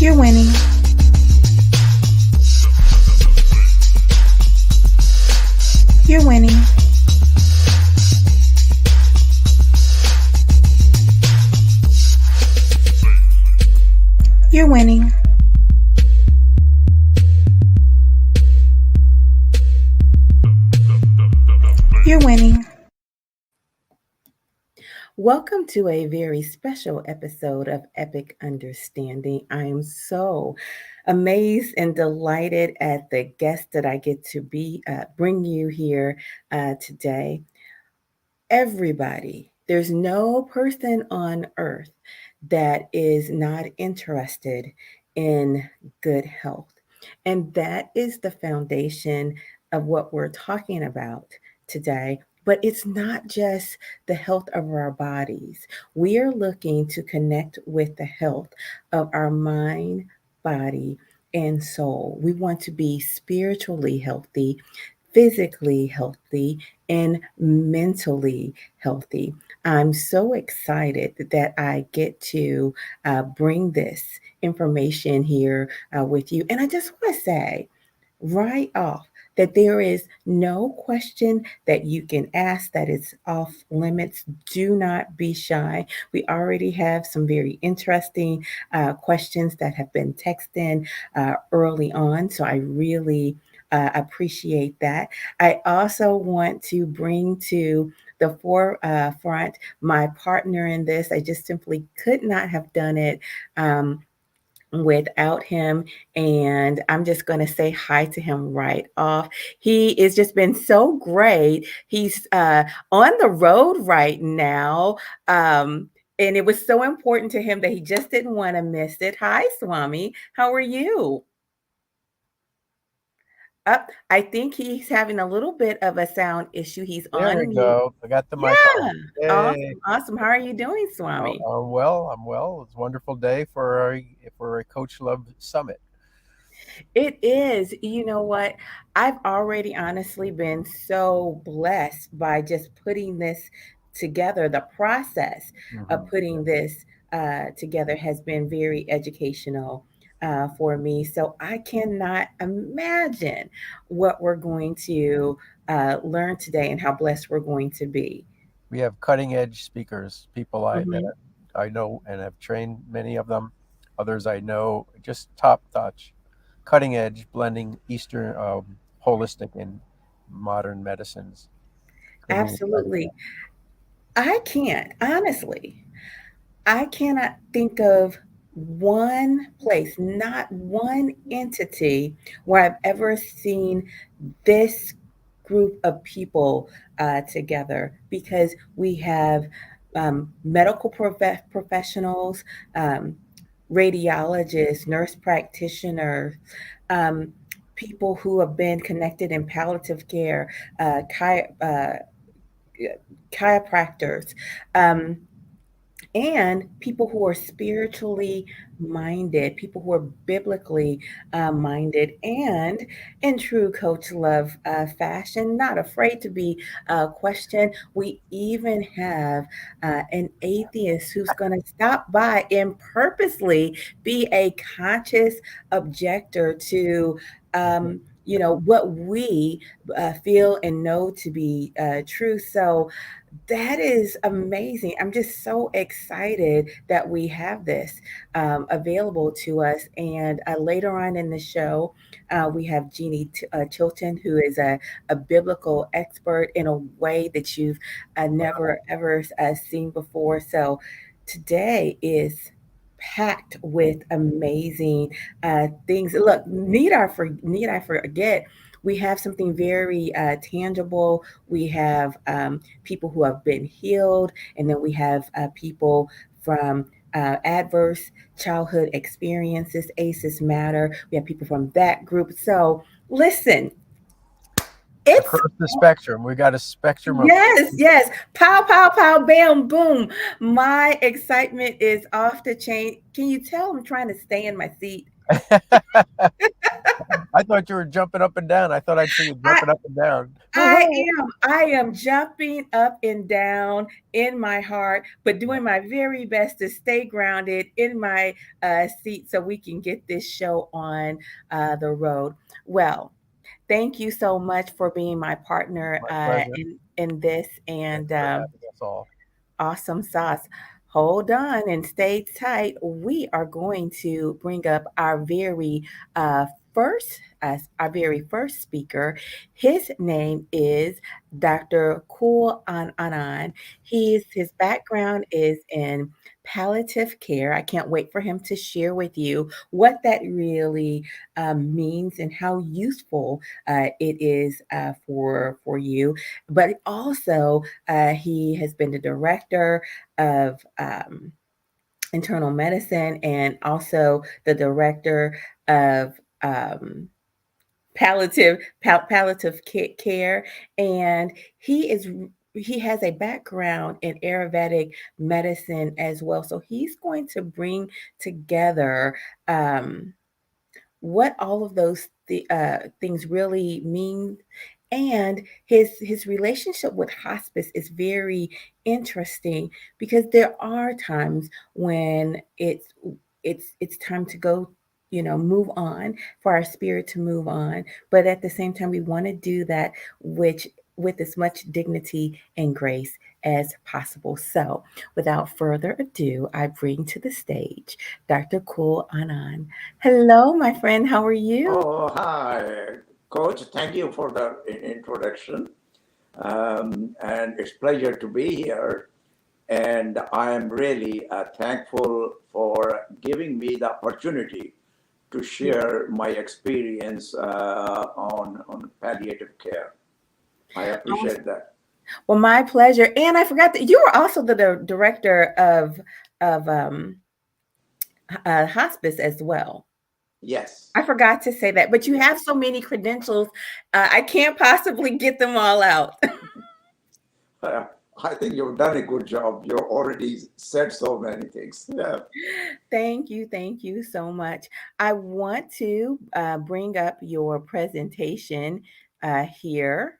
You're winning. You're winning. You're winning. You're winning. Welcome to a very special episode of Epic Understanding. I am so amazed and delighted at the guest that I get to bring you here today. Everybody, there's no person on earth that is not interested in good health. And that is the foundation of what we're talking about today. But it's not just the health of our bodies. We are looking to connect with the health of our mind, body, and soul. We want to be spiritually healthy, physically healthy, and mentally healthy. I'm so excited that I get to bring this information here with you. And I just want to say right off that there is no question that you can ask that is off limits. Do not be shy. We already have some very interesting questions that have been texted in early on. So I really appreciate that. I also want to bring to the forefront my partner in this. I just simply could not have done it without him. And I'm just going to say hi to him right off. He has just been so great. He's on the road right now. And it was so important to him that he just didn't want to miss it. Hi, Swami. How are you? I think he's having a little bit of a sound issue. He's There we on mute. go. I got the mic Yeah. on. Yay. Awesome. Awesome. How are you doing, Swami? I'm well. I'm well. It's a wonderful day for a Coach Love Summit. It is. You know what? I've already honestly been so blessed by just putting this together. The process of putting this together has been very educational for me. So I cannot imagine what we're going to learn today and how blessed we're going to be. We have cutting edge speakers, people Mhm. I know and have trained many of them. Others I know, just top touch, cutting edge, blending Eastern holistic and modern medicines. It's going to be exciting. Absolutely. I can't, honestly. I cannot think of one place, not one entity where I've ever seen this group of people together because we have medical professionals, um, radiologists, nurse practitioners, um, people who have been connected in palliative care, chiropractors. Um, and people who are spiritually minded, people who are biblically minded, and in true Coach Love fashion, not afraid to be questioned. We even have an atheist who's going to stop by and purposely be a conscious objector to. What we feel and know to be true. So, that is amazing. I'm just so excited that we have this available to us. And later on in the show, we have Jeannie Chilton, who is a biblical expert in a way that you've never ever seen before. So today is packed with amazing things. Look, need I forget? We have something very tangible. We have people who have been healed, and then we have people from adverse childhood experiences. ACEs matter. We have people from that group. So listen, it's Across the spectrum, we got a spectrum of yes. Pow, pow, pow, bam, boom. My excitement is off the chain. Can you tell I'm trying to stay in my seat? I thought you were jumping up and down. I thought I'd see you I jumping up and down. I I am jumping up and down in my heart, but Yeah, doing my very best to stay grounded in my seat so we can get this show on the road. Well, thank you so much for being my partner my pleasure. in this, Thanks and for having us all. awesome sauce. Hold on and stay tight. We are going to bring up uh, our very first speaker. His name is Dr. Kul Anand. His background is in palliative care. I can't wait for him to share with you what that really means and how useful it is for you. But also, he has been the director of internal medicine and also the director of palliative care, and he has a background in Ayurvedic medicine as well. So he's going to bring together what all of those things really mean, and his relationship with hospice is very interesting because there are times when it's time to go, move on, for our spirit to move on, but at the same time we want to do that which with as much dignity and grace as possible. So without further ado, I bring to the stage Dr. Kul Anand. Hello, my friend. How are you? Oh, hi, Coach. Thank you for the introduction. And it's pleasure to be here. And I am really thankful for giving me the opportunity to share my experience on palliative care. I Awesome. appreciate that. Well, my pleasure. And I forgot that you were also the director of hospice as well. Yes. I forgot to say that, but you have so many credentials. I can't possibly get them all out. Uh, I think you've done a good job. You already said so many things. Yeah. Thank you so much. I want to bring up your presentation here.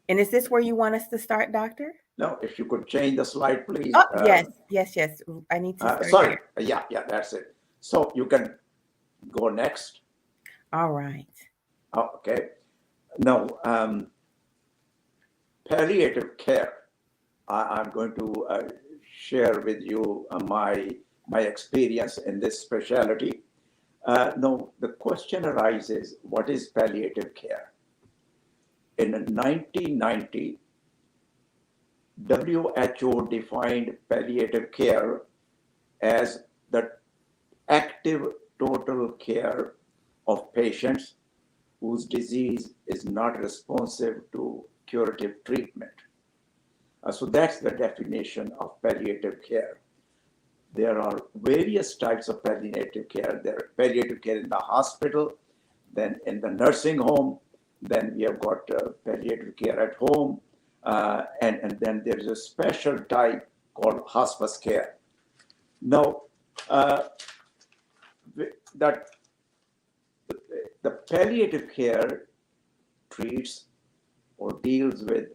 And is this where you want us to start, Doctor? No, if you could change the slide, please. Oh, yes. I need to start Sorry. here. Yeah, that's it. So you can go next. All right. Oh, okay. Now, palliative care. I'm going to share with you my experience in this specialty. Now, the question arises: what is palliative care? In 1990, WHO defined palliative care as the active total care of patients whose disease is not responsive to curative treatment. So that's the definition of palliative care. There are various types of palliative care. There are palliative care in the hospital, then in the nursing home, then we have got palliative care at home, and then there's a special type called hospice care. Now, that the palliative care treats or deals with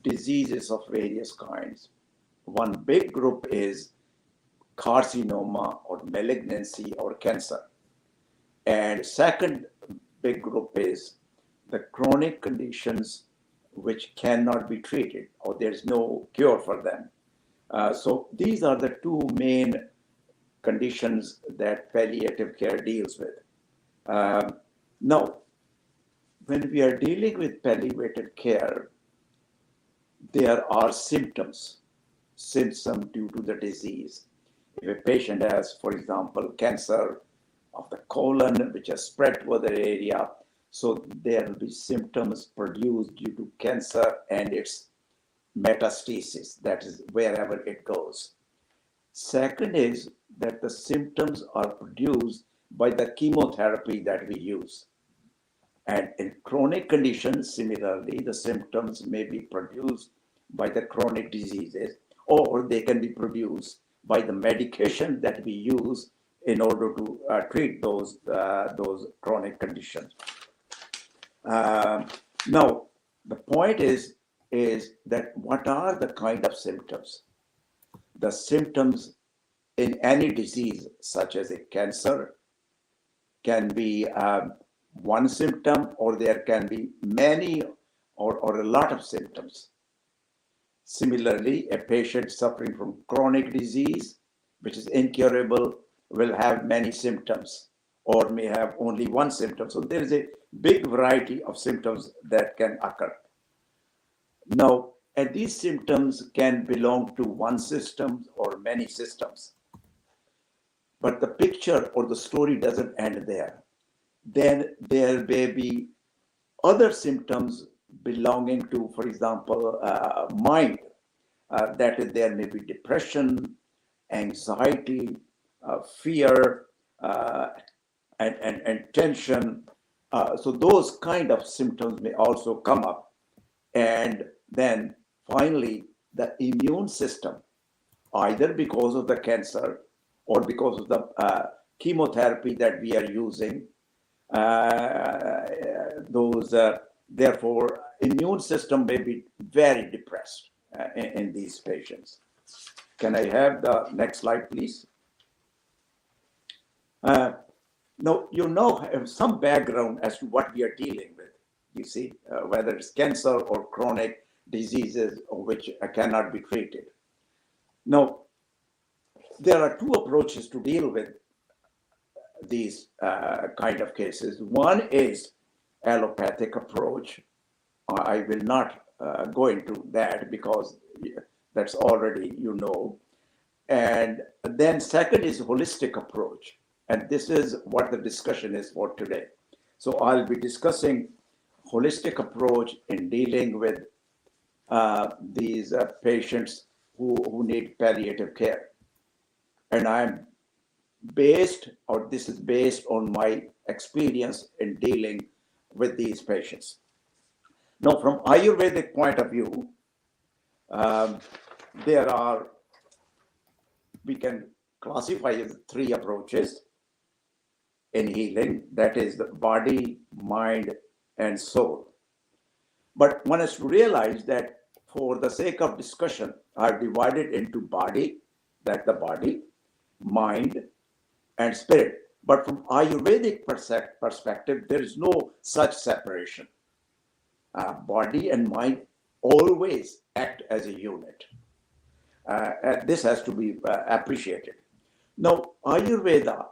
diseases of various kinds. One big group is carcinoma or malignancy or cancer. And second big group is the chronic conditions which cannot be treated or there's no cure for them. So these are the two main conditions that palliative care deals with. Now, when we are dealing with palliative care, there are symptoms due to the disease. If a patient has, for example, cancer of the colon, which has spread to other area, so there will be symptoms produced due to cancer and its metastasis, that is wherever it goes. Second is that the symptoms are produced by the chemotherapy that we use. And in chronic conditions, similarly, the symptoms may be produced by the chronic diseases, or they can be produced by the medication that we use in order to treat those chronic conditions. Now, the point is that what are the kind of symptoms? The symptoms in any disease, such as a cancer, can be one symptom, or there can be many or a lot of symptoms. Similarly, a patient suffering from chronic disease, which is incurable, will have many symptoms or may have only one symptom. So there is a big variety of symptoms that can occur. Now, and these symptoms can belong to one system or many systems. But the picture or the story doesn't end there. Then there may be other symptoms belonging to, for example, mind. That is, there may be depression, anxiety, fear, and tension. So those kind of symptoms may also come up. And then finally, the immune system, either because of the cancer or because of the chemotherapy that we are using, therefore, immune system may be very depressed in these patients. Can I have the next slide, please? Now, have some background as to what we are dealing with. You see, whether it's cancer or chronic diseases which cannot be treated. Now, there are two approaches to deal with these kind of cases. One is allopathic approach. I will not go into that because that's already And then second is holistic approach. And this is what the discussion is for today. So I'll be discussing holistic approach in dealing with these patients who need palliative care. And this is based on my experience in dealing with these patients. Now, from Ayurvedic point of view, we can classify as three approaches in healing, that is the body, mind, and soul. But one has to realize that for the sake of discussion, I've divided into body, that's the body, mind, and spirit. But from Ayurvedic perspective, there is no such separation. Body and mind always act as a unit. And this has to be appreciated. Now, Ayurveda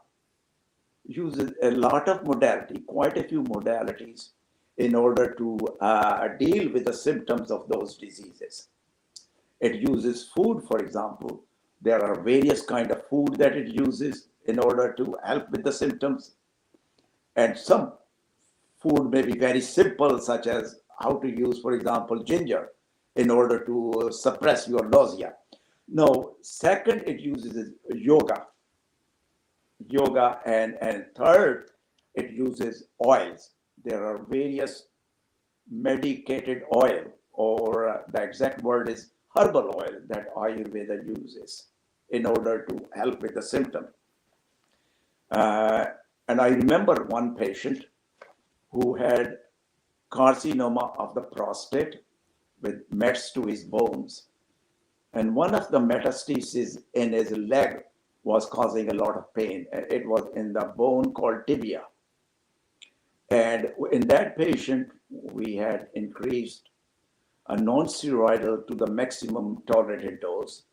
uses a lot of modality, quite a few modalities, in order to deal with the symptoms of those diseases. It uses food, for example. There are various kinds of food that it uses in order to help with the symptoms. And some food may be very simple, such as how to use, for example, ginger in order to suppress your nausea. Now, second, it uses yoga. And third, it uses oils. There are various medicated oil, or the exact word is herbal oil, that Ayurveda uses in order to help with the symptom. And I remember one patient who had carcinoma of the prostate with mets to his bones. And one of the metastases in his leg was causing a lot of pain. It was in the bone called tibia. And in that patient, we had increased a non-steroidal to the maximum tolerated dose.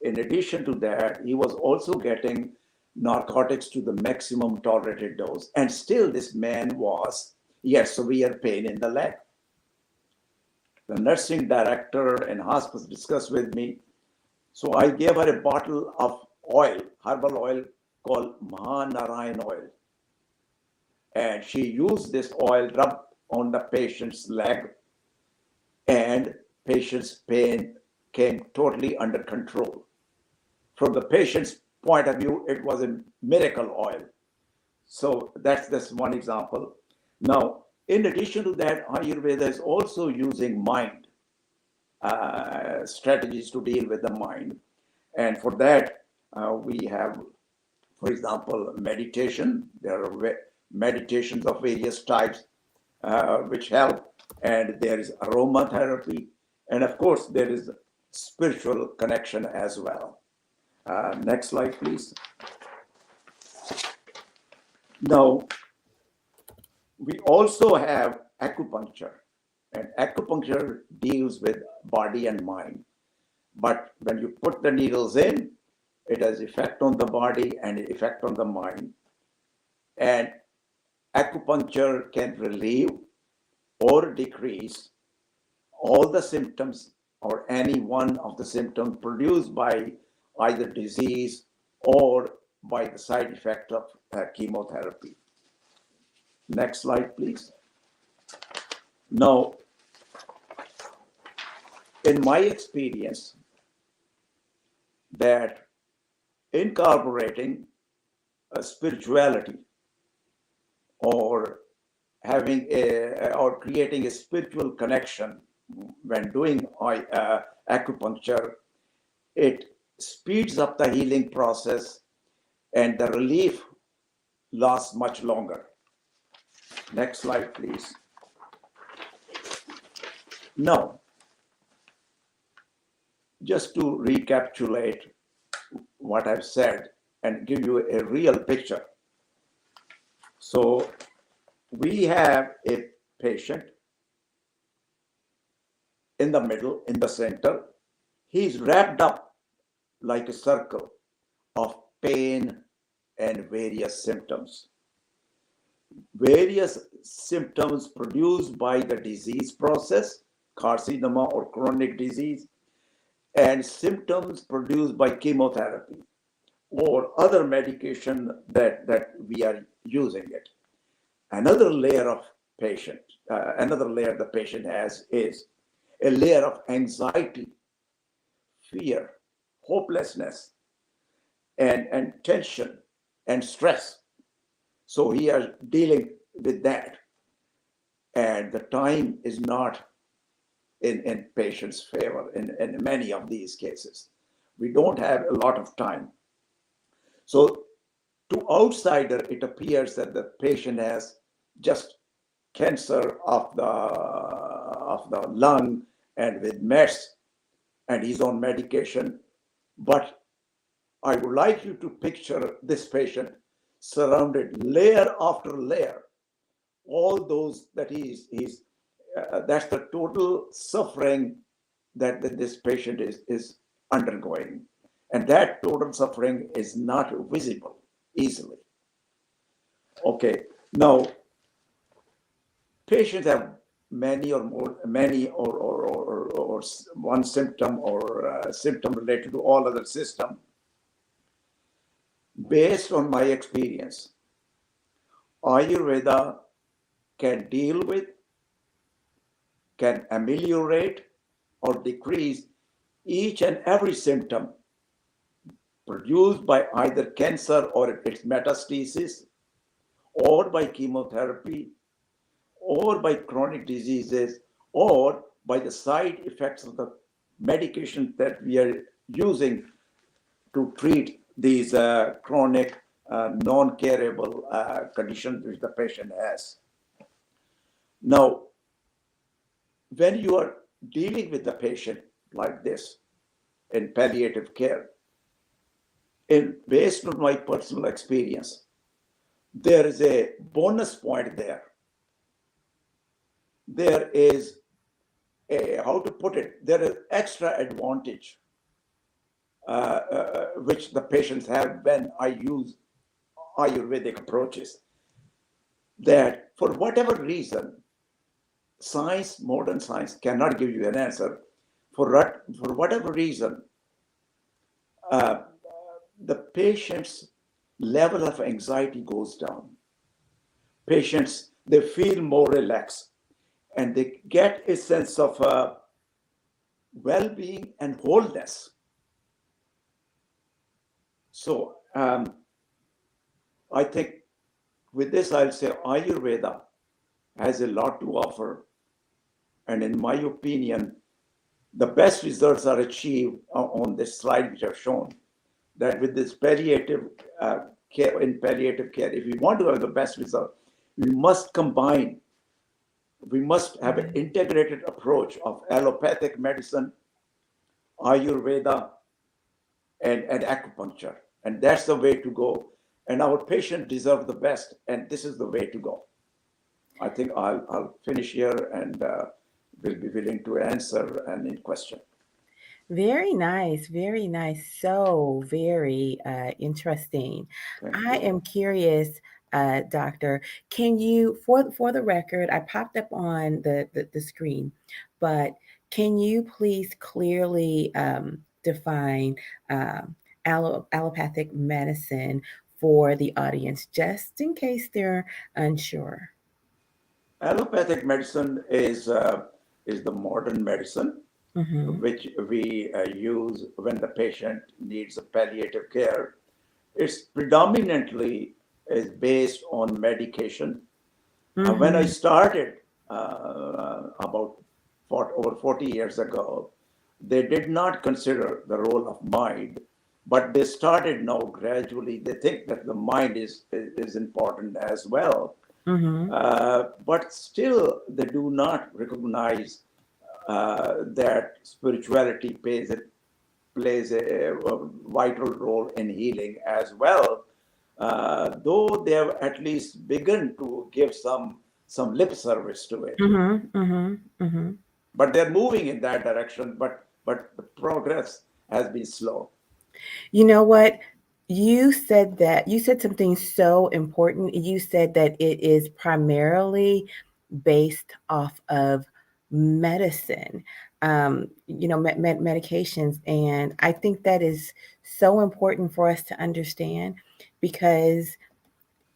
In addition to that, he was also getting narcotics to the maximum tolerated dose. And still this man he had severe pain in the leg. The nursing director and hospice discussed with me. So I gave her a bottle of oil, herbal oil called Mahanarayan oil. And she used this oil, rubbed on the patient's leg, and patient's pain came totally under control. From the patient's point of view, it was a miracle oil. So that's one example. Now, in addition to that, Ayurveda is also using mind strategies to deal with the mind. And for that, we have For example, meditation. There are meditations of various types which help, and there is aromatherapy, and of course there is spiritual connection as well. Next slide, please. Now, we also have acupuncture, and acupuncture deals with body and mind. But when you put the needles in, it has effect on the body and effect on the mind. And acupuncture can relieve or decrease all the symptoms or any one of the symptoms produced by either disease or by the side effect of chemotherapy. Next slide, please. Now, in my experience, that incorporating a spirituality or having or creating a spiritual connection when doing acupuncture, it speeds up the healing process and the relief lasts much longer. Next slide, please. Now, just to recapitulate what I've said and give you a real picture. So we have a patient in the middle, in the center. He's wrapped up like a circle of pain and various symptoms. Various symptoms produced by the disease process, carcinoma or chronic disease, and symptoms produced by chemotherapy or other medication that we are using it. Another layer of patient, another layer the patient has is a layer of anxiety, fear, hopelessness, and tension and stress. So he is dealing with that. And the time is not in patient's favor in many of these cases. We don't have a lot of time. So to outsider, it appears that the patient has just cancer of the lung and with mets, and he's on medication. But I would like you to picture this patient surrounded layer after layer, all those that he's that's the total suffering that this patient is undergoing. And that total suffering is not visible easily. Okay, now patients have many or one symptom or symptom related to all other system. Based on my experience, Ayurveda can deal with, can ameliorate or decrease each and every symptom produced by either cancer or its metastasis, or by chemotherapy, or by chronic diseases, or by the side effects of the medication that we are using to treat these chronic, non-curable conditions which the patient has. Now, when you are dealing with the patient like this in palliative care, based on my personal experience, there is a bonus point there. There is how to put it, there is extra advantage which the patients have when I use Ayurvedic approaches. That for whatever reason, science, modern science cannot give you an answer. For whatever reason, the patient's level of anxiety goes down. Patients, they feel more relaxed and they get a sense of well-being and wholeness. So I think with this, I'll say Ayurveda has a lot to offer. And in my opinion, the best results are achieved on this slide which I've shown, that with this palliative care, in palliative care, if we want to have the best result, we must combine, we must have an integrated approach of allopathic medicine, Ayurveda, and acupuncture. And that's the way to go. And our patients deserve the best, and this is the way to go. I think I'll finish here and will be willing to answer any question. Very nice, very nice. So very interesting. Thank I you. am curious, Doctor, can you, for the record, I popped up on the screen, but can you please clearly define allopathic medicine for the audience, just in case they're unsure? Allopathic medicine is the modern medicine Mm-hmm. which we use when the patient needs a palliative care. It's predominantly is based on medication. When I Mm-hmm. started about over 40 years ago, they did not consider the role of mind, but they started now gradually. They think that the mind is important as well, Mm-hmm. but still they do not recognize that spirituality plays a vital role in healing as well. Though they have at least begun to give some lip service to it, Mm-hmm. Mm-hmm. Mm-hmm. but they're moving in that direction. But the progress has been slow. You know what? You said that you said something so important. You said that it is primarily based off of medicine, medications. And I think that is so important for us to understand because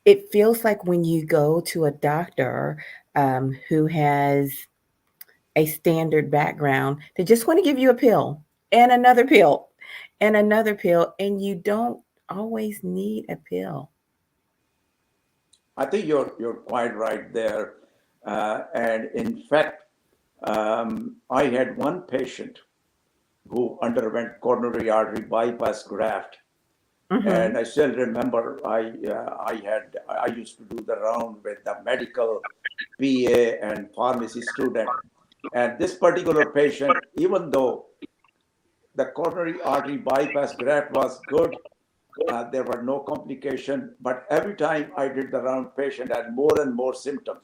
it feels like when you go to a doctor who has a standard background, they just want to give you a pill and another pill and another pill, and you don't always need a pill. I think you're quite right there. And in fact, I had one patient who underwent coronary artery bypass graft. Mm-hmm. And I still remember I used to do the round with the medical PA and pharmacy student. And this particular patient, even though the coronary artery bypass graft was good, there were no complication, but every time I did the round, patient had more and more symptoms.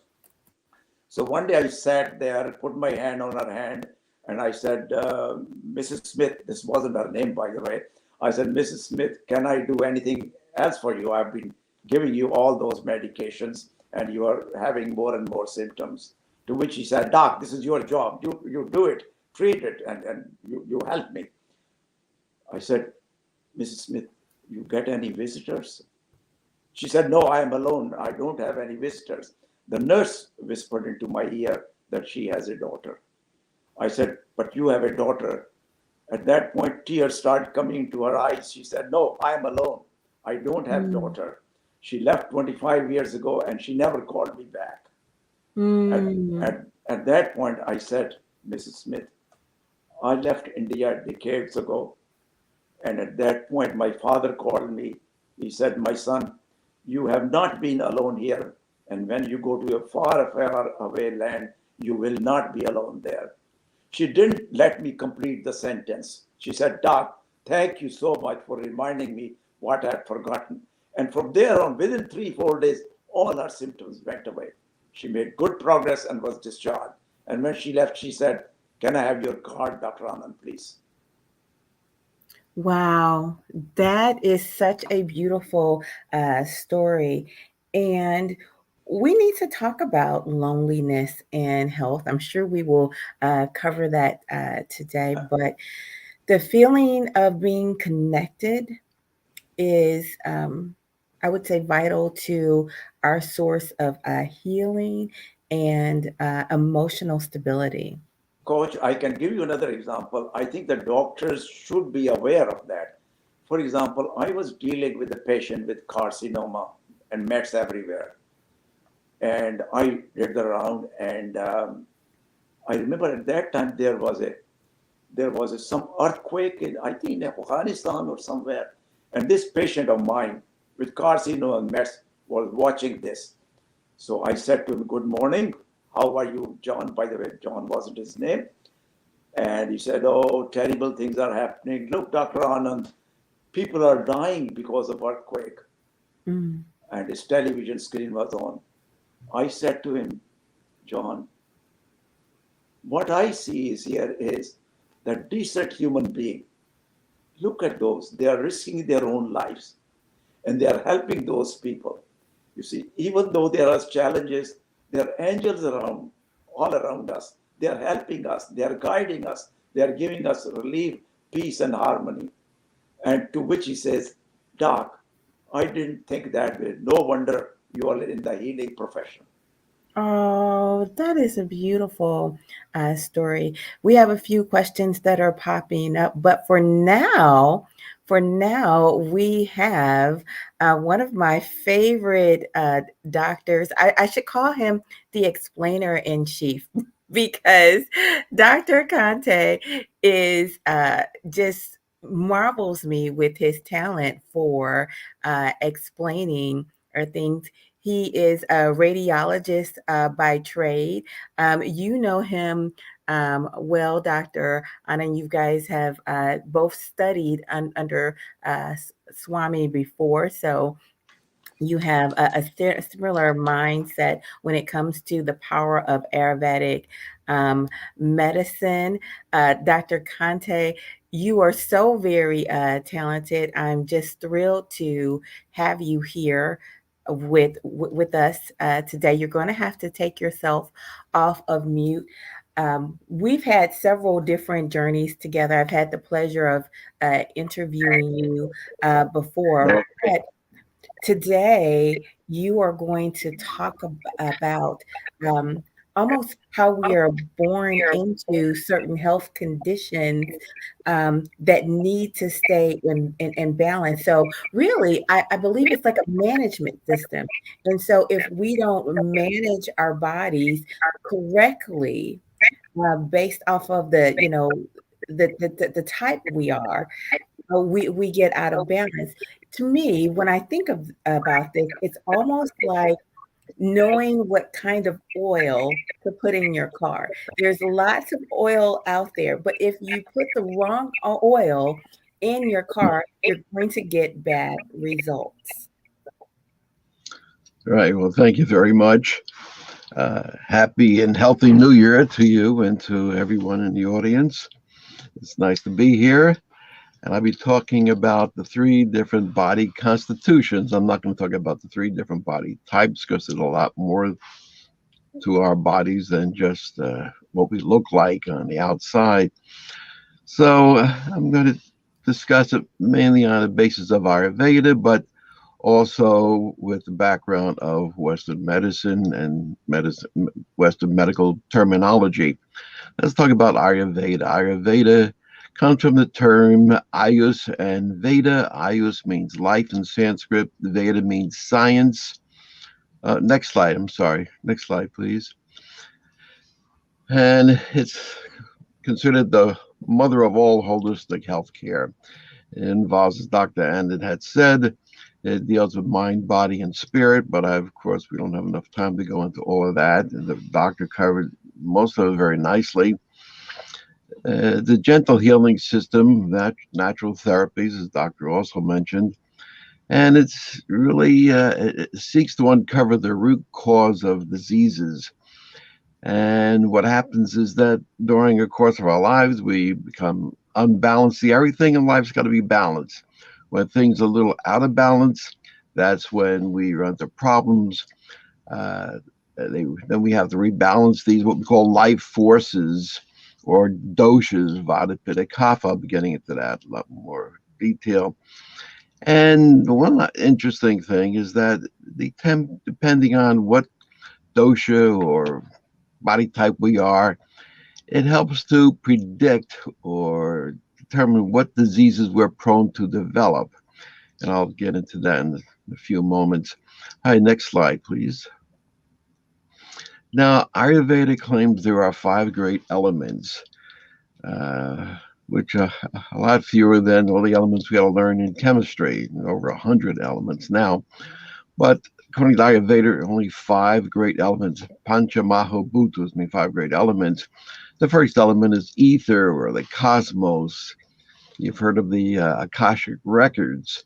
So one day I sat there, put my hand on her hand, and I said, Mrs. Smith, this wasn't her name, by the way. I said, Mrs. Smith, can I do anything else for you? I've been giving you all those medications, and you are having more and more symptoms. To which she said, Doc, this is your job. You do it, treat it, and you help me. I said, Mrs. Smith, you get any visitors? She said, no, I am alone. I don't have any visitors. The nurse whispered into my ear that she has a daughter. I said, but you have a daughter. At that point, tears started coming into her eyes. She said, no, I am alone. I don't have a daughter. She left 25 years ago and she never called me back. Mm. At that point, I said, Mrs. Smith, I left India decades ago. And at that point, my father called me. He said, my son, you have not been alone here. And when you go to a far, far away land, you will not be alone there. She didn't let me complete the sentence. She said, Doc, thank you so much for reminding me what I had forgotten. And from there on, within 3-4 days, all her symptoms went away. She made good progress and was discharged. And when she left, she said, can I have your card, Dr. Anand, please? Wow, that is such a beautiful story. And we need to talk about loneliness and health. I'm sure we will cover that today, but the feeling of being connected is, I would say, vital to our source of healing and emotional stability. Coach, I can give you another example. I think the doctors should be aware of that. For example, I was dealing with a patient with carcinoma and mets everywhere. And I did the round, and I remember at that time there was some earthquake in, I think, in Afghanistan or somewhere. And this patient of mine with carcinoma mets was watching this. So I said to him, "Good morning. How are you, John?" By the way, John wasn't his name. And he said, "Oh, terrible things are happening. Look, Dr. Anand, people are dying because of earthquake." Mm. And his television screen was on. I said to him, "John, what I see is here is that decent human being. Look at those. They are risking their own lives and they are helping those people. You see, even though there are challenges, there are angels around, all around us. They are helping us. They are guiding us. They are giving us relief, peace, and harmony." And to which he says, "Doc, I didn't think that way. No wonder you are in the healing profession." Oh, that is a beautiful story. We have a few questions that are popping up, but for now, we have one of my favorite doctors. I should call him the explainer in chief because Dr. Conte is just marvels me with his talent for explaining or things. He is a radiologist by trade. You know him well, Dr. Anand. You guys have both studied under Swami before, so you have a similar mindset when it comes to the power of Ayurvedic medicine. Dr. Kante, you are so very talented. I'm just thrilled to have you here with us today. You're going to have to take yourself off of mute. We've had several different journeys together. I've had the pleasure of interviewing you before, but today, you are going to talk about almost how we are born into certain health conditions that need to stay in balance. So, really, I believe it's like a management system. And so, if we don't manage our bodies correctly, based off of the type we are, we get out of balance. To me, when I think about this, it's almost like knowing what kind of oil to put in your car. There's lots of oil out there, but if you put the wrong oil in your car, you're going to get bad results. All right. Well, thank you very much. Happy and healthy New Year to you and to everyone in the audience. It's nice to be here. And I'll be talking about the three different body constitutions. I'm not going to talk about the three different body types because there's a lot more to our bodies than just what we look like on the outside. So I'm going to discuss it mainly on the basis of Ayurveda, but also with the background of Western medicine and Western medical terminology. Let's talk about Ayurveda. Ayurveda comes from the term Ayus and Veda. Ayus means life in Sanskrit. Veda means science. Next slide, I'm sorry. Next slide, please. And it's considered the mother of all holistic healthcare. It involves, as Dr. Anand had said, it deals with mind, body, and spirit, but of course, we don't have enough time to go into all of that. And the doctor covered most of it very nicely. The gentle healing system, natural therapies, as Doctor also mentioned, and it's really it seeks to uncover the root cause of diseases. And what happens is that during the course of our lives, we become unbalanced. See, everything in life's got to be balanced. When things are a little out of balance, that's when we run into problems. Then we have to rebalance these, what we call life forces, or doshas, vata, pitta, kapha. I'll be getting into that a lot more detail. And the one interesting thing is that depending on what dosha or body type we are, it helps to predict or determine what diseases we're prone to develop. And I'll get into that in a few moments. All right, next slide, please. Now, Ayurveda claims there are 5 great elements. which are a lot fewer than all the elements we got to learn in chemistry, over 100 elements now. But according to Ayurveda, only 5 great elements, Pancha Maha Bhutas, mean 5 great elements. The first element is ether, or the cosmos. You've heard of the Akashic records,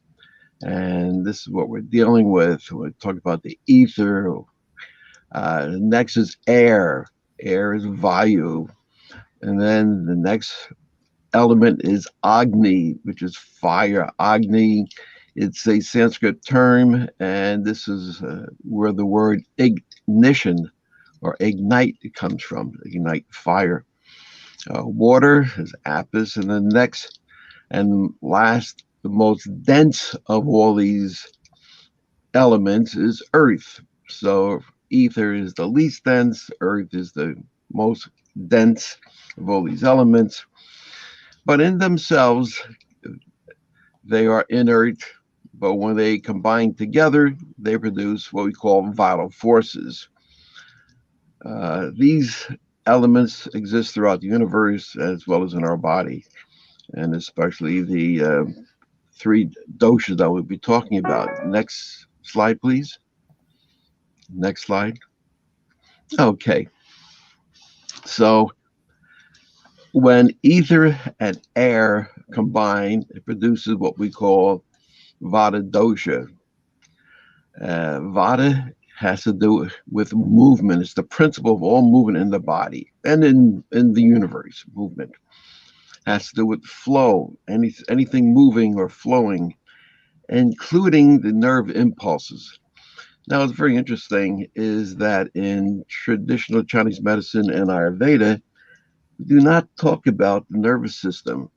and this is what we're dealing with. We're talking about the ether. Next is air. Air is Vayu. And then the next element is Agni, which is fire. Agni, it's a Sanskrit term, and this is where the word ignition or ignite comes from, ignite fire. Water is Apis, and the next and last, the most dense of all these elements is earth. So ether is the least dense, earth is the most dense of all these elements. But in themselves, they are inert, but when they combine together, they produce what we call vital forces. These elements exist throughout the universe as well as in our body, and especially the 3 doshas that we'll be talking about. Next slide, please. Next slide. Okay. So when ether and air combine, it produces what we call Vata dosha. Vata has to do with movement. It's the principle of all movement in the body and in the universe. Movement has to do with flow, anything moving or flowing, including the nerve impulses. Now, what's very interesting is that in traditional Chinese medicine and Ayurveda, we do not talk about the nervous system.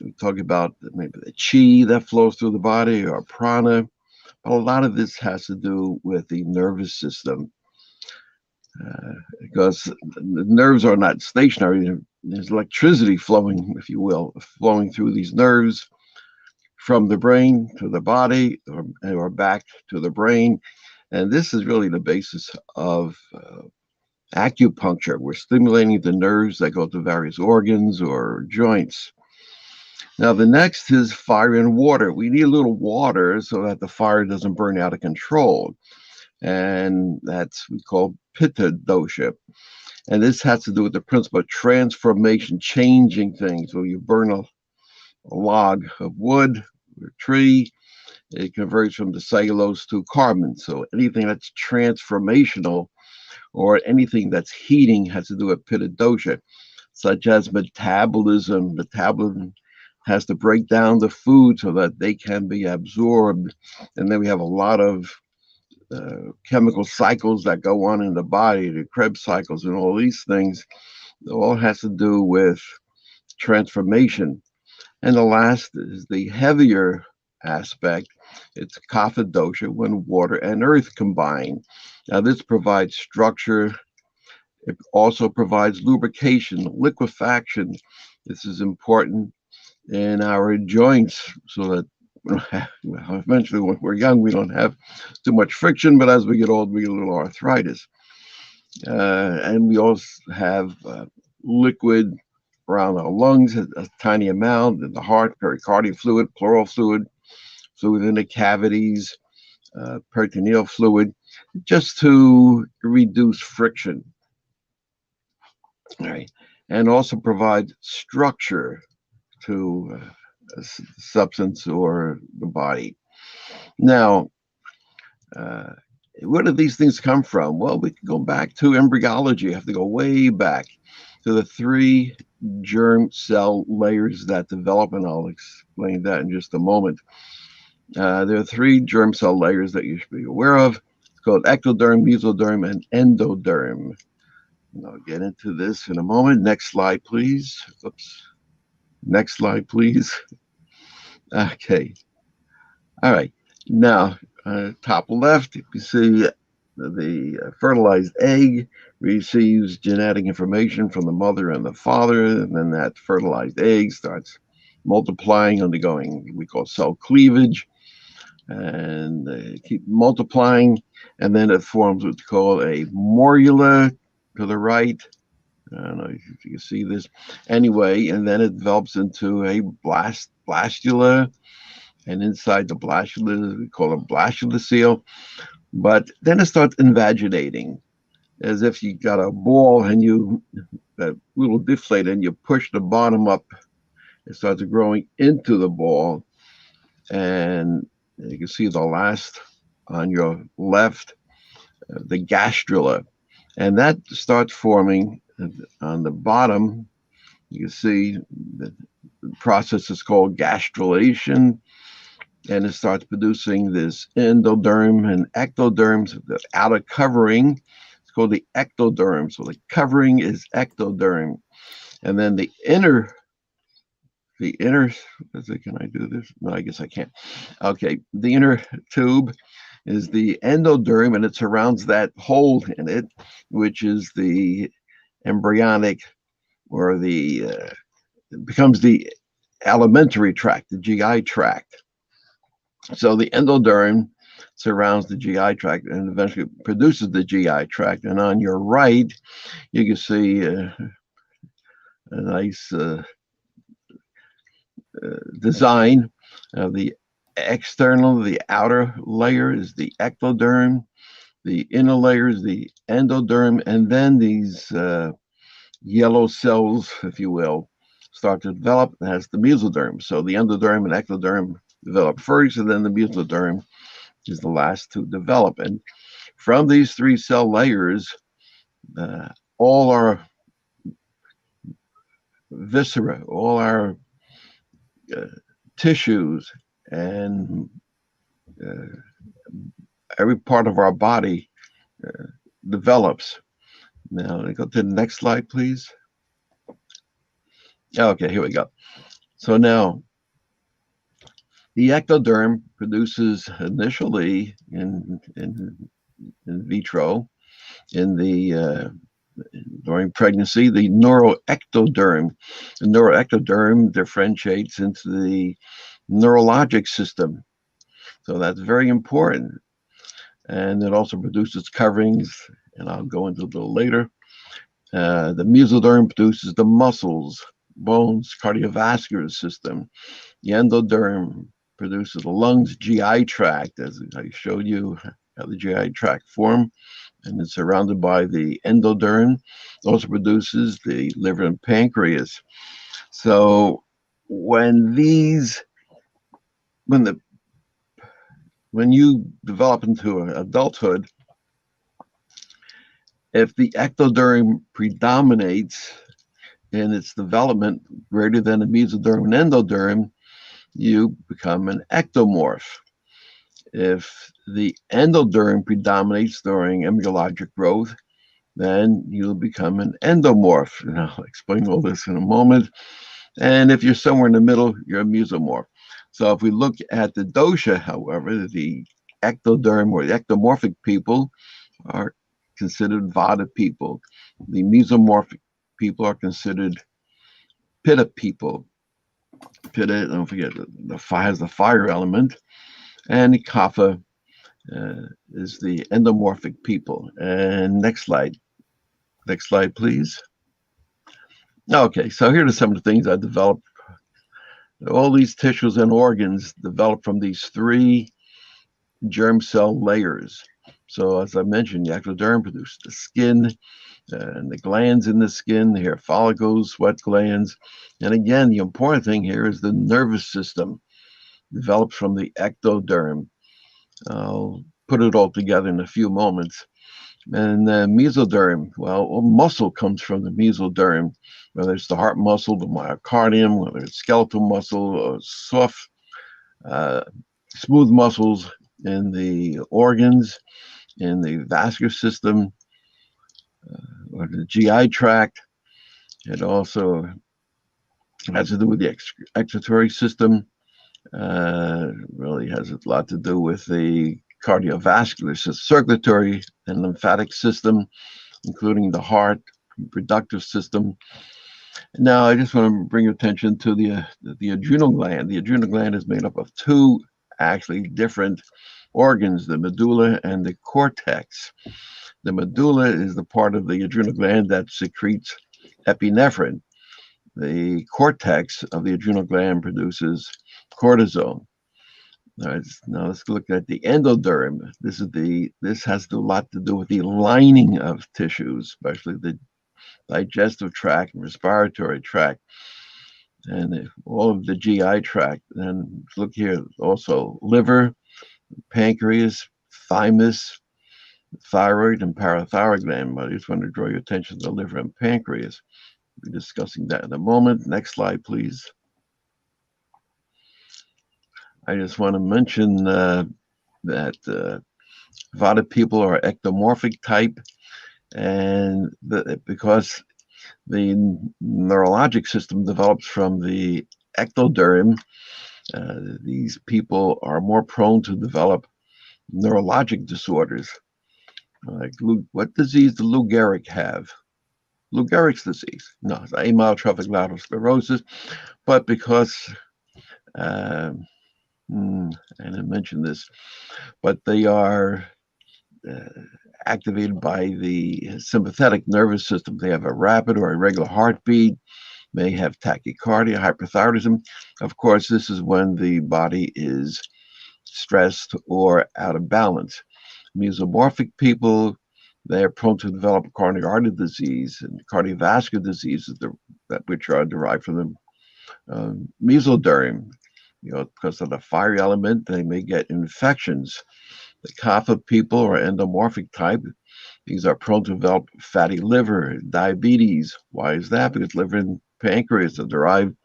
We talk about maybe the chi that flows through the body or prana, but a lot of this has to do with the nervous system because the nerves are not stationary. There's electricity flowing, if you will, flowing through these nerves from the brain to the body or back to the brain. And this is really the basis of acupuncture. We're stimulating the nerves that go to various organs or joints. Now, the next is fire and water. We need a little water so that the fire doesn't burn out of control. And that's we call Pitta dosha. And this has to do with the principle of transformation, changing things. So you burn a log of wood or tree, it converts from the cellulose to carbon. So anything that's transformational or anything that's heating has to do with Pitta dosha, such as metabolism. Metabolism has to break down the food so that they can be absorbed. And then we have a lot of chemical cycles that go on in the body, the Krebs cycles and all these things. It all has to do with transformation. And the last is the heavier aspect. It's Kapha dosha, when water and earth combine. Now this provides structure. It also provides lubrication, liquefaction. This is important in our joints so that eventually when we're young, we don't have too much friction, but as we get old, we get a little arthritis. And we also have liquid around our lungs, a tiny amount, in the heart, pericardial fluid, pleural fluid, fluid in the cavities, peritoneal fluid, just to reduce friction. All right. And also provide structure to a substance or the body. Now, where do these things come from? Well, we can go back to embryology. You have to go way back to the 3 germ cell layers that develop, and I'll explain that in just a moment. There are 3 germ cell layers that you should be aware of. It's called ectoderm, mesoderm, and endoderm. And I'll get into this in a moment. Next slide, please. Oops. Next slide, please. Okay. All right. Now, top left, you can see the fertilized egg receives genetic information from the mother and the father, and then that fertilized egg starts multiplying, undergoing we call cell cleavage, and they keep multiplying, and then it forms what's called a morula to the right, I don't know if you can see this. Anyway, and then it develops into a blastula, and inside the blastula, we call it blastula seal. But then it starts invaginating, as if you got a ball and you that little deflator and you push the bottom up. It starts growing into the ball, and you can see the last on your left, the gastrula, and that starts forming on the bottom. You can see the process is called gastrulation, and it starts producing this endoderm and ectoderms, the outer covering. It's called the ectoderm. So the covering is ectoderm, and then the inner, can I do this? No, I guess I can't. Okay, the inner tube is the endoderm, and it surrounds that hole in it, which is the embryonic, or the it becomes the alimentary tract, the GI tract. So the endoderm surrounds the GI tract and eventually produces the GI tract. And on your right, you can see a nice design of the external, the outer layer is the ectoderm, the inner layer is the endoderm, and then these yellow cells, if you will, start to develop as the mesoderm. So the endoderm and ectoderm develop first, and then the mesoderm is the last to develop. And from these three cell layers, all our viscera, all our tissues, and every part of our body develops. Now, let me go to the next slide, please. Okay, here we go. So now, the ectoderm produces initially in vitro, during pregnancy, the neuroectoderm. The neuroectoderm differentiates into the neurologic system. So that's very important. And it also produces coverings, and I'll go into a little later. The mesoderm produces the muscles, bones, cardiovascular system. The endoderm produces the lungs, GI tract, as I showed you how the GI tract form, and it's surrounded by the endoderm. It also produces the liver and pancreas. So when you develop into adulthood, if the ectoderm predominates in its development greater than the mesoderm and endoderm, you become an ectomorph. If the endoderm predominates during embryologic growth, then you'll become an endomorph. And I'll explain all this in a moment. And if you're somewhere in the middle, you're a mesomorph. So if we look at the dosha, however, the ectoderm or the ectomorphic people are considered vata people. The mesomorphic people are considered pitta people. Pitta, don't forget, has the fire element, and the kapha is the endomorphic people. And next slide. Next slide, please. Okay, so here are some of the things I developed. All these tissues and organs develop from these three germ cell layers. So as I mentioned, the ectoderm produces the skin, and the glands in the skin, the hair follicles, sweat glands. And again, the important thing here is the nervous system develops from the ectoderm. I'll put it all together in a few moments. And the mesoderm, well, muscle comes from the mesoderm, whether it's the heart muscle, the myocardium, whether it's skeletal muscle, or soft, smooth muscles in the organs, in the vascular system, or the GI tract. It also has to do with the excretory system. Really has a lot to do with the cardiovascular system, circulatory and lymphatic system, including the heart, reproductive system. Now, I just want to bring your attention to the adrenal gland. The adrenal gland is made up of two actually different organs, the medulla and the cortex. The medulla is the part of the adrenal gland that secretes epinephrine. The cortex of the adrenal gland produces cortisol. All right, now let's look at the endoderm. This has a lot to do with the lining of tissues, especially the digestive tract and respiratory tract, and all of the GI tract. And look here, also liver, pancreas, thymus, thyroid, and parathyroid gland. I just want to draw your attention to the liver and pancreas. We'll be discussing that in a moment. Next slide, please. I just want to mention that a lot of people are ectomorphic type, and because the neurologic system develops from the ectoderm, these people are more prone to develop neurologic disorders. Like what disease does Lou Gehrig have? Lou Gehrig's disease. No, it's amyotrophic lateral sclerosis, but because and I mentioned this, but they are activated by the sympathetic nervous system. They have a rapid or irregular heartbeat, may have tachycardia, hyperthyroidism. Of course, this is when the body is stressed or out of balance. Mesomorphic people, they're prone to develop coronary artery disease and cardiovascular diseases which are derived from the mesoderm. Because of the fiery element, they may get infections. The kapha people are endomorphic type. These are prone to develop fatty liver, diabetes. Why is that? Because liver and pancreas are derived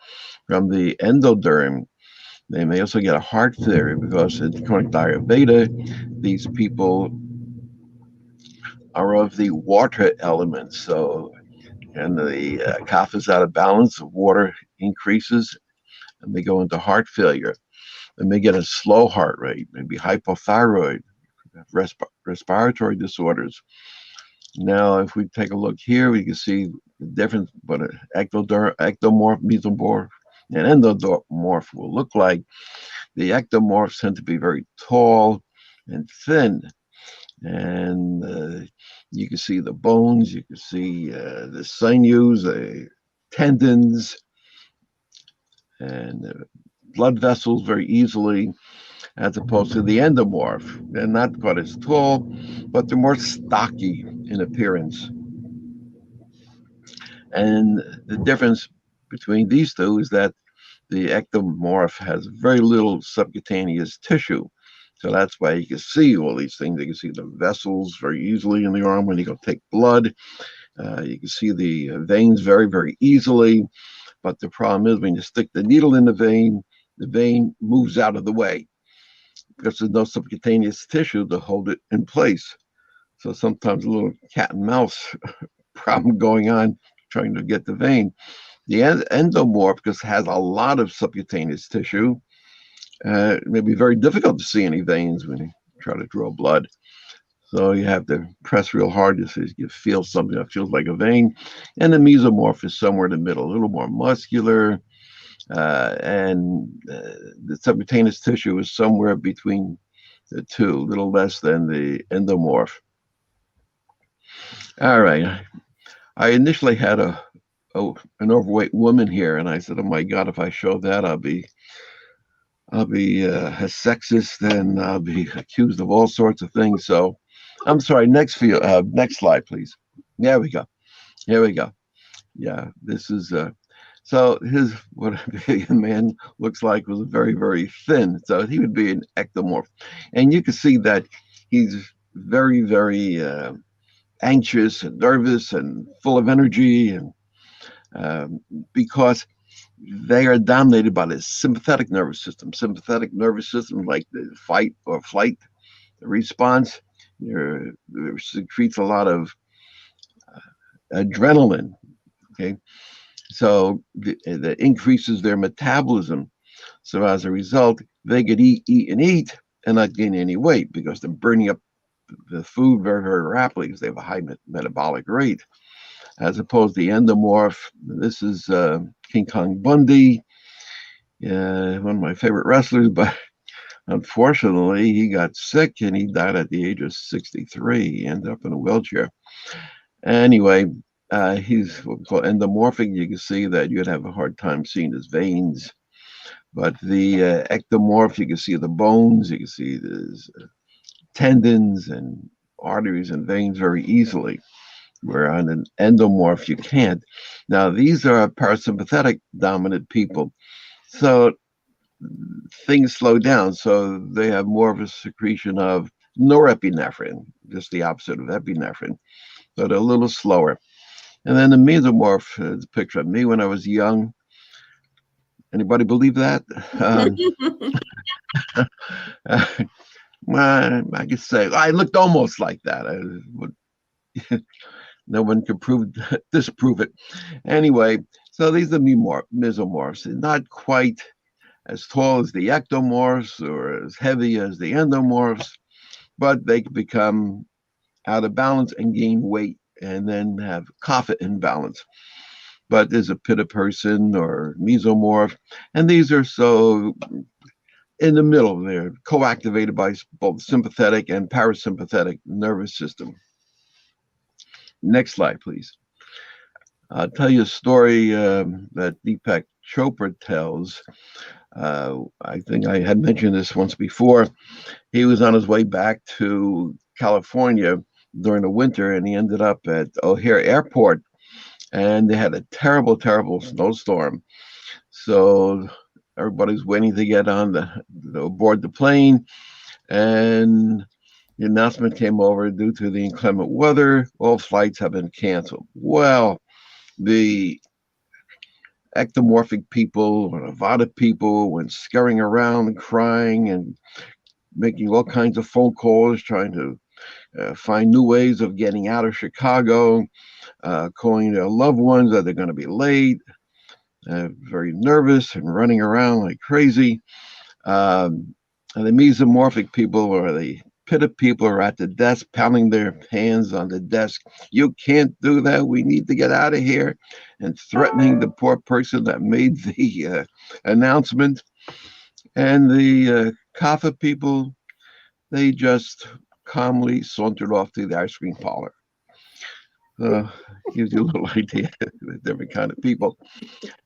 from the endoderm. They may also get a heart failure because in chronic Ayurveda, these people are of the water element. So, and the kapha is out of balance, water increases, and they go into heart failure. They may get a slow heart rate, maybe hypothyroid, respiratory disorders. Now, if we take a look here, we can see the difference what an ectomorph, mesomorph, and endomorph will look like. The ectomorphs tend to be very tall and thin, and you can see the bones, you can see the sinews, the tendons, and blood vessels very easily, as opposed to the endomorph. They're not quite as tall, but they're more stocky in appearance. And the difference between these two is that the ectomorph has very little subcutaneous tissue. So that's why you can see all these things. You can see the vessels very easily in the arm when you go take blood. You can see the veins very, very easily. But the problem is when you stick the needle in the vein moves out of the way because there's no subcutaneous tissue to hold it in place. So sometimes a little cat and mouse problem going on trying to get the vein. The endomorph, because it has a lot of subcutaneous tissue, it may be very difficult to see any veins when you try to draw blood. So you have to press real hard to see you feel something that feels like a vein. And the mesomorph is somewhere in the middle, a little more muscular, and the subcutaneous tissue is somewhere between the two, a little less than the endomorph. All right. I initially had an overweight woman here, and I said, "Oh my God, if I show that, I'll be a sexist, and I'll be accused of all sorts of things." So, I'm sorry. Next slide, please. There we go. Here we go. Yeah, this is so what a man looks like was very, very thin. So he would be an ectomorph, and you can see that he's very, very anxious and nervous and full of energy, and because they are dominated by the sympathetic nervous system. Sympathetic nervous system, like the fight or flight response, secretes a lot of adrenaline. Okay, so that increases their metabolism. So as a result, they could eat and not gain any weight because they're burning up the food very, very rapidly because they have a high metabolic rate. As opposed to the endomorph, this is King Kong Bundy, one of my favorite wrestlers, but unfortunately he got sick and he died at the age of 63. He ended up in a wheelchair. Anyway, He's what we call endomorphic. You can see that you'd have a hard time seeing his veins. But the ectomorph, you can see the bones, you can see the tendons and arteries and veins very easily, where on an endomorph you can't. Now, these are parasympathetic dominant people. So things slow down. So they have more of a secretion of norepinephrine, just the opposite of epinephrine. So they're a little slower. And then the mesomorph, the picture of me when I was young. Anybody believe that? Well, I could say I looked almost like that. No one could disprove it. Anyway, so these are mesomorphs. Not quite as tall as the ectomorphs or as heavy as the endomorphs, but they can become out of balance and gain weight and then have kapha imbalance. But there's a pitta person or mesomorph, and these are so in the middle. They're co-activated by both sympathetic and parasympathetic nervous system. Next slide, please. I'll tell you a story that Deepak Chopra tells. I think I had mentioned this once before. He was on his way back to California during the winter, and he ended up at O'Hare Airport, and they had a terrible, terrible snowstorm. So everybody's waiting to get on aboard the plane, and the announcement came over due to the inclement weather, all flights have been canceled. Well, the ectomorphic people or Avada people went scurrying around and crying and making all kinds of phone calls, trying to find new ways of getting out of Chicago, calling their loved ones that they're going to be late, very nervous and running around like crazy. And the mesomorphic people or the pitta people are at the desk, pounding their hands on the desk. You can't do that. We need to get out of here, and threatening the poor person that made the announcement. And the kapha people, they just calmly sauntered off to the ice cream parlor. Gives you a little idea of the different kind of people.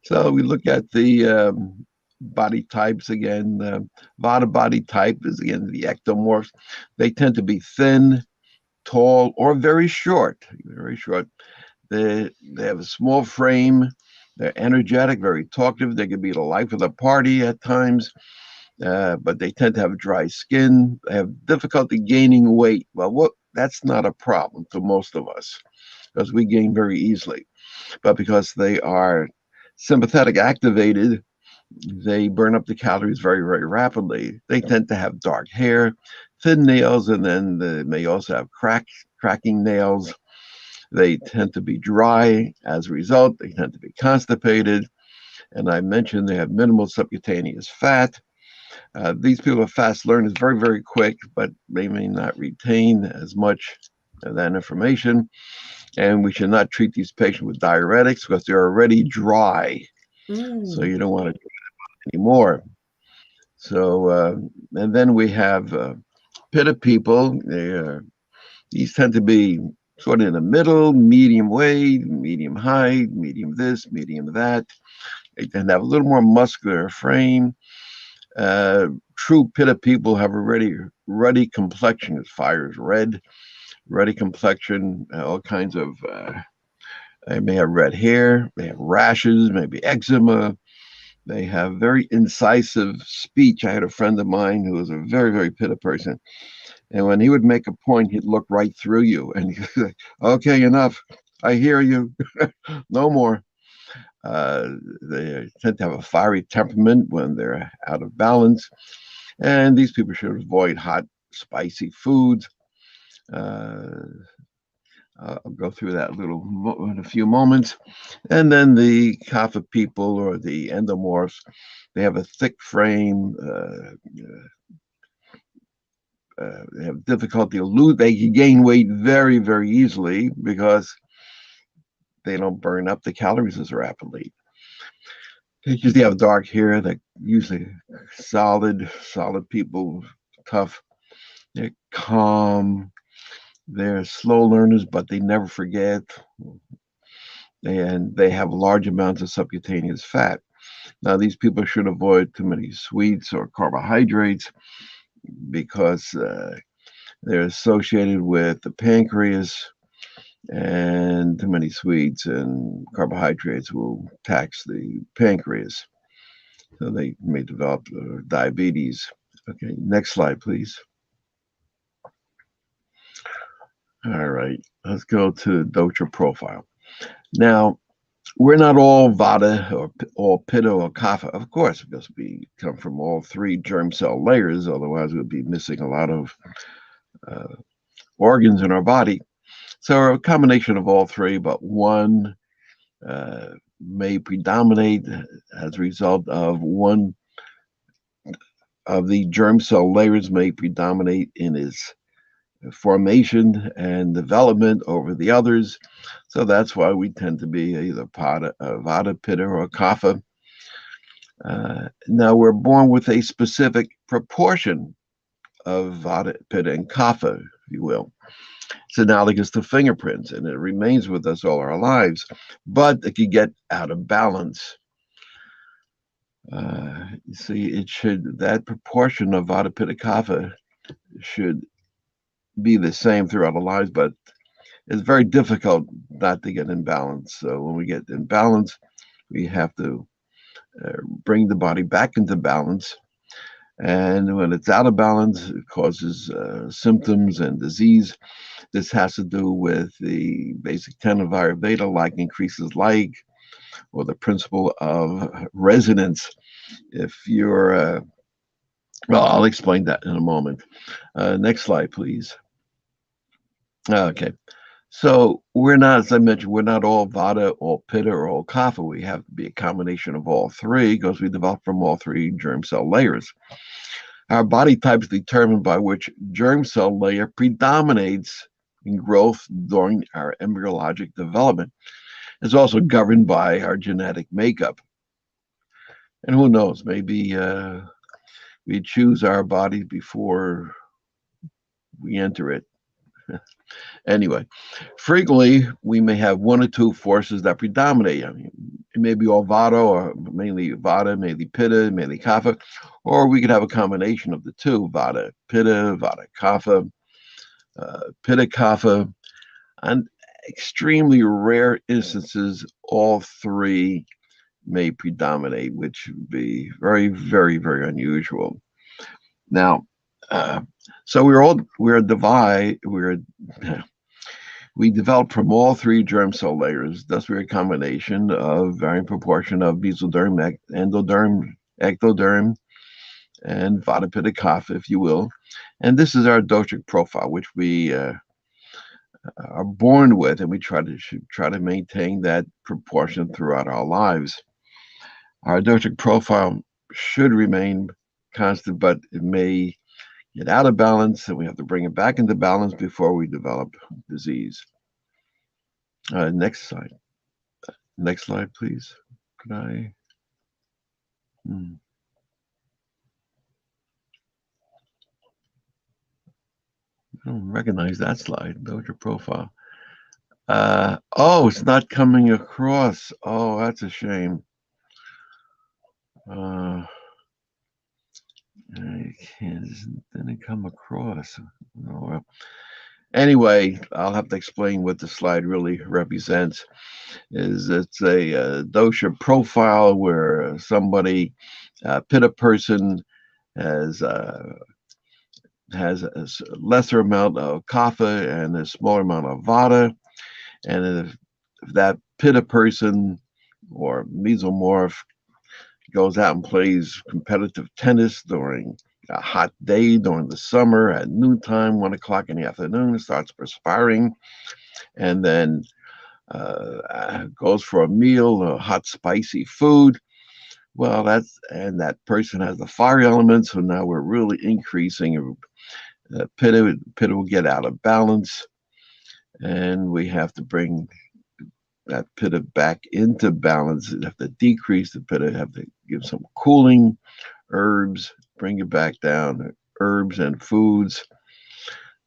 So we look at the body types again. Vata body type is again the ectomorphs. They tend to be thin, tall, or very short. Very short. They have a small frame. They're energetic, very talkative. They can be the life of the party at times, but they tend to have dry skin. They have difficulty gaining weight. Well, that's not a problem to most of us because we gain very easily. But because they are sympathetic activated, they burn up the calories very, very rapidly. They tend to have dark hair, thin nails, and then they may also have cracking nails. They tend to be dry as a result. They tend to be constipated. And I mentioned they have minimal subcutaneous fat. These people are fast learners, very, very quick, but they may not retain as much of that information. And we should not treat these patients with diuretics because they're already dry. So you don't want to do that anymore. So, and then we have pitta people. These tend to be sort of in the middle, medium weight, medium height, medium this, medium that. They tend to have a little more muscular frame. True pitta people have a ruddy complexion. As fire is red, ruddy complexion, all kinds of, they may have red hair, they have rashes, maybe eczema. They have very incisive speech. I had a friend of mine who was a very, very pitta person. And when he would make a point, he'd look right through you and he'd be like, okay, enough. I hear you. No more. They tend to have a fiery temperament when they're out of balance. And these people should avoid hot, spicy foods. I'll go through that in a few moments. And then the kapha people or the endomorphs, they have a thick frame. They have difficulty to lose. They can gain weight very, very easily because they don't burn up the calories as rapidly. They usually have dark hair. They're usually solid people, tough. They're calm. They're slow learners, but they never forget. and they have large amounts of subcutaneous fat. Now, these people should avoid too many sweets or carbohydrates because they're associated with the pancreas, and too many sweets and carbohydrates will tax the pancreas. So they may develop diabetes. Okay, next slide, please. All right, let's go to dosha profile. Now, we're not all vata or all pitta or kapha, of course, because we come from all three germ cell layers. Otherwise, we'd be missing a lot of organs in our body. So a combination of all three, but one may predominate as a result of one of the germ cell layers may predominate in its formation and development over the others. So that's why we tend to be either vata, pitta, or kapha. Now we're born with a specific proportion of vata, pitta, and kapha, if you will. It's analogous to fingerprints, and it remains with us all our lives, but it can get out of balance. You see, that proportion of vata, pitta, kapha should be the same throughout our lives, but it's very difficult not to get in balance. So when we get in balance, we have to bring the body back into balance. And when it's out of balance, it causes symptoms and disease. This has to do with the basic tenet of Ayurveda, like increases like, or the principle of resonance. If you're, well, I'll explain that in a moment. Next slide, please. Okay. So we're not, as I mentioned, we're not all vata, all pitta, or all kapha. We have to be a combination of all three because we develop from all three germ cell layers. Our body type is determined by which germ cell layer predominates in growth during our embryologic development. It's also governed by our genetic makeup. And who knows, maybe we choose our body before we enter it. Anyway, frequently we may have one or two forces that predominate. I mean, it may be all vata, or mainly vata, mainly pitta, mainly kapha, or we could have a combination of the two: vata, pitta, kapha, pitta, kapha. And extremely rare instances, all three may predominate, which would be very, very, very unusual. Now, so we develop from all three germ cell layers. Thus, we're a combination of varying proportion of mesoderm, endoderm, ectoderm, and vata, pitta, kapha, if you will. And this is our doshic profile, which we are born with, and we try to maintain that proportion throughout our lives. Our doshic profile should remain constant, but it may get out of balance, and we have to bring it back into balance before we develop disease. Next slide. Next slide, please. Could I? I don't recognize that slide. Dosha profile. Oh, it's not coming across. Oh, that's a shame. Didn't come across. Oh, well. Anyway, I'll have to explain what the slide really represents. It's a dosha profile where somebody, pitta person, has a lesser amount of kapha and a smaller amount of vata, and if that pitta person or mesomorph goes out and plays competitive tennis during a hot day during the summer at noontime, 1 o'clock in the afternoon, starts perspiring, and then goes for a meal, hot, spicy food. Well, that person has the fire element, so now we're really increasing. Pitta will get out of balance, and we have to bring that pitta back into balance. You have to decrease the pitta, have to give some cooling herbs, bring it back down, herbs and foods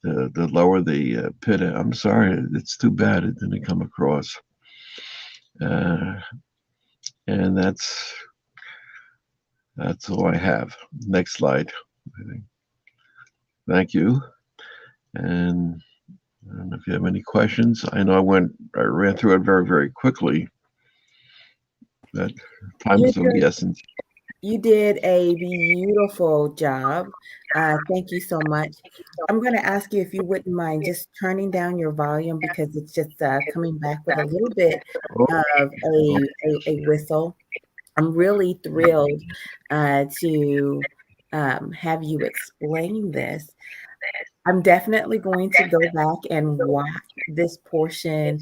to lower the pitta. I'm sorry, it's too bad it didn't come across. Uh, and that's all I have. Next slide. Thank you. And I don't know if you have any questions. I know I ran through it very, very quickly. But time You is of the essence. You did a beautiful job. Thank you so much. I'm going to ask you if you wouldn't mind just turning down your volume because it's just coming back with a little bit Oh, of a whistle. I'm really thrilled to have you explain this. I'm definitely going to go back and watch this portion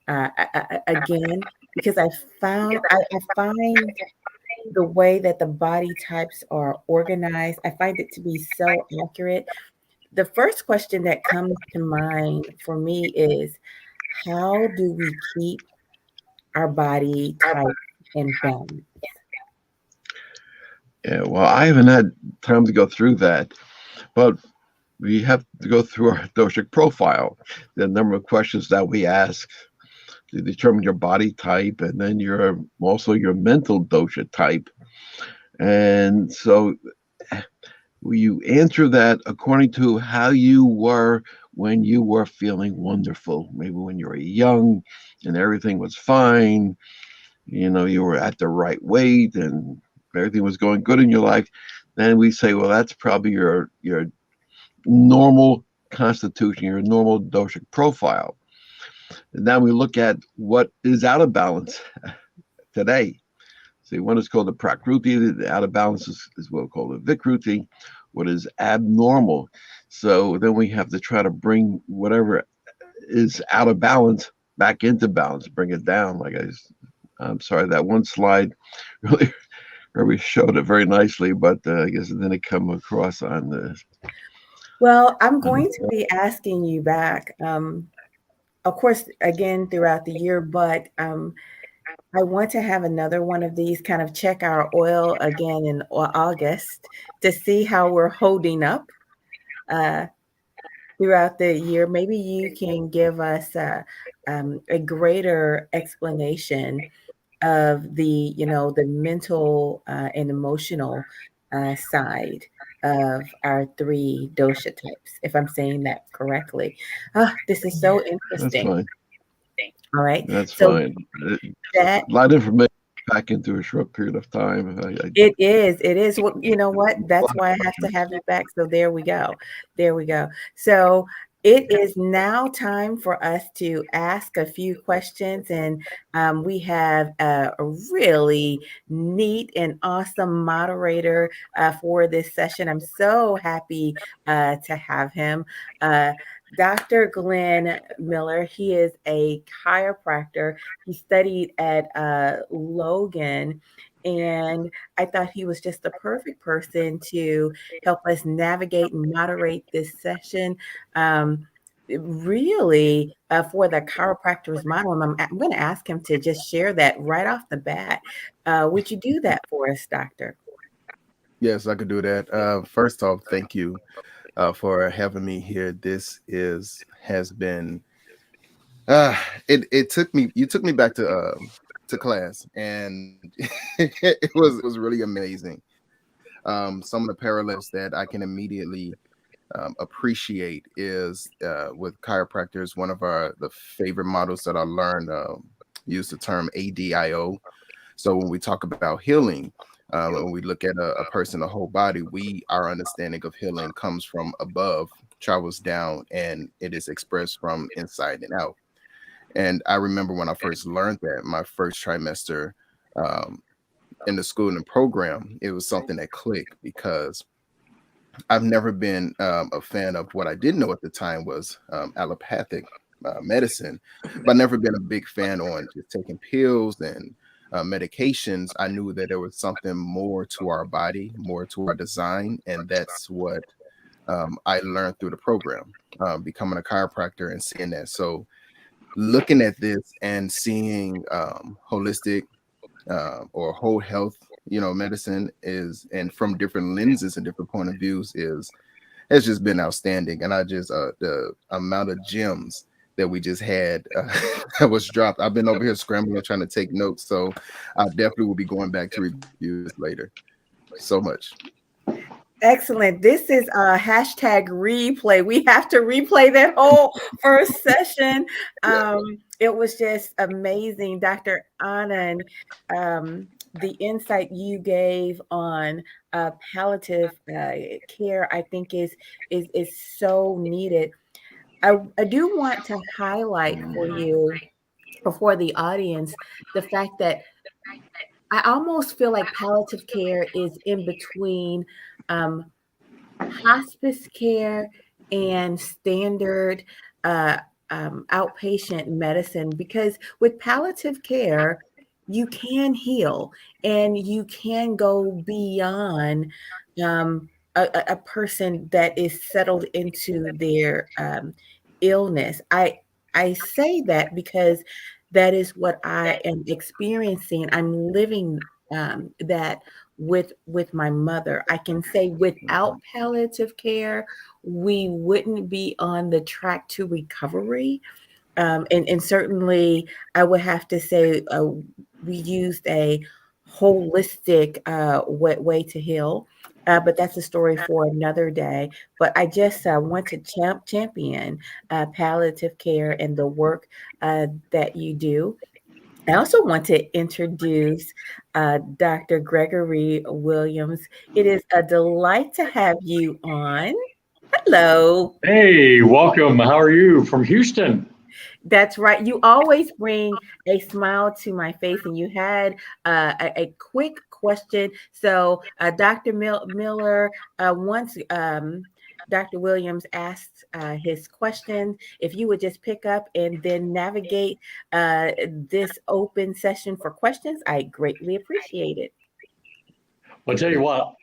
again because I find the way that the body types are organized, I find it to be so accurate. The first question that comes to mind for me is how do we keep our body tight and balanced? yeah. Well, I haven't had time to go through that, but we have to go through our doshic profile, the number of questions that we ask to determine your body type, and then also your mental dosha type. And so you answer that according to how you were when you were feeling wonderful. Maybe when you were young and everything was fine, you were at the right weight and everything was going good in your life. Then we say, well, that's probably your normal constitution, your normal doshic profile. And now we look at what is out of balance today. See, one is called the prakruti, the out of balance is what we call the vikruti, what is abnormal. So then we have to try to bring whatever is out of balance back into balance, bring it down. I'm sorry, that one slide really showed it very nicely, but I guess it didn't come across on the. Well, I'm going to be asking you back, of course, again throughout the year, but I want to have another one of these, kind of check our oil again in August to see how we're holding up throughout the year. Maybe you can give us a greater explanation of the mental and emotional side of our three dosha types, if I'm saying that correctly. This is so That's interesting. fine. All right. That's So fine. that A lot of information back into a short period of time. it is. It is. Well, you know what? That's why I have to have you back. So there we go. There we go. So it is now time for us to ask a few questions. And we have a really neat and awesome moderator for this session. I'm so happy to have him. Dr. Glenn Miller, he is a chiropractor. He studied at Logan, and I thought he was just the perfect person to help us navigate and moderate this session. Really, for the chiropractor's model, and I'm going to ask him to just share that right off the bat. Would you do that for us, Doctor? Yes, I could do that. First off, thank you for having me here. This has been you took me back to class, and it was really amazing. Some of the parallels that I can immediately appreciate is with chiropractors. One of the favorite models that I learned use the term ADIO. So when we talk about healing, when we look at a person, a whole body, our understanding of healing comes from above, travels down, and it is expressed from inside and out. And I remember when I first learned that, my first trimester in the schooling program, it was something that clicked, because I've never been a fan of what I didn't know at the time was allopathic medicine, but I've never been a big fan on just taking pills and medications. I knew that there was something more to our body, more to our design, and that's what I learned through the program, becoming a chiropractor and seeing that. So looking at this and seeing holistic or whole health, medicine and from different lenses and different point of views has just been outstanding. And I just the amount of gems that we just had that was dropped. I've been over here scrambling trying to take notes, so I definitely will be going back to review this later. So much. Excellent. This is a hashtag replay. We have to replay that whole first session. It was just amazing, Dr. Anand. The insight you gave on palliative care, I think, is so needed. I do want to highlight for you, or for the audience, the fact that I almost feel like palliative care is in between hospice care and standard outpatient medicine, because with palliative care, you can heal and you can go beyond a person that is settled into their illness. I say that because that is what I am experiencing. I'm living that with my mother. I can say without palliative care, we wouldn't be on the track to recovery. And certainly, I would have to say we used a holistic way to heal. But that's a story for another day. But I just want to champion palliative care and the work that you do. I also want to introduce Dr. Gregory Williams. It is a delight to have you on. Hello. Hey, welcome. How are you from Houston? That's right. You always bring a smile to my face, and you had a quick question. So, Dr. Miller, once Dr. Williams asked his question, if you would just pick up and then navigate this open session for questions, I greatly appreciate it. I'll tell you what,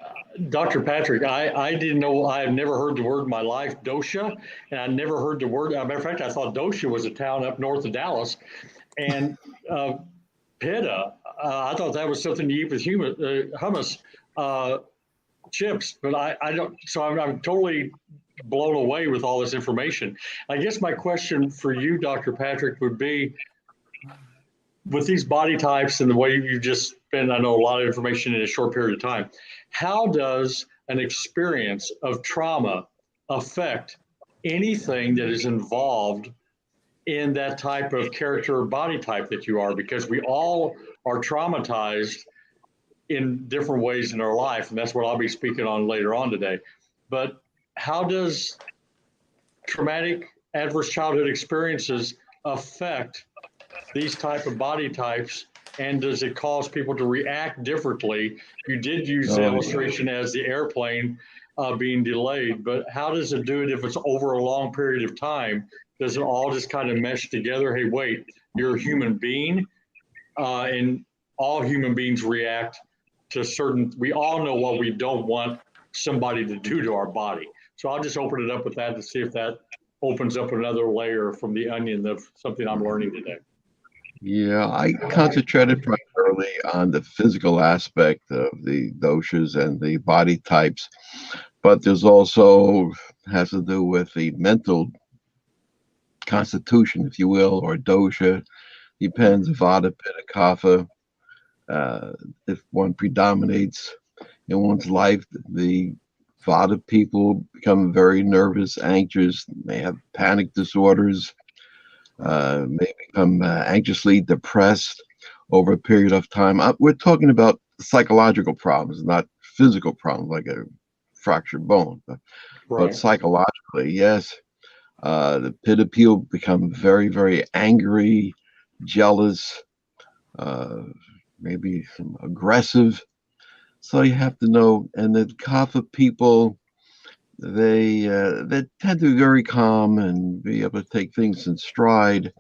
Dr. Patrick, I didn't know, I've never heard the word in my life, dosha, and I never heard the word. As a matter of fact, I thought dosha was a town up north of Dallas. And pitta, I thought that was something you eat with hummus chips, but I don't, so I'm totally blown away with all this information. I guess my question for you, Dr. Patrick, would be, with these body types and the way you just spent, I know, a lot of information in a short period of time, how does an experience of trauma affect anything that is involved in that type of character or body type that you are? Because we all are traumatized in different ways in our life, and that's what I'll be speaking on later on today. But how does traumatic adverse childhood experiences affect these type of body types, and does it cause people to react differently? You did use the illustration as the airplane being delayed, but how does it do it if it's over a long period of time? Does it all just kind of mesh together? Hey, wait, you're a human being, and all human beings react to certain, we all know what we don't want somebody to do to our body. So I'll just open it up with that to see if that opens up another layer from the onion of something I'm learning today. Yeah, I concentrated primarily on the physical aspect of the doshas and the body types, but there's also has to do with the mental constitution, if you will, or dosha. Depends, vata, pitta, kapha. If one predominates in one's life, the vata people become very nervous, anxious, may have panic disorders, may become anxiously depressed over a period of time. We're talking about psychological problems, not physical problems like a fractured bone, but psychologically, yes. The pitta people become very, very angry, jealous, maybe aggressive. So you have to know. And the kapha people, they tend to be very calm and be able to take things in stride.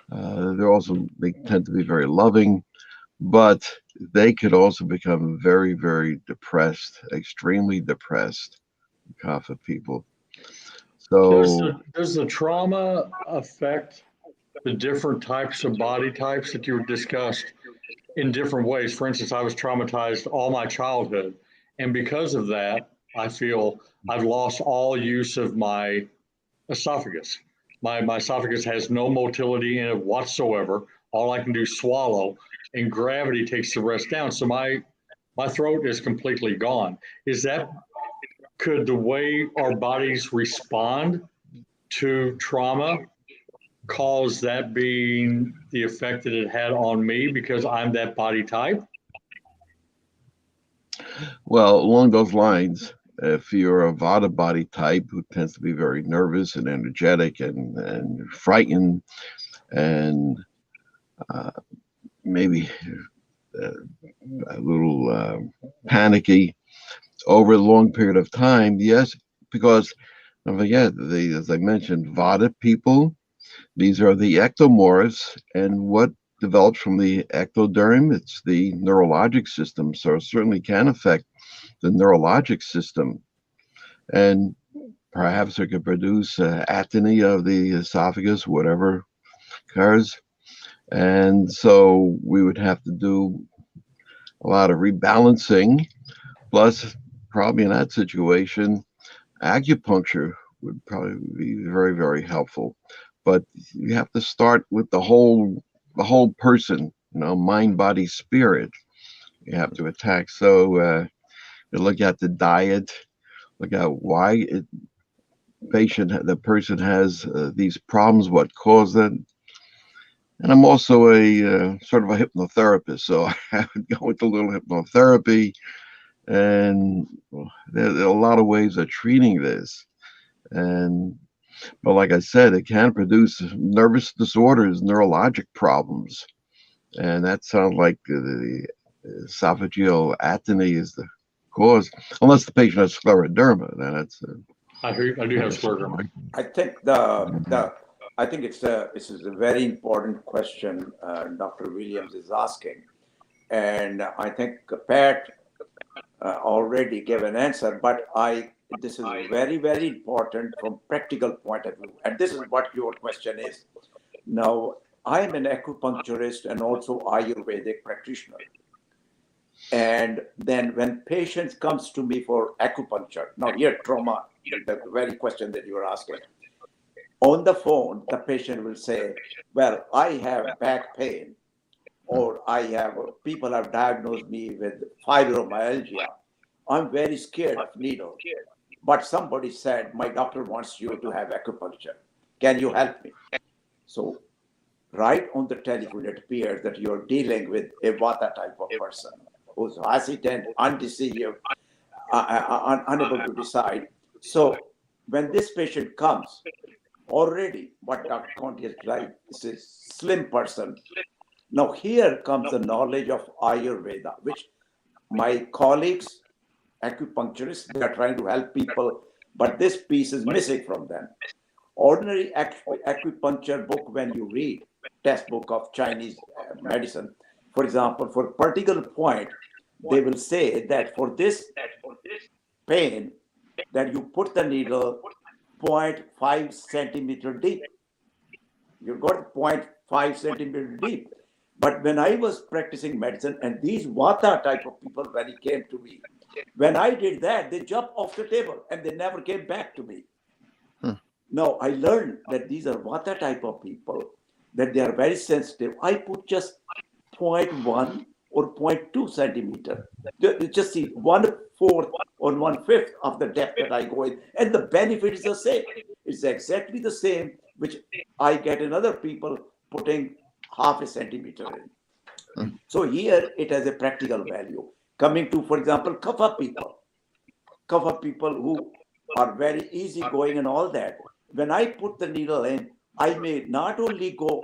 They tend to be very loving, but they could also become very, very depressed, extremely depressed, kapha people. So does the trauma affect the different types of body types that you discussed in different ways? For instance, I was traumatized all my childhood, and because of that, I feel I've lost all use of my esophagus. My esophagus has no motility in it whatsoever. All I can do is swallow, and gravity takes the rest down. So my throat is completely gone. Could the way our bodies respond to trauma cause that being the effect that it had on me because I'm that body type? Well, along those lines, if you're a Vata body type who tends to be very nervous and energetic and frightened and maybe a little panicky over a long period of time, yes, because don't forget, as I mentioned, Vata people, these are the ectomorphs, and what develops from the ectoderm, it's the neurologic system, so it certainly can affect the neurologic system. And perhaps it could produce atony of the esophagus, whatever occurs. And so we would have to do a lot of rebalancing. Plus, probably in that situation, acupuncture would probably be very, very helpful. But you have to start with the whole person, mind, body, spirit. You have to attack. So you look at the diet, look at why the person has these problems, what caused it. And I'm also a sort of a hypnotherapist, so I would go into a little hypnotherapy, and there are a lot of ways of treating this. But like I said, it can produce nervous disorders, neurologic problems, and that sounds like the esophageal atony is the cause, unless the patient has scleroderma. Then it's. I do have scleroderma. I think this is a very important question Dr. Williams is asking, and I think Pat already gave an answer. But this is very, very important from practical point of view, and this is what your question is. Now, I am an acupuncturist and also Ayurvedic practitioner. And then when patients comes to me for acupuncture, now here trauma, the very question that you are asking, on the phone, the patient will say, well, I have back pain, or people have diagnosed me with fibromyalgia. I'm very scared of needle, but somebody said, my doctor wants you to have acupuncture. Can you help me? So right on the telephone, it appears that you're dealing with a Vata type of person who's hesitant, undecisive, unable to decide. So when this patient comes, already what Dr. Conti is like, this is slim person. Now here comes the knowledge of Ayurveda, which my colleagues, acupuncturists, they are trying to help people, but this piece is missing from them. Ordinary acupuncture book, when you read, textbook of Chinese medicine, for example, for a particular point, they will say that for this pain, that you put the needle 0.5 centimeter deep. You got 0.5 centimeter deep. But when I was practicing medicine, and these Vata type of people, when he came to me, when I did that, they jumped off the table and they never came back to me. Now, I learned that these are Vata type of people, that they are very sensitive. I put just 0.1 or 0.2 centimeter. Just see 1/4 or 1/5 of the depth that I go in, and the benefit is the same. It's exactly the same, which I get in other people putting 0.5 centimeter in. So here it has a practical value. Coming to, for example, Kapha people who are very easygoing and all that. When I put the needle in, I may not only go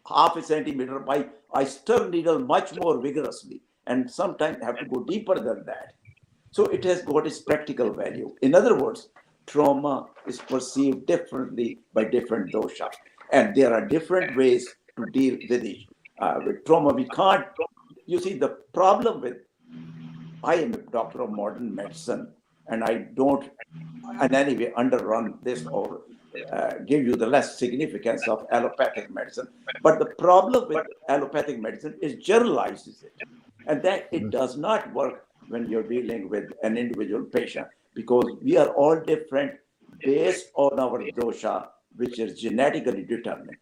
0.5 centimeter, but I stir needle much more vigorously, and sometimes have to go deeper than that. So it has got its practical value. In other words, trauma is perceived differently by different dosha, and there are different ways to deal with trauma. We can't. You see, the problem with, I am a doctor of modern medicine, and I don't in any way underrun this or give you the less significance of allopathic medicine. But the problem with allopathic medicine is generalizes it, and that it does not work when you're dealing with an individual patient, because we are all different based on our dosha, which is genetically determined.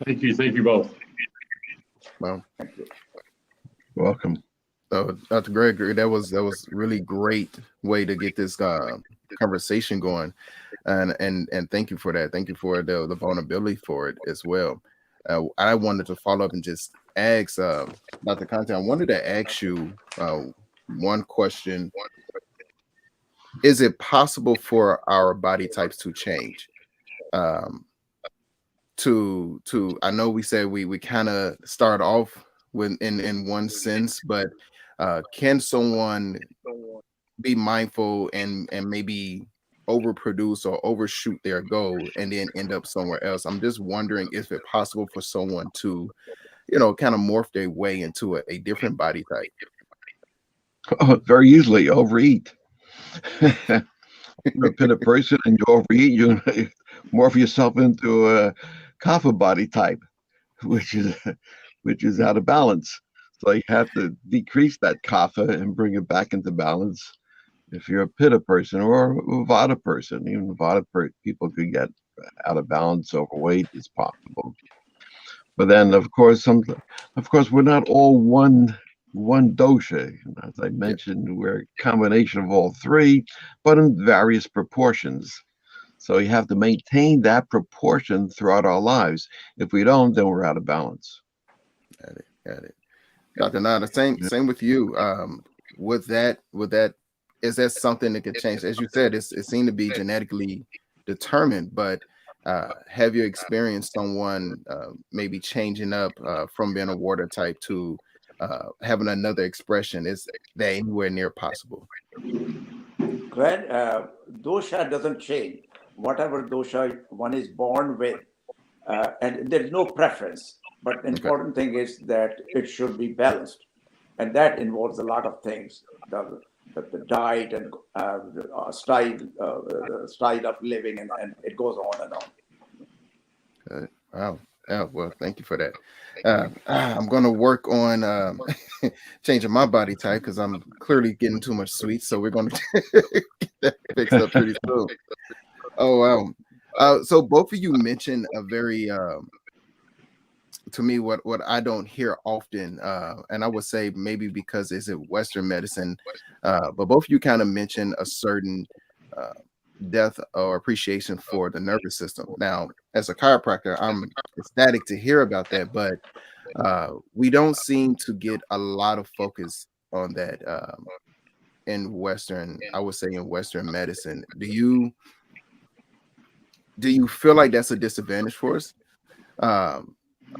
Thank you both. Well, Thank you. Welcome. Dr. Gregory, that was really great way to get this conversation going, and thank you for that. Thank you for the vulnerability for it as well. I wanted to follow up and just ask Dr. Conte. I wanted to ask you one question. Is it possible for our body types to change? I know we said we kind of start off with in one sense, but can someone be mindful and maybe overproduce or overshoot their goal and then end up somewhere else? I'm just wondering if it's possible for someone to, kind of morph their way into a different body type. Oh, very easily overeat. You're a pitta person and you overeat, you morph yourself into a kapha body type, which is out of balance. So you have to decrease that kapha and bring it back into balance. If you're a pitta person or a vata person, even vata people could get out of balance, overweight is possible. But then, of course, we're not all one dosha. As I mentioned, we're a combination of all three, but in various proportions. So you have to maintain that proportion throughout our lives. If we don't, then we're out of balance. Got it. Dr. Nada, same with you. With that, is that something that could change? As you said, it seemed to be genetically determined, but have you experienced someone maybe changing up from being a water type to having another expression? Is that anywhere near possible? Dosha doesn't change. Whatever dosha one is born with, and there's no preference. But the important thing is that it should be balanced, and that involves a lot of things: the diet and style of living, and it goes on and on. Wow. Yeah, well, thank you for that. I'm going to work on changing my body type because I'm clearly getting too much sweets. So we're going to get that fixed up pretty soon. Oh, wow. So both of you mentioned a very, to me, what I don't hear often, and I would say maybe because it's in Western medicine, but both of you kind of mentioned a certain depth or appreciation for the nervous system. Now, as a chiropractor, I'm ecstatic to hear about that, but we don't seem to get a lot of focus on that in Western, I would say in Western medicine. Do you feel like that's a disadvantage for us?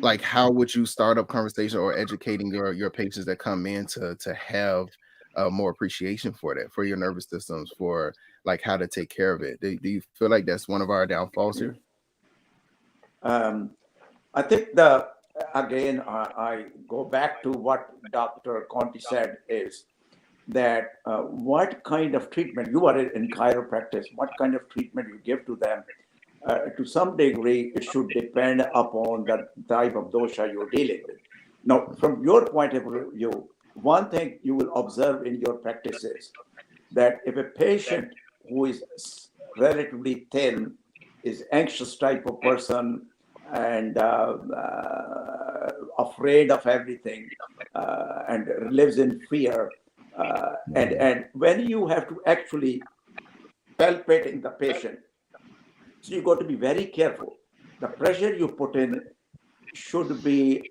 Like, how would you start up conversation or educating your patients that come in to have more appreciation for that, for your nervous systems, for like how to take care of it? Do you feel like that's one of our downfalls here? I think again, I go back to what Dr. Conte said is that what kind of treatment you are in chiropractic, what kind of treatment you give to them, to some degree, it should depend upon the type of dosha you're dealing with. Now, from your point of view, one thing you will observe in your practice is that if a patient who is relatively thin, is anxious type of person, and afraid of everything, and lives in fear, and when you have to actually palpating the patient, so you got to be very careful. The pressure you put in should be,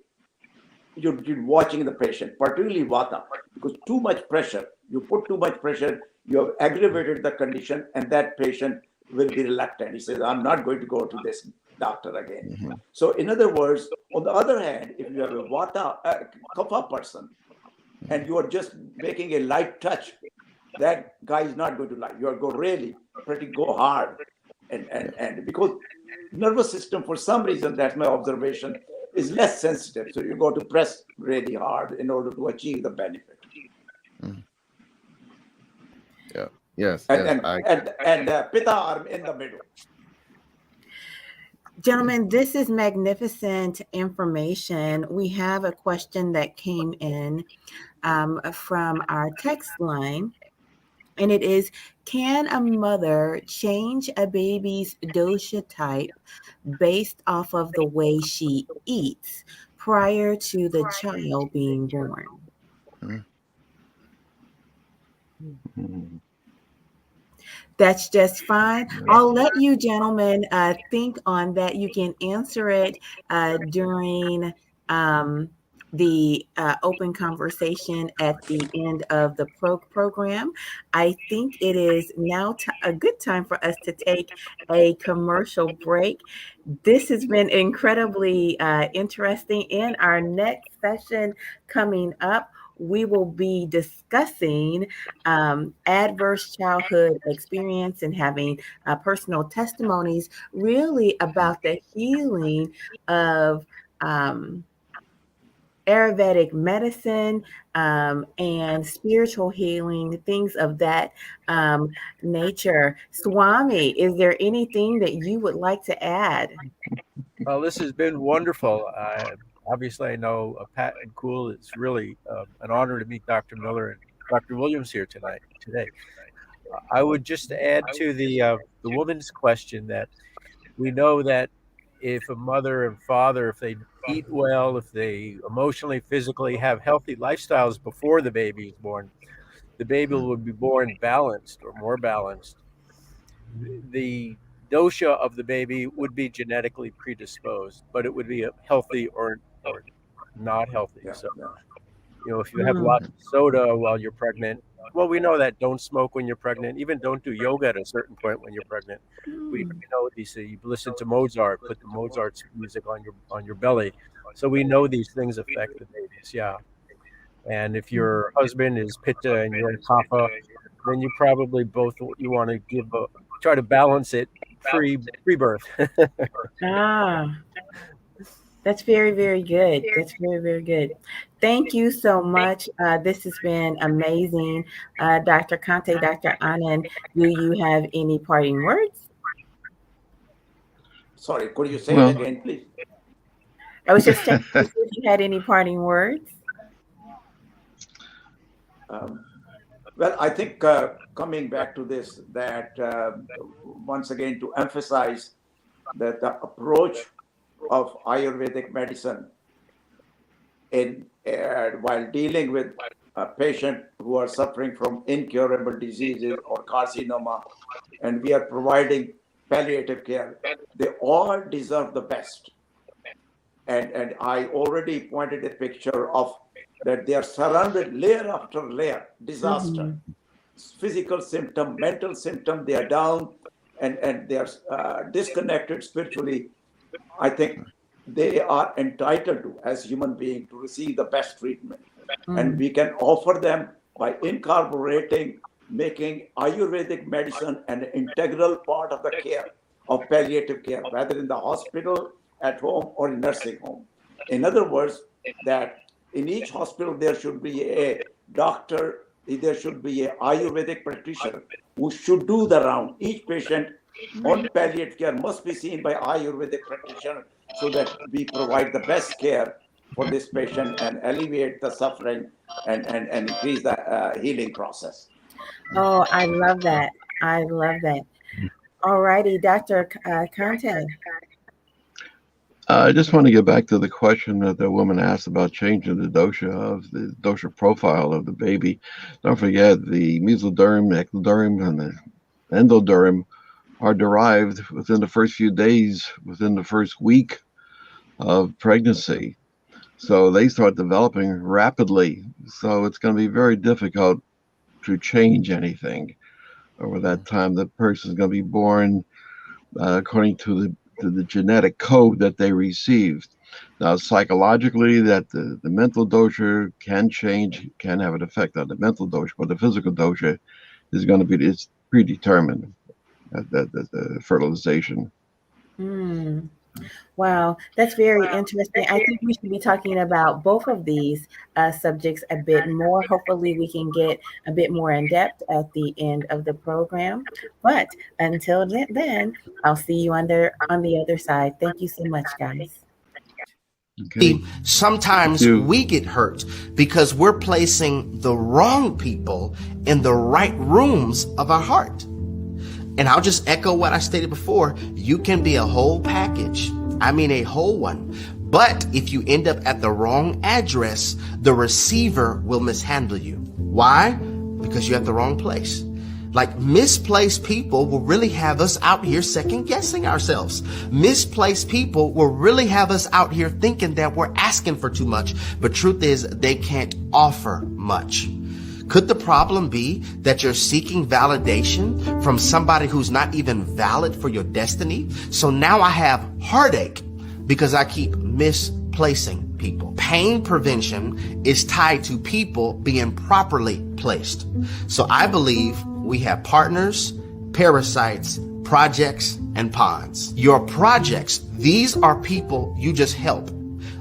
you're watching the patient, particularly vata, because too much pressure, you put too much pressure, you have aggravated the condition, and that patient will be reluctant. He says, I'm not going to go to this doctor again. Mm-hmm. So in other words, on the other hand, if you have a vata, kapha person, and you are just making a light touch, that guy is not going to like. You are go really go hard. And because nervous system, for some reason, that's my observation, is less sensitive. So you go to press really hard in order to achieve the benefit. Mm. Yeah. Yes. And pitta are in the middle. Gentlemen, this is magnificent information. We have a question that came in from our text line. And it is, can a mother change a baby's dosha type based off of the way she eats prior to the child being born? Mhm. That's just fine. I'll let you gentlemen think on that. You can answer it during the open conversation at the end of the program. I think it is now a good time for us to take a commercial break. This has been incredibly interesting. In our next session coming up, we will be discussing adverse childhood experience and having personal testimonies, really about the healing of Ayurvedic medicine and spiritual healing, things of that nature. Swami, is there anything that you would like to add? Well, this has been wonderful. Obviously, I know Pat and Cool. It's really an honor to meet Dr. Miller and Dr. Williams here today. I would just add to the woman's question that we know that if a mother and father, if they eat well, if they emotionally, physically have healthy lifestyles before the baby is born, the baby would be born balanced or more balanced. The dosha of the baby would be genetically predisposed, but it would be healthy or not healthy. Yeah, So, yeah. if you have lots of soda while you're pregnant, well, we know that don't smoke when you're pregnant, even don't do yoga at a certain point when you're pregnant. We know these. You listen to Mozart, put the Mozart's music on your belly. So we know these things affect the babies. Yeah. And if your husband is pitta and you're kapha, then you probably both you want to try to balance it pre-birth. Ah, that's very, very good. That's very, very good. Thank you so much. This has been amazing. Dr. Conte, Dr. Anand, do you have any parting words? Sorry, could you say it Well, again, please? I was just checking to see if you had any parting words. Um, well, I think coming back to this, that once again to emphasize that the approach of Ayurvedic medicine in while dealing with a patient who are suffering from incurable diseases or carcinoma, and we are providing palliative care, they all deserve the best. And I already pointed a picture of that they are surrounded layer after layer, disaster, physical symptom, mental symptom, they are down and they are disconnected spiritually. I think they are entitled to, as human beings, to receive the best treatment. And we can offer them by incorporating, making Ayurvedic medicine an integral part of the care of palliative care, whether in the hospital, at home, or in nursing home. In other words, that in each hospital there should be a doctor, there should be a Ayurvedic practitioner who should do the round. Each patient on palliative care must be seen by Ayurvedic practitioner so that we provide the best care for this patient and alleviate the suffering and increase the healing process. Oh, I love that. I love that. All righty, Dr. Conte. I just want to get back to the question that the woman asked about changing the dosha profile of the baby. Don't forget the mesoderm, ectoderm, and the endoderm are derived within the first few days, within the first week of pregnancy. So they start developing rapidly. So it's going to be very difficult to change anything over that time. The person is going to be born according to the genetic code that they received. Now, psychologically, that the mental dosha can change, can have an effect on the mental dosha, but the physical dosha is going to be, it's predetermined at the fertilization. Wow, that's very interesting. I think we should be talking about both of these subjects a bit more. Hopefully, we can get a bit more in depth at the end of the program. But until then, I'll see you on the other side. Thank you so much, guys. Okay. Sometimes we get hurt because we're placing the wrong people in the right rooms of our heart. And I'll just echo what I stated before. You can be a whole package. I mean, a whole one. But if you end up at the wrong address, the receiver will mishandle you. Why? Because you're at the wrong place. Like, misplaced people will really have us out here second guessing ourselves. Misplaced people will really have us out here thinking that we're asking for too much. But truth is, they can't offer much. Could the problem be that you're seeking validation from somebody who's not even valid for your destiny? So now I have heartache because I keep misplacing people. Pain prevention is tied to people being properly placed. So I believe we have partners, parasites, projects, and pawns. Your projects, these are people you just help.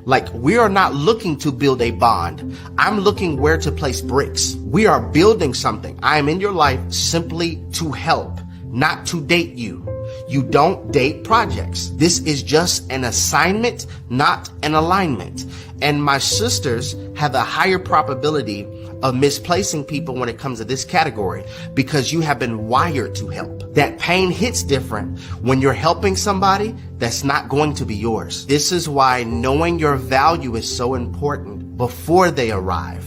Like, we are not looking to build a bond. I'm looking where to place bricks. We are building something. I am in your life simply to help, not to date you. You don't date projects. This is just an assignment, not an alignment. And my sisters have a higher probability of misplacing people when it comes to this category because you have been wired to help. That pain hits different when you're helping somebody that's not going to be yours. This is why knowing your value is so important before they arrive.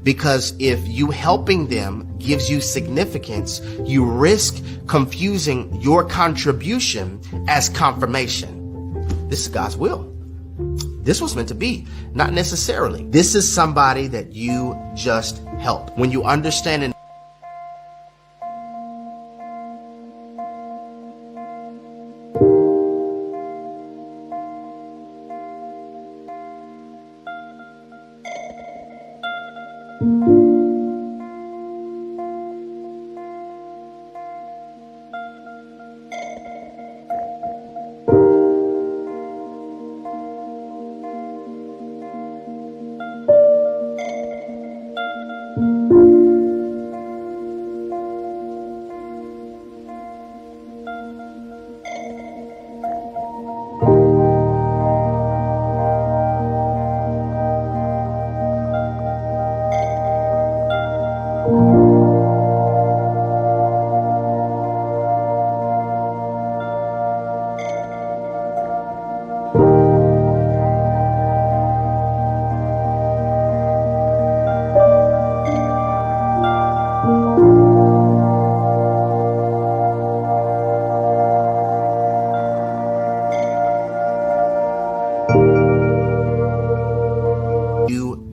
Because if you helping them gives you significance, you risk confusing your contribution as confirmation. This is God's will. This was meant to be, not necessarily. This is somebody that you just help. When you understand and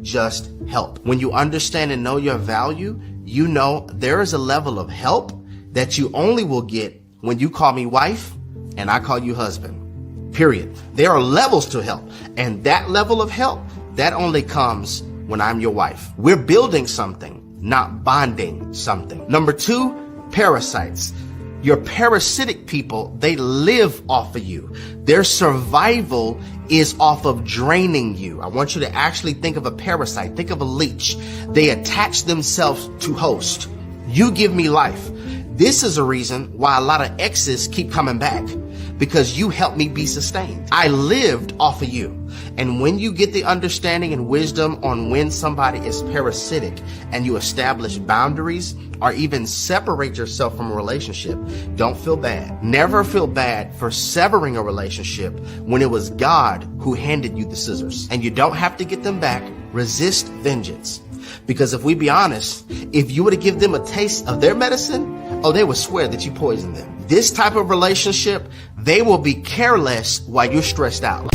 just help. When you understand and know your value, you know there is a level of help that you only will get when you call me wife and I call you husband. Period. There are levels to help, and that level of help, that only comes when I'm your wife. We're building something, not bonding something. Number 2, parasites. Your parasitic people, they live off of you. Their survival is off of draining you. I want you to actually think of a parasite. Think of a leech. They attach themselves to host. You give me life. This is a reason why a lot of exes keep coming back, because you helped me be sustained. I lived off of you. And when you get the understanding and wisdom on when somebody is parasitic and you establish boundaries or even separate yourself from a relationship, don't feel bad. Never feel bad for severing a relationship when it was God who handed you the scissors. And you don't have to get them back. Resist vengeance. Because if we be honest, if you were to give them a taste of their medicine, oh, they would swear that you poisoned them. This type of relationship, they will be careless while you're stressed out.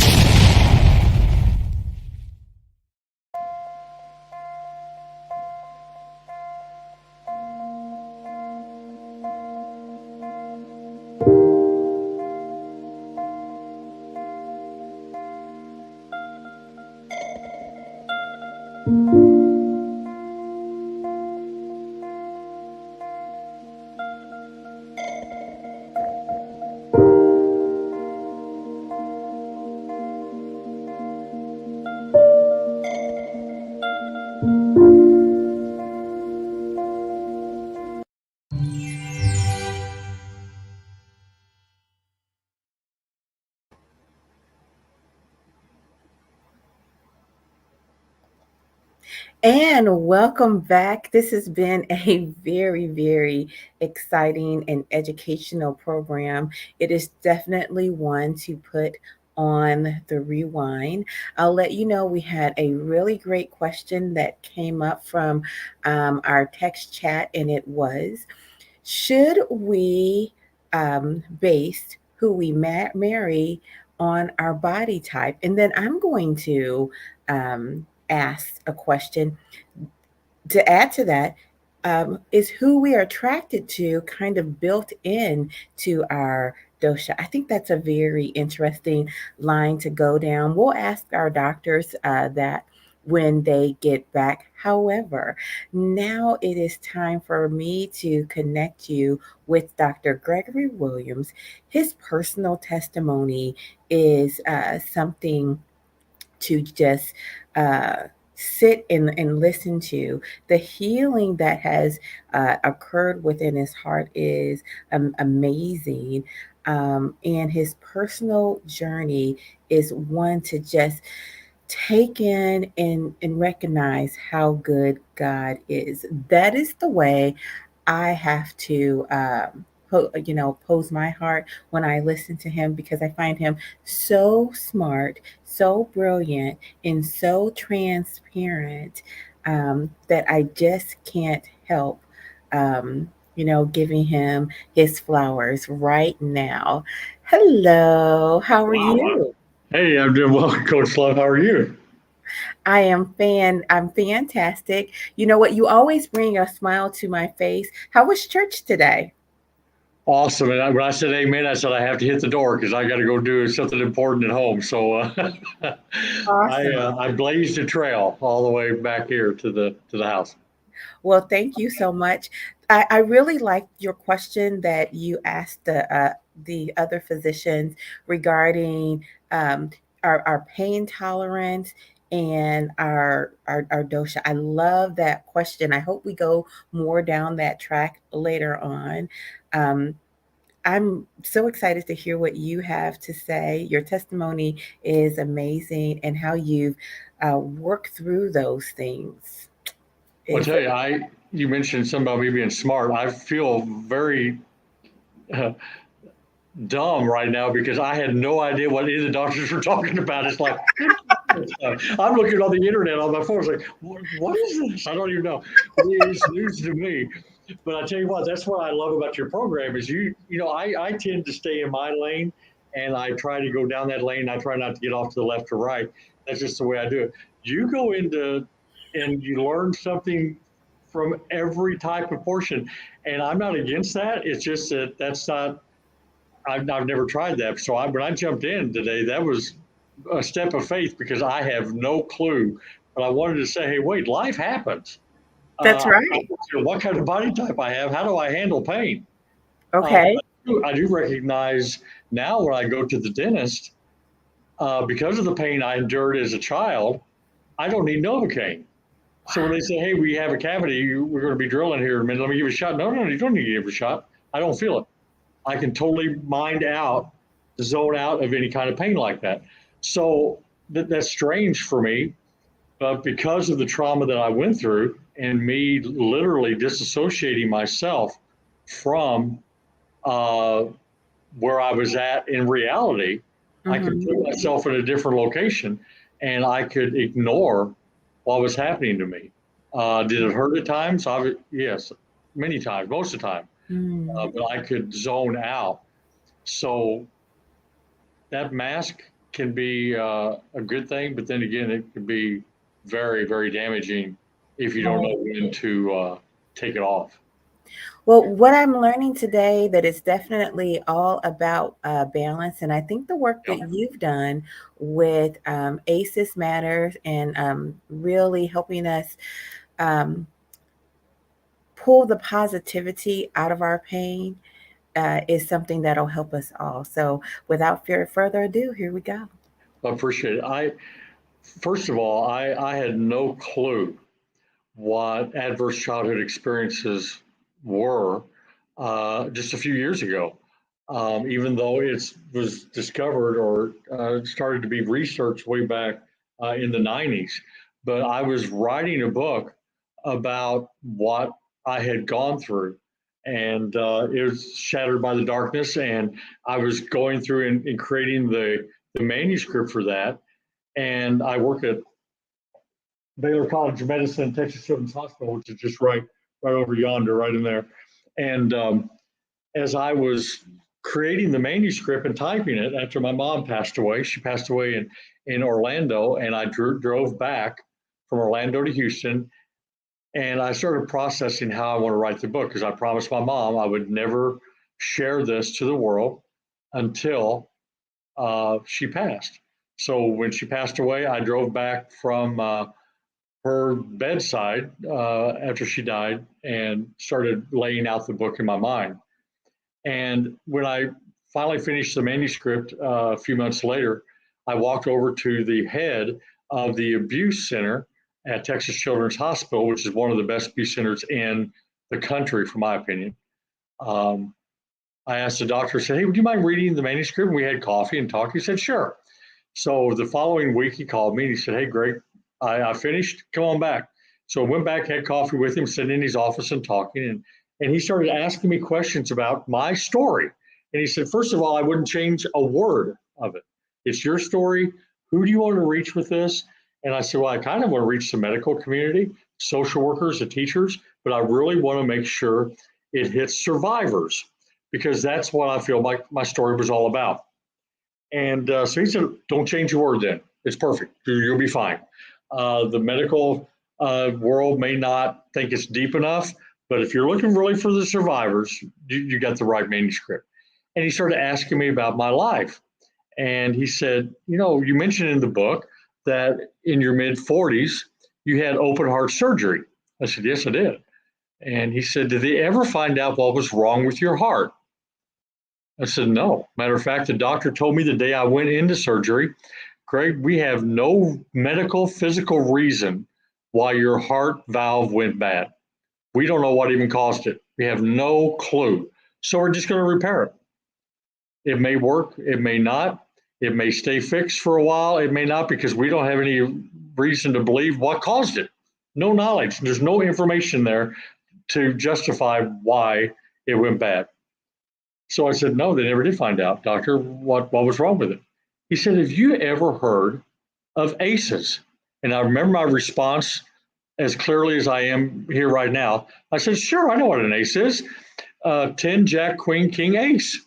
And welcome back. This has been a very, very exciting and educational program. It is definitely one to put on the rewind. I'll let you know we had a really great question that came up from our text chat, and it was, should we base who we marry on our body type? And then I'm going to ask a question to add to that. Is who we are attracted to kind of built in to our dosha? I think that's a very interesting line to go down. We'll ask our doctors that when they get back. However, now it is time for me to connect you with Dr. Gregory Williams. His personal testimony is something to just sit and listen to. The healing that has occurred within his heart is amazing. And his personal journey is one to just take in and recognize how good God is. That is the way I have to, pose my heart when I listen to him, because I find him so smart, so brilliant, and so transparent that I just can't help, giving him his flowers right now. Hello, how are Wow. you? Hey, I'm doing well, Coach Love. How are you? I'm fantastic. You know what? You always bring a smile to my face. How was church today? Awesome. And when I said amen, I said I have to hit the door because I got to go do something important at home. So Awesome. I blazed a trail all the way back here to the house. Well, thank you so much. I really liked your question that you asked the other physicians regarding our pain tolerance and our dosha. I love that question. I hope we go more down that track later on. Um, I'm so excited to hear what you have to say. Your testimony is amazing, and how you've worked through those things I'll is tell you, you mentioned something about me being smart. I feel very uh, dumb right now because I had no idea what any of the doctors were talking about. It's like I'm looking on the internet on my phone. It's like, what is this? I don't even know. It's news to me. But I tell you what, that's what I love about your program is I tend to stay in my lane and I try to go down that lane. I try not to get off to the left or right. That's just the way I do it. You go into and you learn something from every type of portion. And I'm not against that. It's just that that's not, I've never tried that. So when I jumped in today, that was a step of faith because I have no clue. But I wanted to say, hey, wait, life happens. that's I'm not right. sure what kind of body type I have. How do I handle pain? Okay. I do recognize now when I go to the dentist, because of the pain I endured as a child, I don't need Novocaine. So when they say, hey, we have a cavity, we're going to be drilling here in a minute, let me give you a shot. No, no, you don't need to give a shot. I don't feel it. I can totally mind out, zone out of any kind of pain like that. So that's strange for me. But because of the trauma that I went through and me literally disassociating myself from uh, where I was at in reality, I could Mhm. put myself in a different location and I could ignore what was happening to me. Did it hurt at times? Yes, many times, most of the time. Mm. But I could zone out. So that mask can be a good thing, but then again, it can be very, very damaging if you don't Right. know when to take it off. Well, what I'm learning today that it's definitely all about balance, and I think the work Yeah. that you've done with ACEs matters, and really helping us um, pull the positivity out of our pain is something that'll help us all. So, without further ado, here we go. I appreciate it. First of all, I had no clue what adverse childhood experiences were just a few years ago. Even though it was discovered or started to be researched way back in the 90s. but I was writing a book about what I had gone through. And it was Shattered by the Darkness. And I was going through and creating the manuscript for that. And I work at Baylor College of Medicine, Texas Children's Hospital, which is just right over yonder, right in there. And as I was creating the manuscript and typing it after my mom passed away, she passed away in Orlando, and I drove back from Orlando to Houston, and I started processing how I want to write the book, because I promised my mom I would never share this to the world until she passed. So when she passed away, I drove back from her bedside after she died and started laying out the book in my mind. And when I finally finished the manuscript a few months later, I walked over to the head of the abuse center at Texas Children's Hospital, which is one of the best abuse centers in the country, from my opinion. I asked the doctor, I said, hey, would you mind reading the manuscript? And we had coffee and talked. He said, sure. So the following week, he called me and he said, hey, Greg, I finished, come on back. So I went back, had coffee with him, sitting in his office and talking. And he started asking me questions about my story. And he said, first of all, I wouldn't change a word of it. It's your story. Who do you want to reach with this? And I said, well, I kind of want to reach the medical community, social workers, the teachers, but I really want to make sure it hits survivors, because that's what I feel like my story was all about. And so he said, don't change a word then. It's perfect. You'll be fine. The medical world may not think it's deep enough, but if you're looking really for the survivors, you got the right manuscript. And he started asking me about my life. And he said, you know, you mentioned in the book that in your mid-40s, you had open heart surgery. I said, yes, I did. And he said, did they ever find out what was wrong with your heart? I said, no. Matter of fact, the doctor told me the day I went into surgery, Greg, we have no medical, physical reason why your heart valve went bad. We don't know what even caused it. We have no clue. So we're just going to repair it. It may work. It may not. It may stay fixed for a while. It may not, because we don't have any reason to believe what caused it. No knowledge. There's no information there to justify why it went bad. So I said, no, they never did find out, doctor. What was wrong with it? He said, have you ever heard of ACEs? And I remember my response as clearly as I am here right now. I said, sure, I know what an ace is. 10, Jack, Queen, King, Ace.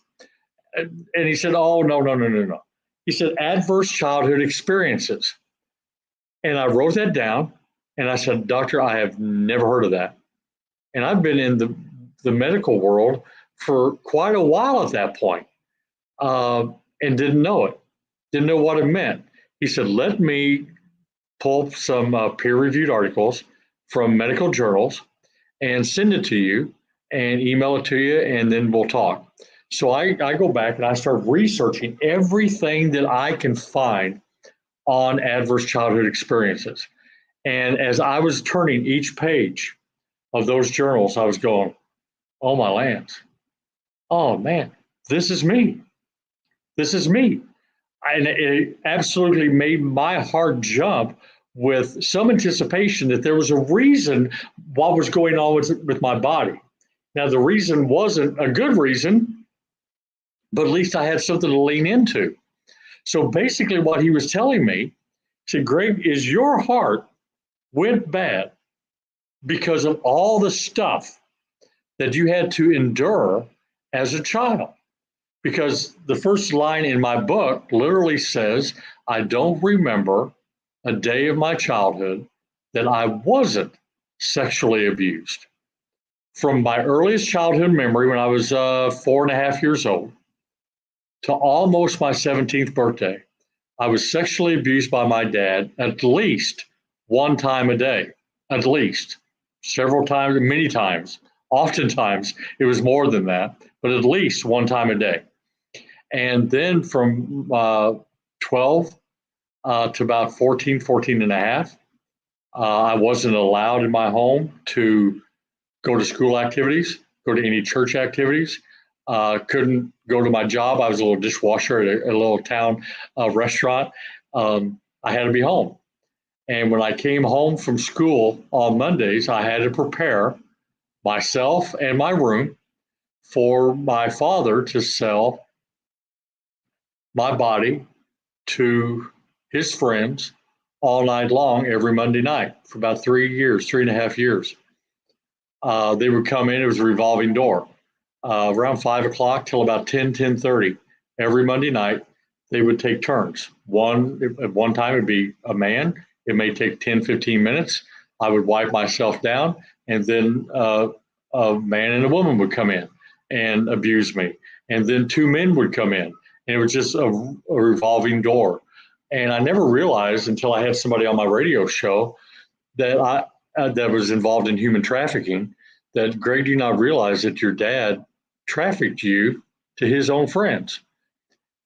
And he said, oh, no. He said, adverse childhood experiences. And I wrote that down, and I said, doctor, I have never heard of that. And I've been in the medical world for quite a while at that point, and didn't know it. Didn't know what it meant. He said, let me pull some peer-reviewed articles from medical journals and send it to you and email it to you, and then we'll talk. So I go back and I start researching everything that I can find on adverse childhood experiences. And as I was turning each page of those journals, I was going, oh my lands. Oh man, this is me. This is me. And it absolutely made my heart jump with some anticipation that there was a reason what was going on with my body. Now, the reason wasn't a good reason, but at least I had something to lean into. So basically what he was telling me, he said, Greg, is your heart went bad because of all the stuff that you had to endure as a child. Because the first line in my book literally says, I don't remember a day of my childhood that I wasn't sexually abused. From my earliest childhood memory, when I was 4.5 years old, to almost my 17th birthday, I was sexually abused by my dad at least one time a day, at least. Several times, many times. Oftentimes, it was more than that, but at least one time a day. And then from 12 to about 14 and a half, I wasn't allowed in my home to go to school activities, go to any church activities, couldn't go to my job. I was a little dishwasher at a little town restaurant. I had to be home. And when I came home from school on Mondays, I had to prepare myself and my room for my father to sell my body to his friends all night long every Monday night for about 3.5 years. They would come in, it was a revolving door, around 5 o'clock till about 10:30 every Monday night. They would take turns. At one time it'd be a man. It may take 10-15 minutes. I would wipe myself down, and then a man and a woman would come in and abuse me. And then 2 men would come in, and it was just a revolving door. And I never realized until I had somebody on my radio show that that was involved in human trafficking, that, Greg, do you not realize that your dad trafficked you to his own friends?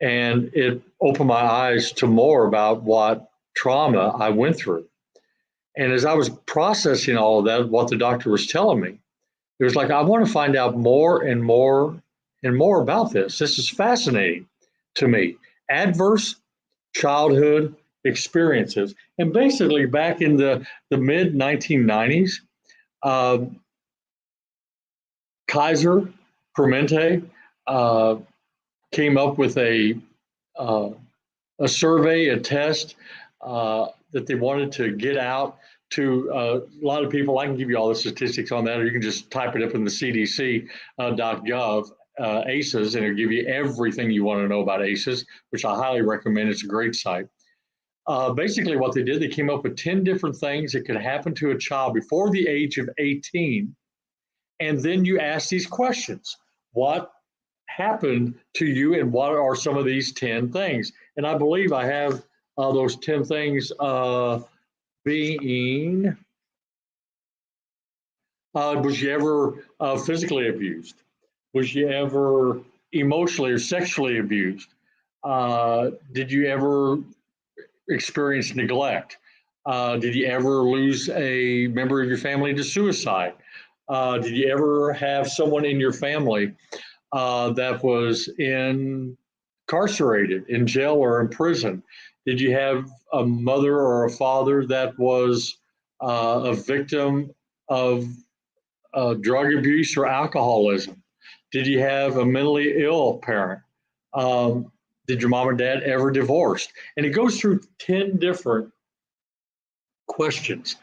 And it opened my eyes to more about what trauma I went through. And as I was processing all of that, what the doctor was telling me, it was like, I want to find out more and more and more about this. This is fascinating to me. Adverse childhood experiences. And basically back in the mid 1990s, Kaiser Permanente came up with a survey, a test that they wanted to get out to a lot of people. I can give you all the statistics on that, or you can just type it up in the CDC.gov, ACEs, and it'll give you everything you want to know about ACEs, which I highly recommend. It's a great site. Basically what they did, they came up with 10 different things that could happen to a child before the age of 18. And then you ask these questions. What happened to you, and what are some of these 10 things? And I believe I have those 10 things being, was you ever physically abused? Was you ever emotionally or sexually abused? Did you ever experience neglect? Did you ever lose a member of your family to suicide? Did you ever have someone in your family that was incarcerated, in jail or in prison? Did you have a mother or a father that was a victim of drug abuse or alcoholism? Did you have a mentally ill parent? Did your mom or dad ever divorced? And it goes through 10 different questions.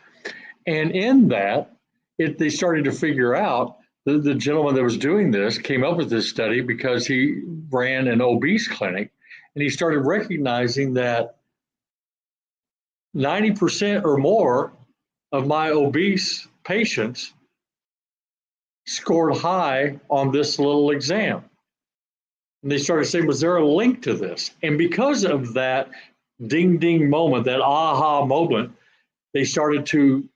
And in that, they started to figure out, the gentleman that was doing this came up with this study because he ran an obese clinic, and he started recognizing that 90% or more of my obese patients scored high on this little exam. And they started saying, was there a link to this? And because of that ding ding moment, that aha moment, they started to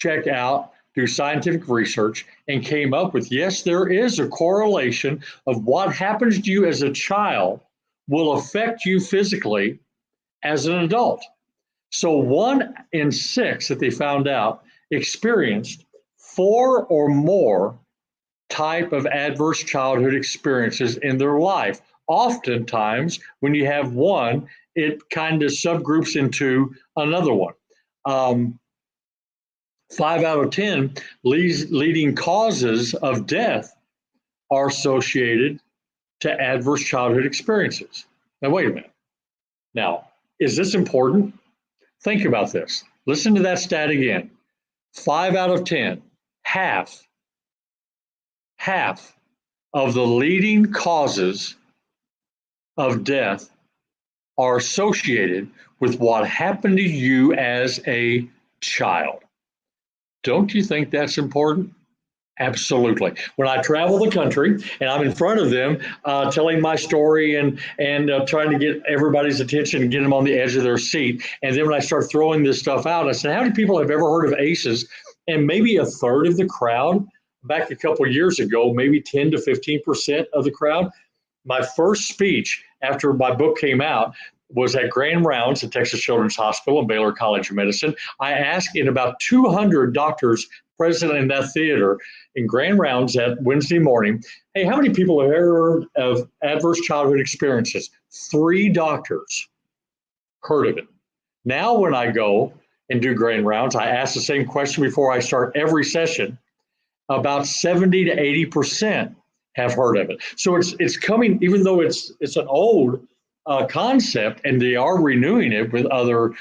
check out, do scientific research, and came up with, yes, there is a correlation of what happens to you as a child will affect you physically as an adult. So 1 in 6 that they found out experienced 4 or more type of adverse childhood experiences in their life. Oftentimes, when you have one, it kind of subgroups into another one. 5 out of 10 leading causes of death are associated to adverse childhood experiences. Now, wait a minute. Now, is this important? Think about this. Listen to that stat again. 5 out of 10, half of the leading causes of death are associated with what happened to you as a child. Don't you think that's important? Absolutely. When I travel the country and I'm in front of them telling my story and trying to get everybody's attention and get them on the edge of their seat, and then when I start throwing this stuff out, I said, how many people have ever heard of ACEs? And maybe a third of the crowd, back a couple of years ago, maybe 10 to 15% of the crowd. My first speech after my book came out was at Grand Rounds at Texas Children's Hospital and Baylor College of Medicine. I asked in about 200 doctors present in that theater in Grand Rounds that Wednesday morning, hey, how many people have ever heard of adverse childhood experiences? 3 doctors heard of it. Now, when I go and do grand rounds, I ask the same question before I start every session. About 70 to 80% have heard of it. So it's coming, even though it's an old concept, and they are renewing it with other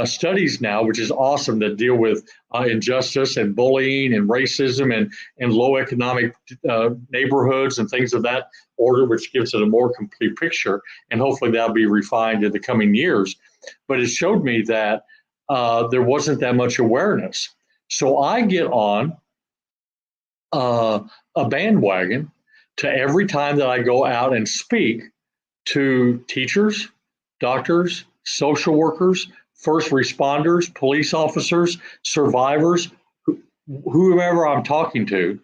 studies now, which is awesome, that deal with injustice and bullying and racism and low economic neighborhoods and things of that order, which gives it a more complete picture. And hopefully that'll be refined in the coming years. But it showed me that there wasn't that much awareness. So I get on a bandwagon to every time that I go out and speak to teachers, doctors, social workers, first responders, police officers, survivors, whoever I'm talking to.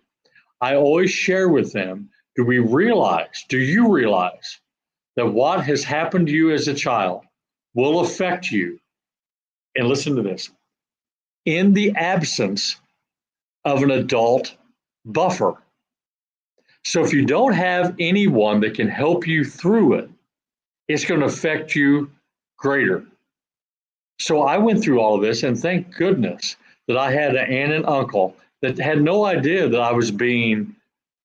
I always share with them, do you realize that what has happened to you as a child will affect you? And listen to this, in the absence of an adult buffer. So if you don't have anyone that can help you through it, it's going to affect you greater. So I went through all of this, and thank goodness that I had an aunt and uncle that had no idea that I was being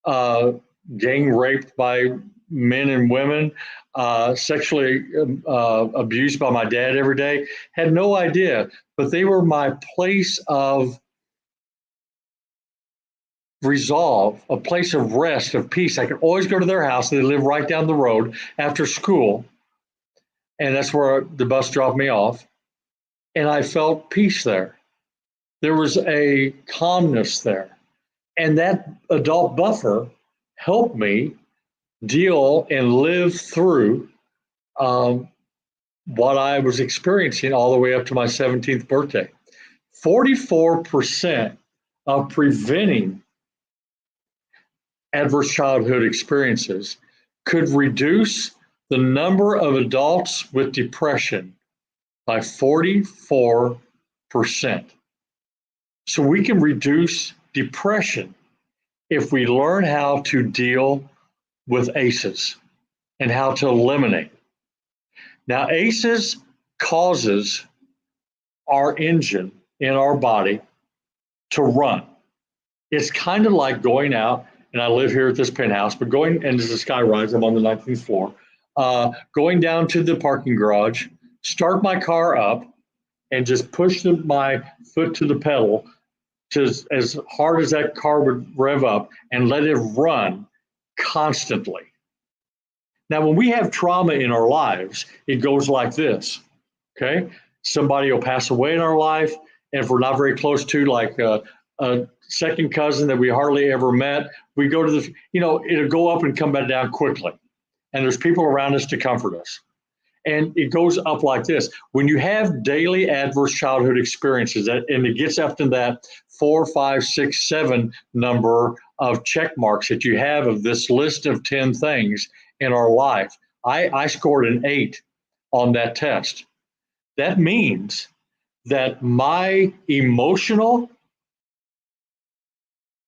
gang raped by men and women, sexually abused by my dad every day, had no idea, but they were my place of resolve, a place of rest, of peace. I could always go to their house. They live right down the road after school, and that's where the bus dropped me off, and I felt peace there. There was a calmness there, and that adult buffer helped me deal and live through what I was experiencing all the way up to my 17th birthday. 44% of preventing adverse childhood experiences could reduce the number of adults with depression by 44%. So we can reduce depression if we learn how to deal with ACEs and how to eliminate. Now, ACEs causes our engine in our body to run. It's kind of like going out, and I live here at this penthouse, but going, and this is a sky rise, I'm on the 19th floor, going down to the parking garage, start my car up, and just push my foot to the pedal just as hard as that car would rev up, and let it run constantly. Now, when we have trauma in our lives, it goes like this, okay? Somebody will pass away in our life, and if we're not very close to, like a second cousin that we hardly ever met, we go to the, it'll go up and come back down quickly. And there's people around us to comfort us. And it goes up like this. When you have daily adverse childhood experiences, and it gets up to that 4, 5, 6, 7 number of check marks that you have of this list of 10 things in our life, I scored an 8 on that test. That means that my emotional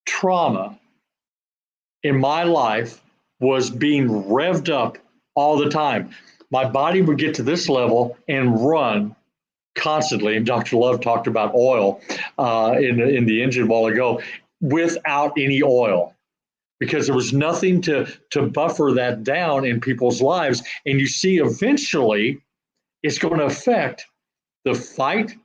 trauma in my life was being revved up all the time. My body would get to this level and run constantly. And Dr. Love talked about oil in the engine a while ago, without any oil, because there was nothing to buffer that down in people's lives. And you see, eventually, it's going to affect the fight,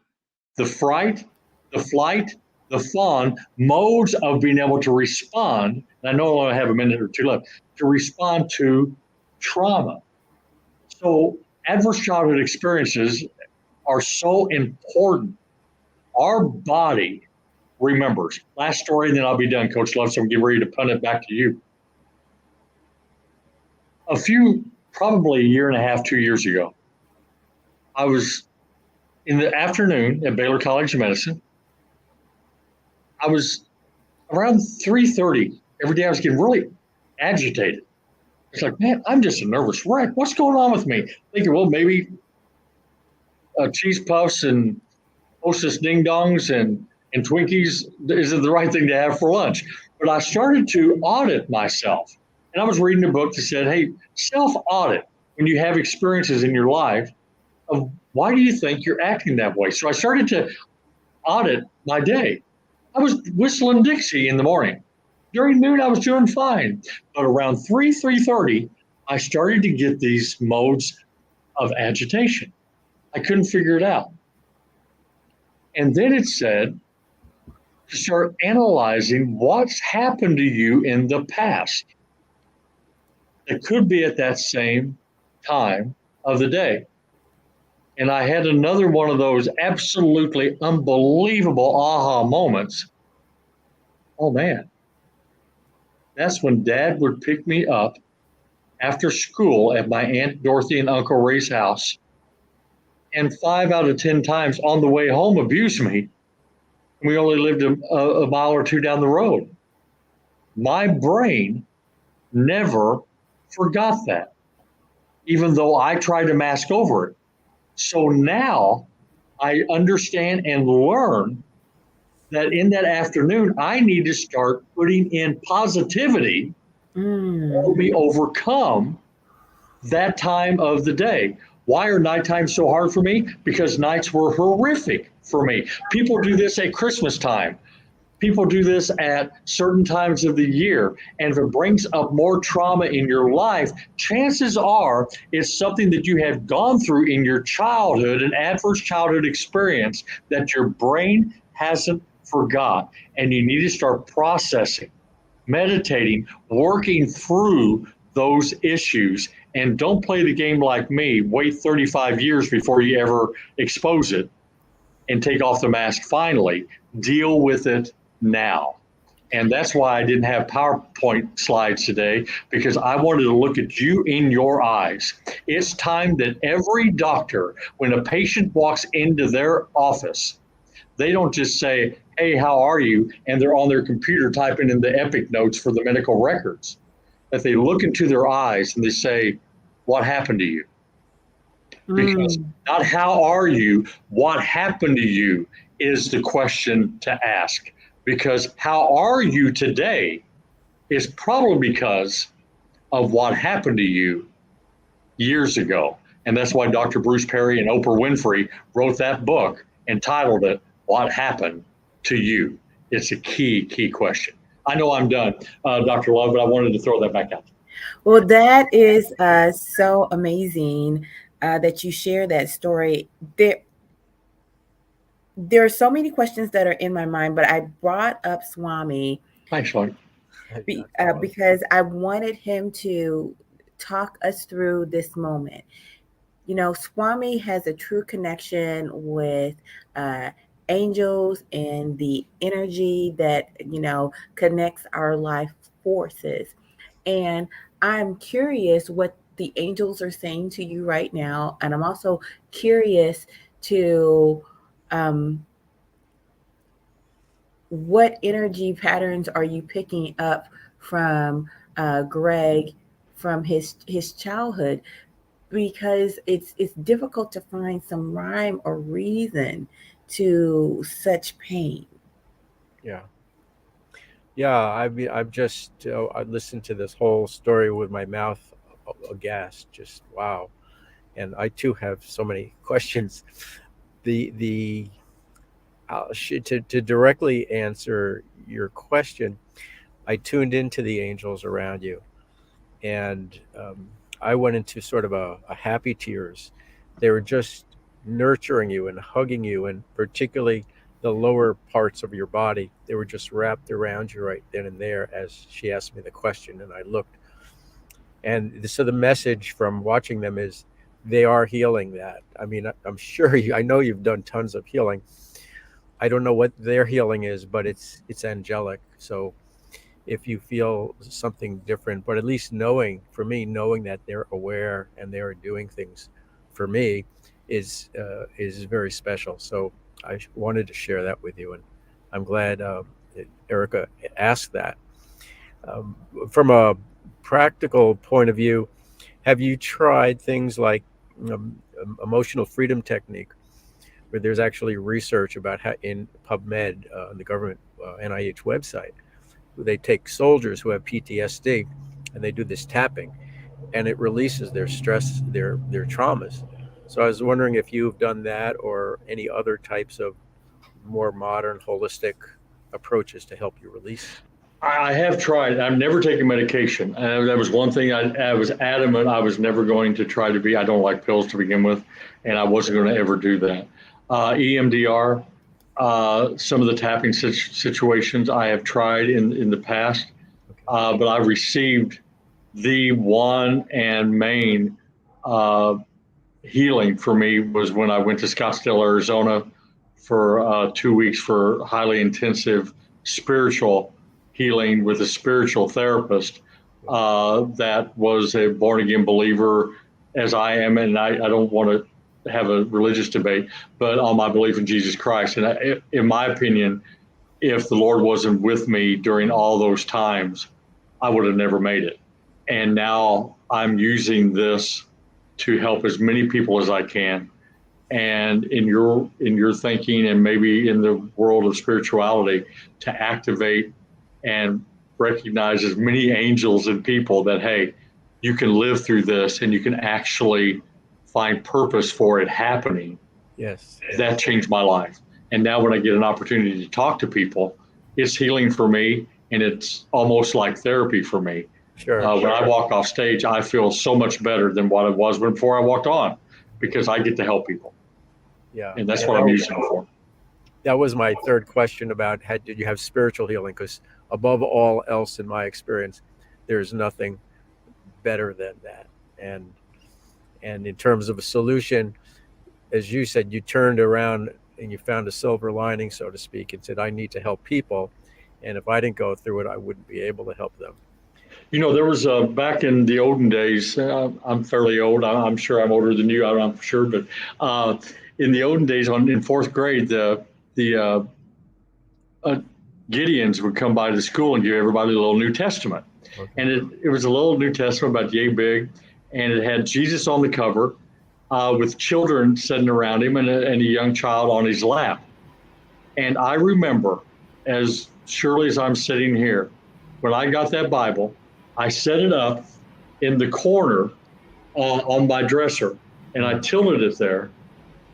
the fright, the flight, the fawn modes of being able to respond. And I know I only have a minute or two left to respond to trauma. So adverse childhood experiences are so important. Our body remembers. Last story, and then I'll be done, Coach Love, so I'm getting ready to punt it back to you. Probably a year and a half, 2 years ago, I was in the afternoon at Baylor College of Medicine. I was around 3:30 every day. I was getting really agitated. It's like, man, I'm just a nervous wreck. What's going on with me? Thinking, well, maybe cheese puffs and Hostess ding dongs and Twinkies isn't the right thing to have for lunch. But I started to audit myself. And I was reading a book that said, hey, self-audit when you have experiences in your life of why do you think you're acting that way? So I started to audit my day. I was whistling Dixie in the morning. During noon, I was doing fine. But around 3:30, I started to get these modes of agitation. I couldn't figure it out. And then it said to start analyzing what's happened to you in the past. It could be at that same time of the day. And I had another one of those absolutely unbelievable aha moments. Oh man, that's when Dad would pick me up after school at my Aunt Dorothy and Uncle Ray's house, and 5 out of 10 times on the way home abuse me. We only lived a mile or two down the road. My brain never forgot that, even though I tried to mask over it. So now I understand and learn that in that afternoon, I need to start putting in positivity to help me overcome that time of the day. Why are night times so hard for me? Because nights were horrific for me. People do this at Christmas time. People do this at certain times of the year. And if it brings up more trauma in your life, chances are it's something that you have gone through in your childhood, an adverse childhood experience that your brain hasn't forgot. And you need to start processing, meditating, working through those issues. And don't play the game like me. Wait 35 years before you ever expose it and take off the mask finally. Deal with it now. And that's why I didn't have PowerPoint slides today, because I wanted to look at you in your eyes. It's time that every doctor, when a patient walks into their office, they don't just say, hey, how are you? And they're on their computer typing in the epic notes for the medical records. That they look into their eyes and they say, what happened to you? Because not how are you, what happened to you is the question to ask. Because how are you today is probably because of what happened to you years ago. And that's why Dr. Bruce Perry and Oprah Winfrey wrote that book and titled it, What Happened to You? It's a key question. I know I'm done, Dr. Love, but I wanted to throw that back out. Well, that is so amazing that you share that story. There are so many questions that are in my mind, but I brought up Swami. Thanks, Swami. Because I wanted him to talk us through this moment. You know, Swami has a true connection with angels and the energy that, you know, connects our life forces. And I'm curious what the angels are saying to you right now. And I'm also curious to what energy patterns are you picking up from Greg from his childhood? Because it's difficult to find some rhyme or reason to such pain. I've just I listened to this whole story with my mouth aghast. Just wow, and I too have so many questions. To directly answer your question, I tuned into the angels around you, and I went into sort of a happy tears. They were just nurturing you and hugging you, and particularly the lower parts of your body. They were just wrapped around you right then and there as she asked me the question, and I looked. And so the message from watching them is they are healing that. I mean, I'm sure I know you've done tons of healing. I don't know what their healing is, but it's angelic. So if you feel something different, but at least knowing that they're aware and they are doing things for me is very special. So I wanted to share that with you, and I'm glad Erica asked that. From a practical point of view, have you tried things like emotional freedom technique, where there's actually research about how in PubMed, the government NIH website, they take soldiers who have PTSD and they do this tapping, and it releases their stress, their traumas. So I was wondering if you've done that or any other types of more modern holistic approaches to help you release. I have tried. I've never taken medication. That was one thing I was adamant I was never going to try to be. I don't like pills to begin with, and I wasn't going to ever do that. EMDR, some of the tapping situations I have tried in the past, but I've received the one and main healing for me was when I went to Scottsdale, Arizona for 2 weeks for highly intensive spiritual healing with a spiritual therapist that was a born again believer as I am. And I don't want to have a religious debate, but on my belief in Jesus Christ. And in my opinion, if the Lord wasn't with me during all those times, I would have never made it. And now I'm using this to help as many people as I can. And in your thinking and maybe in the world of spirituality, to activate and recognize as many angels and people that, hey, you can live through this and you can actually find purpose for it happening. Yes. That changed my life. And now when I get an opportunity to talk to people, it's healing for me, and it's almost like therapy for me. Sure. When I walk off stage, I feel so much better than what I was before I walked on, because I get to help people. Yeah. And that's what I'm using it for. That was my third question about did you have spiritual healing? Because above all else, in my experience, there's nothing better than that. And in terms of a solution, as you said, you turned around and you found a silver lining, so to speak, and said, I need to help people. And if I didn't go through it, I wouldn't be able to help them. You know, there was back in the olden days, I'm fairly old. I'm sure I'm older than you. I'm for sure. But in the olden days, in fourth grade, the Gideons would come by the school and give everybody a little New Testament. Okay. And it was a little New Testament about yay big. And it had Jesus on the cover with children sitting around him and a young child on his lap. And I remember, as surely as I'm sitting here, when I got that Bible, I set it up in the corner on my dresser, and I tilted it there.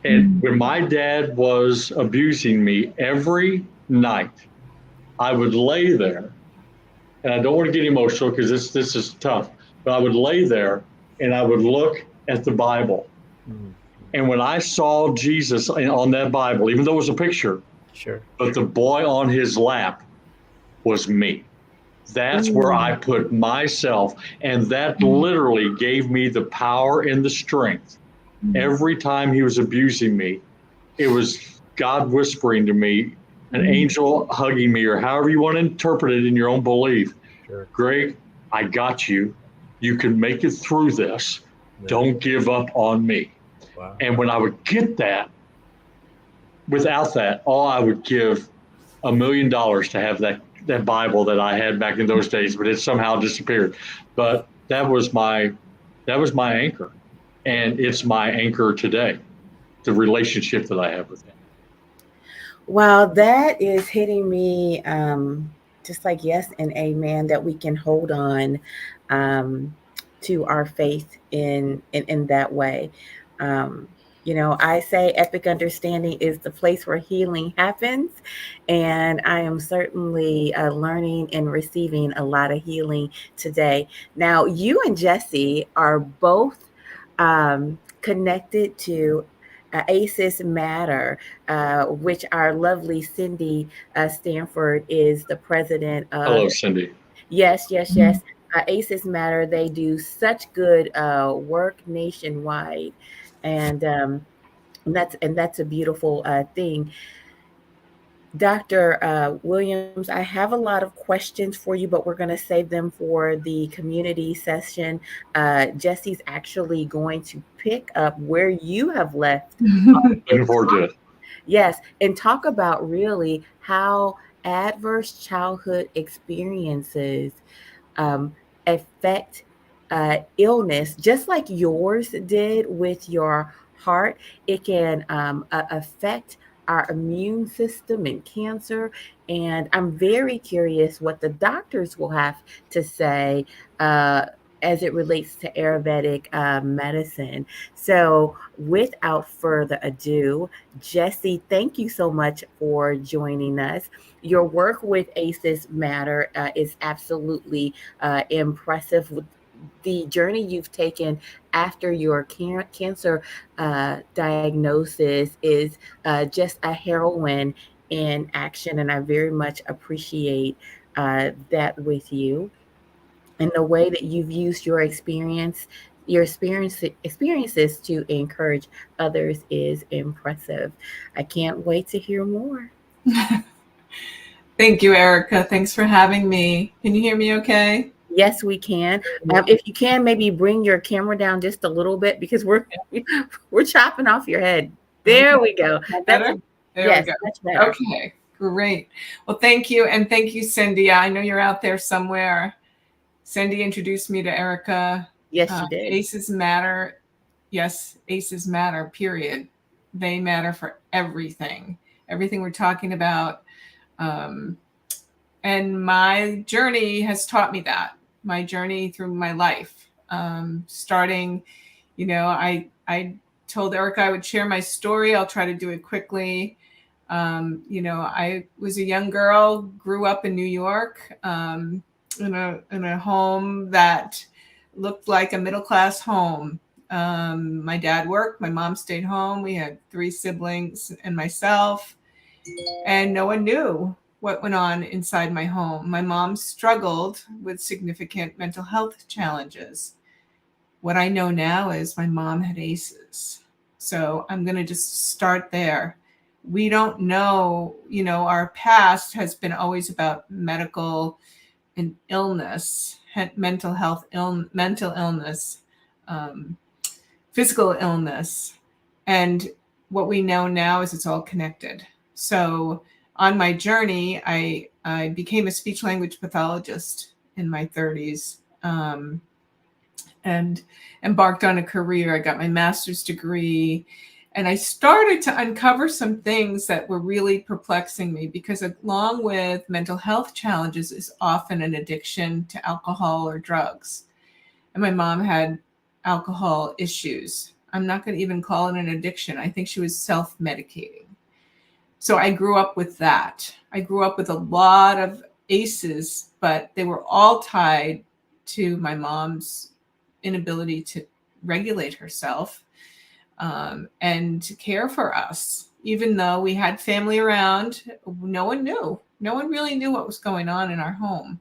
And when my dad was abusing me every night, I would lay there, and I don't want to get emotional because this is tough, but I would lay there and I would look at the Bible. And when I saw Jesus on that Bible, even though it was a picture, sure, but the boy on his lap was me. That's where I put myself, and that literally gave me the power and the strength. Every time he was abusing me, it was God whispering to me, an angel hugging me, or however you want to interpret it in your own belief. Sure. Greg, I got you. You can make it through this. Yeah. Don't give up on me. Wow. And when I would get that, without that, I would give $1 million to have that Bible that I had back in those days, but it somehow disappeared. But that was my anchor, and it's my anchor today, the relationship that I have with him. Wow, that is hitting me just like yes and amen, that we can hold on to our faith in that way. You know, I say Epic Understanding is the place where healing happens. And I am certainly learning and receiving a lot of healing today. Now, you and Jesse are both connected to ACEs Matter, which our lovely Cindy Stanford is the president of. Hello, Cindy. Yes. ACEs Matter. They do such good work nationwide. And that's a beautiful thing. Dr. Williams, I have a lot of questions for you, but we're going to save them for the community session. Jesse's actually going to pick up where you have left. Looking forward to it. Yes, and talk about really how adverse childhood experiences affect illness, just like yours did with your heart. It can affect our immune system and cancer. And I'm very curious what the doctors will have to say as it relates to Ayurvedic medicine. So, without further ado, Jesse, thank you so much for joining us. Your work with ACEs Matter is absolutely impressive. With the journey you've taken after your cancer diagnosis is just a heroine in action, and I very much appreciate that with you, and the way that you've used your experiences to encourage others is impressive. I can't wait to hear more. Thank you, Erica. Thanks for having me. Can you hear me okay? Yes, we can. If you can, maybe bring your camera down just a little bit because we're chopping off your head. There we go. Better? There Yes, we go. much better. Okay, great. Well, thank you. And thank you, Cindy. I know you're out there somewhere. Cindy introduced me to Erica. Yes, she did. ACEs matter. Yes, ACEs matter, period. They matter for everything. Everything we're talking about. And my journey has taught me that. My journey through my life. Starting, I told Erica I would share my story. I'll try to do it quickly. I was a young girl, grew up in New York, in a home that looked like a middle-class home. My dad worked, my mom stayed home. We had 3 siblings and myself, and no one knew what went on inside my home. My mom struggled with significant mental health challenges. What I know now is my mom had ACEs. So I'm going to just start there. We don't know, our past has been always about medical and illness, mental health, mental illness, physical illness. And what we know now is it's all connected. So on my journey, I became a speech language pathologist in my 30s. And embarked on a career. I got my master's degree, and I started to uncover some things that were really perplexing me, because along with mental health challenges is often an addiction to alcohol or drugs. And my mom had alcohol issues. I'm not going to even call it an addiction. I think she was self-medicating. So I grew up with that. I grew up with a lot of ACEs, but they were all tied to my mom's inability to regulate herself and to care for us. Even though we had family around, no one knew. No one really knew what was going on in our home.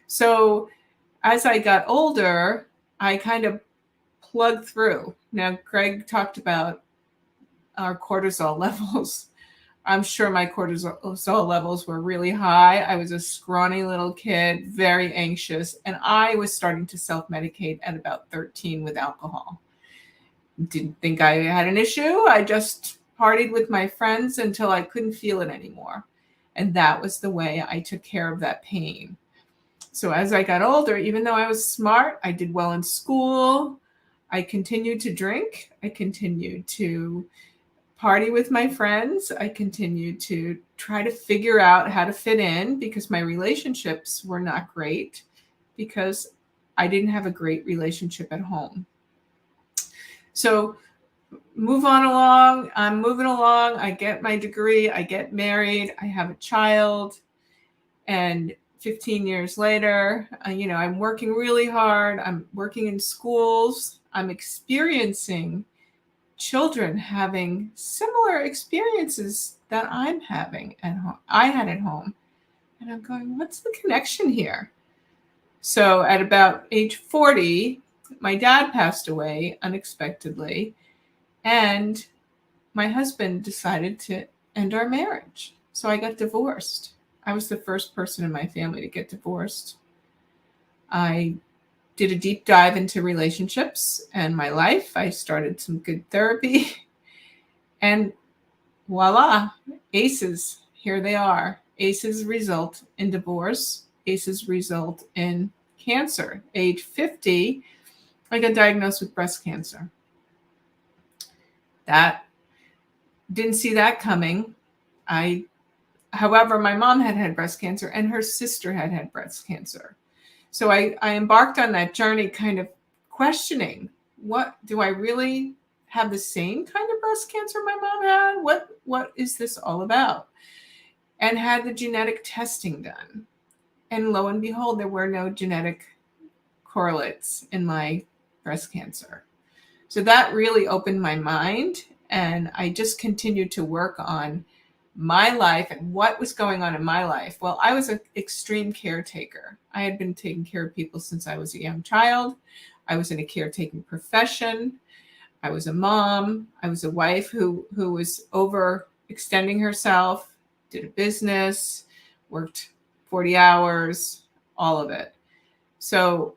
So as I got older, I kind of plugged through. Now, Greg talked about our cortisol levels. I'm sure my cortisol levels were really high. I was a scrawny little kid, very anxious, and I was starting to self-medicate at about 13 with alcohol. Didn't think I had an issue. I just partied with my friends until I couldn't feel it anymore. And that was the way I took care of that pain. So as I got older, even though I was smart, I did well in school, I continued to drink, I continued to party with my friends. I continued to try to figure out how to fit in, because my relationships were not great, because I didn't have a great relationship at home. So move on along. I'm moving along. I get my degree. I get married. I have a child. And 15 years later, I'm working really hard. I'm working in schools. I'm experiencing children having similar experiences that I'm having at home. I had at home. And I'm going, what's the connection here? So at about age 40, my dad passed away unexpectedly. And my husband decided to end our marriage. So I got divorced. I was the first person in my family to get divorced. I did a deep dive into relationships and my life. I started some good therapy, and voila, ACEs, here they are. ACEs result in divorce. ACEs result in cancer. Age 50, I got diagnosed with breast cancer. That didn't see that coming. However, my mom had breast cancer and her sister had breast cancer. So I embarked on that journey, kind of questioning, what do I really have the same kind of breast cancer my mom had? What is this all about? And had the genetic testing done. And lo and behold, there were no genetic correlates in my breast cancer. So that really opened my mind, and I just continued to work on my life and what was going on in my life. Well, I was an extreme caretaker. I had been taking care of people since I was a young child. I was in a caretaking profession. I was a mom. I was a wife who was overextending herself, did a business, worked 40 hours, all of it. So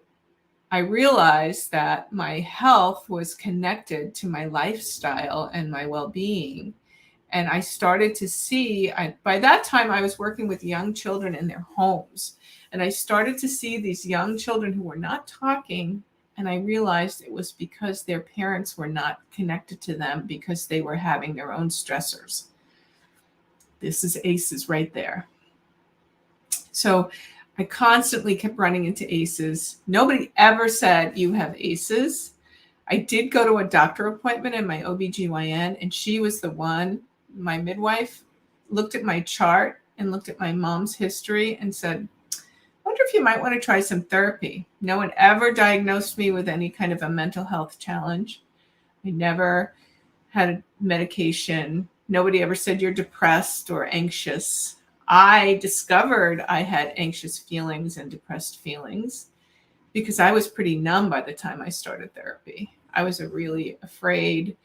I realized that my health was connected to my lifestyle and my well-being. And I started to see, by that time, I was working with young children in their homes. And I started to see these young children who were not talking. And I realized it was because their parents were not connected to them because they were having their own stressors. This is ACEs right there. So I constantly kept running into ACEs. Nobody ever said you have ACEs. I did go to a doctor appointment in my OBGYN, and she was the one, my midwife, looked at my chart and looked at my mom's history and said, I wonder if you might want to try some therapy. No one ever diagnosed me with any kind of a mental health challenge. I never had a medication. Nobody ever said you're depressed or anxious. I discovered I had anxious feelings and depressed feelings because I was pretty numb by the time I started therapy. I was really afraid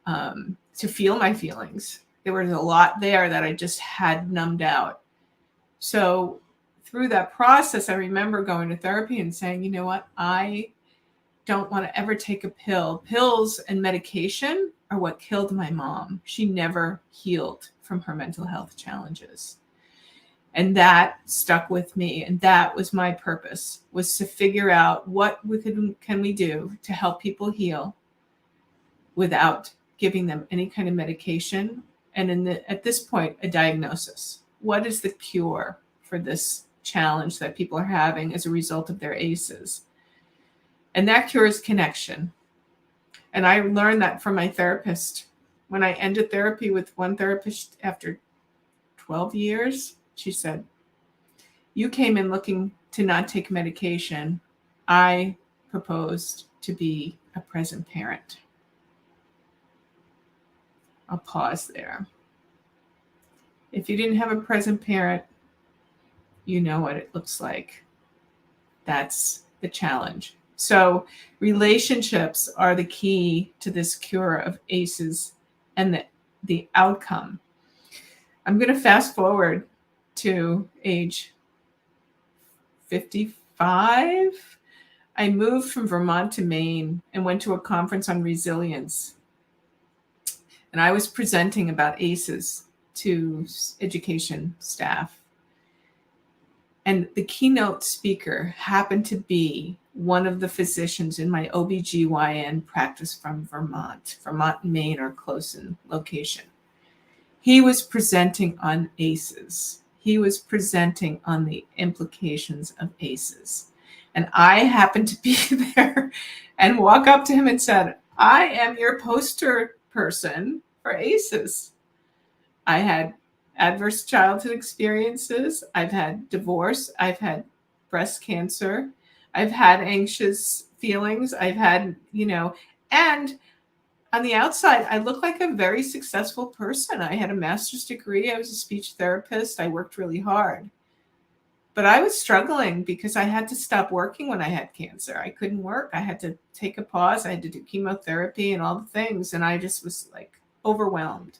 to feel my feelings. There was a lot there that I just had numbed out. So through that process, I remember going to therapy and saying, you know what, I don't want to ever take a pill. Pills and medication are what killed my mom. She never healed from her mental health challenges. And that stuck with me. And that was my purpose, was to figure out what can we do to help people heal without giving them any kind of medication. And at this point, a diagnosis. What is the cure for this challenge that people are having as a result of their ACEs? And that cure is connection. And I learned that from my therapist. When I ended therapy with one therapist after 12 years, she said, you came in looking to not take medication. I proposed to be a present parent. I'll pause there. If you didn't have a present parent, you know what it looks like. That's the challenge. So relationships are the key to this cure of ACEs and the outcome. I'm going to fast forward to age 55. I moved from Vermont to Maine and went to a conference on resilience. And I was presenting about ACEs to education staff. And the keynote speaker happened to be one of the physicians in my OBGYN practice from Vermont. Vermont and Maine are close in location. He was presenting on ACEs. He was presenting on the implications of ACEs. And I happened to be there and walk up to him and said, I am your poster person for ACEs. I had adverse childhood experiences. I've had divorce. I've had breast cancer. I've had anxious feelings. I've had, and on the outside, I look like a very successful person. I had a master's degree. I was a speech therapist. I worked really hard. But I was struggling because I had to stop working when I had cancer. I couldn't work. I had to take a pause. I had to do chemotherapy and all the things. And I just was like overwhelmed.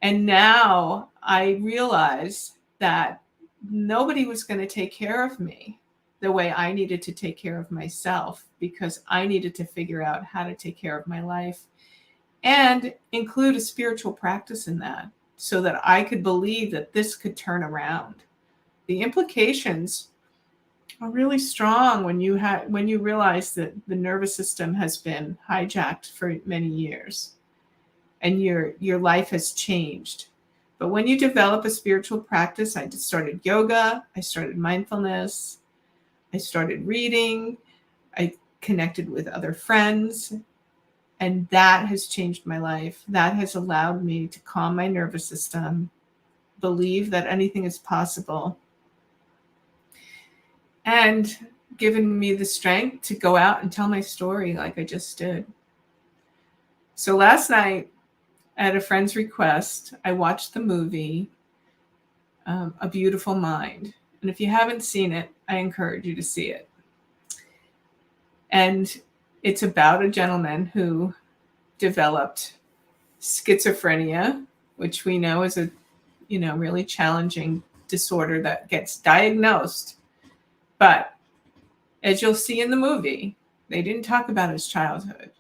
And now I realize that nobody was going to take care of me the way I needed to take care of myself, because I needed to figure out how to take care of my life and include a spiritual practice in that so that I could believe that this could turn around. The implications are really strong when you realize that the nervous system has been hijacked for many years and your life has changed. But when you develop a spiritual practice, I just started yoga, I started mindfulness, I started reading. I connected with other friends. And that has changed my life. That has allowed me to calm my nervous system, believe that anything is possible, and given me the strength to go out and tell my story like I just did. So last night, at a friend's request, I watched the movie A Beautiful Mind. And if you haven't seen it, I encourage you to see it. And it's about a gentleman who developed schizophrenia, which we know is a really challenging disorder that gets diagnosed. But as you'll see in the movie, they didn't talk about his childhood,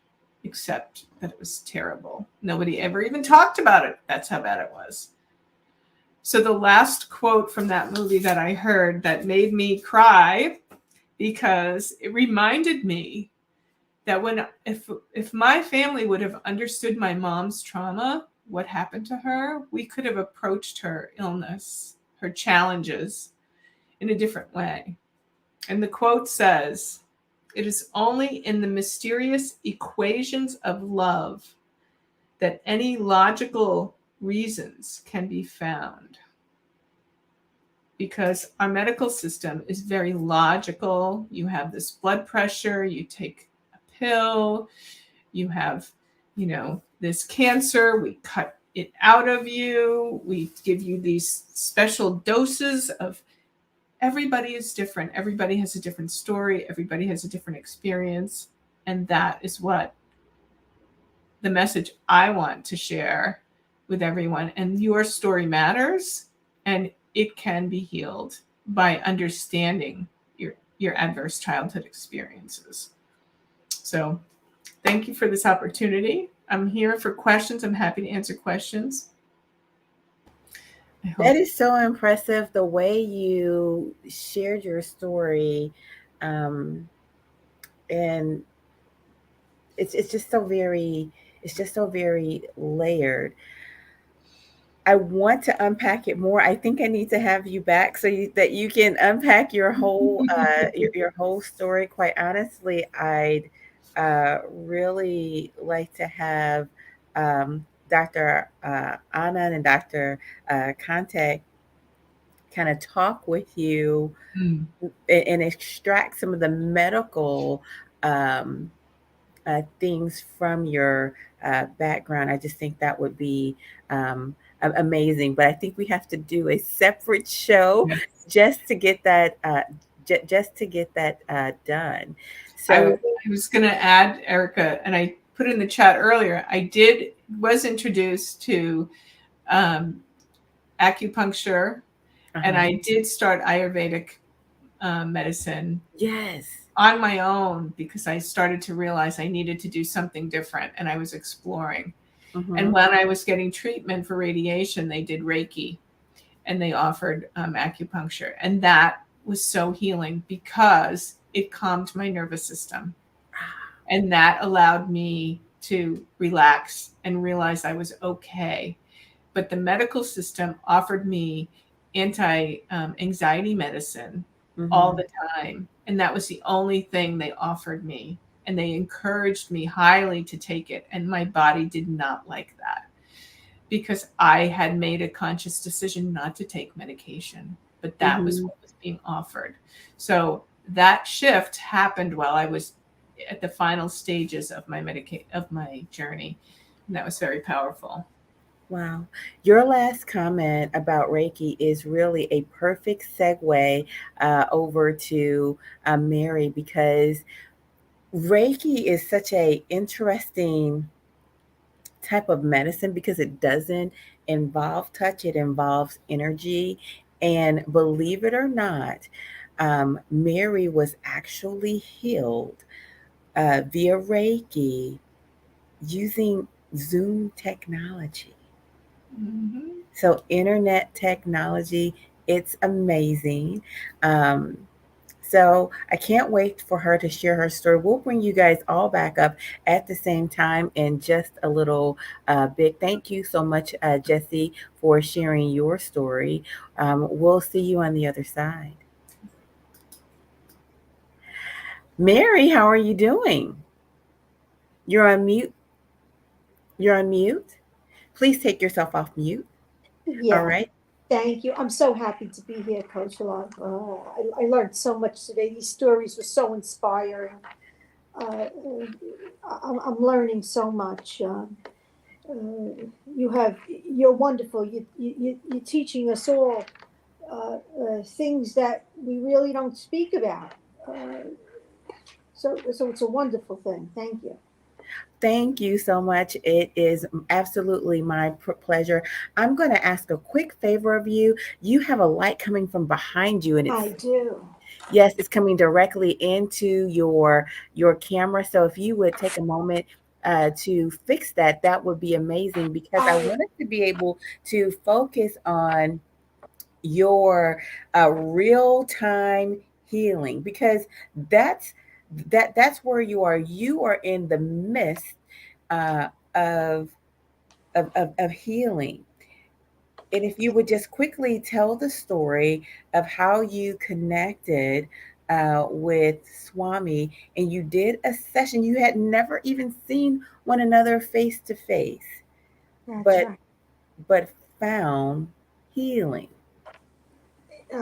except that it was terrible. Nobody ever even talked about it. That's how bad it was. So the last quote from that movie that I heard that made me cry, because it reminded me that if my family would have understood my mom's trauma, what happened to her, we could have approached her illness, her challenges in a different way. And the quote says, "It is only in the mysterious equations of love that any logical reasons can be found." Because our medical system is very logical. You have this blood pressure, you take a pill, you have, this cancer, we cut it out of you, we give you these special doses of. Everybody is different. Everybody has a different story. Everybody has a different experience. And that is what the message I want to share with everyone. And your story matters, and it can be healed by understanding your adverse childhood experiences. So thank you for this opportunity. I'm here for questions. I'm happy to answer questions. That is so impressive, the way you shared your story, and it's just so very layered. I want to unpack it more. I think I need to have you back so that you can unpack your whole your whole story. Quite honestly, I'd really like to have Dr. Anand and Dr. Contact kind of talk with you and extract some of the medical things from your background. I just think that would be amazing. But I think we have to do a separate show just to get that done. So I was going to add, Erica, and I put in the chat earlier, I was introduced to acupuncture, and I did start Ayurvedic medicine. Yes. On my own, because I started to realize I needed to do something different, and I was exploring. And when I was getting treatment for radiation, they did Reiki, and they offered acupuncture. And that was so healing because it calmed my nervous system. And that allowed me to relax and realize I was okay. But the medical system offered me anti-anxiety medicine all the time. And that was the only thing they offered me. And they encouraged me highly to take it. And my body did not like that, because I had made a conscious decision not to take medication. But that was what was being offered. So that shift happened while I was at the final stages of my journey. And that was very powerful. Wow. Your last comment about Reiki is really a perfect segue over to Mary, because Reiki is such a interesting type of medicine because it doesn't involve touch, it involves energy. And believe it or not, Mary was actually healed via Reiki using Zoom technology. So internet technology, it's amazing. So I can't wait for her to share her story. We'll bring you guys all back up at the same time in just a little bit. Thank you so much, Jessie, for sharing your story. We'll see you on the other side. Mary, how are you doing? You're on mute. You're on mute. Please take yourself off mute. All Yeah, right. thank you. I'm so happy to be here, Coach Love. I learned so much today. These stories were so inspiring. Uh, I'm learning so much. You're wonderful. You're teaching us all things that we really don't speak about. Uh, so it's a wonderful thing. Thank you. Thank you so much. It is absolutely my pleasure. I'm going to ask a quick favor of you. You have a light coming from behind you, and I it's do. yes, it's coming directly into your camera. So if you would take a moment to fix that, that would be amazing because I I wanted to be able to focus on your real time healing because that's that's where you are. You are in the midst uh, of, of healing. And if you would just quickly tell the story of how you connected with Swami and you did a session, you had never even seen one another face to face, That's but right. but found healing.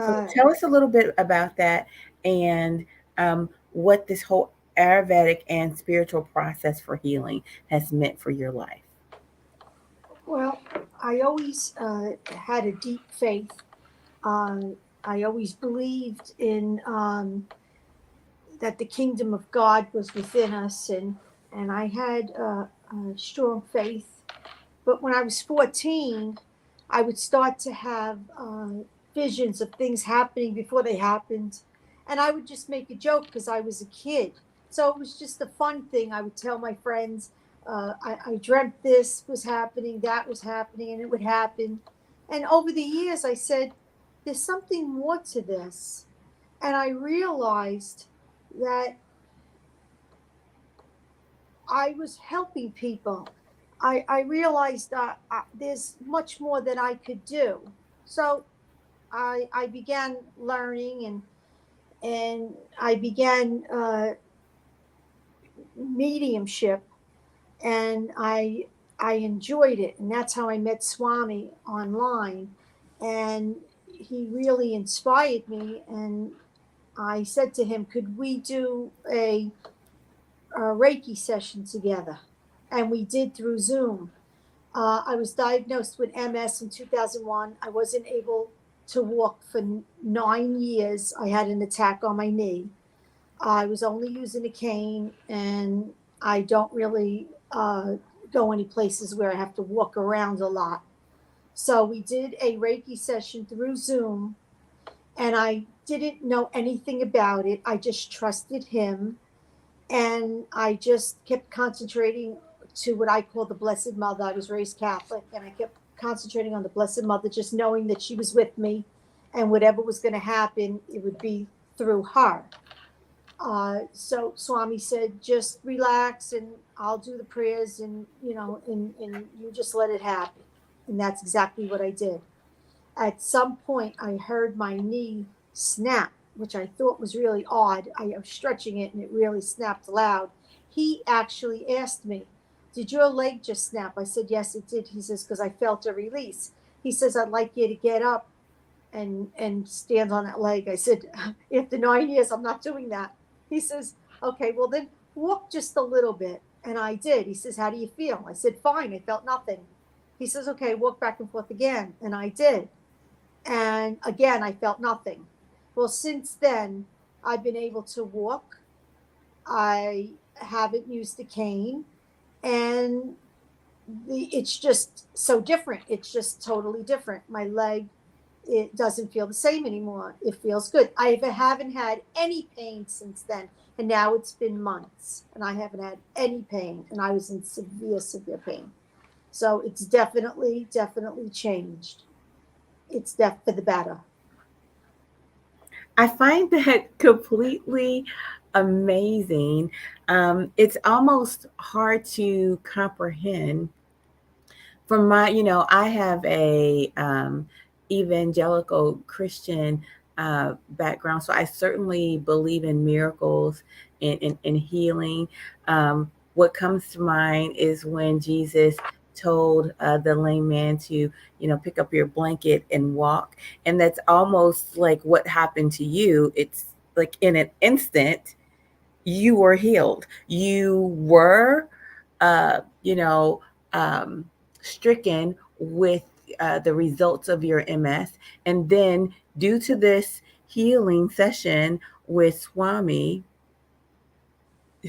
So Uh, tell us a little bit about that and what this whole Ayurvedic and spiritual process for healing has meant for your life. well, I always had a deep faith. I always believed in that the kingdom of God was within us, and I had a strong faith. But when I was 14, I would start to have visions of things happening before they happened, and I would just make a joke because I was a kid. So it was just a fun thing. I would tell my friends, I dreamt this was happening, that was happening, and it would happen. And over the years, I said, there's something more to this. And I realized that I was helping people. I realized that there's much more that I could do. So I began learning and I began mediumship, and I enjoyed it, and that's how I met Swami online, and he really inspired me. And I said to him, "Could we do a Reiki session together?" And we did through Zoom. I was diagnosed with MS in 2001. I wasn't able to walk for 9 years. I had an attack on my knee. I was only using a cane, and I don't really go any places where I have to walk around a lot. So we did a Reiki session through Zoom, and I didn't know anything about it. I just trusted him, and I just kept concentrating to what I call the Blessed Mother. I was raised Catholic, and I kept concentrating on the Blessed Mother, just knowing that she was with me, and whatever was going to happen, it would be through her. So Swami said, just relax, and I'll do the prayers, and and you just let it happen. And that's exactly what I did. At some point, I heard my knee snap, which I thought was really odd. I was stretching it and it really snapped loud. He actually asked me, "Did your leg just snap?" I said, "Yes, it did." He says, "Because I felt a release." He says, "I'd like you to get up and stand on that leg." I said, "After 9 years, I'm not doing that." He says, "Okay, well then walk just a little bit." And I did. He says, "How do you feel?" I said, "Fine." I felt nothing. He says, "Okay, walk back and forth again." And I did. And again, I felt nothing. Well, since then, I've been able to walk. I haven't used a cane, and it's just so different. It's just totally different. My leg, it doesn't feel the same anymore. It feels good. I haven't had any pain since then. And now it's been months, and I haven't had any pain. And I was in severe, severe pain. So it's definitely, definitely changed. It's for the better. I find that completely amazing. It's almost hard to comprehend from my, I have a evangelical Christian background. So I certainly believe in miracles and healing. What comes to mind is when Jesus told the lame man to, pick up your blanket and walk. And that's almost like what happened to you. It's like in an instant, you were healed. You were, uh, you know, um, stricken with the results of your MS. And then, due to this healing session with Swami,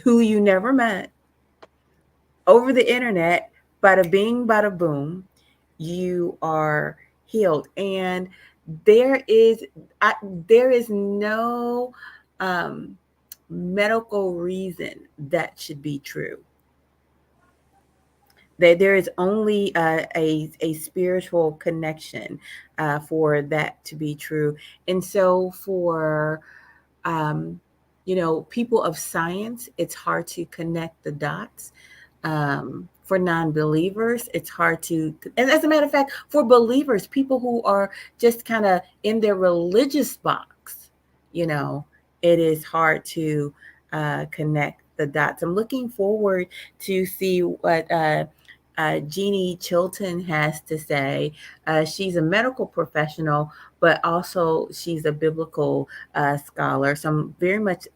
who you never met, over the internet, bada bing, bada boom, you are healed. And there is, there is no um, medical reason that should be true. That there is only a spiritual connection for that to be true. And so for people of science, it's hard to connect the dots. For non-believers, it's hard to, and as a matter of fact, for believers, people who are just kind of in their religious box, it is hard to connect the dots. I'm looking forward to see what Jeannie Chilton has to say. She's a medical professional, but also she's a biblical scholar. So I'm very much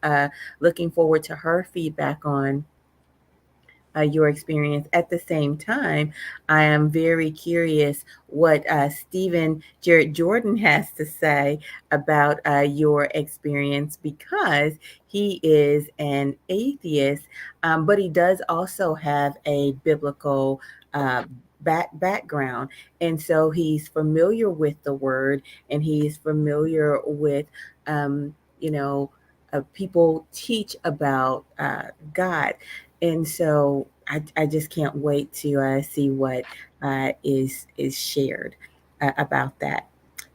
looking forward to her feedback on your experience. At the same time, I am very curious what Stephen Jared Jordan has to say about your experience, because he is an atheist, but he does also have a biblical background. And so he's familiar with the word, and he's familiar with, people teach about God. And so I just can't wait to see what is shared about that.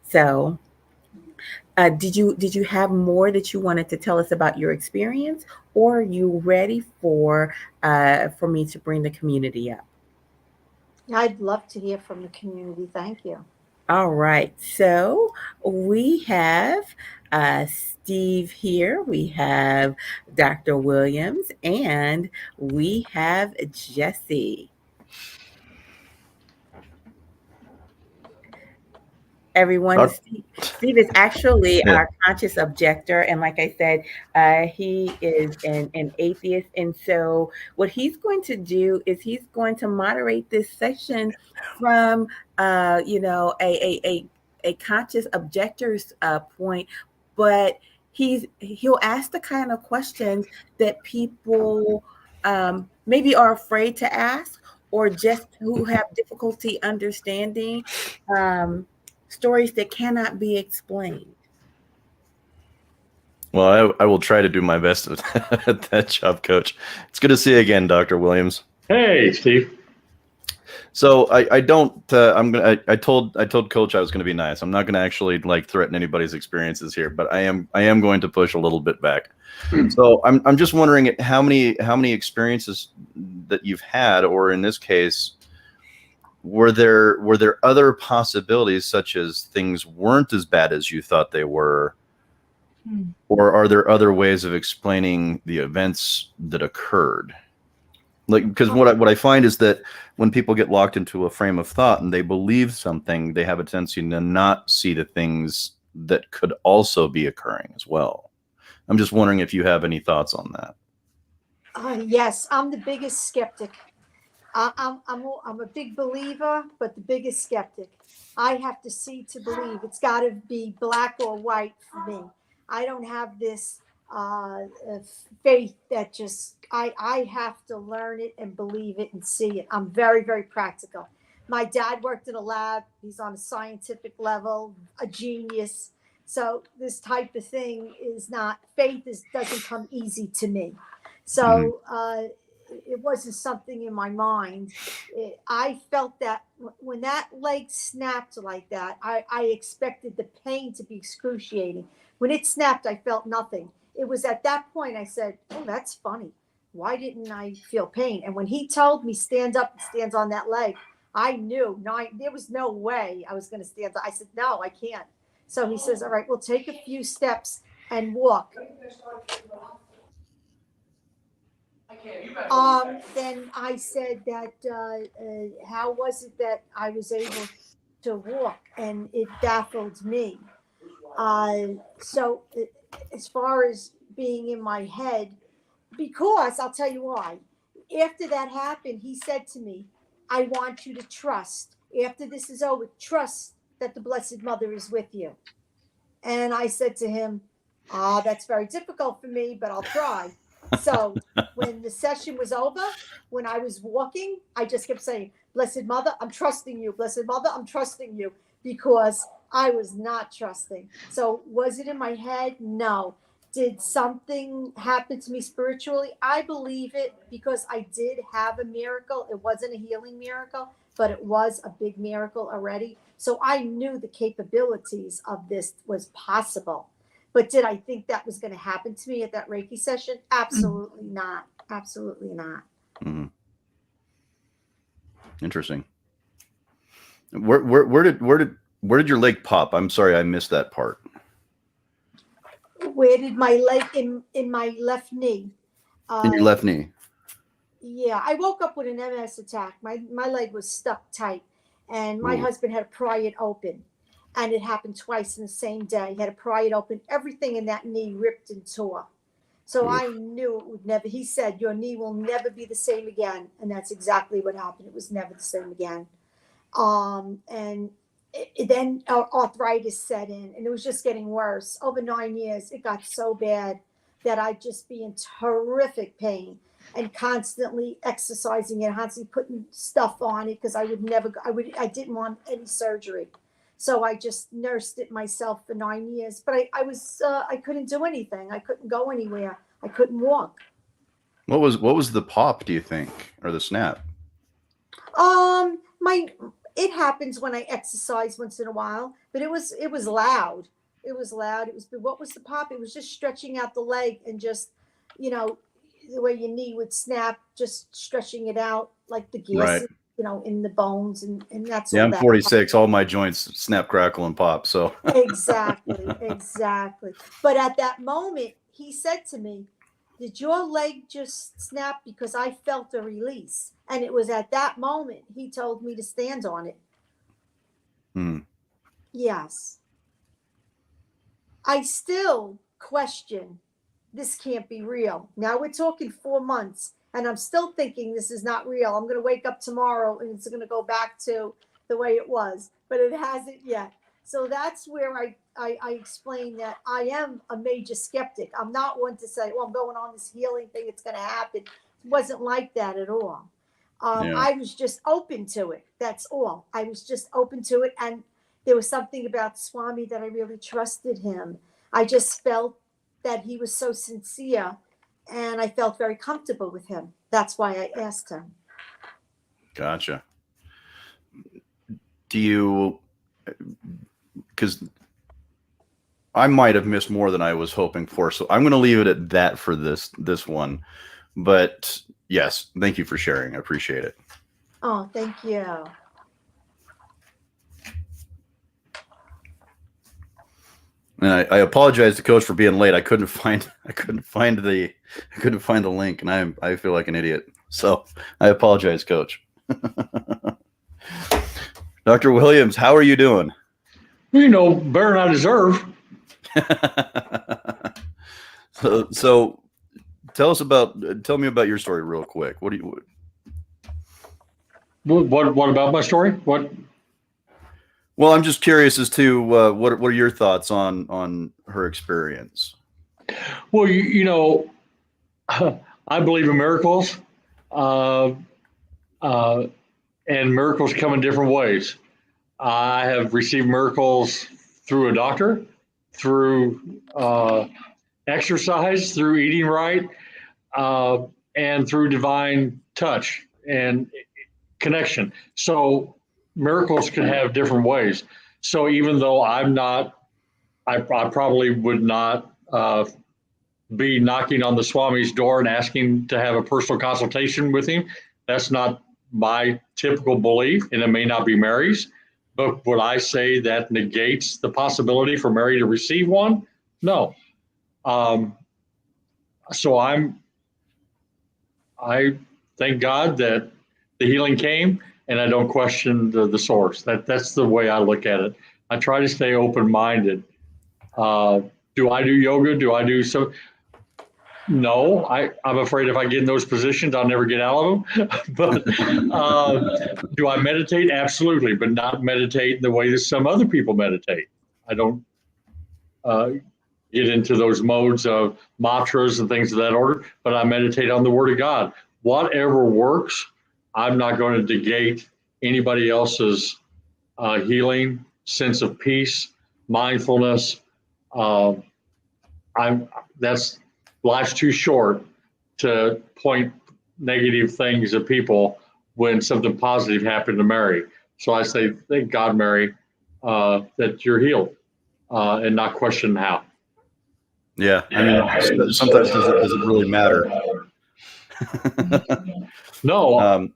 So, did you have more that you wanted to tell us about your experience, or are you ready for me to bring the community up? I'd love to hear from the community. Thank you. All right. So we have Steve here. We have Dr. Williams, and we have Jesse. Everyone, Steve is actually Yeah. our conscious objector. And like I said, he is an atheist. And so what he's going to do is he's going to moderate this session from, a conscious objector's point. But he'll ask the kind of questions that people maybe are afraid to ask, or just who have difficulty understanding stories that cannot be explained. Well, I will try to do my best at that job, Coach. It's good to see you again, Dr. Williams. Hey, Steve. So I don't. I told Coach I was going to be nice. I'm not going to actually threaten anybody's experiences here, but I am going to push a little bit back. So I'm just wondering how many experiences that you've had, or in this case, were there other possibilities, such as things weren't as bad as you thought they were, or are there other ways of explaining the events that occurred? Because what I find is that when people get locked into a frame of thought and they believe something, they have a tendency to not see the things that could also be occurring as well. I'm just wondering if you have any thoughts on that. Yes, I'm the biggest skeptic. I'm a big believer, but the biggest skeptic. I have to see to believe. It's got to be black or white for me. I don't have this faith that just, I have to learn it and believe it and see it. I'm very, very practical. My dad worked in a lab. He's on a scientific level, a genius. So this type of thing is not, doesn't come easy to me. So it wasn't something in my mind. I felt that when that leg snapped like that, I expected the pain to be excruciating. When it snapped, I felt nothing. It was at that point I said, oh, that's funny. Why didn't I feel pain? And when he told me stand up and stands on that leg, I knew there was no way I was going to stand up. I said, no, I can't. So he says, all right, we'll take a few steps and walk. Then I said that, how was it that I was able to walk? And it baffled me. So as far as being in my head, because I'll tell you why. After that happened, he said to me, I want you to trust. After this is over, trust that the Blessed Mother is with you. And I said to him, that's very difficult for me, but I'll try. So when the session was over, when I was walking, I just kept saying, Blessed Mother, I'm trusting you. Blessed Mother, I'm trusting you, because I was not trusting. So was it in my head? No. Did something happen to me spiritually? I believe it, because I did have a miracle. It wasn't a healing miracle, but it was a big miracle already. So I knew the capabilities of this was possible. But did I think that was going to happen to me at that Reiki session? Absolutely not. Absolutely not. Mm-hmm. Interesting. Where did your leg pop? I'm sorry, I missed that part. Where did my leg, in my left knee? In your left knee. Yeah, I woke up with an MS attack. My leg was stuck tight, and my husband had to pry it open, and it happened twice in the same day. He had to pry it open. Everything in that knee ripped and tore. So I knew it would never. He said, your knee will never be the same again, and that's exactly what happened. It was never the same again. And then arthritis set in, and it was just getting worse. Over 9 years, it got so bad that I'd just be in terrific pain, and constantly exercising it, constantly putting stuff on it, because I didn't want any surgery. So I just nursed it myself for 9 years. But I couldn't do anything. I couldn't go anywhere. I couldn't walk. What was the pop, do you think, or the snap? It happens when I exercise once in a while, but it was loud. It was loud. What was the pop? It was just stretching out the leg, and just, the way your knee would snap, just stretching it out like the gases, in the bones, and that's all. Yeah, I'm 46. All my joints snap, crackle, and pop. So exactly. But at that moment, he said to me, did your leg just snap? Because I felt a release. And it was at that moment he told me to stand on it. Yes. I still question, this can't be real. Now we're talking 4 months, and I'm still thinking this is not real. I'm going to wake up tomorrow and it's going to go back to the way it was, but it hasn't yet. So that's where I explain that I am a major skeptic. I'm not one to say, well, I'm going on this healing thing, it's going to happen. It wasn't like that at all. I was just open to it. That's all. I was just open to it. And there was something about Swami that I really trusted him. I just felt that he was so sincere, and I felt very comfortable with him. That's why I asked him. Gotcha. Do you, because I might have missed more than I was hoping for, so I'm going to leave it at that for this one. But yes, thank you for sharing. I appreciate it. Oh, thank you. And I apologize to Coach for being late. I couldn't find the link, and I feel like an idiot. So I apologize, Coach. Dr. Williams, how are you doing? Better than I deserve. So tell me about your story real quick. What about my story? What? Well, I'm just curious as to what are your thoughts on her experience? Well, I believe in miracles, and miracles come in different ways. I have received miracles through a doctor, through exercise, through eating right, and through divine touch and connection. So miracles can have different ways. So even though I probably would not be knocking on the Swami's door and asking to have a personal consultation with him. That's not my typical belief, and it may not be Mary's. But would I say that negates the possibility for Mary to receive one? No. So I thank God that the healing came, and I don't question the source. That's the way I look at it. I try to stay open-minded. Do I do yoga? Do I do so? No, I'm afraid if I get in those positions, I'll never get out of them. But do I meditate? Absolutely, but not meditate in the way that some other people meditate. I don't get into those modes of mantras and things of that order, but I meditate on the Word of God. Whatever works, I'm not going to negate anybody else's healing, sense of peace, mindfulness. Life's too short to point negative things at people when something positive happened to Mary. So I say, thank God, Mary, that you're healed, and not question how. Yeah, I mean, sometimes does it really matter? No.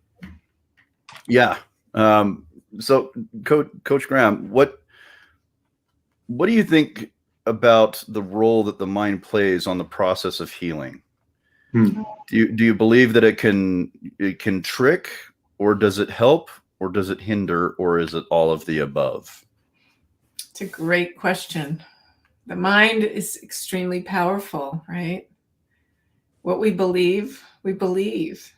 Yeah. So, Coach Graham, what do you think about the role that the mind plays on the process of healing? Do you believe that it can trick, or does it help, or does it hinder, or is it all of the above? It's a great question. The mind is extremely powerful, right? What we believe, we believe.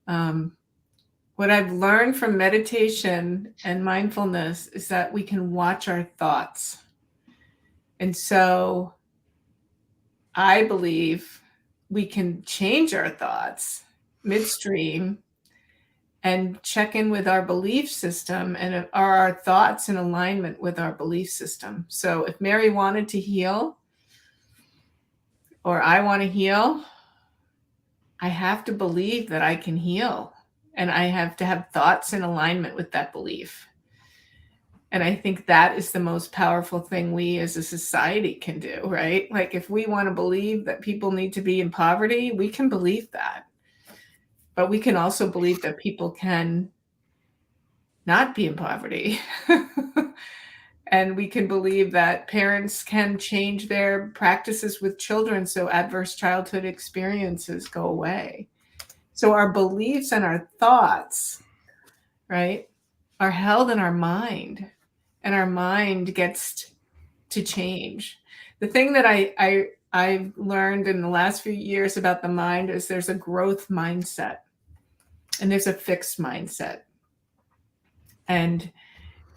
What I've learned from meditation and mindfulness is that we can watch our thoughts. And so I believe we can change our thoughts midstream and check in with our belief system, and are our thoughts in alignment with our belief system. So if Mary wanted to heal, or I want to heal, I have to believe that I can heal, and I have to have thoughts in alignment with that belief. And I think that is the most powerful thing we as a society can do, right? Like if we want to believe that people need to be in poverty, we can believe that. But we can also believe that people can not be in poverty. And we can believe that parents can change their practices with children so adverse childhood experiences go away. So our beliefs and our thoughts, right, are held in our mind, and our mind gets to change. The thing that I've learned in the last few years about the mind is there's a growth mindset and there's a fixed mindset. And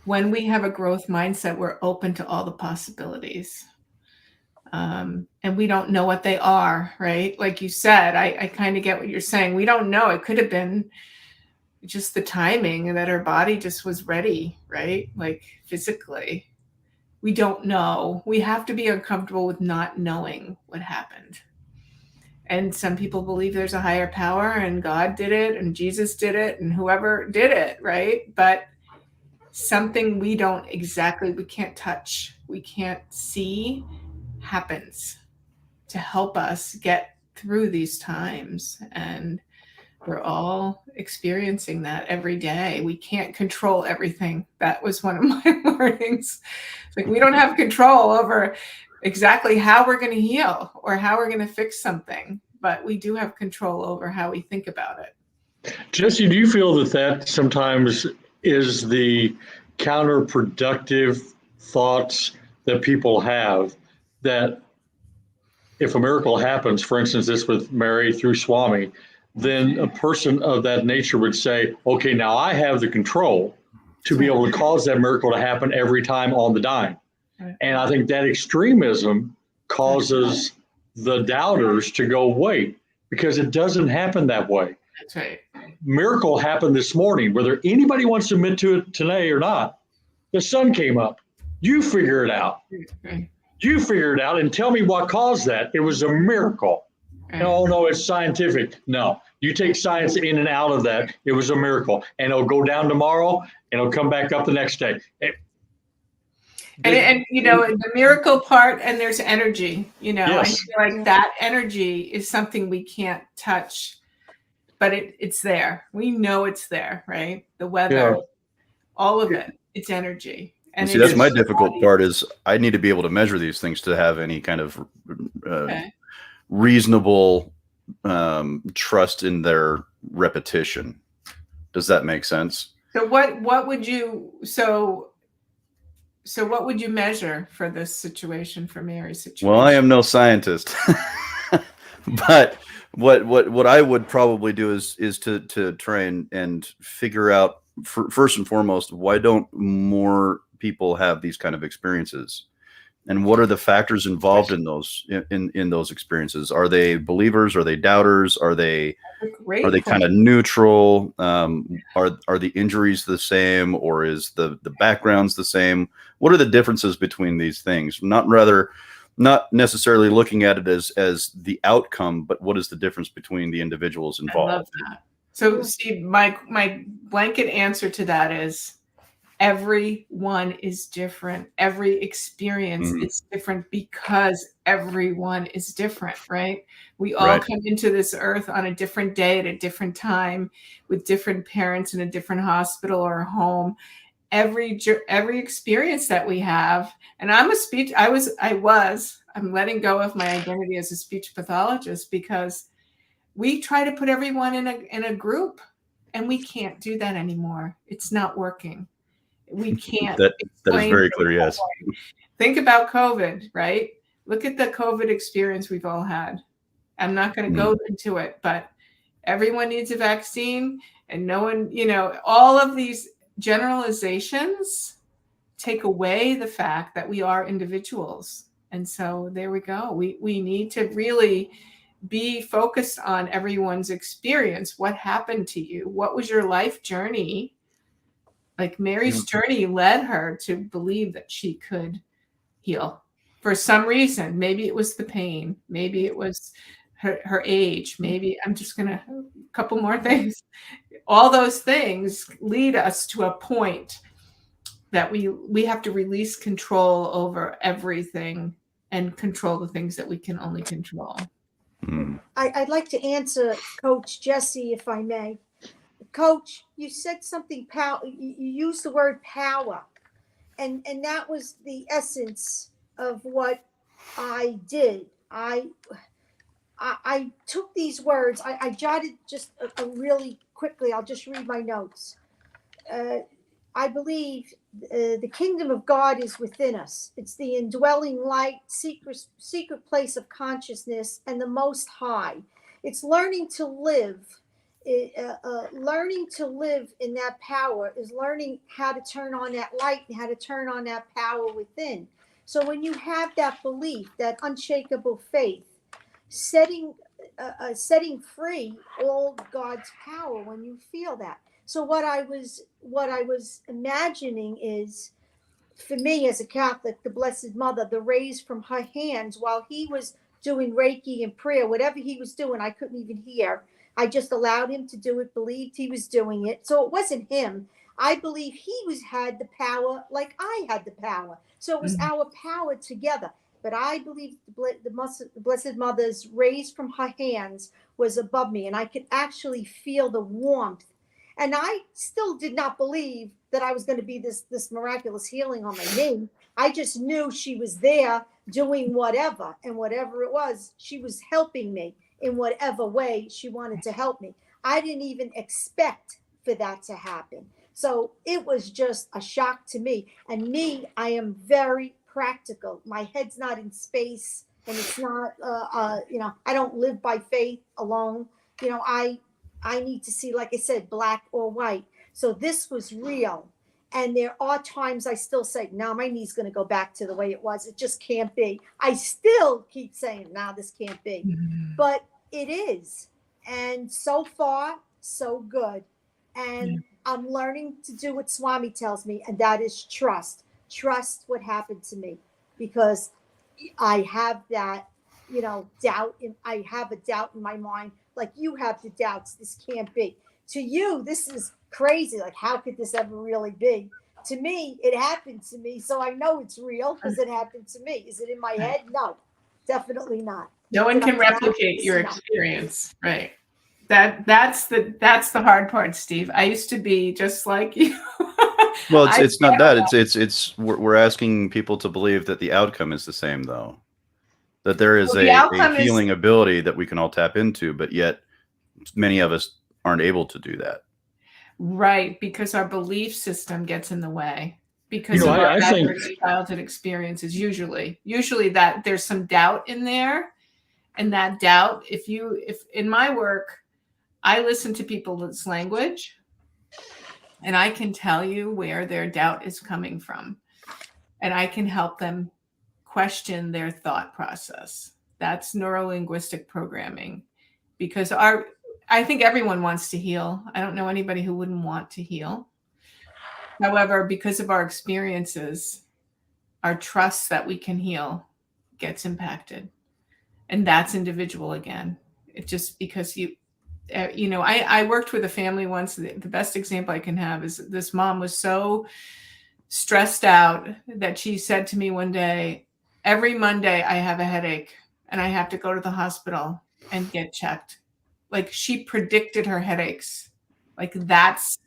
when we have a growth mindset, we're open to all the possibilities. And we don't know what they are, right? Like you said, I kind of get what you're saying. We don't know. It could have been just the timing that her body just was ready, right? Like physically. We don't know. We have to be uncomfortable with not knowing what happened. And some people believe there's a higher power and God did it and Jesus did it and whoever did it, right? But something we can't touch, we can't see happens to help us get through these times. And we're all experiencing that every day. We can't control everything. That was one of my learnings. It's like we don't have control over exactly how we're going to heal or how we're going to fix something, but we do have control over how we think about it. Jesse, do you feel that sometimes is the counterproductive thoughts that people have, that if a miracle happens, for instance, this with Mary through Swami, then a person of that nature would say, okay, now I have the control to be able to cause that miracle to happen every time on the dime. And I think that extremism causes the doubters to go, wait, because it doesn't happen that way. That's right. Miracle happened this morning, whether anybody wants to admit to it today or not. The sun came up. You figure it out. You figure it out and tell me what caused that. It was a miracle. Oh, no, it's scientific. No, you take science in and out of that. It was a miracle. And it'll go down tomorrow and it'll come back up the next day. And you know, the miracle part, and there's energy, you know, Yes. I feel like that energy is something we can't touch, but it's there. We know it's there, right? The weather, all of it. It's energy. And see, that's my difficult part is I need to be able to measure these things to have any kind of reasonable trust in their repetition. Does that make sense? So what would you what would you measure for this situation, for Mary's situation? Well, I am no scientist, but what I would probably do is to try and figure out first and foremost, why don't more people have these kind of experiences, and what are the factors involved in those in those experiences? Are they believers? Are they doubters? Are they kind of neutral? Are the injuries the same, or is the backgrounds the same? What are the differences between these things? Not necessarily looking at it as the outcome, but what is the difference between the individuals involved? I love that. So see, my blanket answer to that is everyone is different. Every experience is different because everyone is different, right? We all come into this earth on a different day at a different time with different parents in a different hospital or home. Every experience that we have, and I'm letting go of my identity as a speech pathologist because we try to put everyone in a group, and we can't do that anymore. It's not working. We can't. that is very clear. Yes. Think about COVID, right? Look at the COVID experience we've all had. I'm not going to go into it, but everyone needs a vaccine, and no one, all of these generalizations take away the fact that we are individuals. And so there we go. We need to really be focused on everyone's experience. What happened to you? What was your life journey? Like Mary's journey led her to believe that she could heal for some reason. Maybe it was the pain. Maybe it was her age. Maybe I'm just going to a couple more things. All those things lead us to a point that we have to release control over everything and control the things that we can only control. I'd like to answer Coach Jesse, if I may. Coach, you said something you used the word power, and that was the essence of what I did. I took these words, I jotted just a really quickly, I'll just read my notes. I believe the kingdom of God is within us. It's the indwelling light, secret place of consciousness, and the Most High. It's learning to live. Learning to live in that power is learning how to turn on that light and how to turn on that power within. So when you have that belief, that unshakable faith, setting free all God's power when you feel that. So what I was imagining is, for me as a Catholic, the Blessed Mother, the rays from her hands while he was doing Reiki and prayer, whatever he was doing, I couldn't even hear. I just allowed him to do it, believed he was doing it. So it wasn't him. I believe he had the power like I had the power. So it was our power together. But I believe the Blessed Mother's rays from her hands was above me, and I could actually feel the warmth. And I still did not believe that I was going to be this miraculous healing on my knee. I just knew she was there doing whatever, and whatever it was, she was helping me in whatever way she wanted to help me. I didn't even expect for that to happen. So it was just a shock to me. And I am very practical. My head's not in space, and it's not, I don't live by faith alone. I need to see, like I said, black or white. So this was real. And there are times I still say, no, my knee's going to go back to the way it was. It just can't be. I still keep saying, no, this can't be. But it is. And so far, so good. And I'm learning to do what Swami tells me, and that is trust. Trust what happened to me, because I have that, doubt. I have a doubt in my mind, like you have the doubts. This can't be. To you, this is crazy. Like, how could this ever really be? To me, it happened to me, so I know it's real because it happened to me. Is it in my head? No, definitely not. No one can replicate your experience, right? That's the hard part, Steve. I used to be just like you. Well, I it's not don't that. know. It's we're asking people to believe that the outcome is the same, though. That there is Well, the a outcome is healing ability that we can all tap into, but yet many of us aren't able to do that. right, because our belief system gets in the way because You know, of our I think adverse childhood experiences. Usually that there's some doubt in there, and that doubt, if in my work, I listen to people's language, and I can tell you where their doubt is coming from, and I can help them question their thought process. That's neurolinguistic programming, because I think everyone wants to heal. I don't know anybody who wouldn't want to heal. However, because of our experiences, our trust that we can heal gets impacted. And that's individual again. It's just because I worked with a family once. The best example I can have is this mom was so stressed out that she said to me one day, every Monday I have a headache and I have to go to the hospital and get checked. Like, she predicted her headaches. Like, that's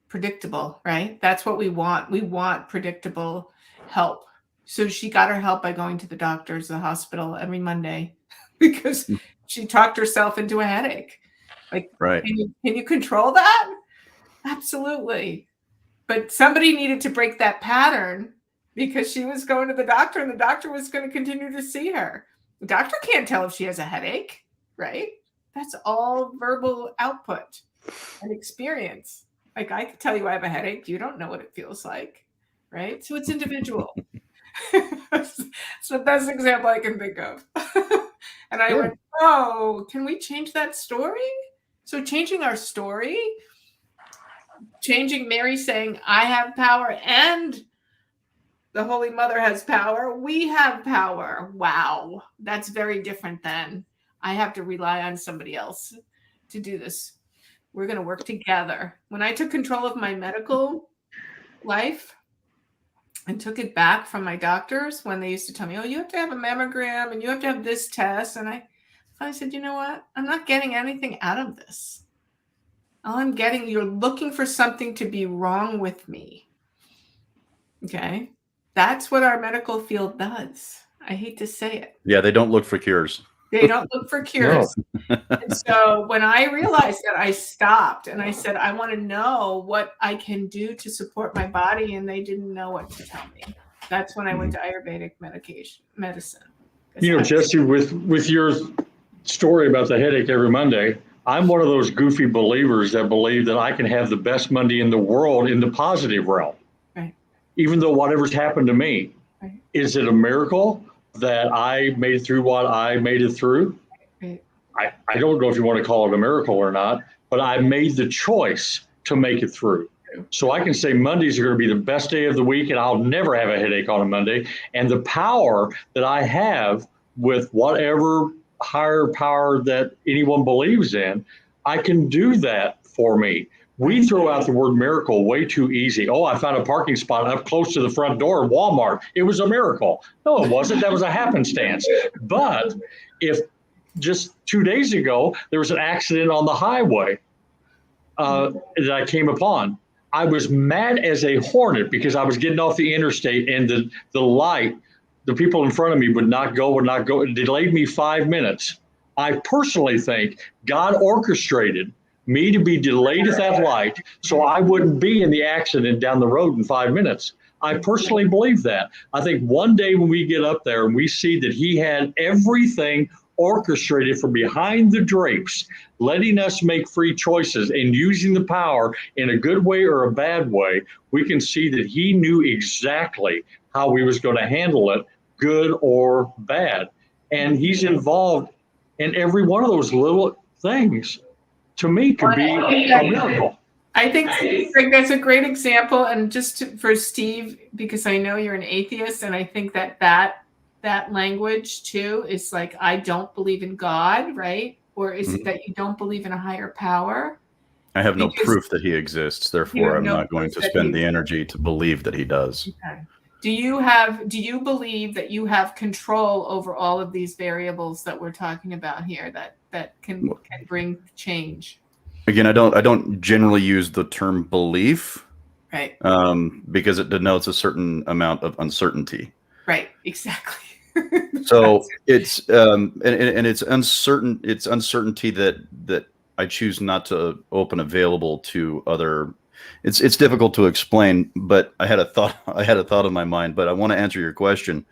predictable, right? That's what we want. We want predictable help. So she got her help by going to the doctors, the hospital every Monday because she talked herself into a headache. Like, Right. Can you control that? Absolutely. But somebody needed to break that pattern because she was going to the doctor and the doctor was going to continue to see her. The doctor can't tell if she has a headache, right? That's all verbal output and experience. Like, I could tell you I have a headache. You don't know what it feels like, right? So it's individual. It's the best example I can think of. And I went, oh, can we change that story? So changing our story, changing Mary saying, I have power and the Holy Mother has power. We have power. Wow. That's very different than I have to rely on somebody else to do this. We're going to work together. When I took control of my medical life and took it back from my doctors, when they used to tell me, oh, you have to have a mammogram and you have to have this test. And I said, you know what? I'm not getting anything out of this. All I'm getting, you're looking for something to be wrong with me. Okay. That's what our medical field does. I hate to say it. Yeah, they don't look for cures. They don't look for cures. No. And so when I realized that, I stopped and I said, I want to know what I can do to support my body. And they didn't know what to tell me. That's when I went to Ayurvedic medicine. You know, Jesse, with your story about the headache every Monday, I'm one of those goofy believers that believe that I can have the best Monday in the world in the positive realm. Right. Even though whatever's happened to me. Right. Is it a miracle that I made it through what I made it through? Right. I don't know if you want to call it a miracle or not, but I made the choice to make it through. So I can say Mondays are going to be the best day of the week and I'll never have a headache on a Monday. And the power that I have with whatever higher power that anyone believes in, I can do that for me. We throw out the word miracle way too easy. Oh, I found a parking spot up close to the front door of Walmart. It was a miracle. No, it wasn't. That was a happenstance. But if just 2 days ago, there was an accident on the highway that I came upon, I was mad as a hornet because I was getting off the interstate and the light, the people in front of me would not go. It delayed me 5 minutes. I personally think God orchestrated me to be delayed at that light so I wouldn't be in the accident down the road in 5 minutes. I personally believe that. I think one day when we get up there and we see that he had everything orchestrated from behind the drapes, letting us make free choices and using the power in a good way or a bad way, we can see that he knew exactly how we was going to handle it, good or bad. And he's involved in every one of those little things. To me, could be a miracle. I think that's a great example. And for Steve, because I know you're an atheist, and I think that language too is like, I don't believe in God, right? Or is it that you don't believe in a higher power? I have no proof that he exists. Therefore, I'm not going to spend the energy to believe that he does. Okay. Do you believe that you have control over all of these variables that we're talking about here that can bring change? Again, I don't generally use the term belief, Right. because it denotes a certain amount of uncertainty. Right. Exactly. So it's and it's uncertain. It's uncertainty that I choose not to open available to other. It's difficult to explain, but I had a thought in my mind. But I want to answer your question.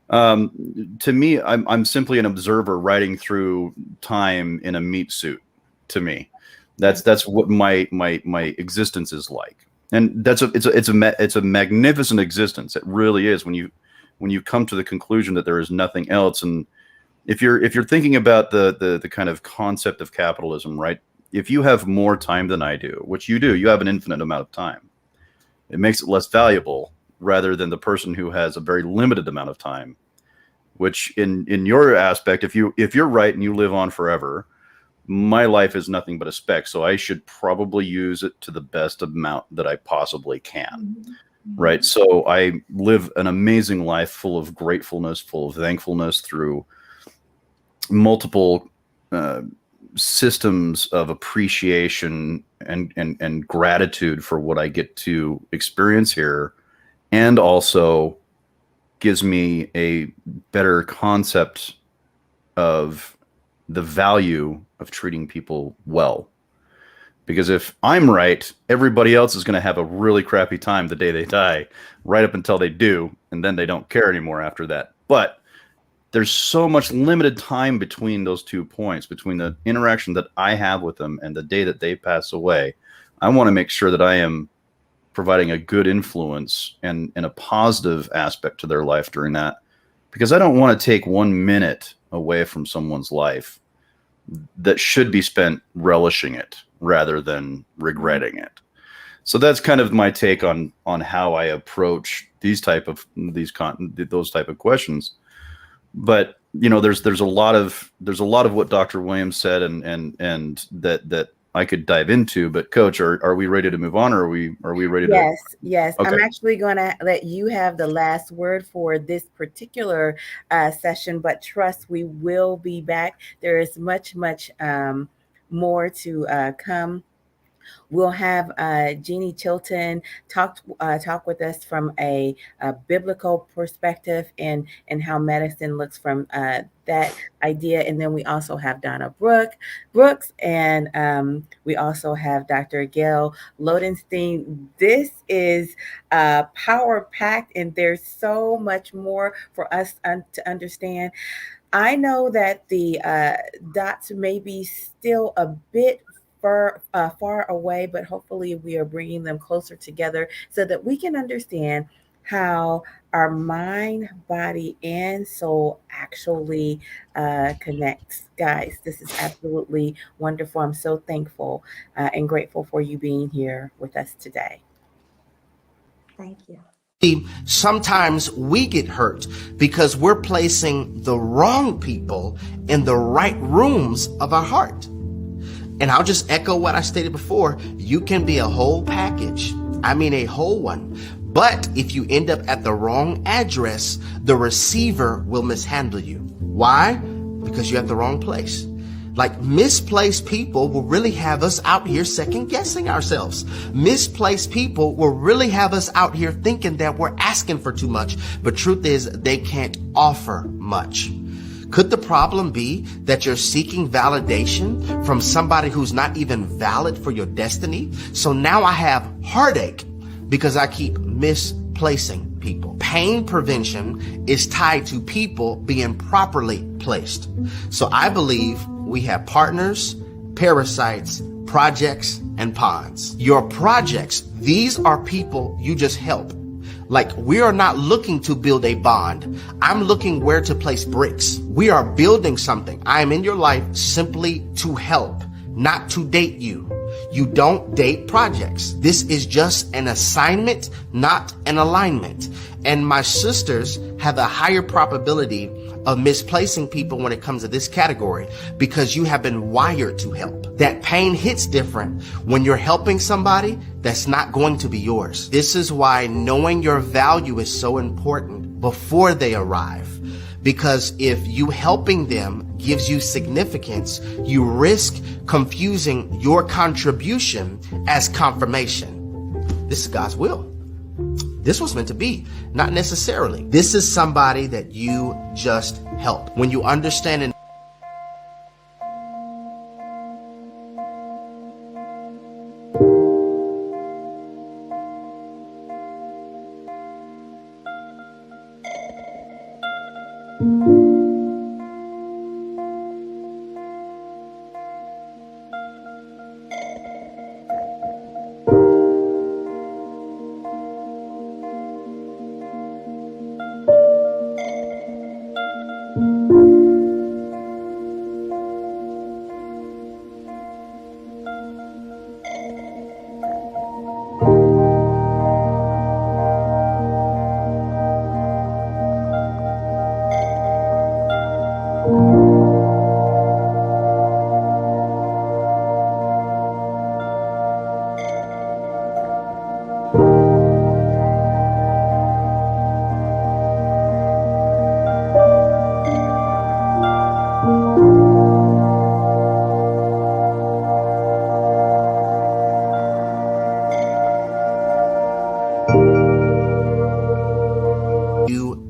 To me, I'm simply an observer riding through time in a meat suit. To me, that's what my existence is like, and it's a magnificent existence. It really is when you come to the conclusion that there is nothing else. And if you're thinking about the kind of concept of capitalism, right? If you have more time than I do, which you do, you have an infinite amount of time. It makes it less valuable rather than the person who has a very limited amount of time, which in your aspect, if you're right and you live on forever, my life is nothing but a speck. So I should probably use it to the best amount that I possibly can. Right. So I live an amazing life full of gratefulness, full of thankfulness through multiple systems of appreciation and gratitude for what I get to experience here, and also gives me a better concept of the value of treating people well. Because if I'm right, everybody else is going to have a really crappy time the day they die, right up until they do, and then they don't care anymore after that. But there's so much limited time between those 2 points, between the interaction that I have with them and the day that they pass away. I want to make sure that I am providing a good influence and a positive aspect to their life during that, because I don't want to take 1 minute away from someone's life that should be spent relishing it rather than regretting it. So that's kind of my take on how I approach those type of questions. But there's a lot of what Dr. Williams said and that I could dive into. But Coach, are we ready to move on, or are we ready to? Yes. Okay. I'm actually going to let you have the last word for this particular session, but trust, we will be back. There is much more to come. We'll have Jeannie Chilton talk with us from a biblical perspective and how medicine looks from that idea. And then we also have Donna Brooks, and we also have Dr. Gail Lodenstein. This is power-packed, and there's so much more for us to understand. I know that the dots may be still a bit far away, but hopefully we are bringing them closer together so that we can understand how our mind, body, and soul actually connects. Guys, this is absolutely wonderful. I'm so thankful and grateful for you being here with us today. Thank you. Sometimes we get hurt because we're placing the wrong people in the right rooms of our heart. And I'll just echo what I stated before. You can be a whole package. I mean, a whole one. But if you end up at the wrong address, the receiver will mishandle you. Why? Because you're at the wrong place. Like, misplaced people will really have us out here second guessing ourselves. Misplaced people will really have us out here thinking that we're asking for too much. But truth is, they can't offer much. Could the problem be that you're seeking validation from somebody who's not even valid for your destiny? So now I have heartache because I keep misplacing people. Pain prevention is tied to people being properly placed. So I believe we have partners, parasites, projects, and pawns. Your projects, these are people you just help. Like, we are not looking to build a bond. I'm looking where to place bricks. We are building something. I am in your life simply to help, not to date you. You don't date projects. This is just an assignment, not an alignment. And my sisters have a higher probability of misplacing people when it comes to this category because you have been wired to help. That pain hits different when you're helping somebody that's not going to be yours. This is why knowing your value is so important before they arrive, Because if you helping them gives you significance, you risk confusing your contribution as confirmation. This is God's will. This was meant to be, not necessarily. This is somebody that you just help. When you understand and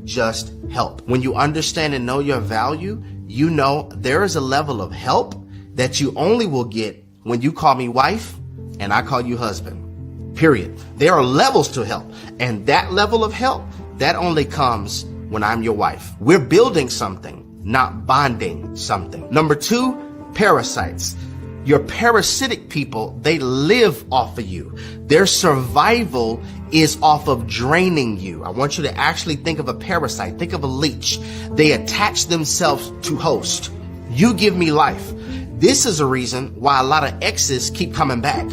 just help. When you understand and know your value, you know there is a level of help that you only will get when you call me wife and I call you husband. Period. There are levels to help, and that level of help, that only comes when I'm your wife. We're building something, not bonding something. Number 2, parasites. Your parasitic people, they live off of you. Their survival is off of draining you. I want you to actually think of a parasite. Think of a leech. They attach themselves to host. You give me life. This is a reason why a lot of exes keep coming back,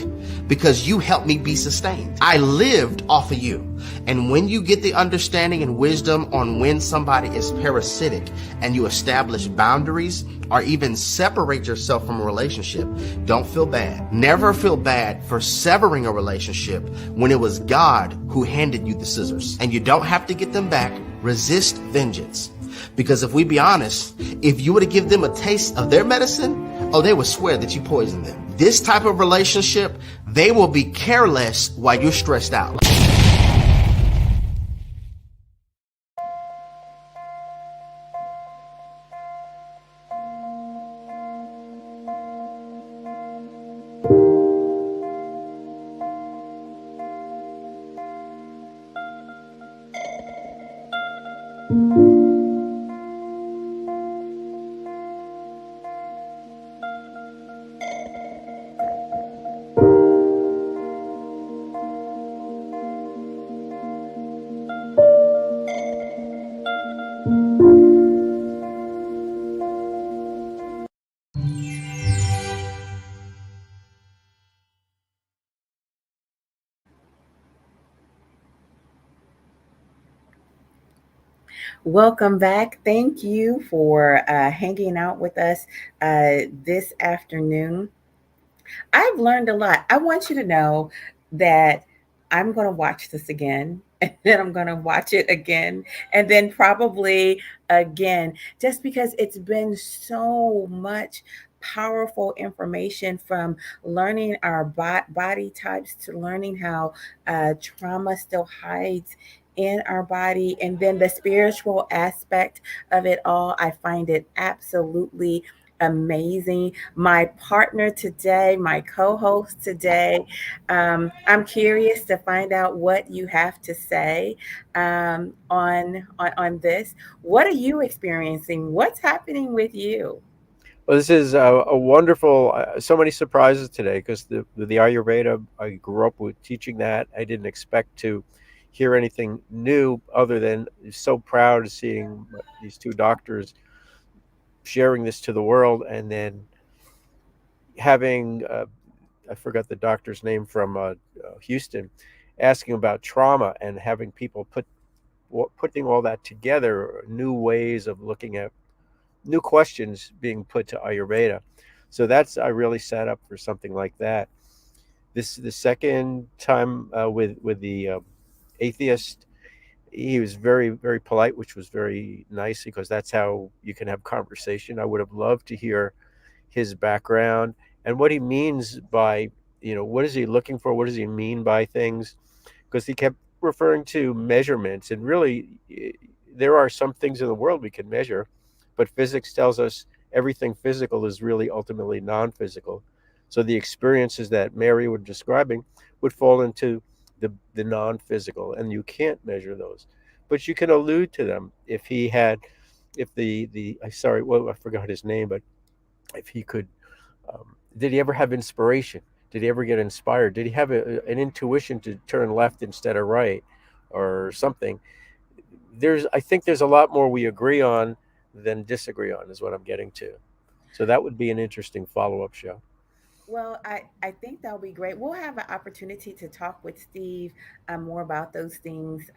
because you helped me be sustained. I lived off of you. And when you get the understanding and wisdom on when somebody is parasitic and you establish boundaries or even separate yourself from a relationship, don't feel bad. Never feel bad for severing a relationship when it was God who handed you the scissors. And you don't have to get them back. Resist vengeance. Because if we be honest, if you were to give them a taste of their medicine, oh, they would swear that you poisoned them. This type of relationship, they will be careless while you're stressed out. Welcome back. Thank you for hanging out with us this afternoon. I've learned a lot. I want you to know that I'm going to watch this again, and then I'm going to watch it again, and then probably again, just because it's been so much powerful information, from learning our body types to learning how trauma still hides in our body, and then the spiritual aspect of it all. I find it absolutely amazing. My partner today, my co-host today, I'm curious to find out what you have to say on this. What are you experiencing? What's happening with you? Well, this is a wonderful, so many surprises today, because the Ayurveda, I grew up with teaching that. I didn't expect to hear anything new, other than so proud of seeing these two doctors sharing this to the world, and then having, I forgot the doctor's name from Houston, asking about trauma and having people putting all that together, new ways of looking at new questions being put to Ayurveda. So I really set up for something like that. This the second time with the Atheist, He was very, very polite, which was very nice because that's how you can have conversation. I would have loved to hear his background and what he means by, what is he looking for? What does he mean by things? Because he kept referring to measurements, and really, there are some things in the world we can measure, but physics tells us everything physical is really ultimately non-physical. So the experiences that Mary was describing would fall into the non-physical, and you can't measure those, but you can allude to them. If the sorry, well, I forgot his name, but if he could, did he ever have inspiration? Did he ever get inspired? Did he have an intuition to turn left instead of right, or something? I think there's a lot more we agree on than disagree on, is what I'm getting to. So that would be an interesting follow-up show. Well, I think that'll be great. We'll have an opportunity to talk with Steve more about those things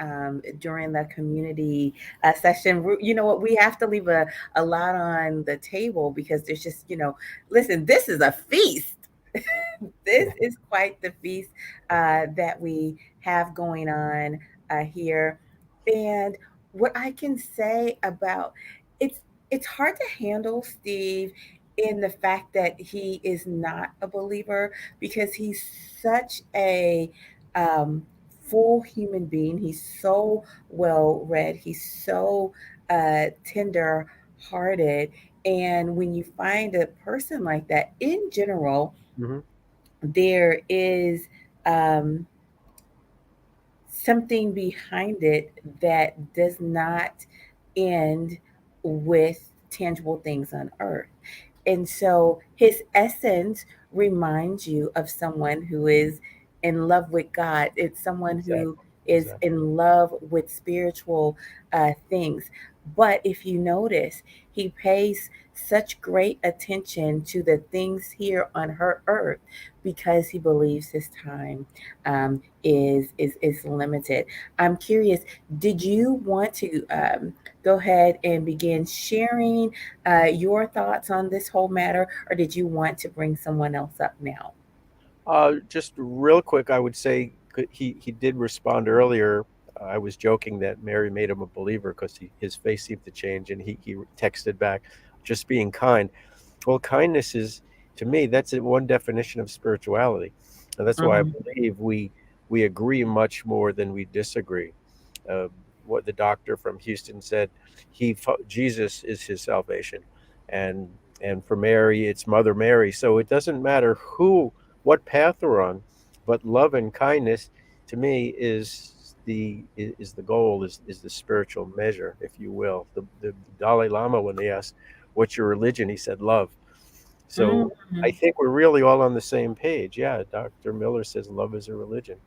during the community session. You know what? We have to leave a lot on the table because there's just, listen, this is a feast. This is quite the feast that we have going on here. And what I can say about it's hard to handle Steve in the fact that he is not a believer because he's such a um, full human being. He's so well read. He's so tender hearted. And when you find a person like that, in general, Mm-hmm. there is um, something behind it that does not end with tangible things on earth. And so his essence reminds you of someone who is in love with God. It's someone who Exactly. is Exactly. in love with spiritual things. But if you notice, he pays such great attention to the things here on her earth because he believes his time is limited. I'm curious, did you want to go ahead and begin sharing your thoughts on this whole matter, or did you want to bring someone else up now? Just real quick, I would say he did respond earlier. I was joking that Mary made him a believer because his face seemed to change, and he texted back, just being kind. Well, kindness is, to me, that's one definition of spirituality, and that's why I Mhm. believe we agree much more than we disagree. Uh, what the doctor from Houston said, Jesus is his salvation, and for Mary, it's Mother Mary. So it doesn't matter what path we're on, but love and kindness, to me, is the goal, is the spiritual measure, if you will. The Dalai Lama, when they asked, "What's your religion?" he said, "Love." So I Mhm. think we're really all on the same page. Yeah, Dr. Miller says love is a religion,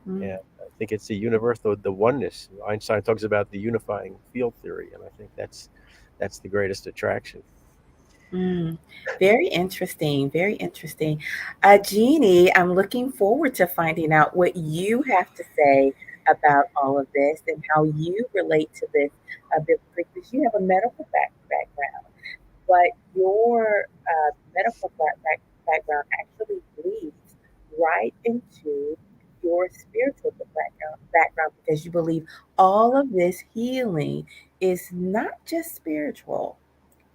Mhm. and I think it's the universe, the oneness. Einstein talks about the unifying field theory, and I think that's the greatest attraction. Mm. Very interesting. Very interesting. Jeannie, I'm looking forward to finding out what you have to say about all of this and how you relate to this biblically, because you have a medical background, but your medical background actually leads right into your spiritual background because you believe all of this healing is not just spiritual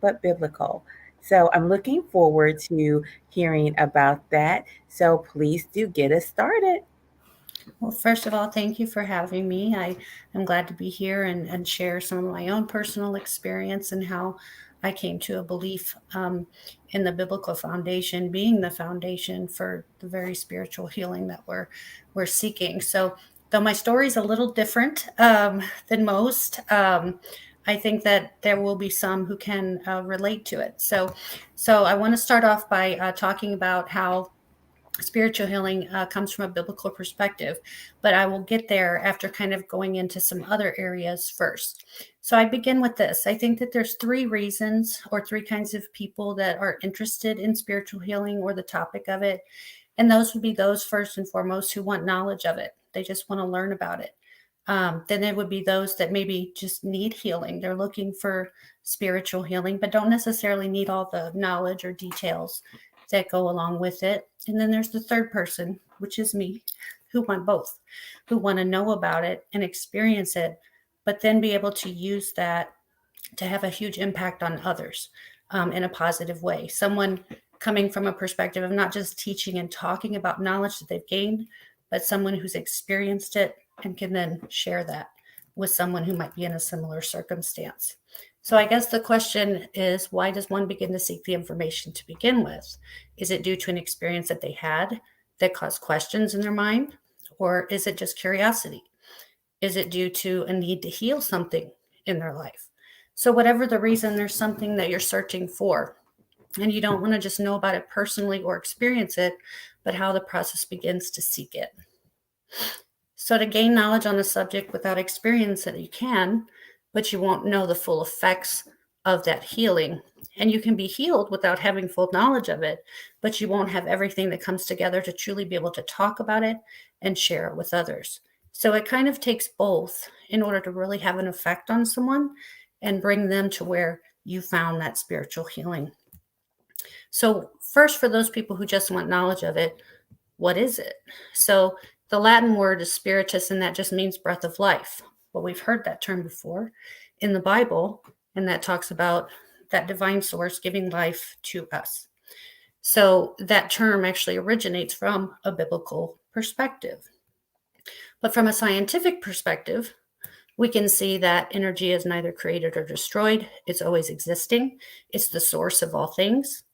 but biblical. So I'm looking forward to hearing about that. So please do get us started. Well, first of all, thank you for having me. I am glad to be here and share some of my own personal experience and how I came to a belief in the biblical foundation being the foundation for the very spiritual healing that we're seeking. So, though my story is a little different than most, I think that there will be some who can relate to it. So I want to start off by talking about how spiritual healing comes from a biblical perspective, but I will get there after kind of going into some other areas first. So I begin with this. I think that there's three reasons or three kinds of people that are interested in spiritual healing or the topic of it. And those would be those first and foremost who want knowledge of it. They just want to learn about it. Then it would be those that maybe just need healing. They're looking for spiritual healing, but don't necessarily need all the knowledge or details that go along with it. And then there's the third person, which is me. who want both, who want to know about it and experience it, but then be able to use that to have a huge impact on others in a positive way. Someone coming from a perspective of not just teaching and talking about knowledge that they've gained, but someone who's experienced it and can then share that with someone who might be in a similar circumstance. So I guess the question is, why does one begin to seek the information to begin with? Is it due to an experience that they had that caused questions in their mind? Or is it just curiosity? Is it due to a need to heal something in their life? So whatever the reason, there's something that you're searching for. And you don't want to just know about it personally or experience it, but how the process begins to seek it. So to gain knowledge on the subject without experience it, you can, but you won't know the full effects of that healing. And you can be healed without having full knowledge of it, but you won't have everything that comes together to truly be able to talk about it and share it with others. So it kind of takes both in order to really have an effect on someone and bring them to where you found that spiritual healing. So first, for those people who just want knowledge of it, what is it? So the Latin word is spiritus, and that just means breath of life. Well, we've heard that term before in the Bible, and that talks about that divine source giving life to us. So that term actually originates from a biblical perspective. But from a scientific perspective, we can see that energy is neither created or destroyed. It's always existing. It's the source of all things.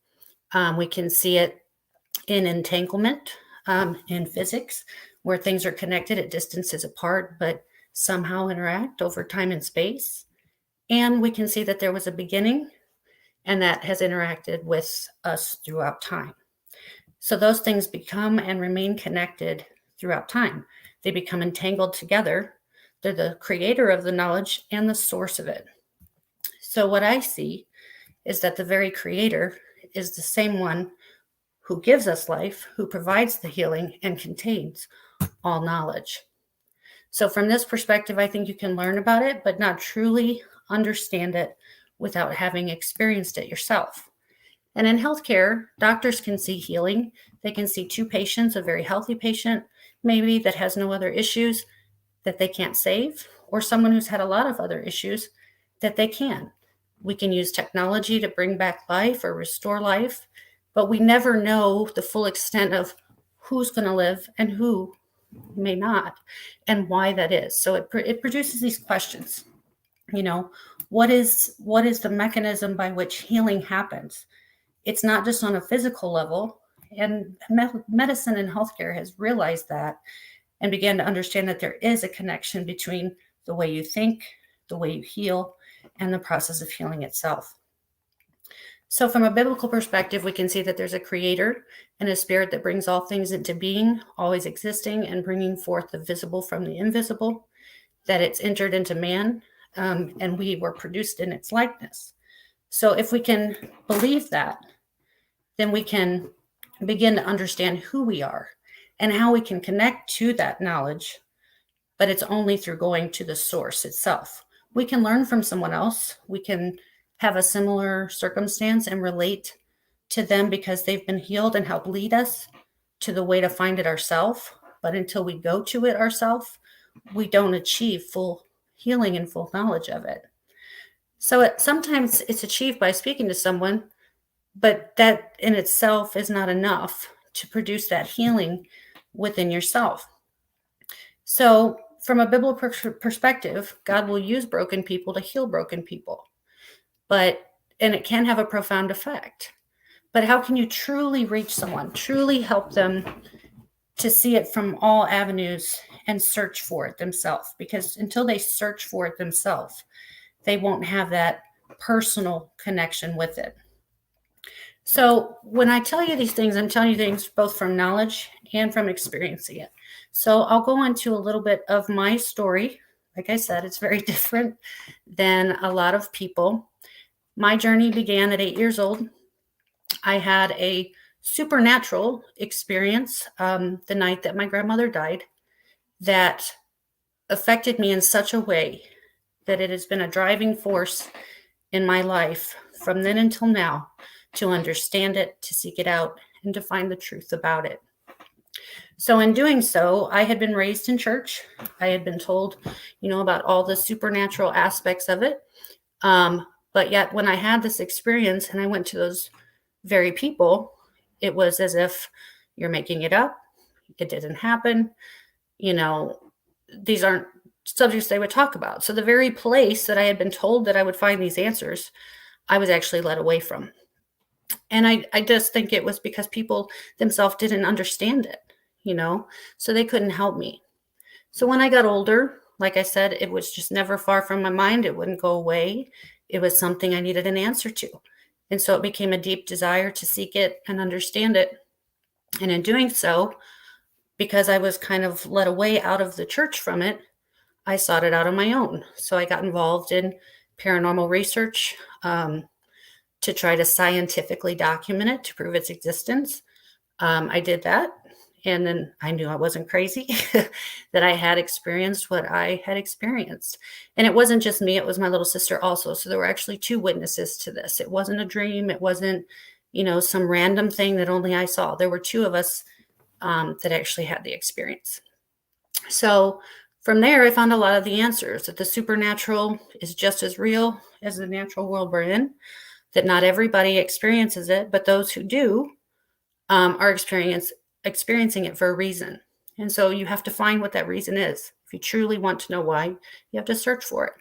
We can see it in entanglement in physics, where things are connected at distances apart, but somehow interact over time and space. And we can see that there was a beginning, and that has interacted with us throughout time. So those things become and remain connected throughout time. They become entangled together. They're the creator of the knowledge and the source of it. So what I see is that the very creator is the same one who gives us life, who provides the healing and contains all knowledge. So from this perspective, I think you can learn about it, but not truly understand it without having experienced it yourself. And in healthcare, doctors can see healing. They can see two patients, a very healthy patient, maybe that has no other issues that they can't save, or someone who's had a lot of other issues that they can. We can use technology to bring back life or restore life, but we never know the full extent of who's going to live and who may not, and why that is. So it produces these questions. You know, what is the mechanism by which healing happens? It's not just on a physical level, and medicine and healthcare has realized that and began to understand that there is a connection between the way you think, the way you heal, and the process of healing itself. So from a biblical perspective, we can see that there's a creator and a spirit that brings all things into being, always existing and bringing forth the visible from the invisible, that it's entered into man, and we were produced in its likeness. So if we can believe that, then we can begin to understand who we are and how we can connect to that knowledge, but it's only through going to the source itself. We can learn from someone else. We can have a similar circumstance and relate to them because they've been healed and help lead us to the way to find it ourselves. But until we go to it ourselves, we don't achieve full healing and full knowledge of it. So sometimes it's achieved by speaking to someone, but that in itself is not enough to produce that healing within yourself. So from a biblical perspective, God will use broken people to heal broken people. And it can have a profound effect. But how can you truly reach someone, truly help them to see it from all avenues and search for it themselves? Because until they search for it themselves, they won't have that personal connection with it. So when I tell you these things, I'm telling you things both from knowledge and from experiencing it. So I'll go into a little bit of my story. Like I said, it's very different than a lot of people. My journey began at 8 years old. I had a supernatural experience the night that my grandmother died that affected me in such a way that it has been a driving force in my life from then until now to understand it, to seek it out, and to find the truth about it. So in doing so, I had been raised in church. I had been told, about all the supernatural aspects of it. But yet when I had this experience and I went to those very people, it was as if you're making it up. It didn't happen. These aren't subjects they would talk about. So the very place that I had been told that I would find these answers, I was actually led away from. And I just think it was because people themselves didn't understand it, so they couldn't help me. So when I got older, like I said, it was just never far from my mind. It wouldn't go away. It was something I needed an answer to. And so it became a deep desire to seek it and understand it. And in doing so, because I was kind of led away out of the church from it, I sought it out on my own. So I got involved in paranormal research to try to scientifically document it, to prove its existence. I did that. And then I knew I wasn't crazy, that I had experienced what I had experienced. And it wasn't just me, it was my little sister also. So there were actually 2 witnesses to this. It wasn't a dream. It wasn't, some random thing that only I saw. There were 2 of us that actually had the experience. So from there, I found a lot of the answers, that the supernatural is just as real as the natural world we're in, that not everybody experiences it, but those who do are experiencing it for a reason. And so you have to find what that reason is. If you truly want to know why, you have to search for it.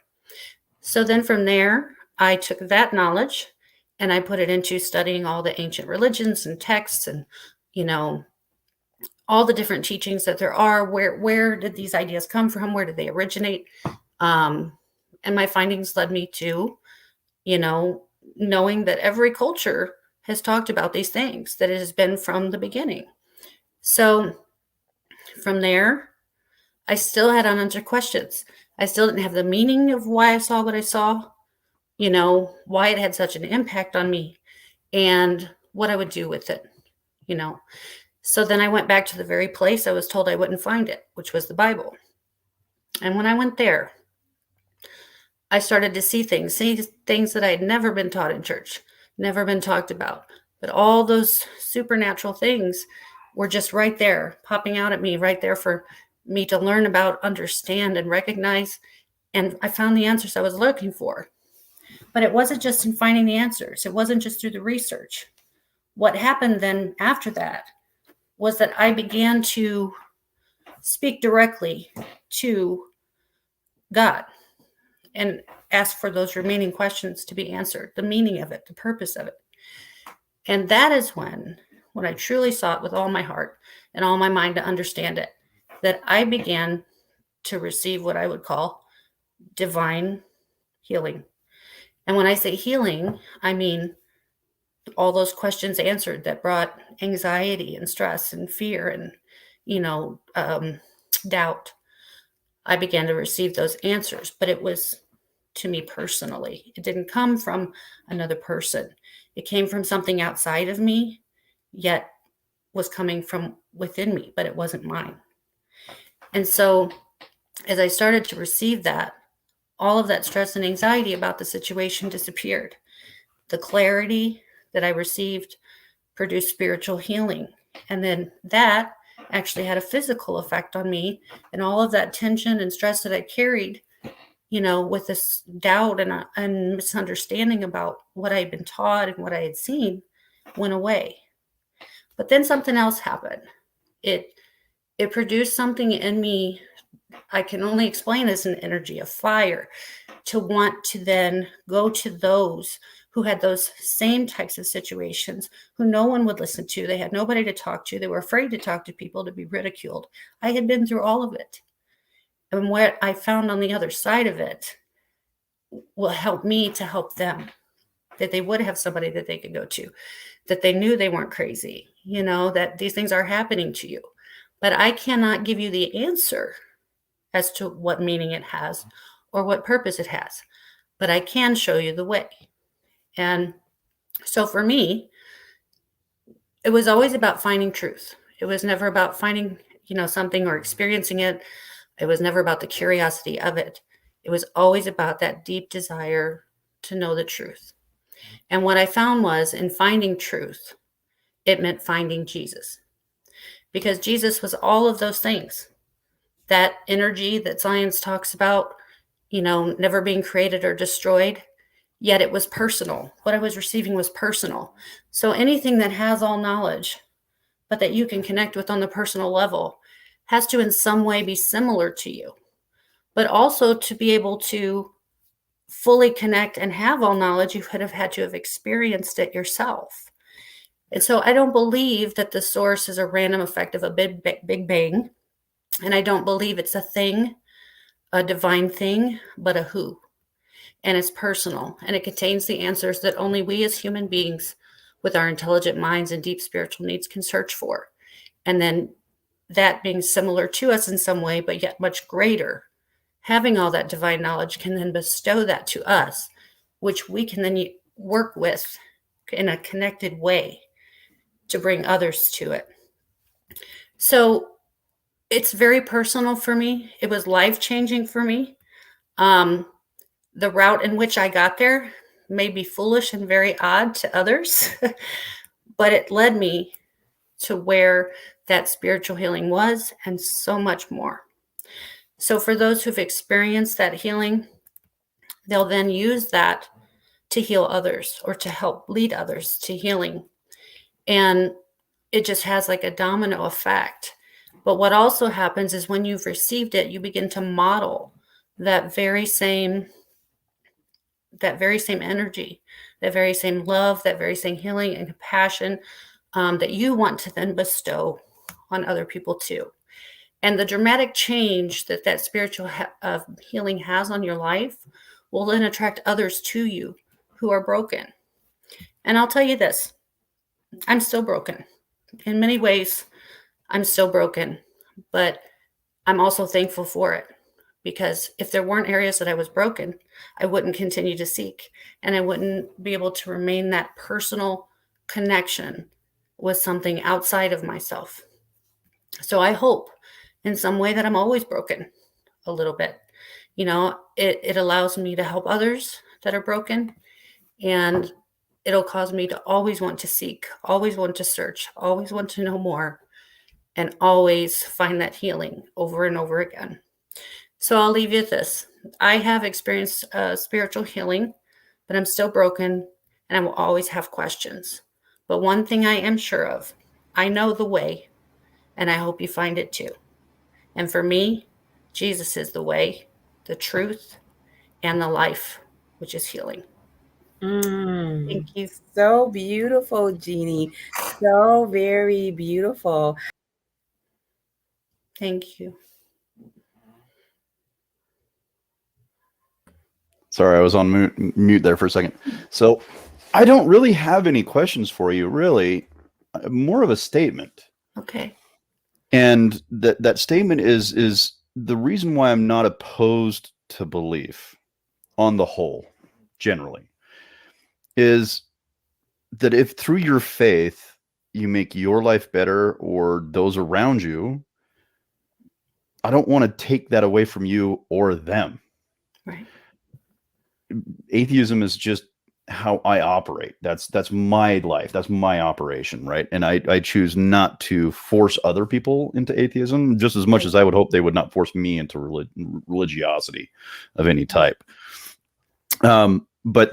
So then from there, I took that knowledge and I put it into studying all the ancient religions and texts and, all the different teachings that there are. Where did these ideas come from? Where did they originate? And my findings led me to, knowing that every culture has talked about these things, that it has been from the beginning. So from there, I still had unanswered questions. I still didn't have the meaning of why I saw what I saw, why it had such an impact on me, and what I would do with it, So then I went back to the very place I was told I wouldn't find it, which was the Bible. And when I went there, I started to see things that I had never been taught in church, never been talked about. But all those supernatural things were just right there, popping out at me, right there for me to learn about, understand, and recognize. And I found the answers I was looking for. But it wasn't just in finding the answers. It wasn't just through the research. What happened then after that was that I began to speak directly to God and ask for those remaining questions to be answered, the meaning of it, the purpose of it. And that is when I truly sought with all my heart and all my mind to understand it, that I began to receive what I would call divine healing. And when I say healing, I mean all those questions answered that brought anxiety and stress and fear and, doubt. I began to receive those answers, but it was to me personally. It didn't come from another person. It came from something outside of me, yet was coming from within me, but it wasn't mine. And so as I started to receive that, all of that stress and anxiety about the situation disappeared. The clarity that I received produced spiritual healing. And then that actually had a physical effect on me, and all of that tension and stress that I carried, with this doubt and misunderstanding about what I had been taught and what I had seen went away. But then something else happened. It produced something in me I can only explain as an energy of fire, to want to then go to those who had those same types of situations, who no one would listen to. They had nobody to talk to. They were afraid to talk to people, to be ridiculed. I had been through all of it. And what I found on the other side of it will help me to help them, that they would have somebody that they could go to, that they knew they weren't crazy, that these things are happening to you. But I cannot give you the answer as to what meaning it has or what purpose it has, but I can show you the way. And so for me, it was always about finding truth. It was never about finding, something or experiencing it. It was never about the curiosity of it. It was always about that deep desire to know the truth. And what I found was, in finding truth, it meant finding Jesus. because Jesus was all of those things. That energy that science talks about, never being created or destroyed, yet it was personal. What I was receiving was personal. So anything that has all knowledge, but that you can connect with on the personal level, has to in some way be similar to you, but also to be able to fully connect and have all knowledge, you could have had to have experienced it yourself. And so I don't believe that the source is a random effect of a big bang. And I don't believe it's a thing, a divine thing, but a who. And it's personal, and it contains the answers that only we as human beings with our intelligent minds and deep spiritual needs can search for. And then that being similar to us in some way, but yet much greater, having all that divine knowledge can then bestow that to us, which we can then work with in a connected way to bring others to it. So it's very personal for me. It was life-changing for me. The route in which I got there may be foolish and very odd to others, but it led me to where that spiritual healing was, and so much more. So for those who've experienced that healing, they'll then use that to heal others or to help lead others to healing. And it just has like a domino effect. But what also happens is when you've received it, you begin to model that very same energy, that very same love, that very same healing and compassion that you want to then bestow on other people too. And the dramatic change that spiritual healing has on your life will then attract others to you who are broken. And I'll tell you this, I'm still broken. In many ways, I'm still broken, but I'm also thankful for it, because if there weren't areas that I was broken, I wouldn't continue to seek, and I wouldn't be able to remain that personal connection with something outside of myself. So I hope in some way that I'm always broken a little bit. It allows me to help others that are broken, and it'll cause me to always want to seek, always want to search, always want to know more, and always find that healing over and over again. So I'll leave you with this. I have experienced spiritual healing, but I'm still broken, and I will always have questions. But one thing I am sure of, I know the way, and I hope you find it too. And for me, Jesus is the way, the truth, and the life, which is healing. Thank you. So beautiful, Jeannie. So very beautiful. Thank you. Sorry, I was on mute there for a second. So I don't really have any questions for you, really. More of a statement. Okay. And that statement is the reason why I'm not opposed to belief on the whole, generally, is that if through your faith you make your life better or those around you, I don't want to take that away from you or them. Right. Atheism is just how I operate. That's my life. That's my operation, right? And I choose not to force other people into atheism just as much as I would hope they would not force me into religiosity of any type. But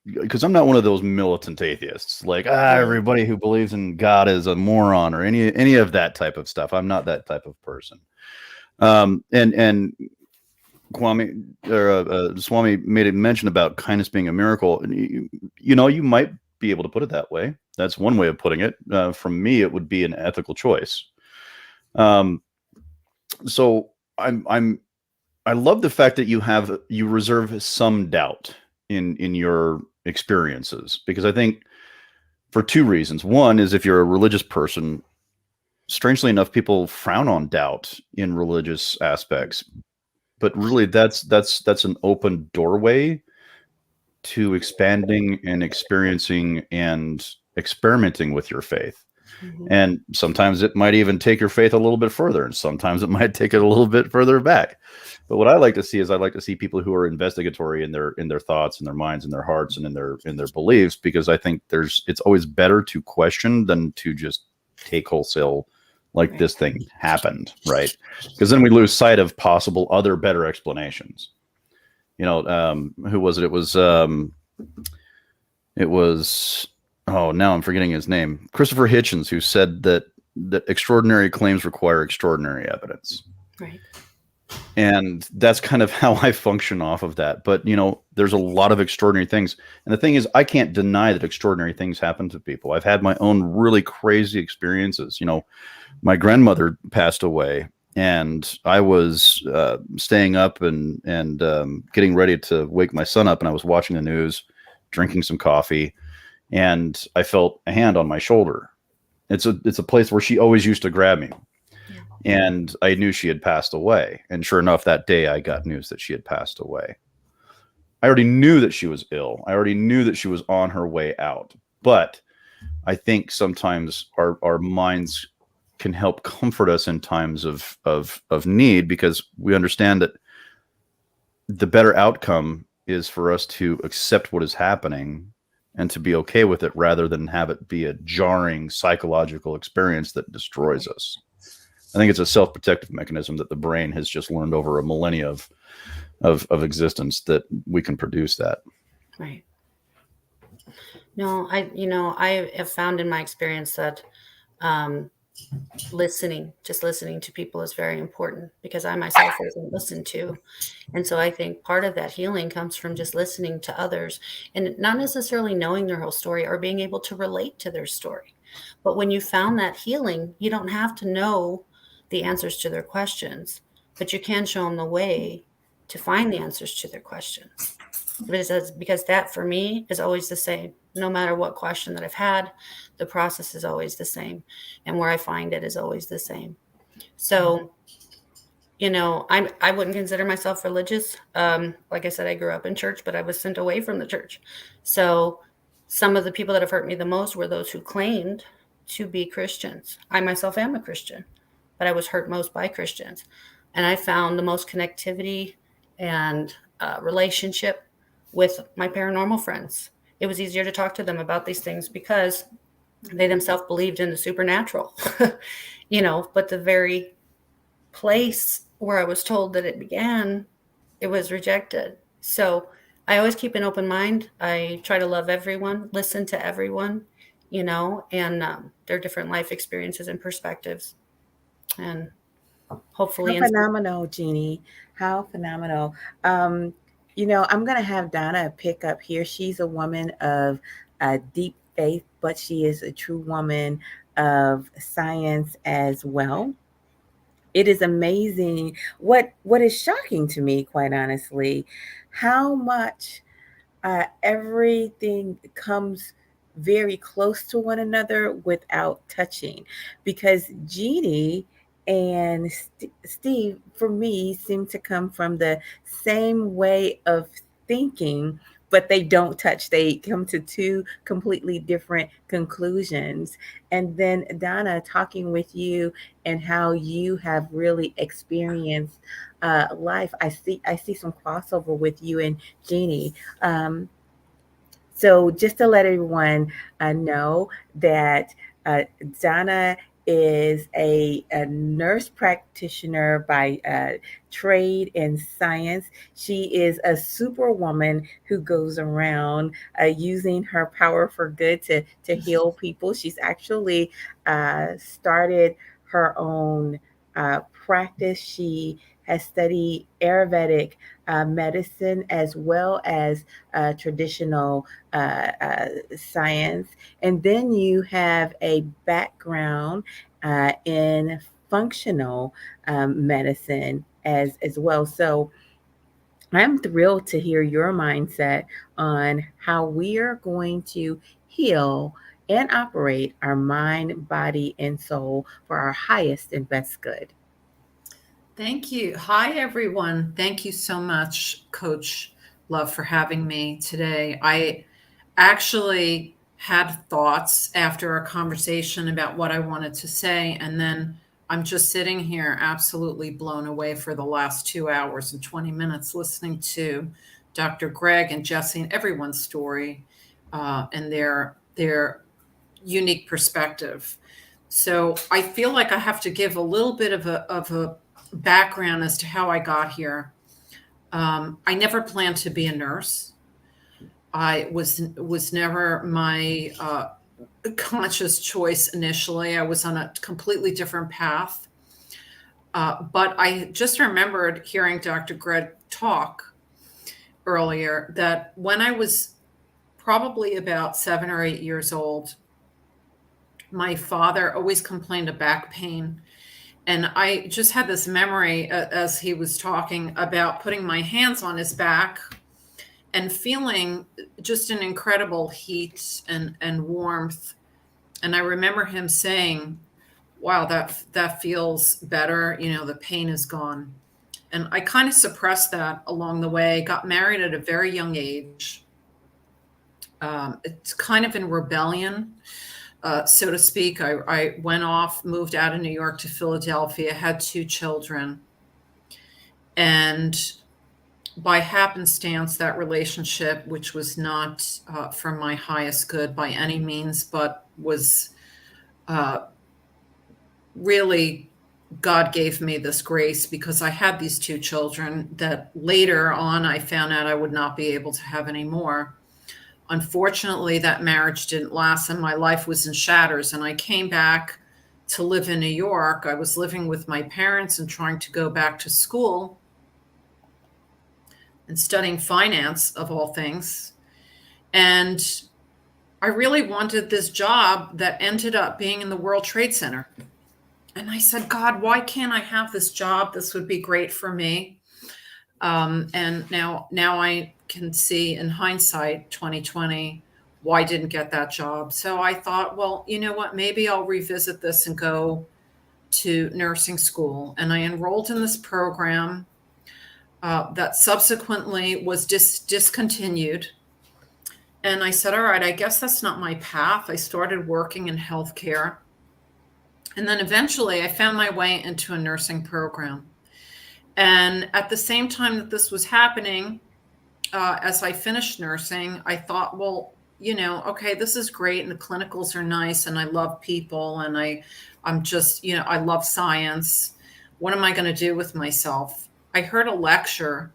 because I'm not one of those militant atheists, like everybody who believes in God is a moron or any of that type of stuff. I'm not that type of person. And Kwame or Swami made a mention about kindness being a miracle. You might be able to put it that way. That's one way of putting it. From me, it would be an ethical choice. So I love the fact that you reserve some doubt in your experiences, because I think for two reasons. One is if you're a religious person, strangely enough, people frown on doubt in religious aspects. But really, that's an open doorway to expanding and experiencing and experimenting with your faith. Mm-hmm. And sometimes it might even take your faith a little bit further, and sometimes it might take it a little bit further back. But what I like to see is people who are investigatory in their thoughts and their minds and their hearts and in their beliefs, because I think it's always better to question than to just take wholesale, like this thing happened, right? Because then we lose sight of possible other better explanations. You know, who was it? It was, oh, now I'm forgetting his name. Christopher Hitchens, who said that extraordinary claims require extraordinary evidence. Right. And that's kind of how I function off of that. But, you know, there's a lot of extraordinary things. And the thing is, I can't deny that extraordinary things happen to people. I've had my own really crazy experiences. You know, my grandmother passed away, and I was staying up and getting ready to wake my son up, and I was watching the news, drinking some coffee, and I felt a hand on my shoulder. It's a place where she always used to grab me. And I knew she had passed away. And sure enough, that day I got news that she had passed away. I already knew that she was ill. I already knew that she was on her way out. But I think sometimes our minds can help comfort us in times of need, because we understand that the better outcome is for us to accept what is happening and to be okay with it, rather than have it be a jarring psychological experience that destroys us. I think it's a self-protective mechanism that the brain has just learned over a millennia of existence, that we can produce that. Right. No, I have found in my experience that just listening to people is very important, because I myself wasn't listened to. And so I think part of that healing comes from just listening to others, and not necessarily knowing their whole story or being able to relate to their story. But when you found that healing, you don't have to know the answers to their questions, but you can show them the way to find the answers to their questions. Because that for me is always the same. No matter what question that I've had, the process is always the same. And where I find it is always the same. So, you know, I wouldn't consider myself religious. Like I said, I grew up in church, but I was sent away from the church. So some of the people that have hurt me the most were those who claimed to be Christians. I myself am a Christian, but I was hurt most by Christians. And I found the most connectivity and relationship with my paranormal friends. It was easier to talk to them about these things because they themselves believed in the supernatural, you know, but the very place where I was told that it began, it was rejected. So I always keep an open mind. I try to love everyone, listen to everyone, you know, and their different life experiences and perspectives. And hopefully. How phenomenal, Jeannie. How phenomenal. You know, I'm going to have Donna pick up here. She's a woman of deep faith, but she is a true woman of science as well. It is amazing what is shocking to me, quite honestly, how much everything comes very close to one another without touching. Because Jeannie and Steve, for me, seem to come from the same way of thinking, but they don't touch. They come to two completely different conclusions. And then Donna, talking with you and how you have really experienced life, I see some crossover with you and Jeannie. So just to let everyone know that Donna is a nurse practitioner by trade and science. She is a superwoman who goes around using her power for good to heal people. She's actually started her own practice. She has studied Ayurvedic medicine as well as traditional science. And then you have a background in functional medicine as well. So I'm thrilled to hear your mindset on how we are going to heal and operate our mind, body, and soul for our highest and best good. Thank you. Hi, everyone. Thank you so much, Coach Love, for having me today. I actually had thoughts after our conversation about what I wanted to say, and then I'm just sitting here absolutely blown away for the last 2 hours and 20 minutes listening to Dr. Greg and Jesse and everyone's story and their unique perspective. So I feel like I have to give a little bit of a background as to how I got here. I never planned to be a nurse. I was never my conscious choice initially. I was on a completely different path. But I just remembered hearing Dr. Greg talk earlier that when I was probably about 7 or 8 years old, my father always complained of back pain. And I just had this memory as he was talking about putting my hands on his back and feeling just an incredible heat and warmth. And I remember him saying, wow, that feels better. You know, the pain is gone. And I kind of suppressed that along the way, got married at a very young age. It's kind of in rebellion, so to speak. I went off, moved out of New York to Philadelphia, had 2 children. And by happenstance, that relationship, which was not for my highest good by any means, but was really, God gave me this grace because I had these 2 children that later on I found out I would not be able to have any more. Unfortunately, that marriage didn't last and my life was in shatters. And I came back to live in New York. I was living with my parents and trying to go back to school and studying finance, of all things. And I really wanted this job that ended up being in the World Trade Center. And I said, God, why can't I have this job? This would be great for me. And now I can see in hindsight, 2020, why I didn't get that job. So I thought, well, you know what, maybe I'll revisit this and go to nursing school. And I enrolled in this program that subsequently was discontinued. And I said, all right, I guess that's not my path. I started working in healthcare. And then eventually I found my way into a nursing program. And at the same time that this was happening, as I finished nursing, I thought, well, you know, okay, this is great. And the clinicals are nice. And I love people. And I'm just, you know, I love science. What am I going to do with myself? I heard a lecture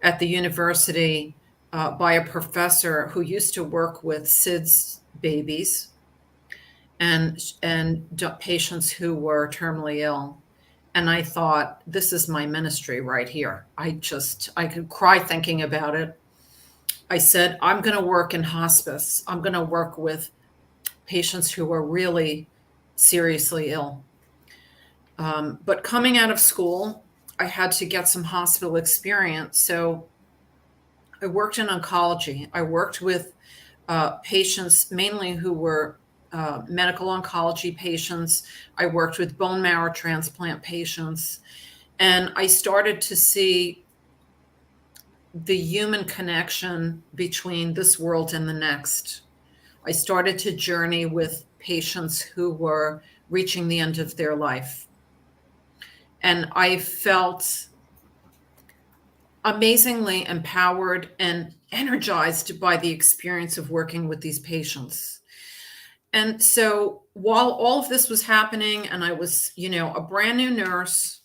at the university by a professor who used to work with SIDS babies and patients who were terminally ill. And I thought, this is my ministry right here. I could cry thinking about it. I said, I'm going to work in hospice. I'm going to work with patients who are really seriously ill. But coming out of school, I had to get some hospital experience. So I worked in oncology. I worked with patients mainly who were medical oncology patients. I worked with bone marrow transplant patients. And I started to see the human connection between this world and the next. I started to journey with patients who were reaching the end of their life. And I felt amazingly empowered and energized by the experience of working with these patients. And so while all of this was happening and I was, you know, a brand new nurse,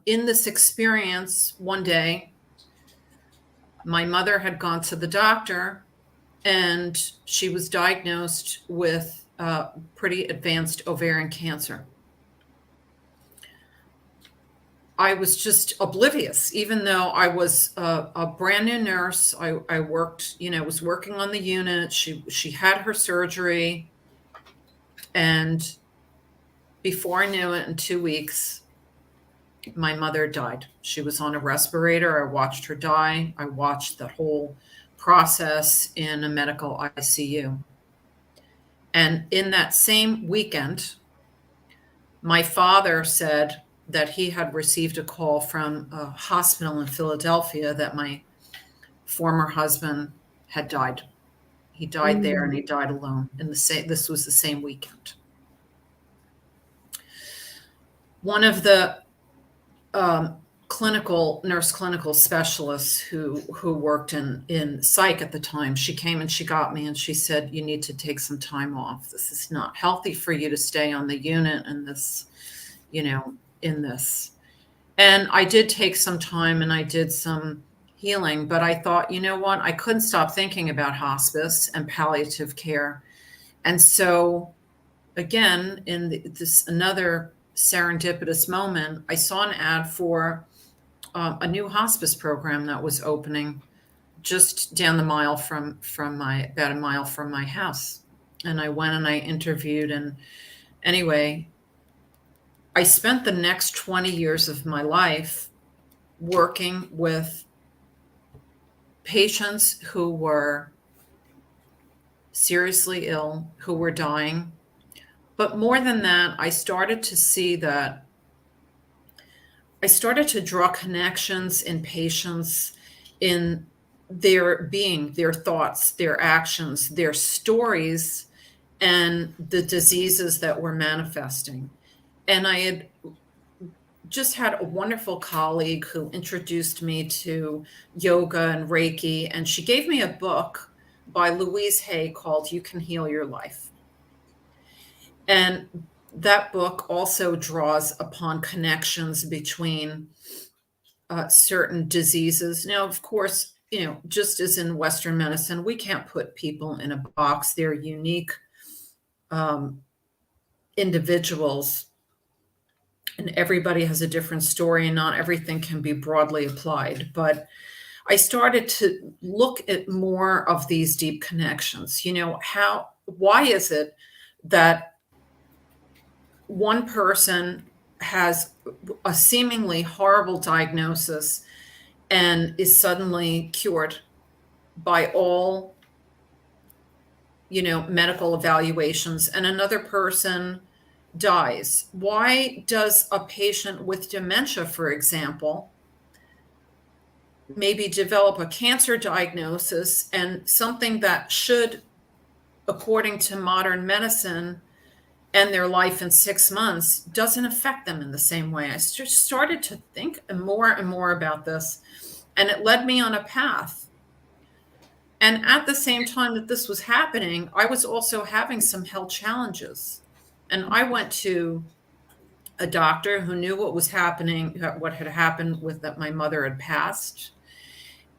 in this experience, one day, my mother had gone to the doctor and she was diagnosed with pretty advanced ovarian cancer. I was just oblivious, even though I was a brand new nurse. I worked, you know, was working on the unit. She had her surgery. And before I knew it, in 2 weeks, my mother died. She was on a respirator. I watched her die. I watched the whole process in a medical ICU. And in that same weekend, my father said that he had received a call from a hospital in Philadelphia that my former husband had died. He died there and he died alone. This was the same weekend. One of the nurse clinical specialist who worked in psych at the time. She came and she got me and she said, you need to take some time off. This is not healthy for you to stay on the unit and this, in this. And I did take some time and I did some healing, but I thought, you know what? I couldn't stop thinking about hospice and palliative care. And so again, in this another serendipitous moment, I saw an ad for a new hospice program that was opening just down the mile about a mile from my house. And I went and I interviewed. And anyway, I spent the next 20 years of my life working with patients who were seriously ill, who were dying. But more than that, I started to see that I started to draw connections in patients, in their being, their thoughts, their actions, their stories, and the diseases that were manifesting. And I had just had a wonderful colleague who introduced me to yoga and Reiki, and she gave me a book by Louise Hay called You Can Heal Your Life. And that book also draws upon connections between certain diseases. Now, of course, just as in Western medicine, we can't put people in a box. They're unique individuals, and everybody has a different story, and not everything can be broadly applied. But I started to look at more of these deep connections. Why is it that one person has a seemingly horrible diagnosis and is suddenly cured by all, medical evaluations, and another person dies? Why does a patient with dementia, for example, maybe develop a cancer diagnosis and something that should, according to modern medicine, end their life in 6 months, doesn't affect them in the same way? I just started to think more and more about this, and it led me on a path. And at the same time that this was happening, I was also having some health challenges. And I went to a doctor who knew what was happening, what had happened with that my mother had passed.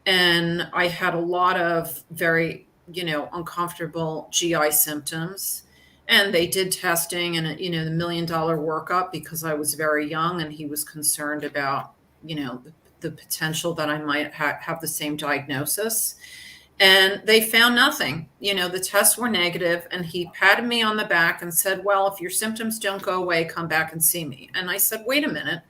And I had a lot of very, uncomfortable GI symptoms. And they did testing and, the $1 million workup, because I was very young and he was concerned about, the potential that I might have the same diagnosis. And they found nothing. The tests were negative, and he patted me on the back and said, well, if your symptoms don't go away, come back and see me. And I said, wait a minute,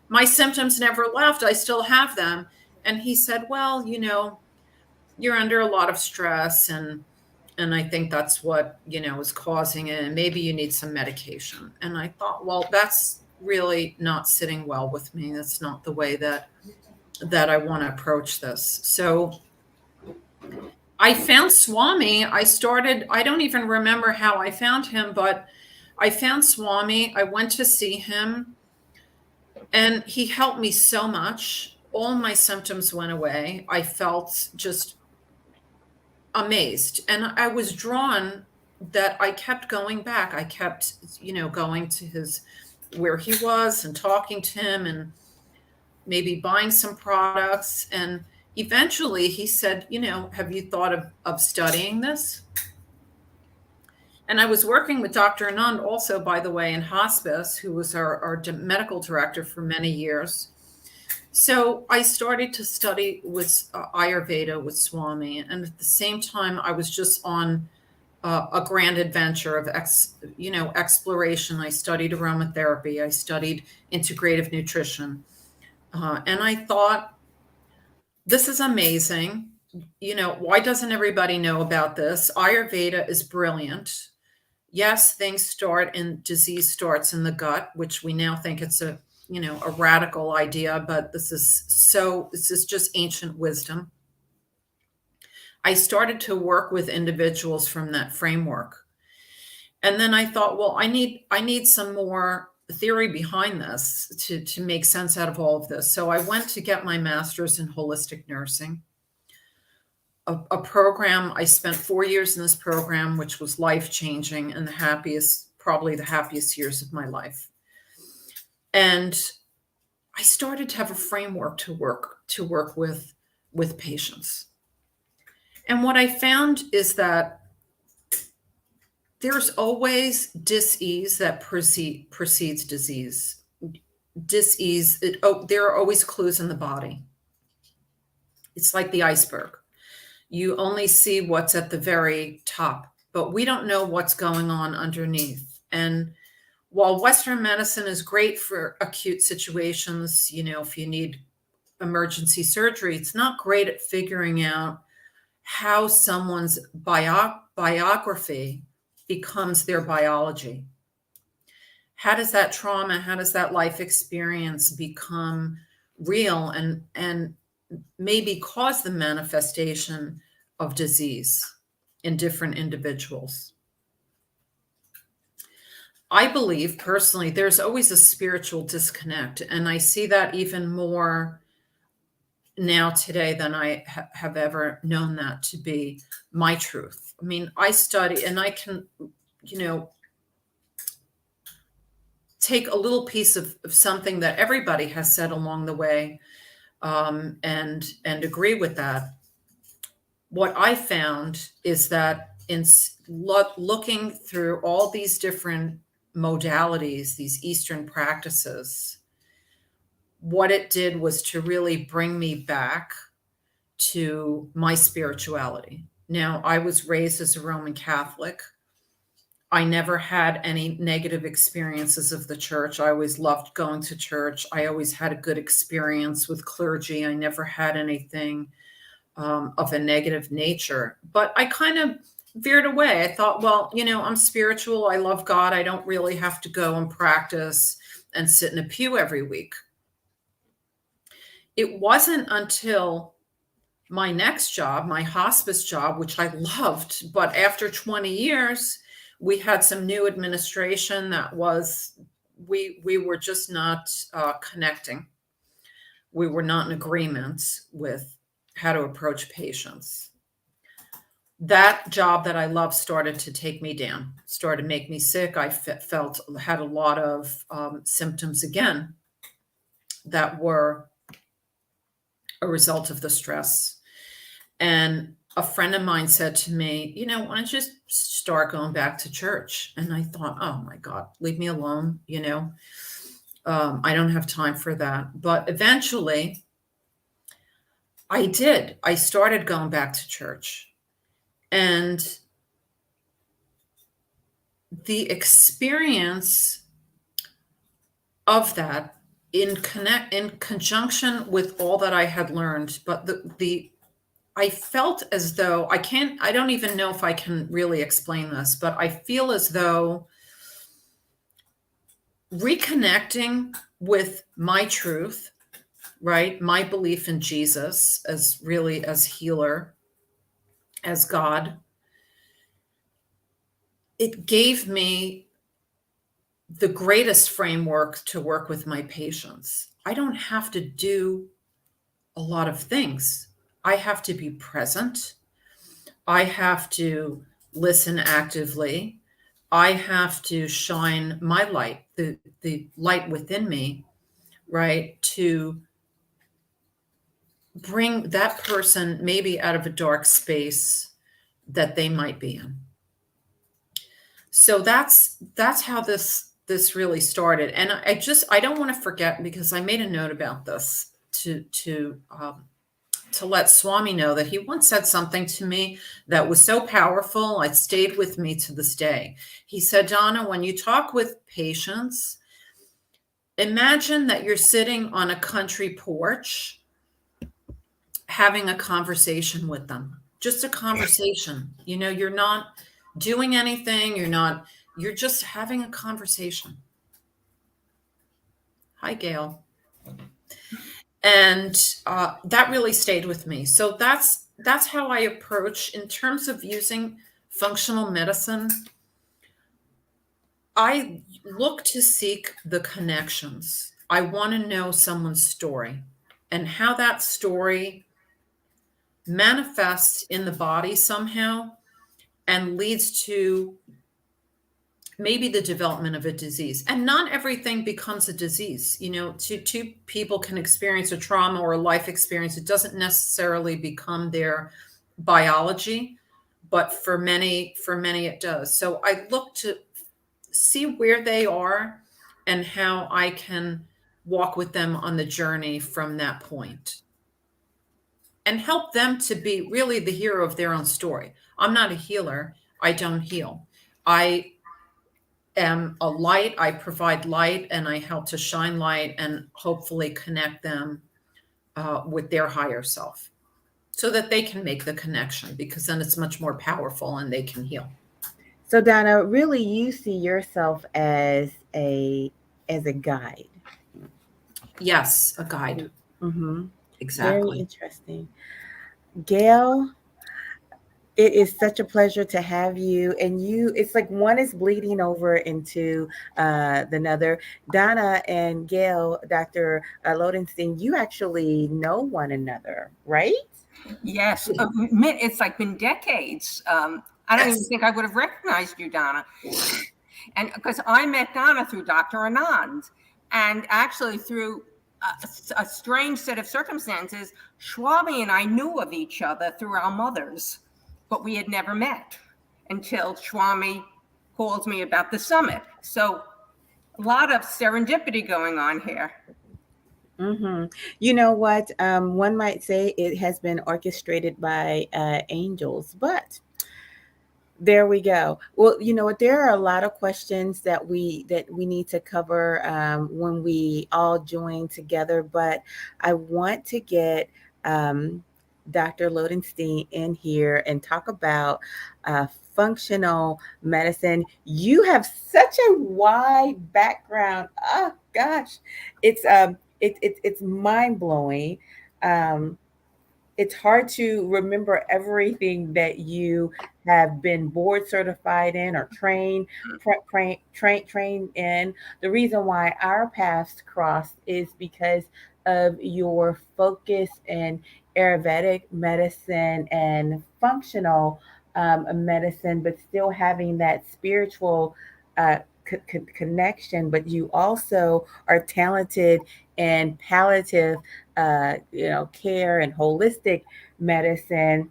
my symptoms never left. I still have them. And he said, well, you're under a lot of stress, and I think that's what, is causing it. And maybe you need some medication. And I thought, well, that's really not sitting well with me. That's not the way that I want to approach this. So I found Swami. I don't even remember how I found him, but I found Swami. I went to see him, and he helped me so much. All my symptoms went away. I felt just amazed. And I was drawn that I kept going back. I kept, going to where he was and talking to him and maybe buying some products. And eventually he said, have you thought of studying this? And I was working with Dr. Anand also, by the way, in hospice, who was our medical director for many years. So I started to study with Ayurveda with Swami. And at the same time, I was just on a grand adventure of exploration. I studied aromatherapy. I studied integrative nutrition. And I thought, this is amazing. Why doesn't everybody know about this? Ayurveda is brilliant. Yes, disease starts in the gut, which we now think it's a radical idea, but this is just ancient wisdom. I started to work with individuals from that framework. And then I thought, well, I need some more theory behind this to make sense out of all of this. So I went to get my master's in holistic nursing, a program. I spent 4 years in this program, which was life-changing and probably the happiest years of my life. And I started to have a framework to work with patients. And what I found is that there's always dis-ease that precedes disease. Dis-ease, there are always clues in the body. It's like the iceberg. You only see what's at the very top, but we don't know what's going on underneath. And while Western medicine is great for acute situations, if you need emergency surgery, it's not great at figuring out how someone's biography becomes their biology. How does that trauma, how does that life experience become real and maybe cause the manifestation of disease in different individuals? I believe personally there's always a spiritual disconnect, and I see that even more now today than I have ever known that to be my truth. I mean, I study and I can, take a little piece of something that everybody has said along the way and agree with that. What I found is that in looking through all these different modalities, these Eastern practices, what it did was to really bring me back to my spirituality. Now, I was raised as a Roman Catholic. I never had any negative experiences of the church. I always loved going to church. I always had a good experience with clergy. I never had anything of a negative nature, but I kind of veered away. I thought, well, I'm spiritual. I love God. I don't really have to go and practice and sit in a pew every week. It wasn't until my next job, my hospice job, which I loved, but after 20 years, we had some new administration that we were just not connecting. We were not in agreement with how to approach patients. That job that I loved started to take me down, started to make me sick. I had a lot of symptoms again that were a result of the stress. And a friend of mine said to me, why don't you just start going back to church? And I thought, oh my God, leave me alone. I don't have time for that. But eventually I did. I started going back to church. And the experience of that in conjunction with all that I had learned, but I felt as though I don't even know if I can really explain this, but I feel as though reconnecting with my truth, right? My belief in Jesus as healer, as God, it gave me the greatest framework to work with my patients. I don't have to do a lot of things. I have to be present. I have to listen actively. I have to shine my light, the light within me, right, to bring that person maybe out of a dark space that they might be in. So that's how this really started. And I don't want to forget, because I made a note about this to let Swami know that he once said something to me that was so powerful, it stayed with me to this day. He said, Donna, when you talk with patients, imagine that you're sitting on a country porch having a conversation with them. Just a conversation. You're not doing anything. You're just having a conversation. Hi, Gail. And that really stayed with me. So that's how I approach in terms of using functional medicine. I look to seek the connections. I want to know someone's story and how that story manifests in the body somehow and leads to maybe the development of a disease. And not everything becomes a disease. You know, two people can experience a trauma or a life experience. It doesn't necessarily become their biology, but for many it does. So I look to see where they are and how I can walk with them on the journey from that point and help them to be really the hero of their own story. I'm not a healer. I don't heal. I am a light. I provide light and I help to shine light and hopefully connect them with their higher self so that they can make the connection, because then it's much more powerful and they can heal. So Donna, really you see yourself as a guide. Yes, a guide. Mm-hmm. Exactly. Very interesting. Gail, it is such a pleasure to have you. And it's like one is bleeding over into the other. Donna and Gail, Dr. Lodenstein, you actually know one another, right? Yes. It's like been decades. I don't even think I would have recognized you, Donna. And because I met Donna through Dr. Anand, and actually through a strange set of circumstances, Swami and I knew of each other through our mothers, but we had never met until Swami called me about the summit. So a lot of serendipity going on here. Mm-hmm. You know what? One might say it has been orchestrated by angels, but there we go. Well, you know what? There are a lot of questions that we need to cover when we all join together. But I want to get Dr. Lodenstein in here and talk about functional medicine. You have such a wide background. Oh gosh, it's mind blowing. It's hard to remember everything that you have been board certified in or trained in. The reason why our paths crossed is because of your focus in Ayurvedic medicine and functional medicine, but still having that spiritual connection. But you also are talented in palliative care and holistic medicine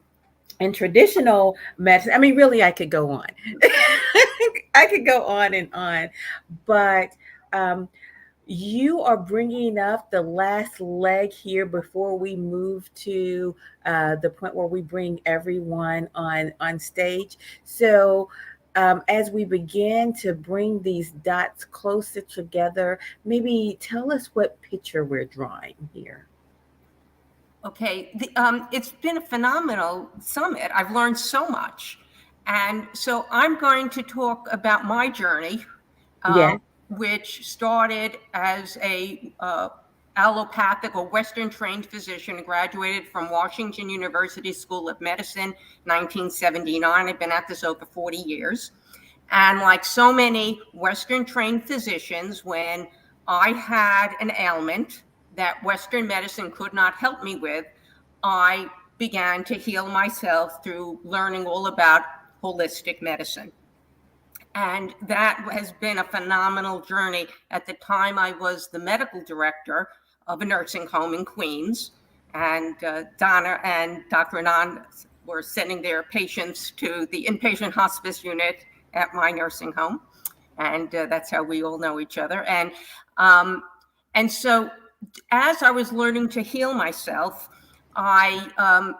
and traditional medicine. I mean, really, I could go on. I could go on and on, but you are bringing up the last leg here before we move to the point where we bring everyone on stage. So as we begin to bring these dots closer together, maybe tell us what picture we're drawing here. Okay, it's been a phenomenal summit. I've learned so much. And so I'm going to talk about my journey, which started as a allopathic or Western trained physician and graduated from Washington University School of Medicine, 1979. I've been at this over 40 years. And like so many Western trained physicians, when I had an ailment that Western medicine could not help me with, I began to heal myself through learning all about holistic medicine. And that has been a phenomenal journey. At the time, I was the medical director of a nursing home in Queens, and Donna and Dr. Anand were sending their patients to the inpatient hospice unit at my nursing home. And that's how we all know each other. And so as I was learning to heal myself, I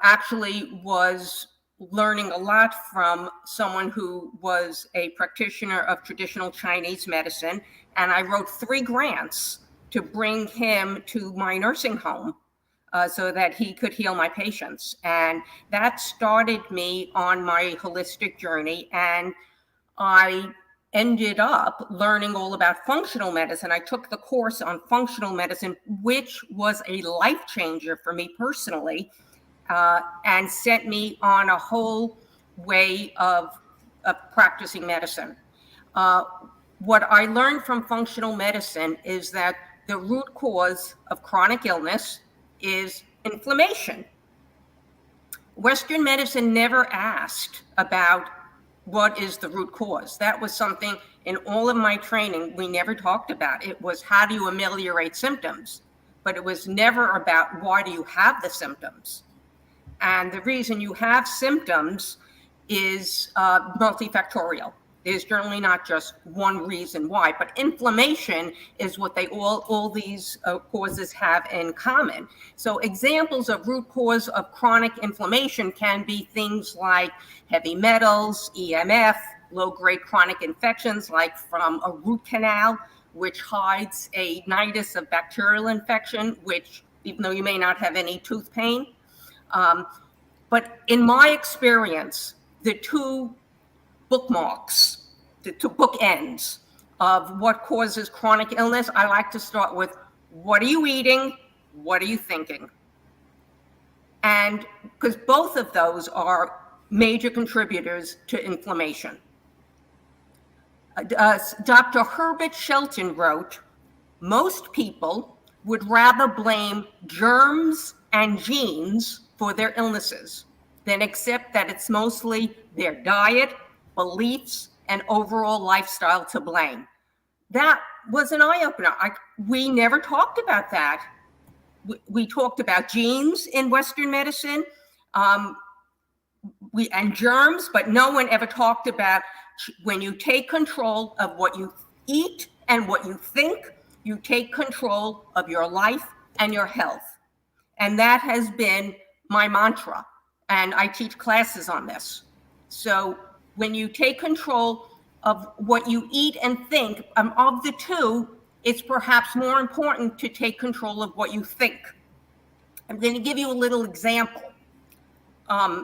actually was learning a lot from someone who was a practitioner of traditional Chinese medicine. And I wrote 3 grants to bring him to my nursing home so that he could heal my patients. And that started me on my holistic journey. And I ended up learning all about functional medicine. I took the course on functional medicine, which was a life changer for me personally, and sent me on a whole way of practicing medicine. what I learned from functional medicine is that the root cause of chronic illness is inflammation. Western medicine never asked about what is the root cause. That was something in all of my training we never talked about. It was how do you ameliorate symptoms, but it was never about why do you have the symptoms. And the reason you have symptoms is multifactorial. There's generally not just one reason why, but inflammation is what they all these causes have in common. So examples of root cause of chronic inflammation can be things like heavy metals, EMF, low-grade chronic infections like from a root canal, which hides a nidus of bacterial infection, which even though you may not have any tooth pain. But in my experience, the two bookmarks, the two bookends of what causes chronic illness, I like to start with, what are you eating? What are you thinking? And because both of those are major contributors to inflammation. Dr. Herbert Shelton wrote, most people would rather blame germs and genes for their illnesses than accept that it's mostly their diet, beliefs, and overall lifestyle to blame. That was an eye-opener. We never talked about that. We talked about genes in Western medicine and germs, but no one ever talked about when you take control of what you eat and what you think, you take control of your life and your health. And that has been my mantra. And I teach classes on this. So when you take control of what you eat and think, of the two, it's perhaps more important to take control of what you think. I'm going to give you a little example.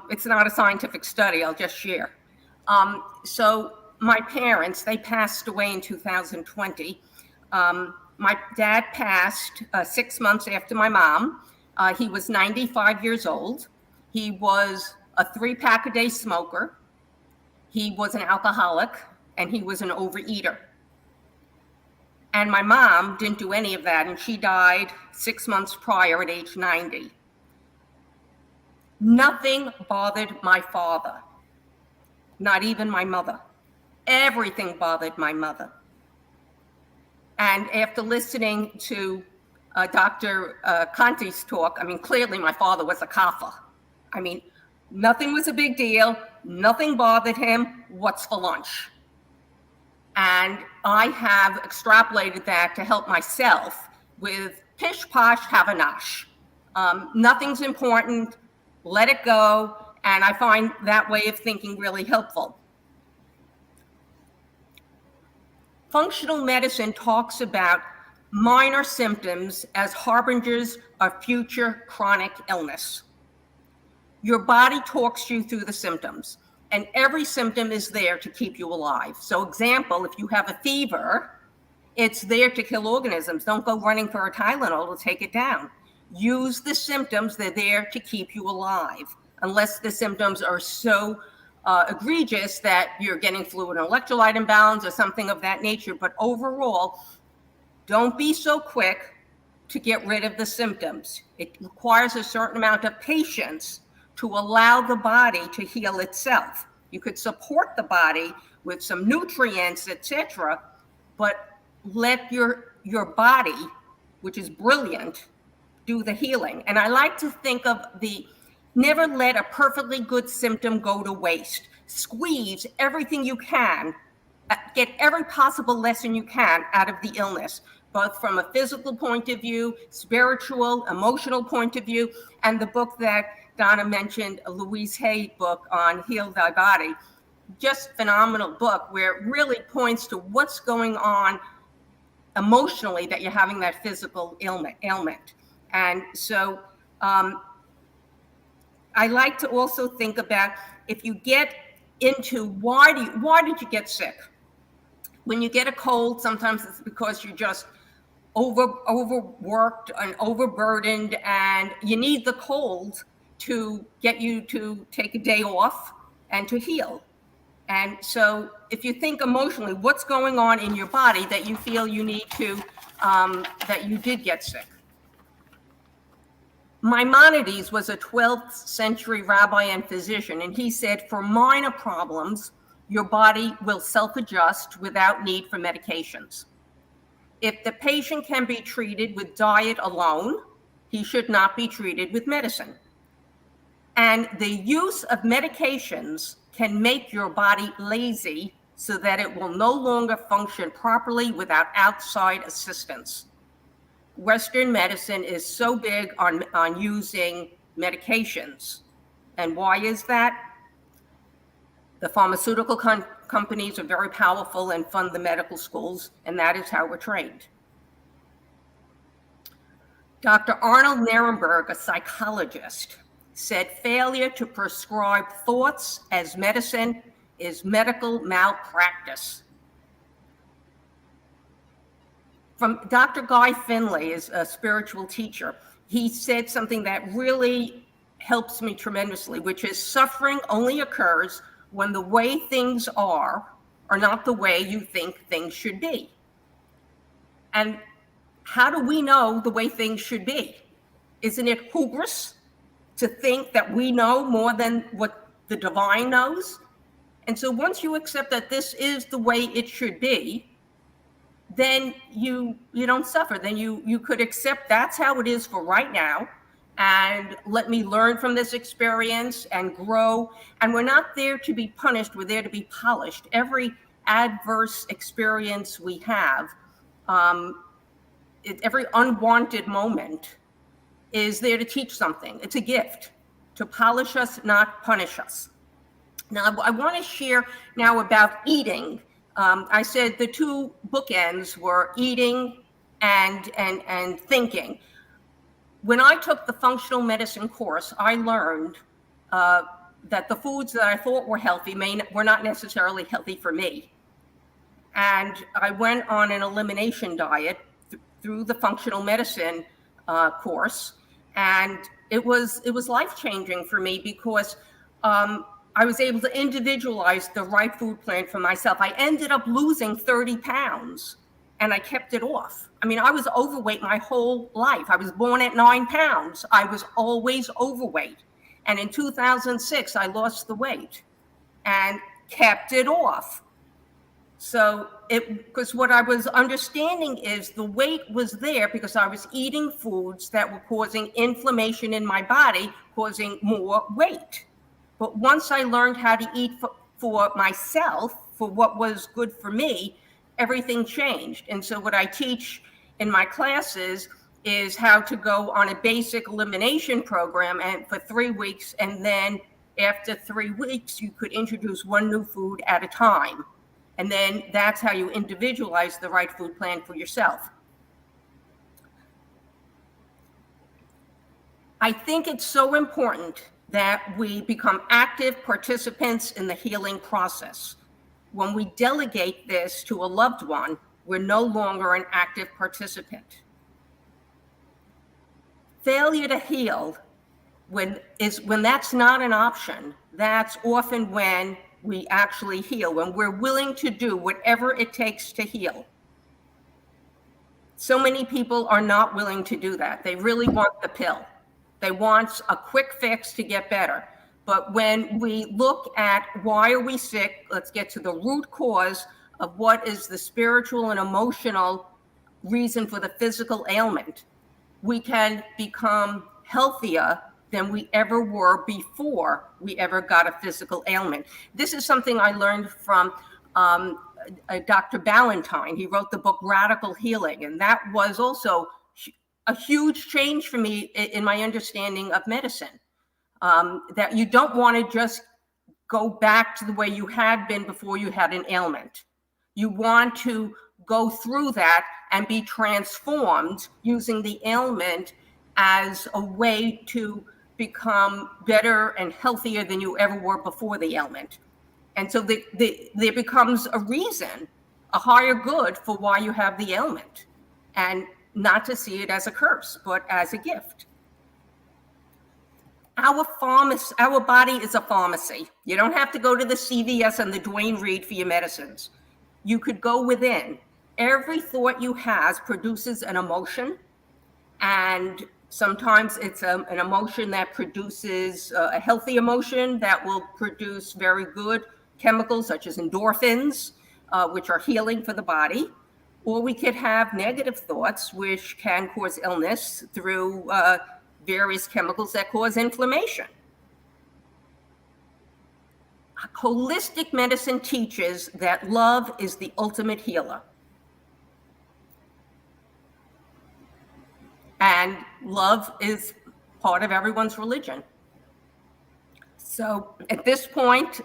It's not a scientific study, I'll just share. So my parents, they passed away in 2020. My dad passed 6 months after my mom. He was 95 years old. He was a 3-pack-a-day smoker. He was an alcoholic, and he was an overeater. And my mom didn't do any of that, and she died 6 months prior at age 90. Nothing bothered my father, not even my mother. Everything bothered my mother. And after listening to Dr. Conti's talk, I mean, clearly my father was a kapha. I mean, nothing was a big deal. Nothing bothered him. What's for lunch? And I have extrapolated that to help myself with pish posh, have a nosh. Nothing's important. Let it go. And I find that way of thinking really helpful. Functional medicine talks about minor symptoms as harbingers of future chronic illness. Your body talks you through the symptoms, and every symptom is there to keep you alive. So example, if you have a fever, it's there to kill organisms. Don't go running for a Tylenol to take it down. Use the symptoms, they're there to keep you alive, unless the symptoms are so egregious that you're getting fluid and electrolyte imbalance or something of that nature. But overall, don't be so quick to get rid of the symptoms. It requires a certain amount of patience to allow the body to heal itself. You could support the body with some nutrients, etc., but let your body, which is brilliant, do the healing. And I like to think of never let a perfectly good symptom go to waste. Squeeze everything you can, get every possible lesson you can out of the illness, both from a physical point of view, spiritual, emotional point of view, and the book that Donna mentioned, Louise Hay book on Heal Thy Body, just phenomenal book where it really points to what's going on emotionally that you're having that physical ailment. And so I like to also think about if you get into why did you get sick? When you get a cold, sometimes it's because you're just overworked and overburdened, and you need the cold to get you to take a day off and to heal. And so if you think emotionally, what's going on in your body that you feel you need to, that you did get sick? Maimonides was a 12th century rabbi and physician, and he said, for minor problems, your body will self-adjust without need for medications. If the patient can be treated with diet alone, he should not be treated with medicine. And the use of medications can make your body lazy so that it will no longer function properly without outside assistance. Western medicine is so big on using medications. And why is that? The pharmaceutical companies are very powerful and fund the medical schools, and that is how we're trained. Dr. Arnold Nirenberg, a psychologist, said failure to prescribe thoughts as medicine is medical malpractice. From Dr. Guy Finley, is a spiritual teacher, he said something that really helps me tremendously, which is suffering only occurs when the way things are not the way you think things should be. And how do we know the way things should be? Isn't it hubris to think that we know more than what the divine knows? And so once you accept that this is the way it should be, then you don't suffer. Then you could accept that's how it is for right now, and let me learn from this experience and grow. And we're not there to be punished, we're there to be polished. Every adverse experience we have, every unwanted moment is there to teach something. It's a gift to polish us, not punish us. Now, I want to share now about eating. I said the two bookends were eating and thinking. When I took the functional medicine course, I learned that the foods that I thought were healthy were not necessarily healthy for me. And I went on an elimination diet through the functional medicine course, and it was life-changing for me because I was able to individualize the right food plan for myself. I ended up losing 30 pounds, and I kept it off. I mean, I was overweight my whole life. I was born at 9 pounds. I was always overweight. And in 2006, I lost the weight and kept it off. So because what I was understanding is the weight was there because I was eating foods that were causing inflammation in my body, causing more weight. But once I learned how to eat for myself, for what was good for me, everything changed. And so what I teach in my classes is how to go on a basic elimination program and for 3 weeks. And then after 3 weeks, you could introduce one new food at a time. And then that's how you individualize the right food plan for yourself. I think it's so important that we become active participants in the healing process. When we delegate this to a loved one, we're no longer an active participant. Failure to heal, when that's not an option, that's often when we actually heal, when we're willing to do whatever it takes to heal. So many people are not willing to do that. They really want the pill. They want a quick fix to get better. But when we look at why are we sick, let's get to the root cause of what is the spiritual and emotional reason for the physical ailment. We can become healthier than we ever were before we ever got a physical ailment. This is something I learned from Dr. Ballantyne. He wrote the book Radical Healing, and that was also a huge change for me in my understanding of medicine, that you don't want to just go back to the way you had been before you had an ailment. You want to go through that and be transformed using the ailment as a way to become better and healthier than you ever were before the ailment. And so there becomes a reason, a higher good for why you have the ailment, and not to see it as a curse, but as a gift. our body is a pharmacy. You don't have to go to the CVS and the Duane Reade for your medicines. You could go within. Every thought you have produces an emotion, and sometimes it's an emotion that produces a healthy emotion that will produce very good chemicals such as endorphins, which are healing for the body. Or we could have negative thoughts, which can cause illness through various chemicals that cause inflammation. Holistic medicine teaches that love is the ultimate healer. And love is part of everyone's religion. So at this point,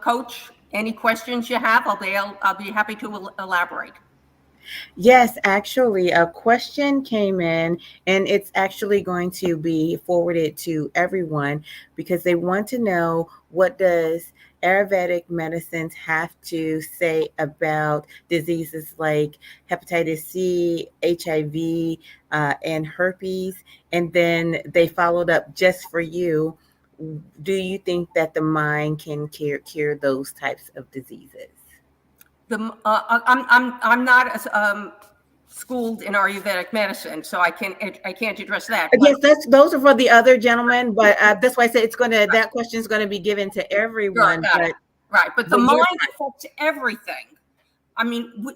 Coach, any questions you have, I'll be happy to elaborate. Yes, actually, a question came in, and it's actually going to be forwarded to everyone because they want to know, what does Ayurvedic medicines have to say about diseases like hepatitis C, HIV, and herpes? And then they followed up, just for you, do you think that the mind can cure those types of diseases? I'm not schooled in Ayurvedic medicine, so I can't address that. Yes, those are for the other gentlemen, but that's why I said that question is going to be given to everyone. Sure, right, but the mind affects everything. I mean,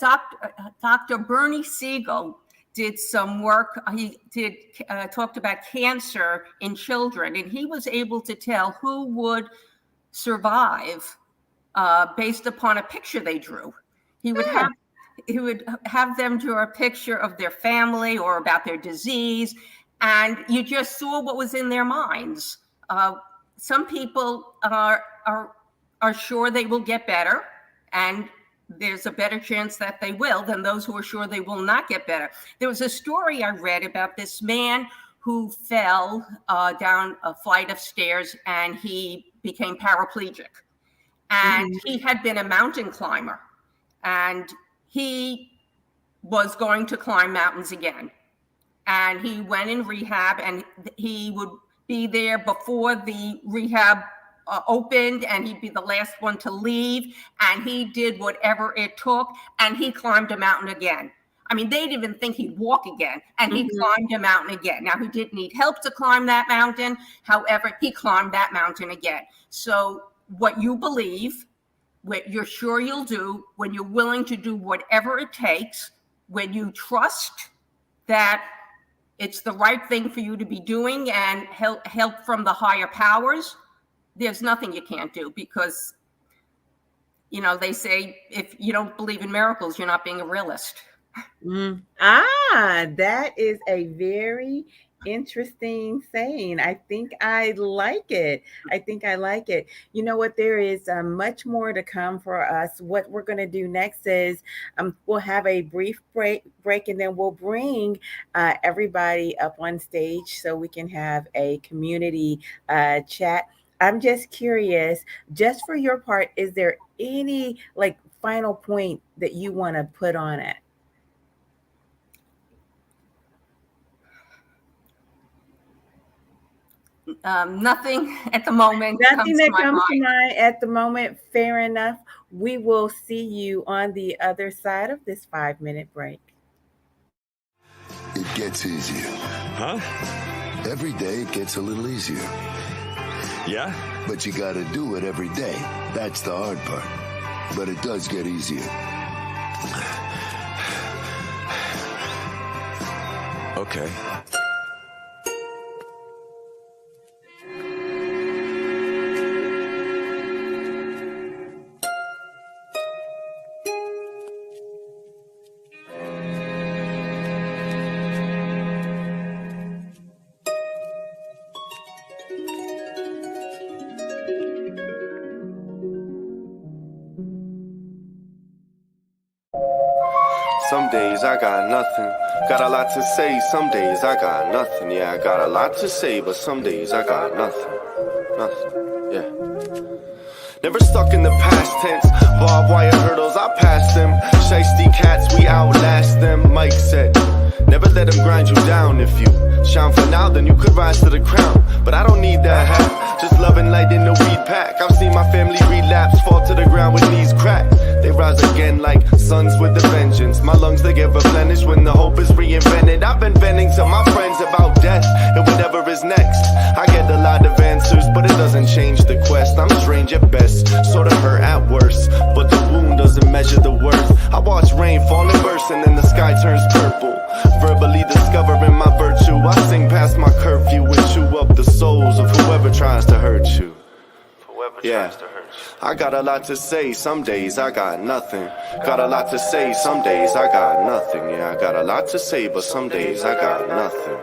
Dr. Bernie Siegel did some work. He talked about cancer in children, and he was able to tell who would survive based upon a picture they drew. He would have them draw a picture of their family or about their disease, and you just saw what was in their minds. Some people are sure they will get better, and there's a better chance that they will than those who are sure they will not get better. There was a story I read about this man who fell down a flight of stairs, and he became paraplegic. And he had been a mountain climber, and he was going to climb mountains again. And he went in rehab, and he would be there before the rehab opened, and he'd be the last one to leave. And he did whatever it took, and he climbed a mountain again. I mean, they didn't even think he'd walk again, and he climbed a mountain again. Now, he didn't need help to climb that mountain. However, he climbed that mountain again. So what you believe, what you're sure you'll do, when you're willing to do whatever it takes, when you trust that it's the right thing for you to be doing and help from the higher powers, there's nothing you can't do, because, you know, they say if you don't believe in miracles, you're not being a realist. That is a very interesting saying. I think I like it. You know what? There is much more to come for us. What we're going to do next is we'll have a brief break, and then we'll bring everybody up on stage so we can have a community chat. I'm just curious, just for your part, is there any final point that you want to put on it? Nothing at the moment. Nothing that comes to mind at the moment. Fair enough. We will see you on the other side of this 5-minute break. It gets easier. Huh? Every day it gets a little easier. Yeah? But you gotta do it every day. That's the hard part. But it does get easier. Okay. Some days I got nothing, got a lot to say. Some days I got nothing, yeah, I got a lot to say. But some days I got nothing, yeah. Never stuck in the past tense, barbed wire hurdles, I pass them. Shiesty cats, we outlast them, Mike said. Never let them grind you down if you shine for now, then you could rise to the crown. But I don't need that hat, just love and light in the weed pack. I've seen my family relapse, fall to the ground with knees cracked. They rise again like suns with a vengeance. My lungs, they get replenished when the hope is reinvented. I've been venting to my friends about death and whatever is next. I get a lot of answers, but it doesn't change the quest. I'm strange at best, sort of hurt at worst, but the wound doesn't measure the worth. I watch rain fall and burst and then the sky turns purple. Verbally discovering my virtue, I sing past my curfew and chew up the souls of whoever tries to hurt you. Yeah, I got a lot to say, some days I got nothing. Got a lot to say, some days I got nothing. Yeah, I got a lot to say, but some days I got nothing.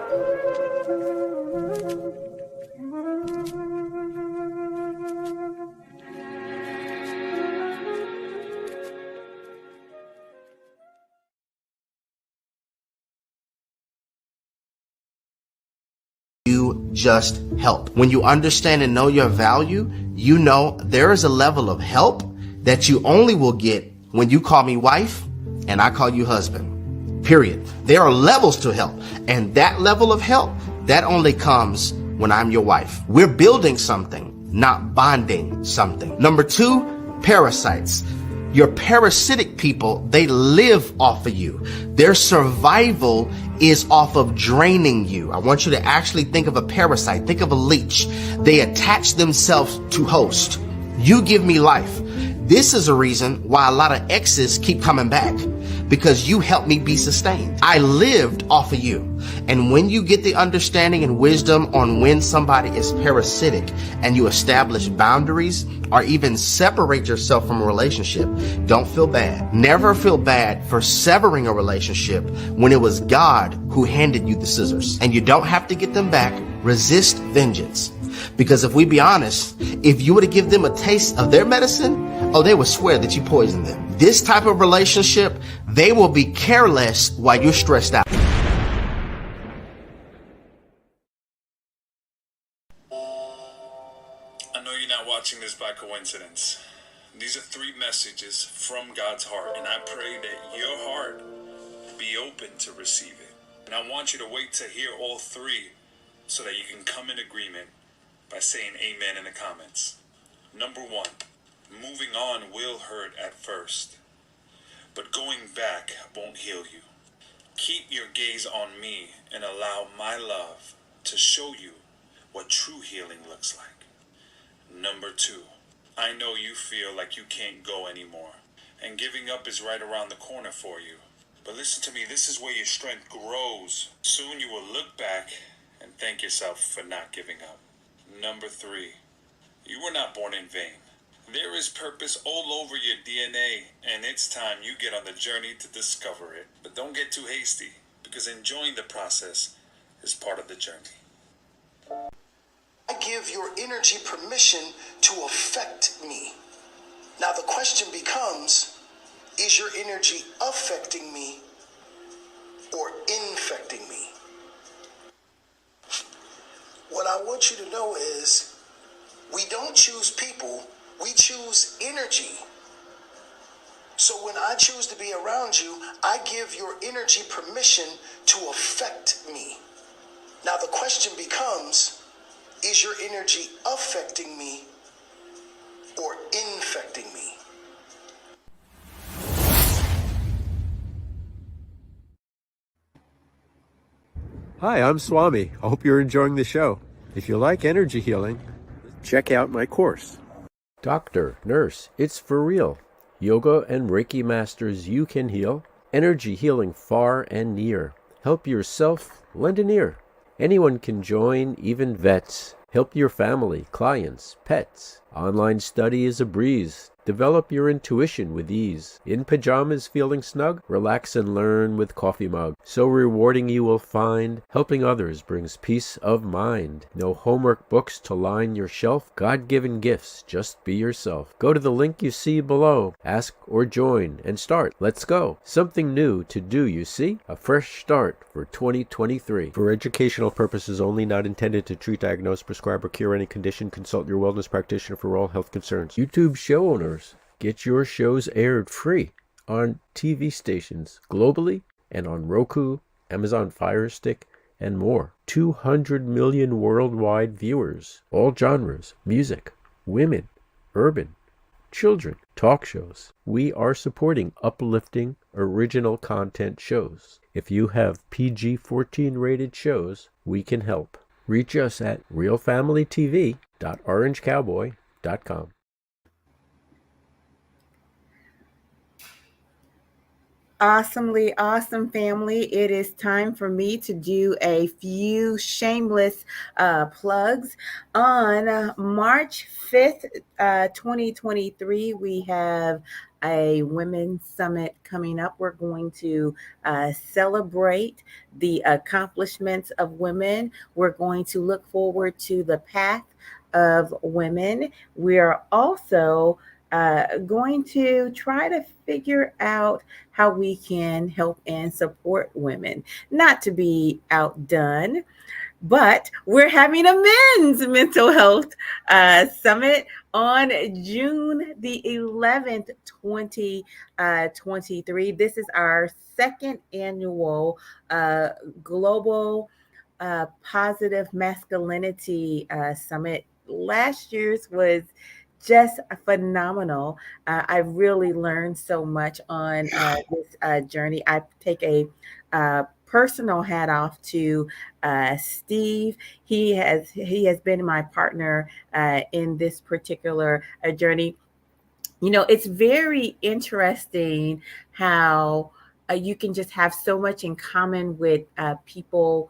You just help. When you understand and know your value, you know there is a level of help that you only will get when you call me wife and I call you husband. Period. There are levels to help, and that level of help, that only comes when I'm your wife. We're building something, not bonding something. Number 2, parasites. Your parasitic people, they live off of you. Their survival is off of draining you. I want you to actually think of a parasite. Think of a leech. They attach themselves to host. You give me life. This is a reason why a lot of exes keep coming back, because you helped me be sustained. I lived off of you. And when you get the understanding and wisdom on when somebody is parasitic and you establish boundaries or even separate yourself from a relationship, don't feel bad. Never feel bad for severing a relationship when it was God who handed you the scissors. And you don't have to get them back. Resist vengeance. Because if we be honest, if you were to give them a taste of their medicine, oh, they would swear that you poisoned them. This type of relationship, they will be careless while you're stressed out. I know you're not watching this by coincidence. These are 3 messages from God's heart, and I pray that your heart be open to receive it. And I want you to wait to hear all 3 so that you can come in agreement by saying amen in the comments. Number 1, moving on will hurt at first, but going back won't heal you. Keep your gaze on me and allow my love to show you what true healing looks like. Number 2, I know you feel like you can't go anymore, and giving up is right around the corner for you. But listen to me, this is where your strength grows. Soon you will look back and thank yourself for not giving up. Number 3, you were not born in vain. There is purpose all over your DNA, and it's time you get on the journey to discover it. But don't get too hasty, because enjoying the process is part of the journey. I give your energy permission to affect me. Now the question becomes, is your energy affecting me or infecting me? What I want you to know is, we don't choose people, we choose energy. So when I choose to be around you, I give your energy permission to affect me. Now the question becomes, is your energy affecting me or infecting me? Hi, I'm Swami. I hope you're enjoying the show. If you like energy healing, check out my course. Doctor, nurse, it's for real. Yoga and Reiki masters you can heal. Energy healing far and near. Help yourself, lend an ear. Anyone can join, even vets. Help your family, clients, pets. Online study is a breeze. Develop your intuition with ease. In pajamas feeling snug? Relax and learn with coffee mug. So rewarding you will find. Helping others brings peace of mind. No homework books to line your shelf. God-given gifts. Just be yourself. Go to the link you see below. Ask or join and start. Let's go. Something new to do, you see? A fresh start for 2023. For educational purposes only, not intended to treat, diagnose, prescribe, or cure any condition. Consult your wellness practitioner for all health concerns. YouTube show owners, get your shows aired free on TV stations globally and on Roku, Amazon Fire Stick, and more. 200 million worldwide viewers, all genres, music, women, urban, children, talk shows. We are supporting uplifting, original content shows. If you have PG-14 rated shows, we can help. Reach us at realfamilytv.orangecowboy.com. Awesomely awesome, family. It is time for me to do a few shameless plugs. On March 5th, 2023, we have a women's summit coming up. We're going to celebrate the accomplishments of women. We're going to look forward to the path of women. We are also going to try to figure out how we can help and support women. Not to be outdone, but we're having a men's mental health summit on June the 11th, 2023. This is our second annual global positive masculinity summit. Last year's was just phenomenal. I really learned so much on this journey. I take a personal hat off to Steve. He has been my partner in this particular journey. You know, it's very interesting how you can just have so much in common with people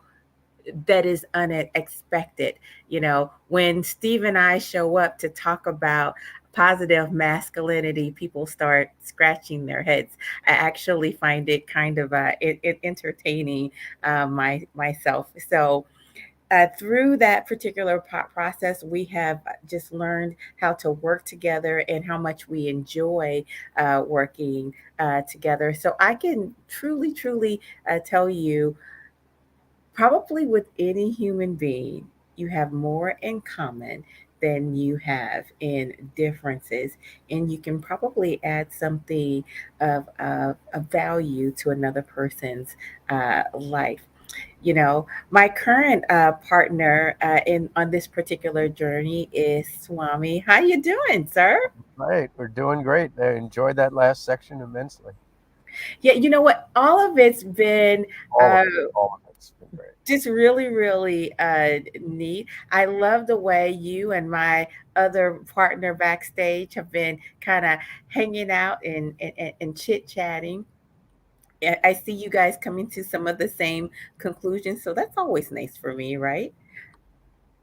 that is unexpected. You know, when Steve and I show up to talk about positive masculinity, people start scratching their heads. I actually find it kind of entertaining myself. So through that particular process, we have just learned how to work together and how much we enjoy working together. So I can truly tell you, probably with any human being, you have more in common than you have in differences. And you can probably add something of value to another person's life. You know, my current partner on this particular journey is Swami. How you doing, sir? Right, we're doing great. I enjoyed that last section immensely. Yeah, you know what? All of it's been All of it's been great. Just really neat. I love the way you and my other partner backstage have been kind of hanging out and chit-chatting. I see you guys coming to some of the same conclusions, so that's always nice for me, right?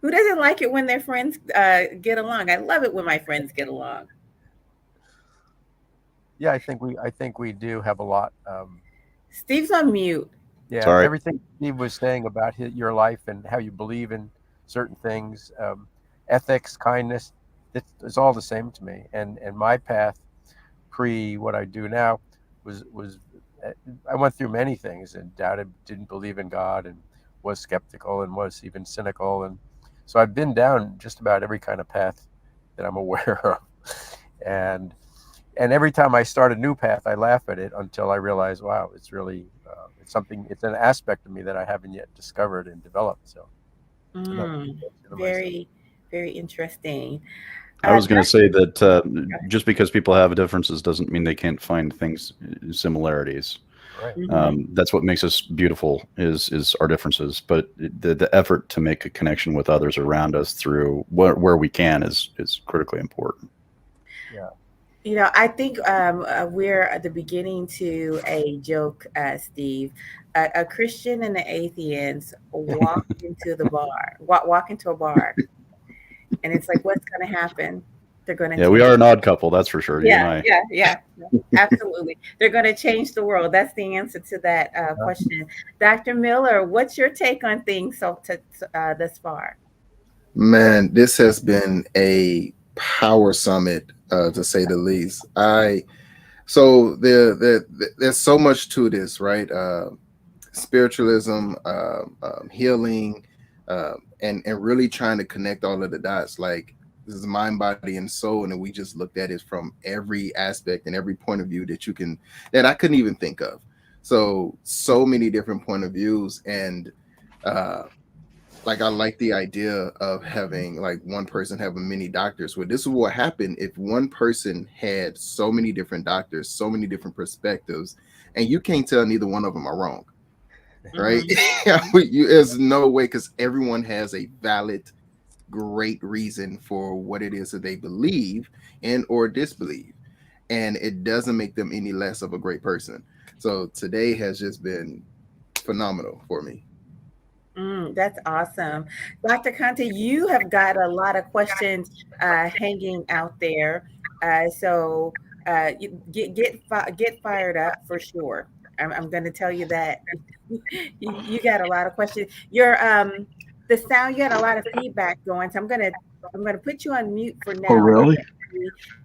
Who doesn't like it when their friends get along? I love it when my friends get along. Yeah, I think we do have a lot. Steve's on mute. Yeah, Sorry. Everything Steve was saying about your life and how you believe in certain things, ethics, kindness, it's all the same to me. And my path, pre what I do now, was I went through many things and doubted, didn't believe in God, and was skeptical and was even cynical. And so I've been down just about every kind of path that I'm aware of. And every time I start a new path, I laugh at it until I realize, wow, it's really it's an aspect of me that I haven't yet discovered and developed. So very interesting. I was going to say that just because people have differences doesn't mean they can't find similarities. Right. That's what makes us beautiful is our differences, but the effort to make a connection with others around us through where we can is critically important. Yeah. You know, I think we're at the beginning to a joke, Steve. A Christian and an atheist walk into the bar, walk into a bar, and it's like, what's going to happen? They're going to Yeah, we are an odd couple, that's for sure. Yeah, absolutely. They're going to change the world. That's the answer to that question. Dr. Miller, what's your take on things thus far? Man, this has been a power summit, to say the least. So there's so much to this, right? Spiritualism, healing, and really trying to connect all of the dots. Like, this is mind, body, and soul, and we just looked at it from every aspect and every point of view that I couldn't even think of. So many different point of views, and Like I like the idea of having like one person having many doctors. Well, this is what happened if one person had so many different doctors, so many different perspectives, and you can't tell neither one of them are wrong, right? There's no way, because everyone has a valid, great reason for what it is that they believe and or disbelieve, and it doesn't make them any less of a great person. So today has just been phenomenal for me. That's awesome. Dr. Conte, you have got a lot of questions hanging out there. So you get fired up for sure. I'm going to tell you that. You got a lot of questions. The sound, you had a lot of feedback going. So I'm gonna put you on mute for now. Oh, really?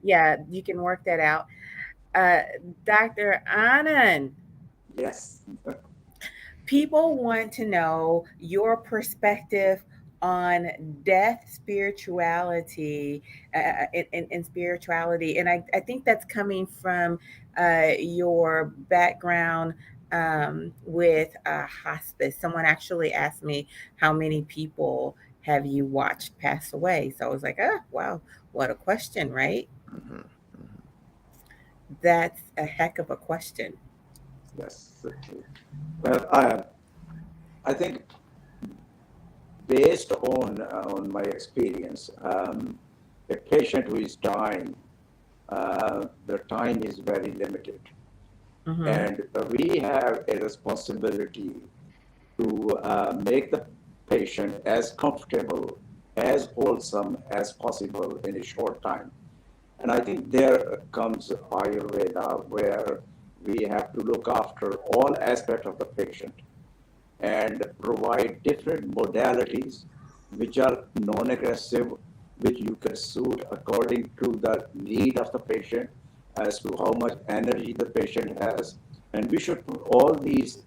Yeah, you can work that out. Dr. Anand. Yes. People want to know your perspective on death, spirituality, and spirituality. And I think that's coming from your background with hospice. Someone actually asked me, how many people have you watched pass away? So I was like, oh, wow, what a question, right? That's a heck of a question. Yes. Well, I think based on my experience, a patient who is dying, the time is very limited. And we have a responsibility to make the patient as comfortable, as wholesome as possible in a short time. And I think there comes Ayurveda, where we have to look after all aspects of the patient and provide different modalities which are non-aggressive, which you can suit according to the need of the patient, as to how much energy the patient has. And we should put all these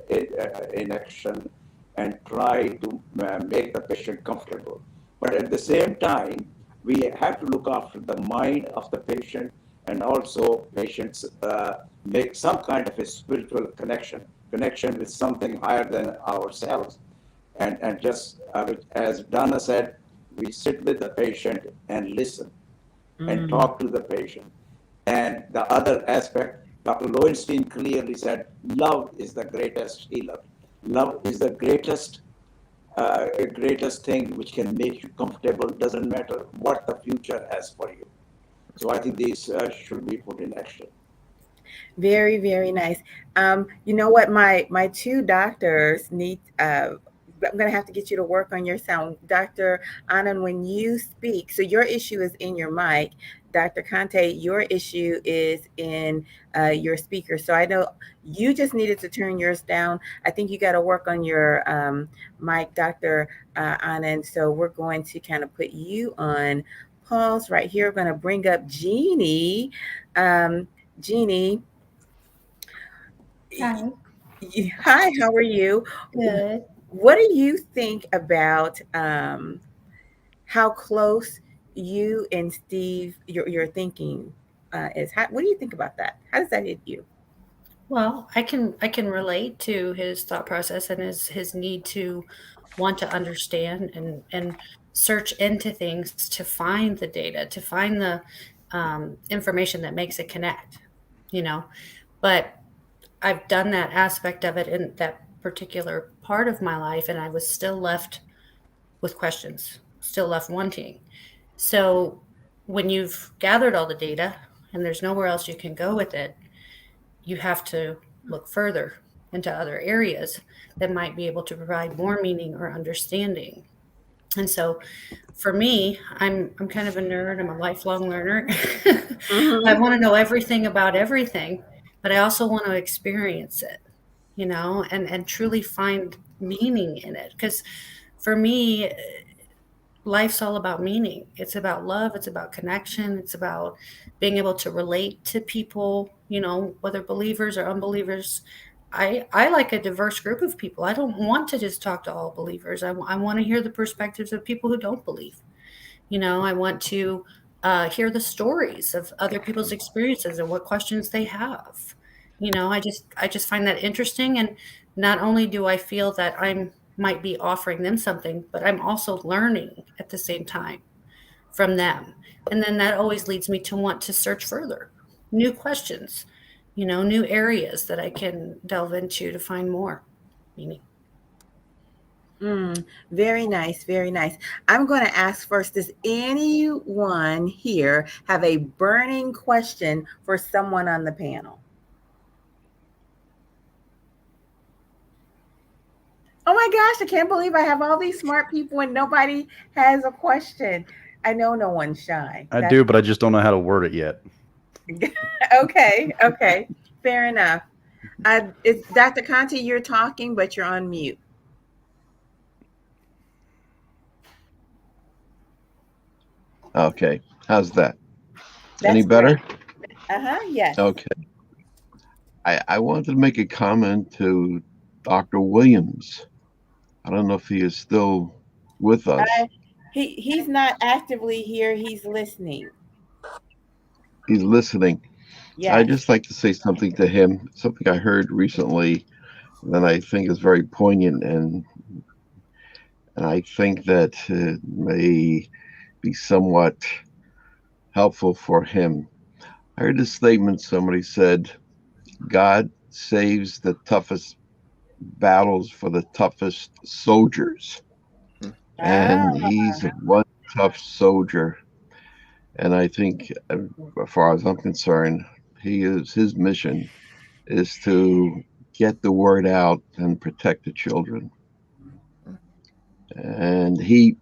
in action and try to make the patient comfortable. But at the same time, we have to look after the mind of the patient, and also patients make some kind of a spiritual connection with something higher than ourselves. And just as Donna said, we sit with the patient and listen and talk to the patient. And the other aspect, Dr. Lowenstein clearly said, love is the greatest healer. Love is the greatest thing which can make you comfortable. Doesn't matter what the future has for you. So I think these should be put in action. Very, very nice. You know what? My two doctors need. I'm going to have to get you to work on your sound, Dr. Anand. When you speak, so your issue is in your mic. Dr. Conte, your issue is in your speaker. So I know you just needed to turn yours down. I think you got to work on your mic, Dr. Anand. So we're going to kind of put you on pause right here. We're going to bring up Jeannie. Jeannie. Hi. Hi, how are you? Good. What do you think about how close you and Steve, your thinking is? What do you think about that? How does that hit you? Well, I can relate to his thought process and his need to want to understand and search into things to find the data, to find the information that makes it connect, But I've done that aspect of it in that particular part of my life, and I was still left with questions, still left wanting. So when you've gathered all the data and there's nowhere else you can go with it, you have to look further into other areas that might be able to provide more meaning or understanding. And so for me, I'm kind of a nerd. I'm a lifelong learner. I want to know everything about everything, but I also want to experience it, and truly find meaning in it. Because for me, life's all about meaning. It's about love. It's about connection. It's about being able to relate to people, whether believers or unbelievers. I like a diverse group of people. I don't want to just talk to all believers. I want to hear the perspectives of people who don't believe. I want to hear the stories of other people's experiences and what questions they have. I just find that interesting. And not only do I feel that I'm might be offering them something, but I'm also learning at the same time from them. And then that always leads me to want to search further, new questions, new areas that I can delve into to find more meaning. Very nice, very nice. I'm going to ask first, does anyone here have a burning question for someone on the panel? Oh my gosh, I can't believe I have all these smart people and nobody has a question. I know no one's shy. I do, but I just don't know how to word it yet. Okay. Fair enough. It's Dr. Conte, you're talking, but you're on mute. Okay. How's that? Any better? Yes. Okay. I wanted to make a comment to Dr. Williams. I don't know if he is still with us. He's not actively here. He's listening. He's listening. Yes. I'd just like to say something to him, something I heard recently that I think is very poignant, and I think that it may be somewhat helpful for him. I heard a statement, somebody said, God saves the toughest battles for the toughest soldiers. And he's one tough soldier. And I think, as far as I'm concerned, his mission is to get the word out and protect the children. And he,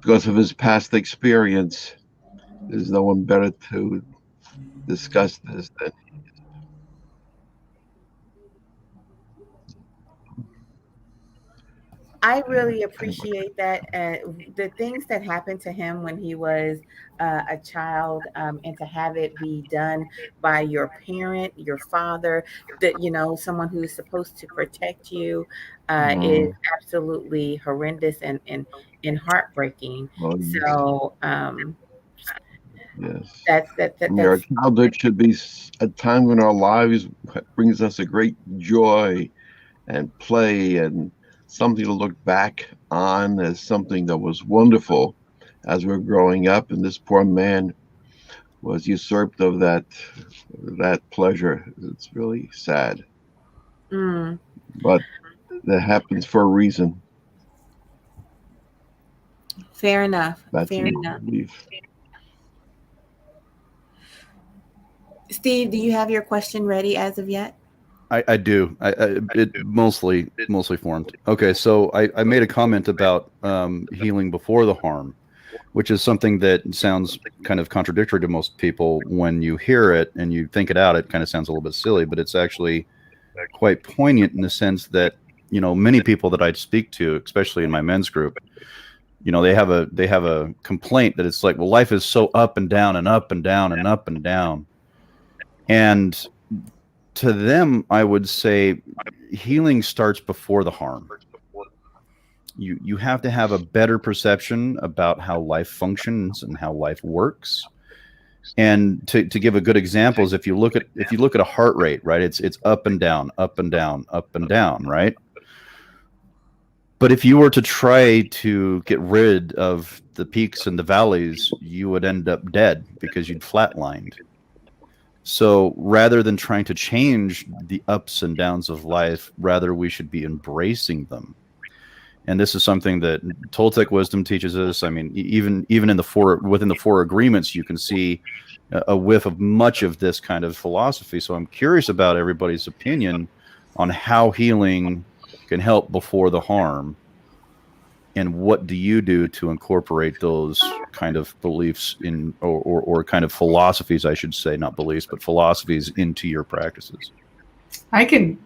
because of his past experience, there's no one better to discuss this than he is. I really appreciate that. The things that happened to him when he was a child, and to have it be done by your parent, your father, that, someone who's supposed to protect you, is absolutely horrendous and heartbreaking. So, yes. That's Our childhood should be a time when our lives brings us a great joy and play and something to look back on as something that was wonderful as we're growing up. And this poor man was usurped of that pleasure. It's really sad. But that happens for a reason. Fair enough. That's Fair enough. Steve, do you have your question ready as of yet? I do. It mostly formed. Okay, so I made a comment about healing before the harm, which is something that sounds kind of contradictory to most people when you hear it and you think it out. It kind of sounds a little bit silly, but it's actually quite poignant in the sense that, many people that I speak to, especially in my men's group, they have a complaint that it's like, well, life is so up and down and up and down and up and down. And to them, I would say healing starts before the harm. You have to have a better perception about how life functions and how life works. And to give a good example is if you look at a heart rate, right? It's up and down, up and down, up and down, right? But if you were to try to get rid of the peaks and the valleys, you would end up dead because you'd flatlined. So rather than trying to change the ups and downs of life, rather we should be embracing them. And this is something that Toltec wisdom teaches us. I mean, even in within the four agreements, you can see a whiff of much of this kind of philosophy. So I'm curious about everybody's opinion on how healing can help before the harm. And what do you do to incorporate those kind of beliefs in, or kind of philosophies, I should say, not beliefs, but philosophies into your practices? I can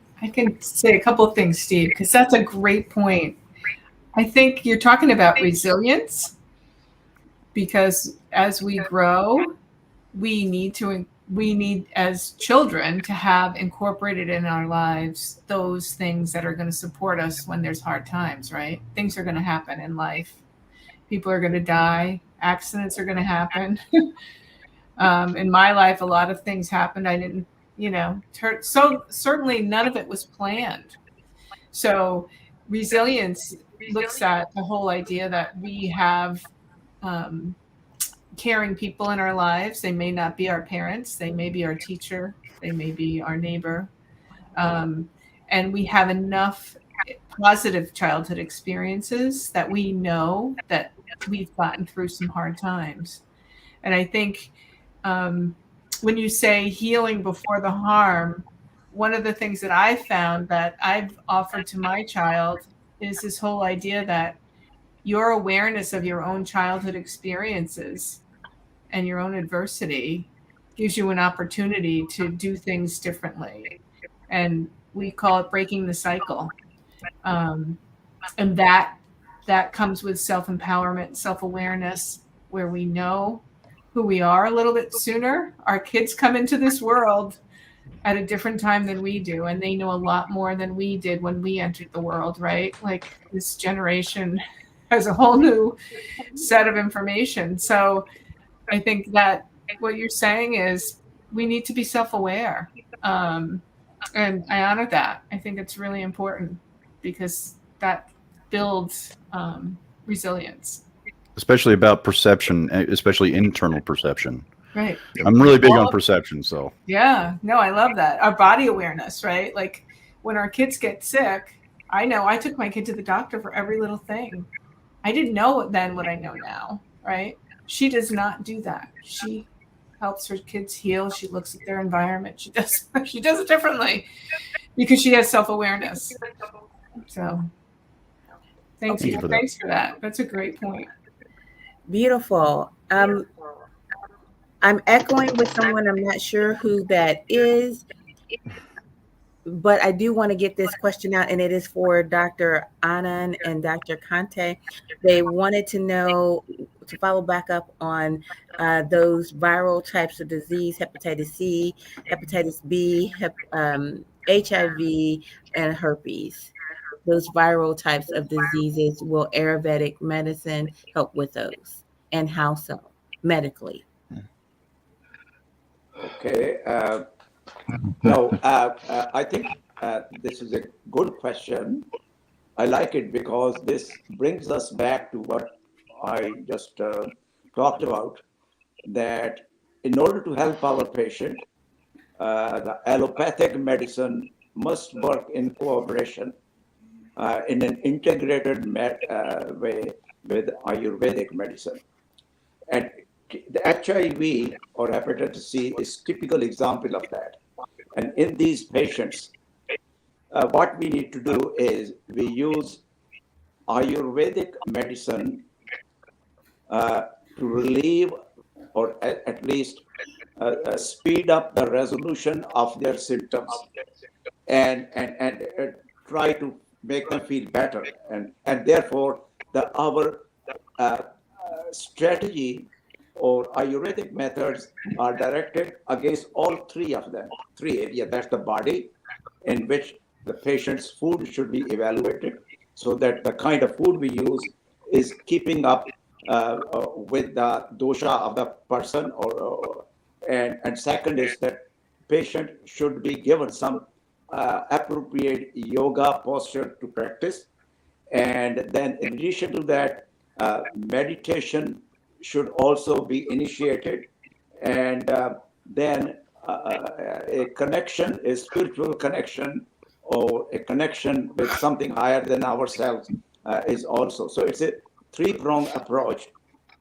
say a couple of things, Steve, because that's a great point. I think you're talking about resilience, because as we grow, we need as children to have incorporated in our lives those things that are going to support us when there's hard times, right? Things are going to happen in life. People are going to die. Accidents are going to happen. In my life, a lot of things happened. I didn't, so certainly none of it was planned. So resilience looks at the whole idea that we have caring people in our lives. They may not be our parents. They may be our teacher. They may be our neighbor. And we have enough positive childhood experiences that we know that we've gotten through some hard times. And I think when you say healing before the harm, one of the things that I found that I've offered to my child is this whole idea that your awareness of your own childhood experiences and your own adversity gives you an opportunity to do things differently. And we call it breaking the cycle. And that comes with self-empowerment, self-awareness, where we know who we are a little bit sooner. Our kids come into this world at a different time than we do, and they know a lot more than we did when we entered the world, right? Like, this generation has a whole new set of information. So I think that what you're saying is we need to be self-aware. And I honor that. I think it's really important because that builds resilience. Especially about perception, especially internal perception. Right. I'm really big on perception, so. Yeah, no, I love that. Our body awareness, right? Like when our kids get sick, I know I took my kid to the doctor for every little thing. I didn't know then what I know now, right? She does not do that. She helps her kids heal. She looks at their environment. She does it differently because she has self-awareness. So thanks you. Thanks for that. That's a great point. Beautiful. I'm echoing with someone. I'm not sure who that is, but I do want to get this question out, and it is for Dr. Anand and Dr. Kante. They wanted to know, to follow back up on those viral types of disease, hepatitis C, hepatitis B, HIV, and herpes. Those viral types of diseases, will Ayurvedic medicine help with those? And how so, medically? Okay. No, I think this is a good question. I like it because this brings us back to what I just talked about, that in order to help our patient, the allopathic medicine must work in cooperation in an integrated way with Ayurvedic medicine. And the HIV or hepatitis C is a typical example of that. And in these patients, what we need to do is we use Ayurvedic medicine to relieve or at least speed up the resolution of their symptoms and try to make them feel better. And therefore, our strategy or Ayurvedic methods are directed against all three of them. Three areas. That's the body, in which the patient's food should be evaluated so that the kind of food we use is keeping up with the dosha of the person. And second is that patient should be given some appropriate yoga posture to practice. And then in addition to that, meditation should also be initiated, and then a connection, a spiritual connection, or a connection with something higher than ourselves is also. So it's a three-pronged approach.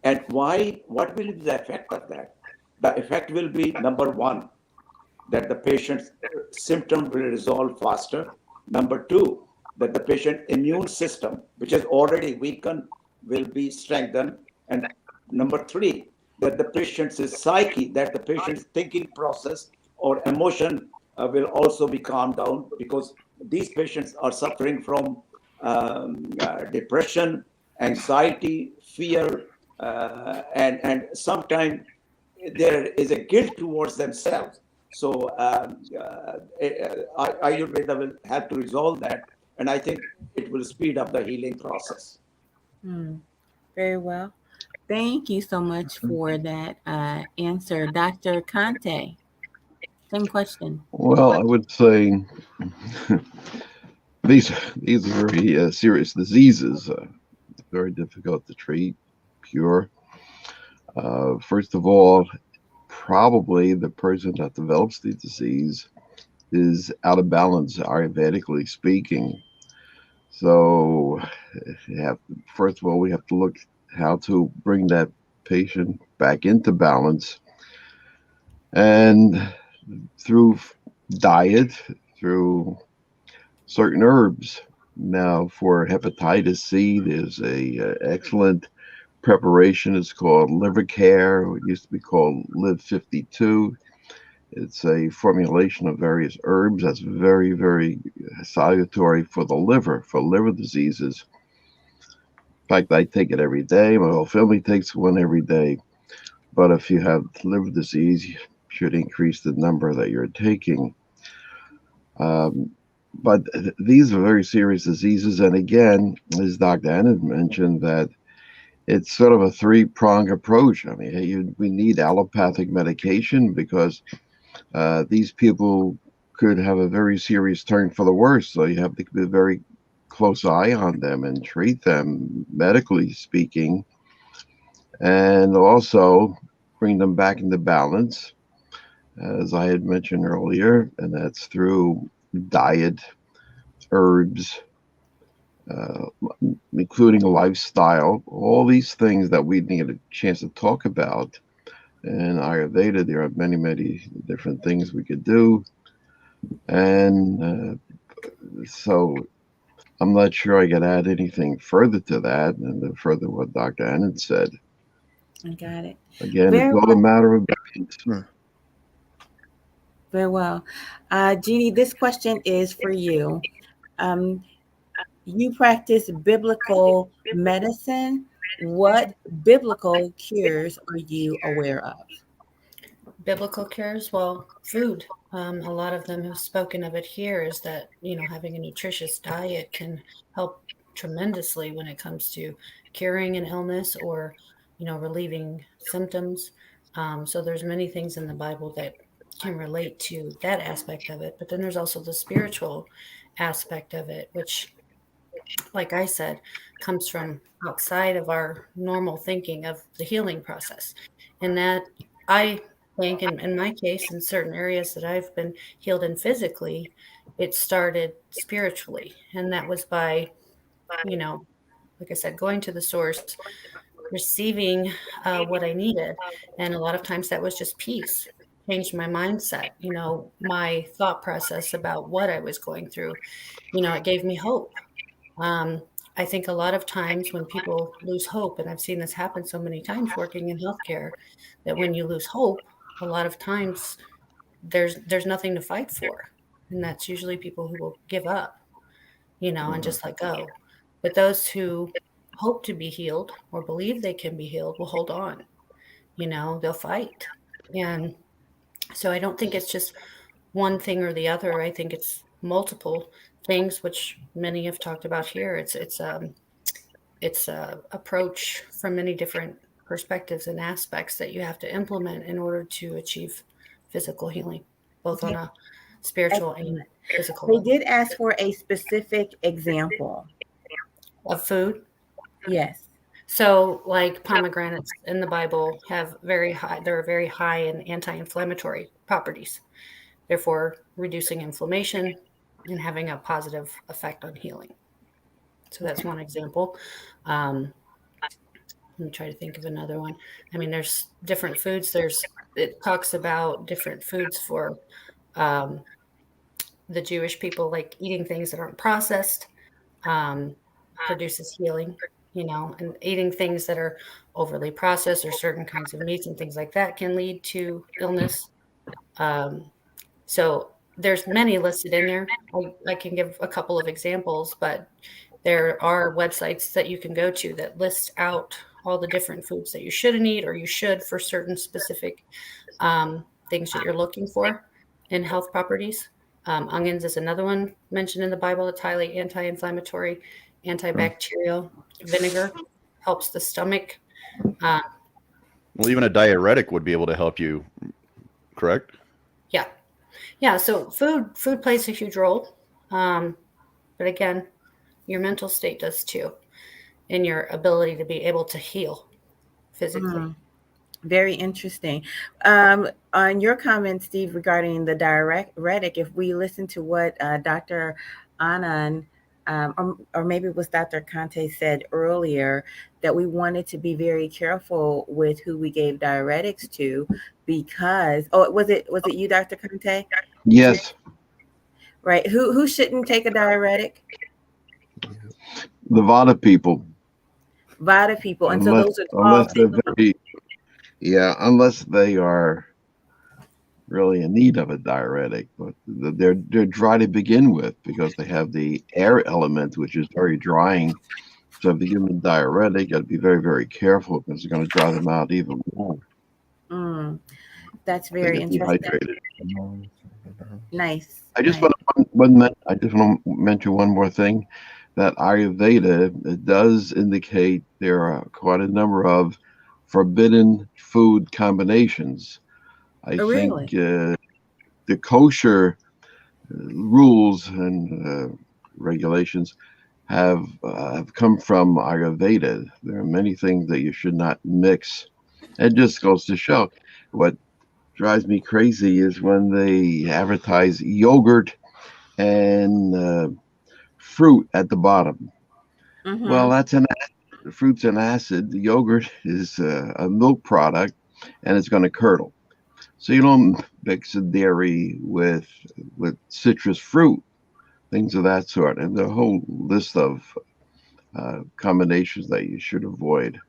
And what will be the effect of that? The effect will be, number one, that the patient's symptom will resolve faster. Number two, that the patient immune system, which is already weakened, will be strengthened. And number three, that the patient's psyche, that the patient's thinking process or emotion will also be calmed down, because these patients are suffering from depression, anxiety, fear, and sometimes there is a guilt towards themselves. So Ayurveda will have to resolve that, and I think it will speed up the healing process. Very well. Thank you so much for that answer. Dr. Kante, same question. Well, I would say these are very serious diseases, very difficult to treat, cure. First of all, probably the person that develops the disease is out of balance, Ayurvedically speaking. So, first of all, we have to look how to bring that patient back into balance, and through diet, through certain herbs. Now, for hepatitis C, there's a excellent preparation. It's called liver care. It used to be called Live 52. It's a formulation of various herbs that's very, very salutary for the liver, for liver diseases. In fact, I take it every day. My whole family takes one every day. But if you have liver disease, you should increase the number that you're taking. But these are very serious diseases. And again, as Dr. Anna mentioned, that it's sort of a three-pronged approach. I mean, we need allopathic medication because these people could have a very serious turn for the worse. So you have to keep a very close eye on them and treat them, medically speaking, and also bring them back into balance, as I had mentioned earlier, and that's through diet, herbs, including a lifestyle, all these things that we need a chance to talk about. In Ayurveda, there are many, many different things we could do. And so I'm not sure I could add anything further to that, and further what Dr. Anand said. I got it. Again, it's all a matter of balance. Very well. Jeannie, this question is for you. You practice biblical medicine. What biblical cures are you aware of? Biblical cures, well, food. A lot of them have spoken of it here, is that, having a nutritious diet can help tremendously when it comes to curing an illness or, relieving symptoms. So there's many things in the Bible that can relate to that aspect of it. But then there's also the spiritual aspect of it, which, like I said, comes from outside of our normal thinking of the healing process. And that, I think, in my case, in certain areas that I've been healed in physically, it started spiritually. And that was by, like I said, going to the source, receiving what I needed. And a lot of times that was just peace. Changed my mindset, my thought process about what I was going through. It gave me hope. I think a lot of times when people lose hope, and I've seen this happen so many times working in healthcare, that when you lose hope, a lot of times there's nothing to fight for. And that's usually people who will give up, and just let go. But those who hope to be healed or believe they can be healed will hold on, they'll fight. And so I don't think it's just one thing or the other. I think it's multiple things, which many have talked about here. It's a approach from many different perspectives and aspects that you have to implement in order to achieve physical healing, both on a spiritual and physical They level. did ask for a specific example Of food? Yes. So, like pomegranates in the Bible they're very high in anti-inflammatory properties, therefore reducing inflammation and having a positive effect on healing. So that's one example. Let me try to think of another one. I mean, there's different foods. It talks about different foods for the Jewish people, like eating things that aren't processed, produces healing, and eating things that are overly processed or certain kinds of meats and things like that can lead to illness. So there's many listed in there. I can give a couple of examples, but there are websites that you can go to that list out all the different foods that you shouldn't eat or you should for certain specific things that you're looking for in health properties. Onions is another one mentioned in the Bible. It's highly anti-inflammatory, antibacterial. Vinegar helps the stomach. Well, even a diuretic would be able to help you, correct? Yeah. So food plays a huge role. But But again, your mental state does too, and your ability to be able to heal physically. Very interesting. On your comment, Steve, regarding the diuretic, if we listen to what Dr. Anand, or maybe it was Dr. Conte said earlier, that we wanted to be very careful with who we gave diuretics to, because was it you, Dr. Conte? Yes. Right. Who shouldn't take a diuretic? The Vata people. Vata people, and so those are unless they're unless they are really in need of a diuretic, but they're dry to begin with because they have the air element, which is very drying. So if they give them a diuretic, you got to be very, very careful because it's going to dry them out even more. That's very interesting. Dehydrated. Nice. I just want to mention one more thing, that Ayurveda does indicate there are quite a number of forbidden food combinations. I think the kosher rules and regulations have come from Ayurveda. There are many things that you should not mix. It just goes to show. What drives me crazy is when they advertise yogurt and fruit at the bottom. Well, that's fruit's an acid. The yogurt is a milk product, and it's going to curdle. So you don't mix a dairy with citrus fruit, things of that sort, and the whole list of combinations that you should avoid.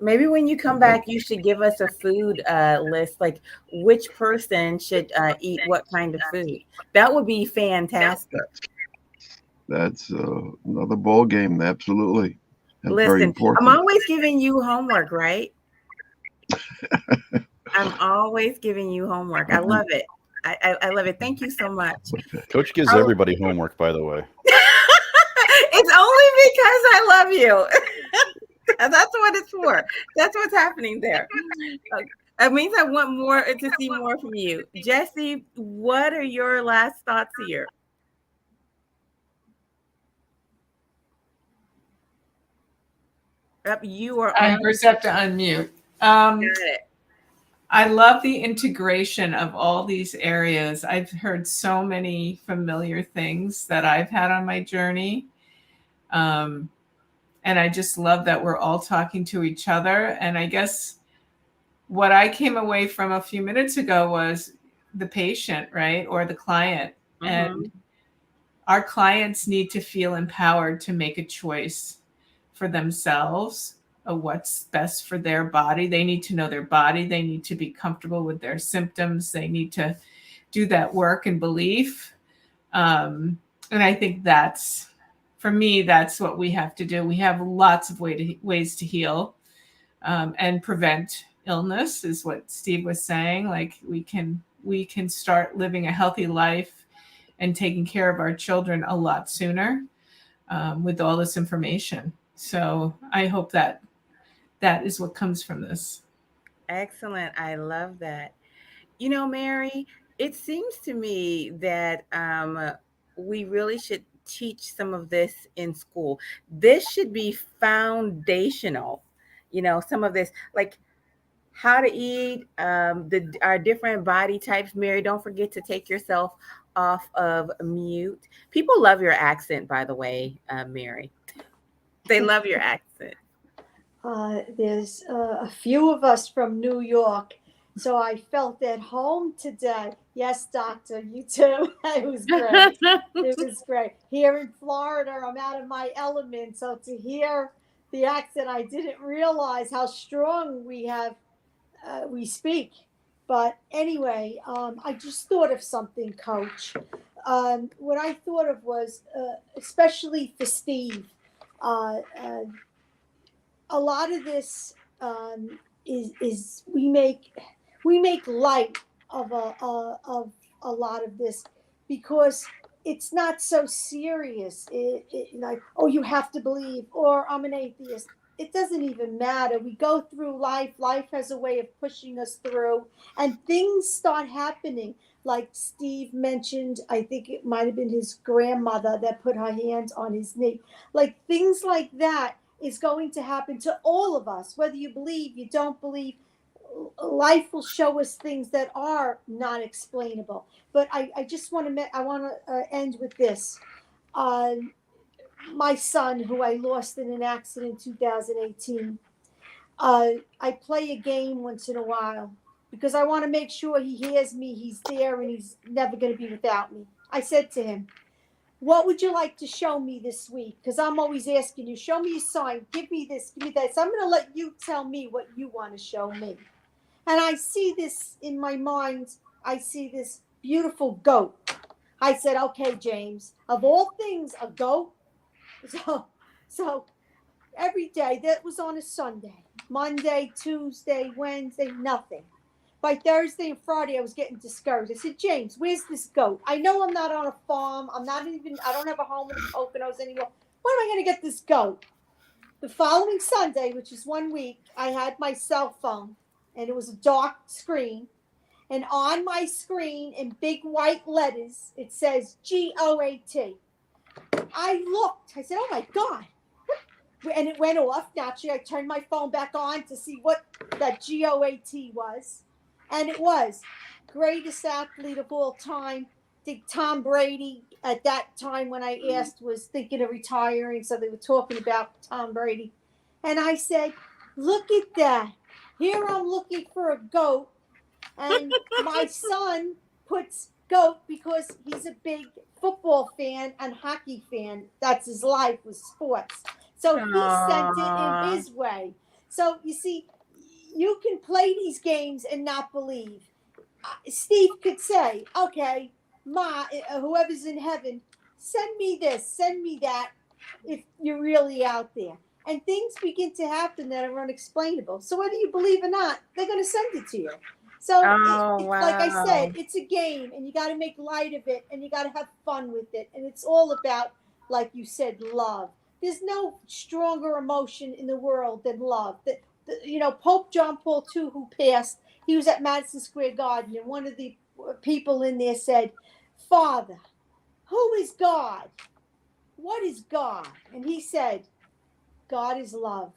Maybe when you come back, you should give us a food list, like which person should eat what kind of food. That would be fantastic. That's another ball game. Absolutely. That's Listen, very important. I'm always giving you homework, right? I'm always giving you homework. I love it. I love it. Thank you so much. Coach gives everybody homework, by the way. It's only because I love you. That's what it's for. That's what's happening there. It means I want more to see more from you. Jesse, what are your last thoughts here? You are. I first have to unmute. Got it. I love the integration of all these areas. I've heard so many familiar things that I've had on my journey. And I just love that we're all talking to each other. And I guess what I came away from a few minutes ago was the patient, right? Or the client. And our clients need to feel empowered to make a choice for themselves of what's best for their body. They need to know their body. They need to be comfortable with their symptoms. They need to do that work and belief. And I think that's, for me, that's what we have to do. We have lots of ways to heal and prevent illness, is what Steve was saying. Like we can start living a healthy life and taking care of our children a lot sooner with all this information. So I hope that is what comes from this. Excellent. I love that. You know, Mary, it seems to me that we really should teach some of this in school. This should be foundational. You know, some of this, like how to eat, our different body types. Mary, don't forget to take yourself off of mute. People love your accent, by the way, Mary. They love your accent. There's a few of us from New York, so I felt at home today. Yes, doctor, you too. It was great. It was great. Here in Florida, I'm out of my element, so to hear the accent, I didn't realize how strong we speak. But anyway, I just thought of something, Coach. What I thought of was, especially for Steve, a lot of this is we make light of a lot of this because it's not so serious. Like, oh, you have to believe, or I'm an atheist. it doesn't even matter. We go through life. Life has a way of pushing us through, and things start happening. Like Steve mentioned, I think it might have been his grandmother that put her hands on his knee. Like things like that is going to happen to all of us, whether you believe, you don't believe. Life will show us things that are not explainable. But I just want to end with this. My son, who I lost in an accident in 2018, I play a game once in a while because I want to make sure he hears me, he's there, and he's never going to be without me. I said to him, what would you like to show me this week? Because I'm always asking you, show me a sign, give me this, give me that. So I'm going to let you tell me what you want to show me. And I see this in my mind. I see this beautiful goat. I said, okay, James, of all things, a goat. So every day, that was on a Sunday, Monday, Tuesday, Wednesday, nothing. By Thursday and Friday, I was getting discouraged. I said, James, where's this goat? I know I'm not on a farm. I don't have a home in the Poconos anymore. When am I going to get this goat? The following Sunday, which is 1 week, I had my cell phone, and it was a dark screen. And on my screen, in big white letters, it says GOAT. I looked. I said, oh, my God. And it went off. Naturally, I turned my phone back on to see what that GOAT was. And it was greatest athlete of all time. I think Tom Brady, at that time when I asked, was thinking of retiring. So they were talking about Tom Brady. And I said, look at that. Here I'm looking for a GOAT. And my son puts GOAT because he's a big football fan and hockey fan. That's his life, was sports. So he sent it in his way. So you see, you can play these games and not believe. Steve could say, okay, Ma, whoever's in heaven, send me this, send me that, if you're really out there. And things begin to happen that are unexplainable. So whether you believe or not, they're going to send it to you. So like I said, it's a game, and you got to make light of it, and you got to have fun with it. And it's all about, like you said, love. There's no stronger emotion in the world than love. Pope John Paul II, who passed, he was at Madison Square Garden, and one of the people in there said, Father, who is God? What is God? And he said, God is love.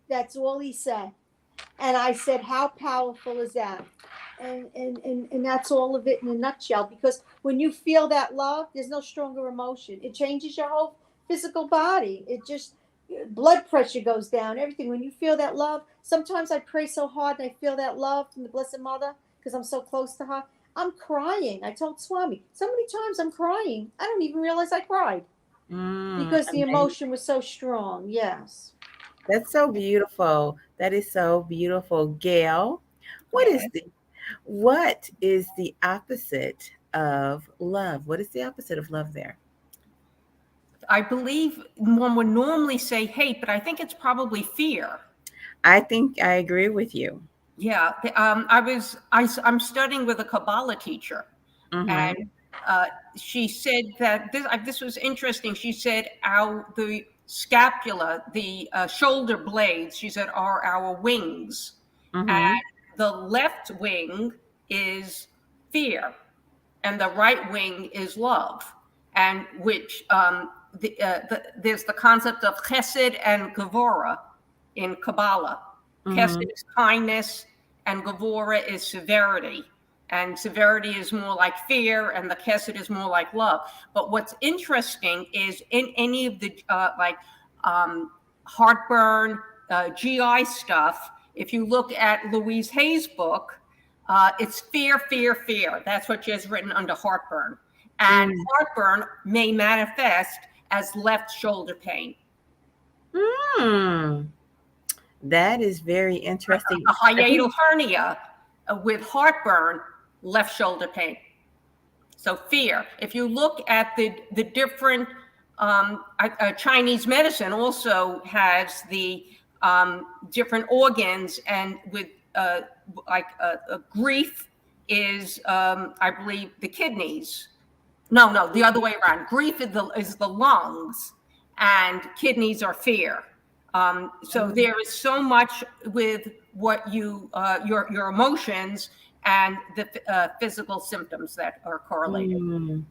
That's all he said. And I said, how powerful is that? And that's all of it in a nutshell. Because when you feel that love, there's no stronger emotion. It changes your whole physical body. It just, blood pressure goes down, everything. When you feel that love, sometimes I pray so hard and I feel that love from the Blessed Mother because I'm so close to her. I'm crying. I told Swami, so many times I'm crying. I don't even realize I cried because the emotion was so strong. Yes. That's so beautiful. That is so beautiful. Gail, what is the opposite of love? What is the opposite of love there? I believe one would normally say hate, but I think it's probably fear. I think I agree with you. Yeah. I'm studying with a Kabbalah teacher, and she said that this was interesting. She said the scapula, the shoulder blades, she said, are our wings. And the left wing is fear, and the right wing is love. And which there's the concept of chesed and gevura in Kabbalah. Chesed is kindness, and gevura is severity. And severity is more like fear, and the chesed is more like love. But what's interesting is in any of the heartburn, GI stuff, if you look at Louise Hay's book, it's fear, fear, fear. That's what she has written under heartburn. And heartburn may manifest as left shoulder pain. That is very interesting. A hiatal hernia with heartburn, left shoulder pain. So fear. If you look at the different, Chinese medicine also has the different organs, and with grief is, I believe, the kidneys. No, the other way around. Grief is the lungs, and kidneys are fear. So there is so much with what you, your emotions and the physical symptoms that are correlated.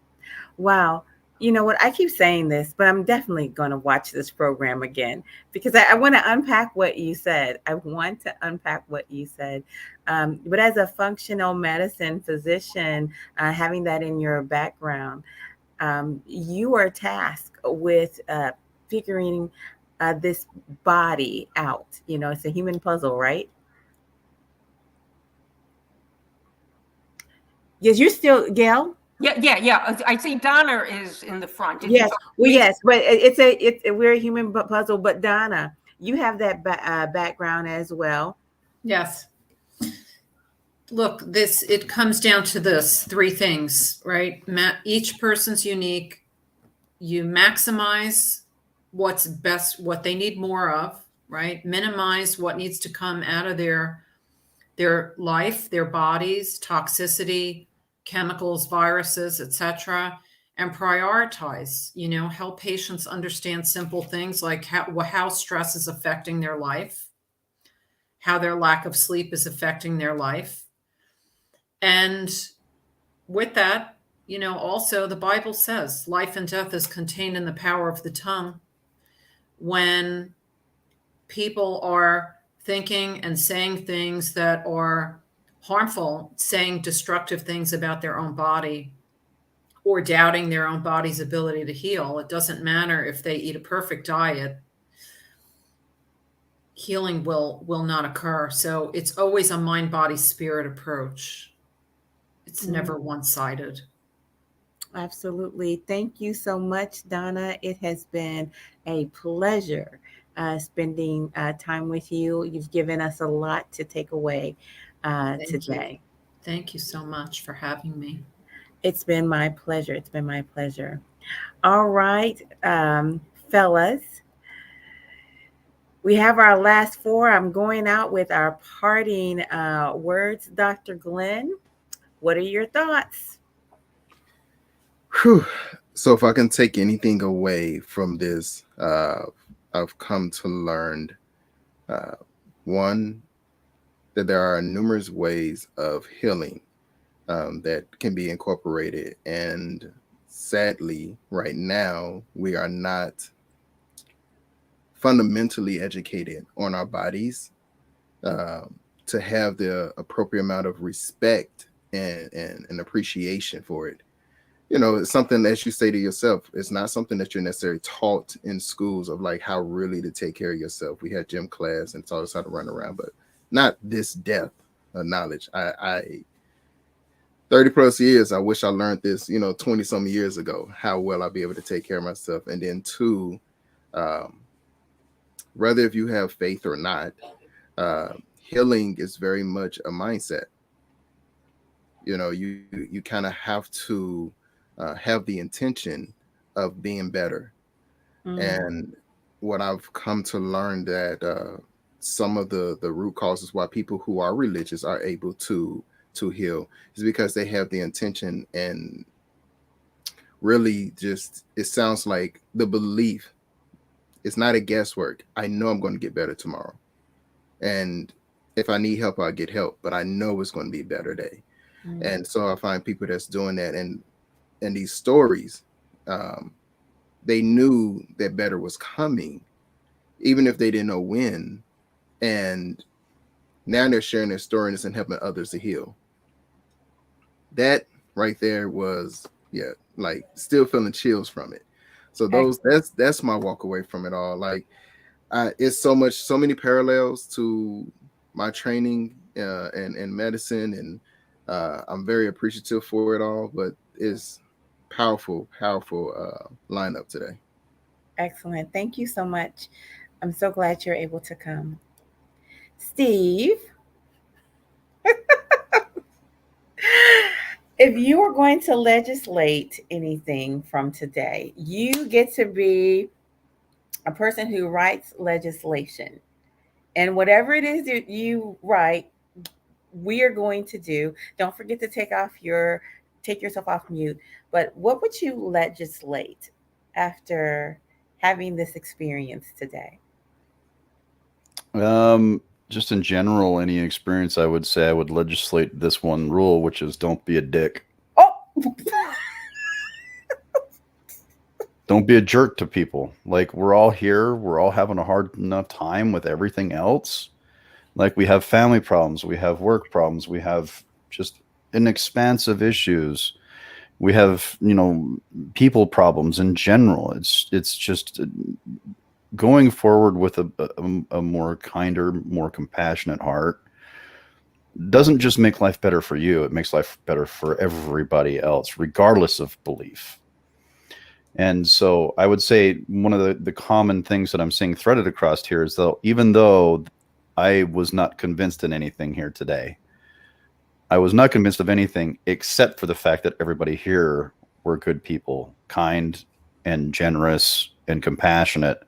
Wow. You know what? I keep saying this, but I'm definitely going to watch this program again because I want to unpack what you said. I want to unpack what you said. But as a functional medicine physician, having that in your background, you are tasked with figuring this body out. You know, it's a human puzzle, right? Yes, you're still, Gail? Yeah. I see Donna is in the front. Yes, well, yes, but we're a human puzzle. But Donna, you have that background as well. Yes. Look, it comes down to this 3 things, right? Each person's unique. You maximize what's best, what they need more of, right? Minimize what needs to come out of their life, their bodies, toxicity, chemicals, viruses, etc., and prioritize, help patients understand simple things like how stress is affecting their life, how their lack of sleep is affecting their life. And with that, also the Bible says life and death is contained in the power of the tongue. When people are thinking and saying things that are harmful, saying destructive things about their own body, or doubting their own body's ability to heal, it doesn't matter if they eat a perfect diet, healing will not occur. So it's always a mind, body, spirit approach. It's never one-sided. Absolutely. Thank you so much, Donna. It has been a pleasure spending time with you. You've given us a lot to take away today. Thank you so much for having me. It's been my pleasure. It's been my pleasure. All right, fellas. We have our last 4. I'm going out with our parting words. Dr. Glenn, what are your thoughts? Whew. So if I can take anything away from this, I've come to learn, one, that there are numerous ways of healing that can be incorporated. And sadly, right now, we are not fundamentally educated on our bodies to have the appropriate amount of respect and appreciation for it. It's something that you say to yourself. It's not something that you're necessarily taught in schools of like how really to take care of yourself. We had gym class and taught us how to run around, but not this depth of knowledge. I 30 plus years, I wish I learned this, 20 some years ago, how well I'll be able to take care of myself. And then 2, whether if you have faith or not, healing is very much a mindset. You kind of have to have the intention of being better. And what I've come to learn that some of the root causes why people who are religious are able to heal is because they have the intention, and really just, it sounds like the belief. It's not a guesswork. I know I'm going to get better tomorrow. And if I need help, I'll get help, but I know it's going to be a better day. And so I find people that's doing that, and these stories, they knew that better was coming, even if they didn't know when. And now they're sharing their stories and helping others to heal. That right there was, like still feeling chills from it. So that's my walk away from it all. Like, it's so many parallels to my training in medicine, and I'm very appreciative for it all. But it's powerful lineup today. Excellent. Thank you so much. I'm so glad you're able to come. Steve, if you are going to legislate anything from today, you get to be a person who writes legislation. And whatever it is that you write, we are going to do. Don't forget to take yourself off mute. But what would you legislate after having this experience today? Just in general, any experience, I would say I would legislate this one rule, which is don't be a dick. Oh. Don't be a jerk to people. Like, we're all here. We're all having a hard enough time with everything else. Like, we have family problems. We have work problems. We have just an expanse of issues. We have, people problems in general. It's just going forward with a more kinder, more compassionate heart doesn't just make life better for you. It makes life better for everybody else, regardless of belief. And so I would say one of the common things that I'm seeing threaded across here is, though, even though I was not convinced in anything here today, I was not convinced of anything except for the fact that everybody here were good people, kind and generous and compassionate.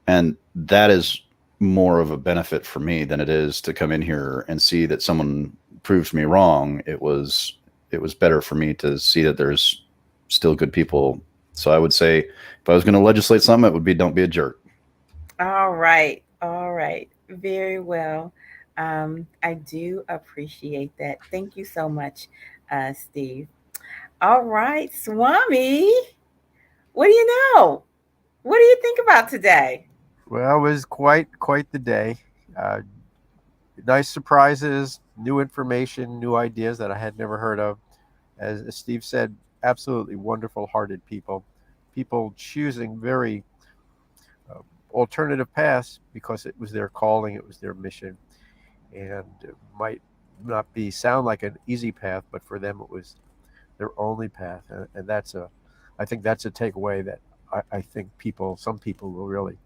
And that is more of a benefit for me than it is to come in here and see that someone proved me wrong. It was better for me to see that there's still good people. So I would say if I was going to legislate something, it would be don't be a jerk. All right. Very well. I do appreciate that. Thank you so much, Steve. All right, Swami, what do you know? What do you think about today? Well, it was quite the day. Nice surprises, new information, new ideas that I had never heard of. As Steve said, absolutely wonderful-hearted people choosing very alternative paths because it was their calling, it was their mission, and it might not sound like an easy path, but for them it was their only path, and I think that's a takeaway that I think some people will really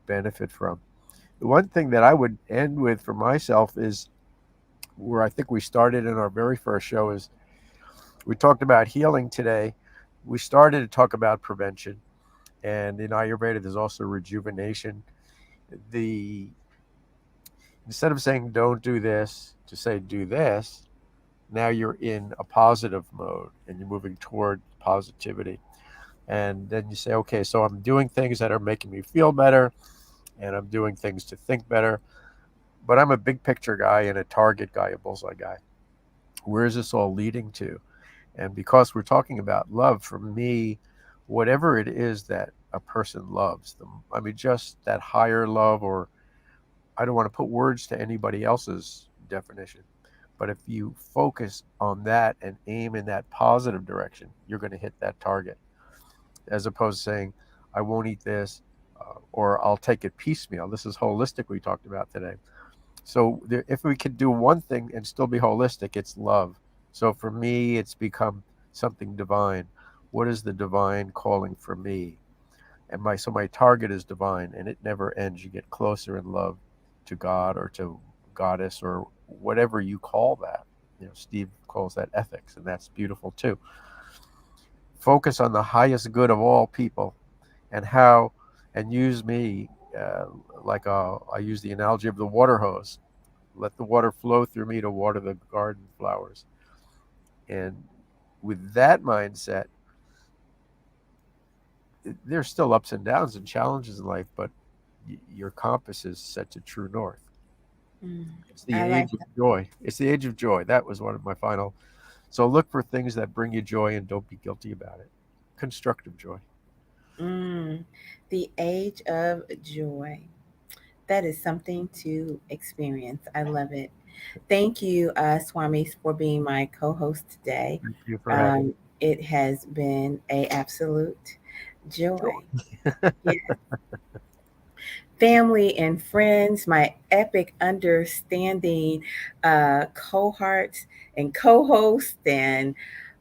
benefit from. The one thing that I would end with for myself is where I think we started in our very first show. Is we talked about healing today. We started to talk about prevention, and in Ayurveda there's also rejuvenation. Instead of saying don't do this, to say do this, now you're in a positive mode and you're moving toward positivity. And then you say, okay, so I'm doing things that are making me feel better, and I'm doing things to think better, but I'm a big picture guy and a target guy, a bullseye guy. Where is this all leading to? And because we're talking about love, for me, whatever it is that a person loves them, I mean, just that higher love, or I don't want to put words to anybody else's definition, but if you focus on that and aim in that positive direction, you're going to hit that target, as opposed to saying, I won't eat this, or I'll take it piecemeal. This is holistic we talked about today. So if we could do one thing and still be holistic, it's love. So for me, it's become something divine. What is the divine calling for me? And my target is divine, and it never ends. You get closer in love to God or to goddess or whatever you call that. Steve calls that ethics, and that's beautiful too. Focus on the highest good of all people, and use me I use the analogy of the water hose. Let the water flow through me to water the garden flowers. And with that mindset, there's still ups and downs and challenges in life, but your compass is set to true north. It's the age of joy. It's the age of joy. That was one of my final. So look for things that bring you joy and don't be guilty about it. Constructive joy. The age of joy. That is something to experience. I love it. Thank you, Swami, for being my co-host today. Thank you for having me. It has been an absolute joy. Yes. Family and friends, my epic understanding cohorts and co-hosts, and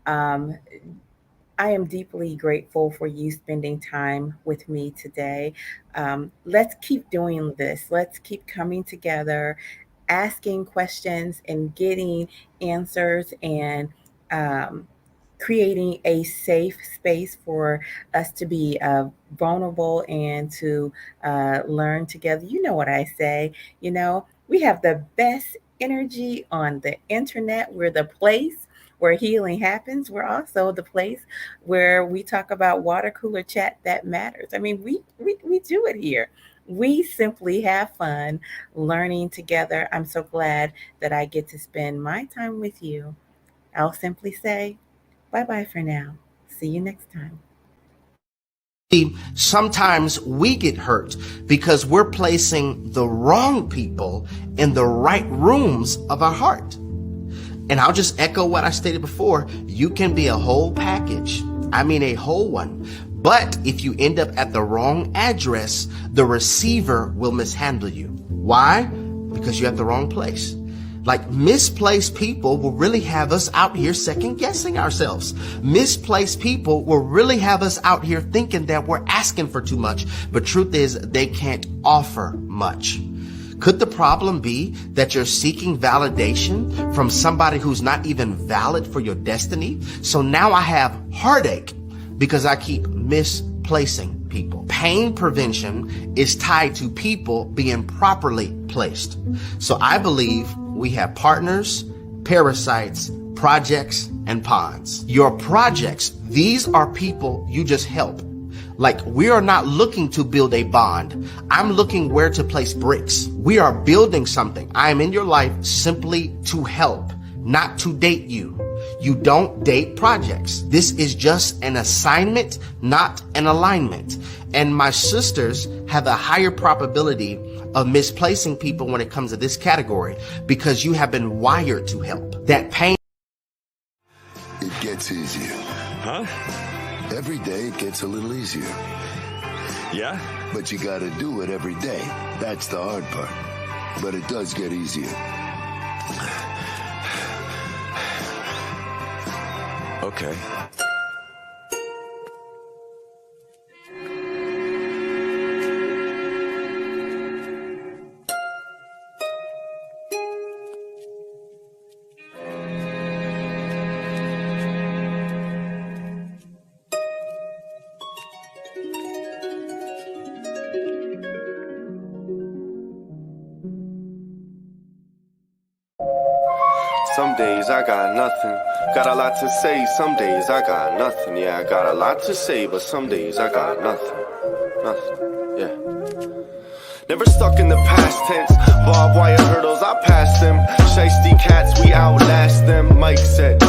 I am deeply grateful for you spending time with me today. Let's keep doing this. Let's keep coming together, asking questions and getting answers, and creating a safe space for us to be vulnerable and to learn together. You know what I say, we have the best energy on the internet. We're the place where healing happens. We're also the place where we talk about water cooler chat that matters. I mean, we do it here. we simply have fun learning together. I'm so glad that I get to spend my time with you. I'll simply say bye-bye for now. See you next time. Sometimes we get hurt because we're placing the wrong people in the right rooms of our heart. And I'll just echo what I stated before. You can be a whole package. I mean, a whole one. But if you end up at the wrong address, the receiver will mishandle you. Why? Because you're at the wrong place. Like, misplaced people will really have us out here second guessing ourselves. Misplaced people will really have us out here thinking that we're asking for too much. But truth is, they can't offer much. Could the problem be that you're seeking validation from somebody who's not even valid for your destiny? So now I have heartache because I keep misplacing people. Pain prevention is tied to people being properly placed. So I believe we have partners, parasites, projects, and pawns. Your projects, these are people you just help. Like, we are not looking to build a bond. I'm looking where to place bricks. We are building something. I am in your life simply to help, not to date you. You don't date projects. This is just an assignment, not an alignment. And my sisters have a higher probability of misplacing people when it comes to this category because you have been wired to help. That pain. It gets easier. Huh? Every day it gets a little easier. Yeah? But you gotta do it every day. That's the hard part. But it does get easier. Okay. Some days I got nothing. Got a lot to say. Some days I got nothing. Yeah, I got a lot to say, but some days I got nothing. Nothing. Yeah. Never stuck in the past tense. Barbed wire hurdles, I pass them. Shiesty cats, we outlast them. Mike said,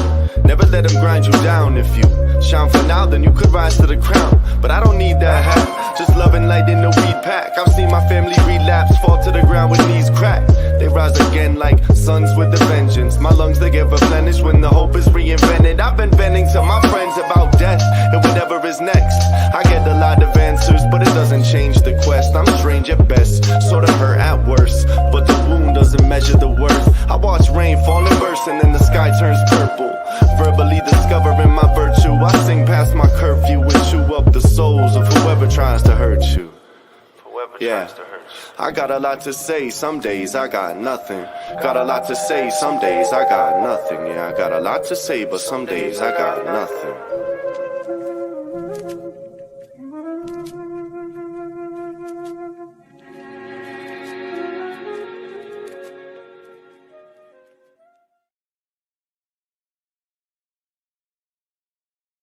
never let them grind you down. If you shine for now, then you could rise to the crown. But I don't need that hat. Just loving light in the weed pack. I've seen my family relapse, fall to the ground with knees cracked. They rise again like suns with a vengeance. My lungs, they get replenished when the hope is reinvented. I've been venting to my friends about death and whatever is next. I get a lot of answers, but it doesn't change the quest. I'm strange at best, sort of hurt at worst, but the wound doesn't measure the worth. I watch rain fall and burst and then the sky turns purple. Verbally discovering my virtue, I sing past my curfew and chew up the souls of whoever tries to hurt you. Yeah, I got a lot to say, some days I got nothing. Got a lot to say, some days I got nothing. Yeah, I got a lot to say, but some days I got nothing.